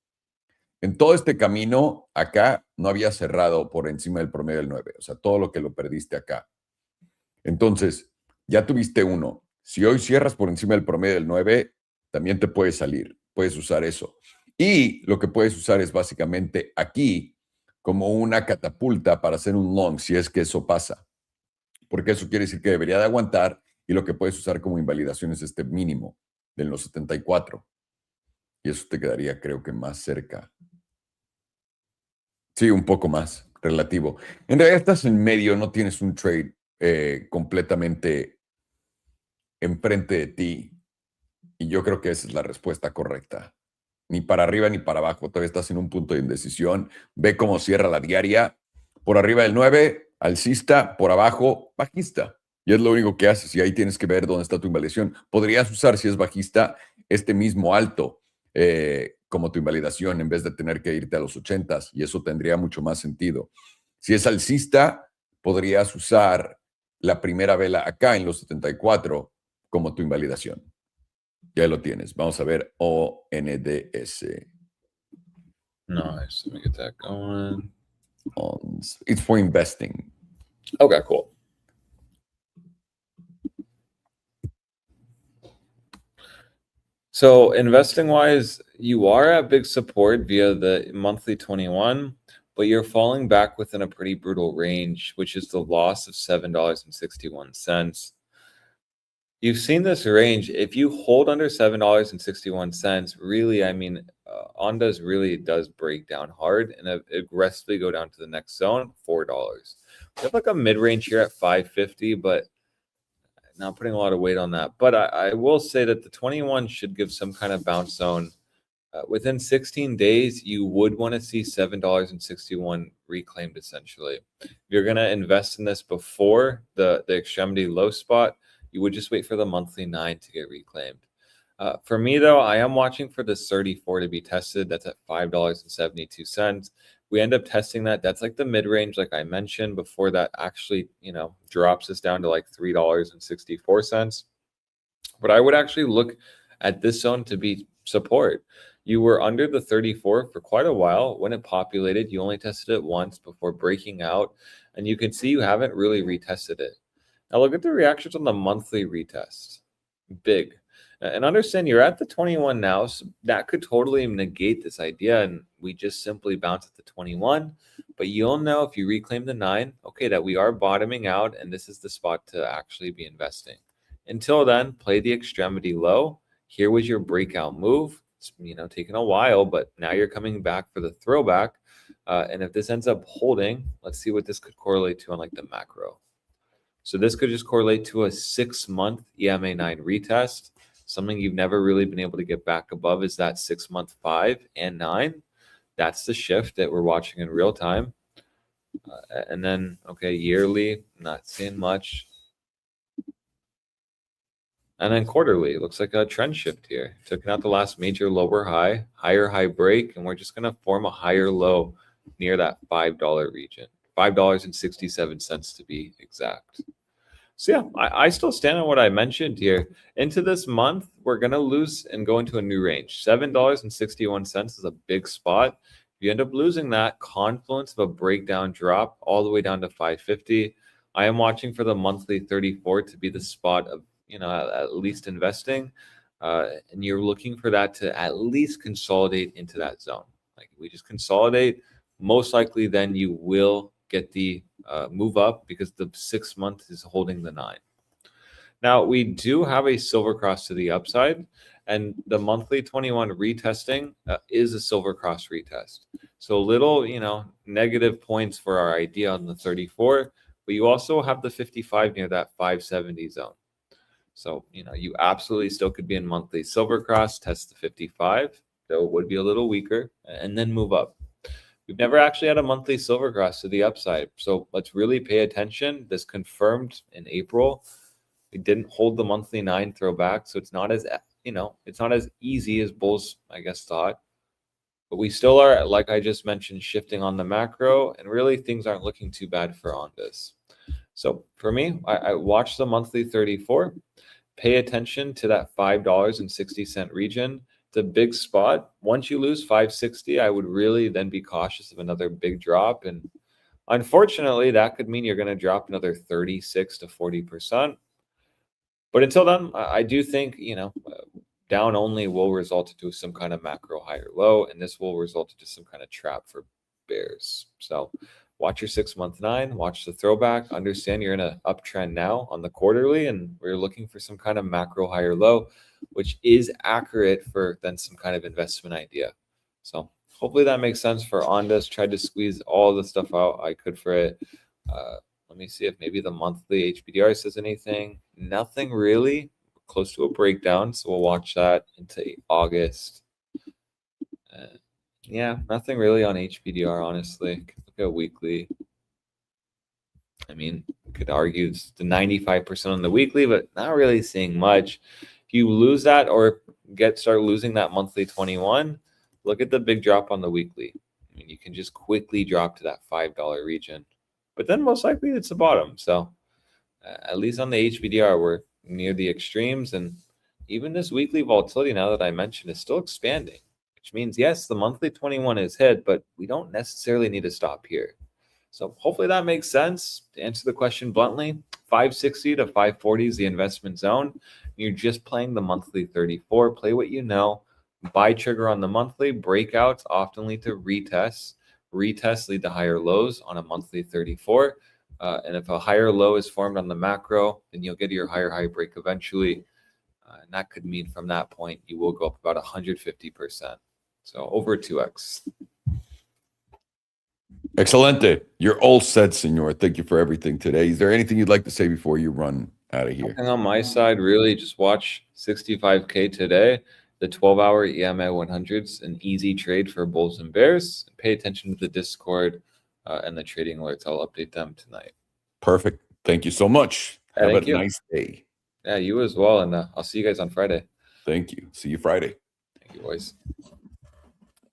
En todo este camino, acá no había cerrado por encima del promedio del 9. O sea, todo lo que lo perdiste acá. Entonces, ya tuviste uno. Si hoy cierras por encima del promedio del 9, también te puedes salir. Puedes usar eso. Y lo que puedes usar es básicamente aquí como una catapulta para hacer un long, si es que eso pasa. Porque eso quiere decir que debería de aguantar y lo que puedes usar como invalidación es este mínimo de los 74. Y eso te quedaría, creo que más cerca. Sí, un poco más relativo. En realidad estás en medio, no tienes un trade completamente enfrente de ti. Y yo creo que esa es la respuesta correcta. Ni para arriba ni para abajo. Todavía estás en un punto de indecisión. Ve cómo cierra la diaria. Por arriba del 9, alcista. Por abajo, bajista. Y es lo único que haces. Y ahí tienes que ver dónde está tu invalidación. Podrías usar, si es bajista, este mismo alto como tu invalidación en vez de tener que irte a los 80s. Y eso tendría mucho más sentido. Si es alcista, podrías usar la primera vela acá en los 74 como tu invalidación. Ya lo tienes. Vamos a ver ONDS. Nice. Let me get that going. It's for investing. Okay, cool. So investing wise, you are at big support via the monthly 21, but you're falling back within a pretty brutal range, which is the loss of $7.61. You've seen this range. If you hold under $7.61, really, I mean, Ondas really does break down hard and aggressively go down to the next zone, $4. We have like a mid-range here at 550, but not putting a lot of weight on that. But I will say that the 21 should give some kind of bounce zone Within 16 days, you would want to see $7.61 reclaimed essentially. If you're going to invest in this before the extremity low spot, you would just wait for the monthly 9 to get reclaimed. For me, though, I am watching for this 34 to be tested. That's at $5.72. We end up testing that. That's like the mid-range, like I mentioned, before that actually, drops us down to like $3.64. But I would actually look at this zone to be support. You were under the 34 for quite a while. When it populated, you only tested it once before breaking out, and you can see you haven't really retested it. Now look at the reactions on the monthly retest. Big. And understand you're at the 21 now, so that could totally negate this idea, and we just simply bounce at the 21. But you'll know if you reclaim the 9, okay, that we are bottoming out, and this is the spot to actually be investing. Until then, play the extremity low. Here was your breakout move. It's taken a while, but now you're coming back for the throwback. And if this ends up holding, let's see what this could correlate to on like the macro. So this could just correlate to a 6-month EMA 9 retest. Something you've never really been able to get back above is that 6-month 5 and 9. That's the shift that we're watching in real time. And then, okay, yearly, not seeing much. And then quarterly, it looks like a trend shift here. Took out the last major lower high, higher high break, and we're just going to form a higher low near that $5 region. $5.67 to be exact. So yeah, I still stand on what I mentioned here. Into this month, we're going to lose and go into a new range. $7.61 is a big spot. If you end up losing that, confluence of a breakdown drop all the way down to $5.50. I am watching for the monthly 34 to be the spot of, at least investing. And you're looking for that to at least consolidate into that zone. Like we just consolidate, most likely then you will get the move up because the 6 month is holding the 9. Now we do have a silver cross to the upside, and the monthly 21 retesting is a silver cross retest. So little, negative points for our idea on the 34, but you also have the 55 near that 570 zone. So, you absolutely still could be in monthly silver cross, test the 55, though it would be a little weaker, and then move up. We've never actually had a monthly silver cross to the upside. So let's really pay attention. This confirmed in April. We didn't hold the monthly 9 throwback. So it's not as, it's not as easy as bulls, I guess, thought. But we still are, like I just mentioned, shifting on the macro, and really things aren't looking too bad for Ondas. So for me, I watch the monthly 34, pay attention to that $5.60 region. It's a big spot. Once you lose 560, I would really then be cautious of another big drop. And unfortunately, that could mean you're going to drop another 36 to 40%. But until then, I do think, down only will result into some kind of macro higher low, and this will result into some kind of trap for bears. So watch your 6-month 9, watch the throwback, understand you're in an uptrend now on the quarterly, and we're looking for some kind of macro higher low, which is accurate for then some kind of investment idea. So hopefully that makes sense for Ondas. Tried to squeeze all the stuff out I could for it. Let me see if maybe the monthly HBDR says anything. Nothing really. Close to a breakdown, so we'll watch that into August. Yeah, nothing really on HBDR, honestly. Look at weekly. I mean, could argue it's the 95% on the weekly, but not really seeing much. If you lose that or start losing that monthly 21, look at the big drop on the weekly. I mean, you can just quickly drop to that $5 region, but then most likely it's the bottom. So at least on the HBDR, we're near the extremes, and even this weekly volatility, now that I mentioned, is still expanding, which means yes, the monthly 21 is hit, but we don't necessarily need to stop here. So hopefully that makes sense. To answer the question bluntly, 560 to 540 is the investment zone. You're just playing the monthly 34. Play what you know. Buy trigger on the monthly. Breakouts often lead to retests. Retests lead to higher lows on a monthly 34. And if a higher low is formed on the macro, then you'll get your higher high break eventually. And that could mean from that point, you will go up about 150%. So over 2x. Excelente. You're all set, senor. Thank you for everything today. Is there anything you'd like to say before you run out of here? Nothing on my side, really. Just watch 65K today. the 12-hour EMA 100's an easy trade for bulls and bears. Pay attention to the Discord and the trading alerts. I'll update them tonight. Perfect. Thank you so much. Yeah, Have a thank you. nice day. Yeah, you as well. And I'll see you guys on Friday. Thank you. See you Friday. Thank you, boys.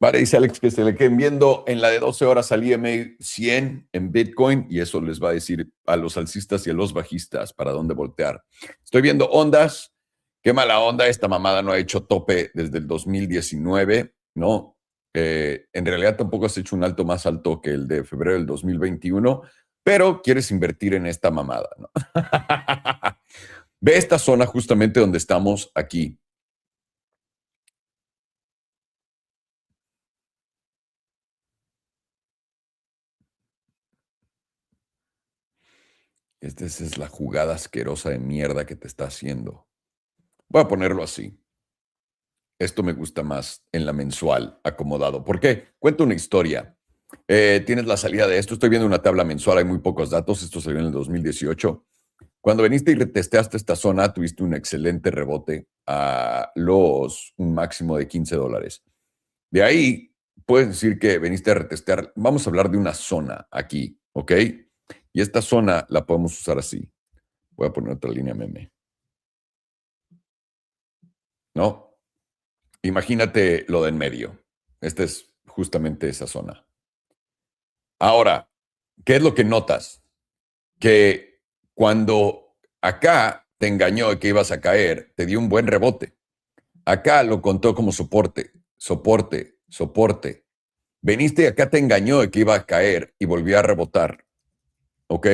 Vale, dice Alex que se le queden viendo en la de 12 horas al IM 100 en Bitcoin y eso les va a decir a los alcistas y a los bajistas para dónde voltear. Estoy viendo ondas. Qué mala onda, esta mamada no ha hecho tope desde el 2019, ¿no? En realidad tampoco has hecho un alto más alto que el de febrero del 2021, pero quieres invertir en esta mamada, ¿no? Ve esta zona justamente donde estamos aquí. Esta es la jugada asquerosa de mierda que te está haciendo. Voy a ponerlo así. Esto me gusta más en la mensual, acomodado. ¿Por qué? Cuento una historia. Tienes la salida de esto. Estoy viendo una tabla mensual, hay muy pocos datos. Esto salió en el 2018. Cuando viniste y retesteaste esta zona, tuviste un excelente rebote a un máximo de $15. De ahí, puedes decir que viniste a retestear. Vamos a hablar de una zona aquí, ¿ok? Y esta zona la podemos usar así. Voy a poner otra línea meme. ¿No? Imagínate lo de en medio. Esta es justamente esa zona. Ahora, ¿qué es lo que notas? Que cuando acá te engañó de que ibas a caer, te dio un buen rebote. Acá lo contó como soporte, soporte, soporte. Veniste y acá te engañó de que iba a caer y volvió a rebotar. ¿Ok?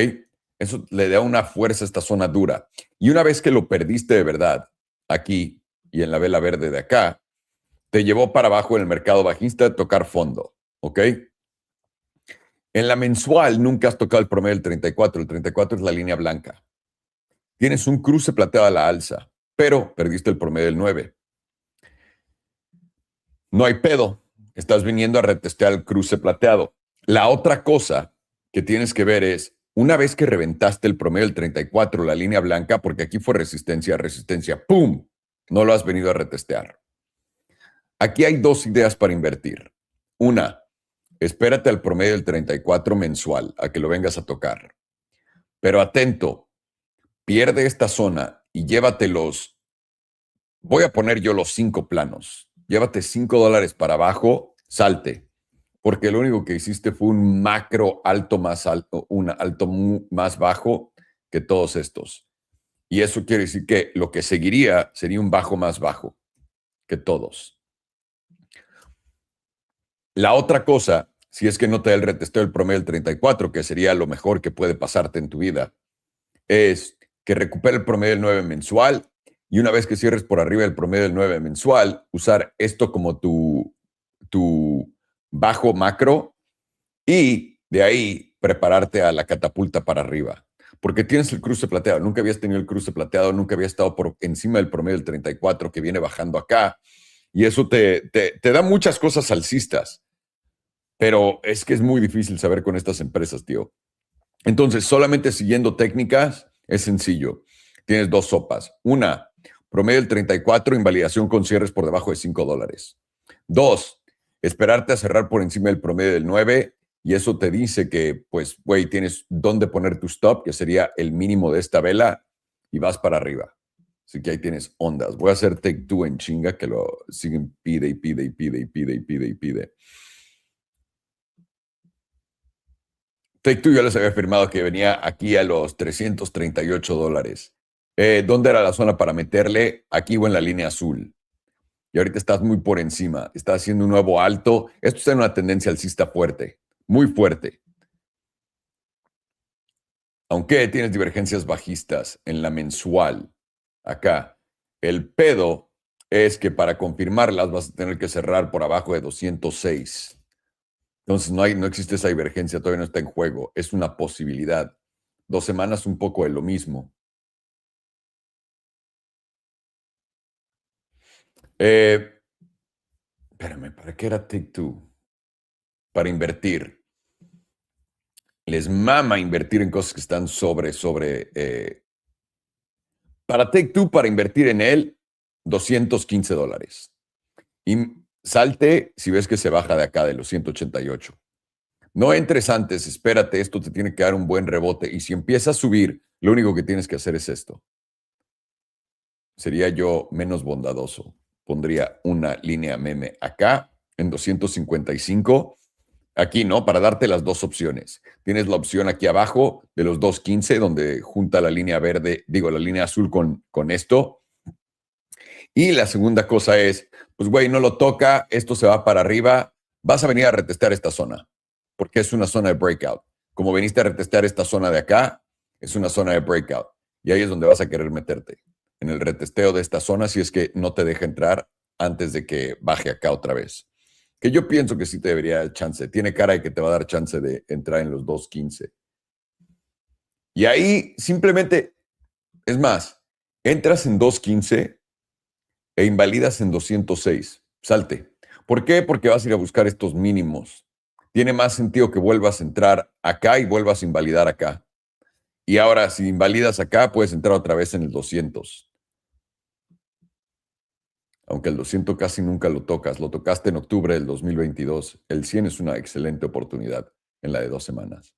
Eso le da una fuerza a esta zona dura. Y una vez que lo perdiste de verdad, aquí y en la vela verde de acá, te llevó para abajo en el mercado bajista a tocar fondo. ¿Ok? En la mensual nunca has tocado el promedio del 34. El 34 es la línea blanca. Tienes un cruce plateado a la alza, pero perdiste el promedio del 9. No hay pedo. Estás viniendo a retestear el cruce plateado. La otra cosa que tienes que ver es, una vez que reventaste el promedio del 34, la línea blanca, porque aquí fue resistencia, resistencia, ¡pum! No lo has venido a retestear. Aquí hay dos ideas para invertir. Una, espérate al promedio del 34 mensual, a que lo vengas a tocar. Pero atento, pierde esta zona y llévatelos. Voy a poner yo los 5 planos. Llévate $5 para abajo, salte. Porque lo único que hiciste fue un macro alto más alto, un alto más bajo que todos estos. Y eso quiere decir que lo que seguiría sería un bajo más bajo que todos. La otra cosa, si es que no te da el retesteo del promedio del 34, que sería lo mejor que puede pasarte en tu vida, es que recupere el promedio del 9 mensual y una vez que cierres por arriba del promedio del 9 mensual, usar esto como tu bajo macro y de ahí prepararte a la catapulta para arriba. Porque tienes el cruce plateado. Nunca habías tenido el cruce plateado, nunca habías estado por encima del promedio del 34 que viene bajando acá. Y eso te da muchas cosas alcistas. Pero es que es muy difícil saber con estas empresas, tío. Entonces, solamente siguiendo técnicas es sencillo. Tienes dos sopas. Una, promedio del 34, invalidación con cierres por debajo de $5. Dos, esperarte a cerrar por encima del promedio del 9 y eso te dice que, pues, güey, tienes dónde poner tu stop, que sería el mínimo de esta vela y vas para arriba. Así que ahí tienes ondas. Voy a hacer take two en chinga que lo siguen pide y pide y pide y pide y pide y pide. Take Two ya les había afirmado que venía aquí a los $338. ¿Dónde era la zona para meterle? Aquí o en la línea azul. Y ahorita estás muy por encima. Estás haciendo un nuevo alto. Esto está en una tendencia alcista fuerte. Muy fuerte. Aunque tienes divergencias bajistas en la mensual. Acá. El pedo es que para confirmarlas vas a tener que cerrar por abajo de 206. Entonces no existe esa divergencia, todavía no está en juego. Es una posibilidad. 2 semanas, un poco de lo mismo. Espérame, ¿para qué era Take Two? Para invertir. Les mama invertir en cosas que están para Take Two, para invertir en él, $215. Y salte si ves que se baja de acá, de los 188. No entres antes, espérate, esto te tiene que dar un buen rebote. Y si empieza a subir, lo único que tienes que hacer es esto. Sería yo menos bondadoso. Pondría una línea meme acá en 255. Aquí, ¿no? Para darte las dos opciones. Tienes la opción aquí abajo de los 215, donde junta la línea verde, digo, la línea azul con esto. Y la segunda cosa es, pues, güey, no lo toca, esto se va para arriba, vas a venir a retestear esta zona, porque es una zona de breakout. Como viniste a retestear esta zona de acá, es una zona de breakout. Y ahí es donde vas a querer meterte, en el retesteo de esta zona, si es que no te deja entrar antes de que baje acá otra vez. Que yo pienso que sí te debería dar chance. Tiene cara de que te va a dar chance de entrar en los 215. Y ahí simplemente, es más, entras en 215 e invalidas en 206. Salte. ¿Por qué? Porque vas a ir a buscar estos mínimos. Tiene más sentido que vuelvas a entrar acá y vuelvas a invalidar acá. Y ahora, si invalidas acá, puedes entrar otra vez en el 200. Aunque el 200 casi nunca lo tocas. Lo tocaste en octubre del 2022. El 100 es una excelente oportunidad en la de 2 semanas.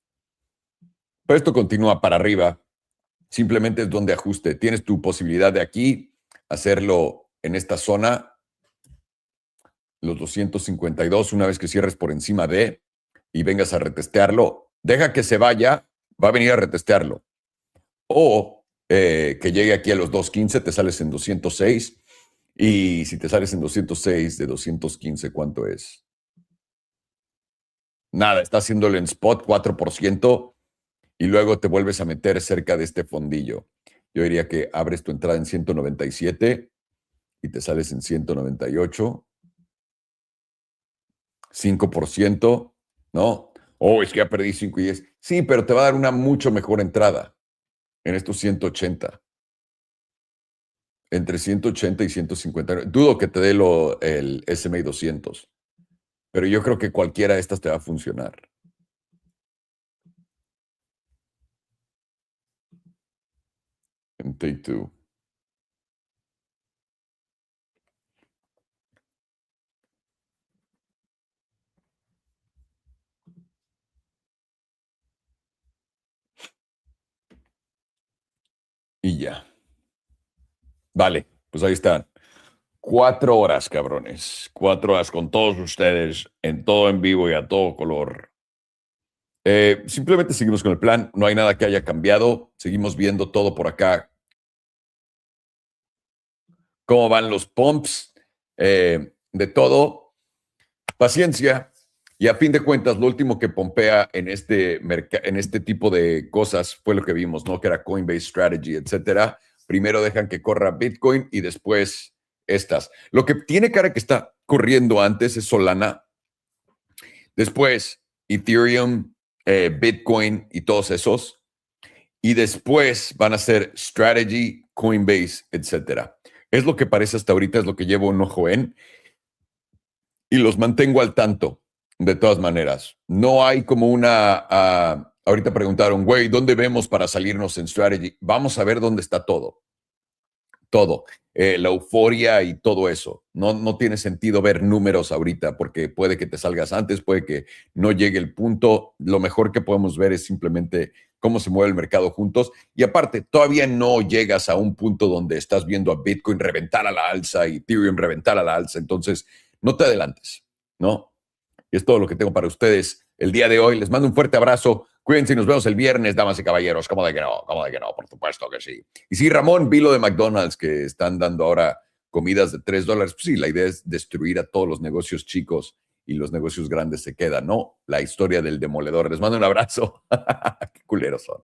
Pero esto continúa para arriba. Simplemente es donde ajuste. Tienes tu posibilidad de aquí hacerlo en esta zona, los 252, una vez que cierres por encima de y vengas a retestearlo. Deja que se vaya, va a venir a retestearlo. O que llegue aquí a los 215, te sales en 206. Y si te sales en 206 de 215, ¿cuánto es? Nada, está haciéndolo en spot 4% y luego te vuelves a meter cerca de este fondillo. Yo diría que abres tu entrada en 197 y te sales en 198. 5%, ¿no? Oh, es que ya perdí 5 y 10. Sí, pero te va a dar una mucho mejor entrada en estos 180. Entre 180 y 150. Dudo que te dé el SMA 200, pero yo creo que cualquiera de estas te va a funcionar. En Take Two. Y ya. Vale, pues ahí están. 4 horas, cabrones. 4 horas con todos ustedes, en todo en vivo y a todo color. Simplemente seguimos con el plan. No hay nada que haya cambiado. Seguimos viendo todo por acá. Cómo van los pumps. De todo. Paciencia. Y a fin de cuentas, lo último que pompea en este tipo de cosas fue lo que vimos, ¿no? Que era Coinbase Strategy, etcétera. Primero dejan que corra Bitcoin y después estas. Lo que tiene cara que está corriendo antes es Solana. Después Ethereum, Bitcoin y todos esos. Y después van a ser Strategy, Coinbase, etcétera. Es lo que parece hasta ahorita, es lo que llevo un ojo en. Y los mantengo al tanto, de todas maneras. No hay como ahorita preguntaron, güey, ¿dónde vemos para salirnos en Strategy? Vamos a ver dónde está todo. Todo. La euforia y todo eso. No tiene sentido ver números ahorita porque puede que te salgas antes, puede que no llegue el punto. Lo mejor que podemos ver es simplemente cómo se mueve el mercado juntos. Y aparte, todavía no llegas a un punto donde estás viendo a Bitcoin reventar a la alza y Ethereum reventar a la alza. Entonces, no te adelantes, ¿no? Y es todo lo que tengo para ustedes el día de hoy. Les mando un fuerte abrazo. Cuídense y nos vemos el viernes, damas y caballeros. ¿Cómo de que no? ¿Cómo de que no? Por supuesto que sí. Y sí, Ramón, vi lo de McDonald's que están dando ahora comidas de $3. Pues sí, la idea es destruir a todos los negocios chicos y los negocios grandes se quedan, ¿no? La historia del demoledor. Les mando un abrazo. Qué culeros son.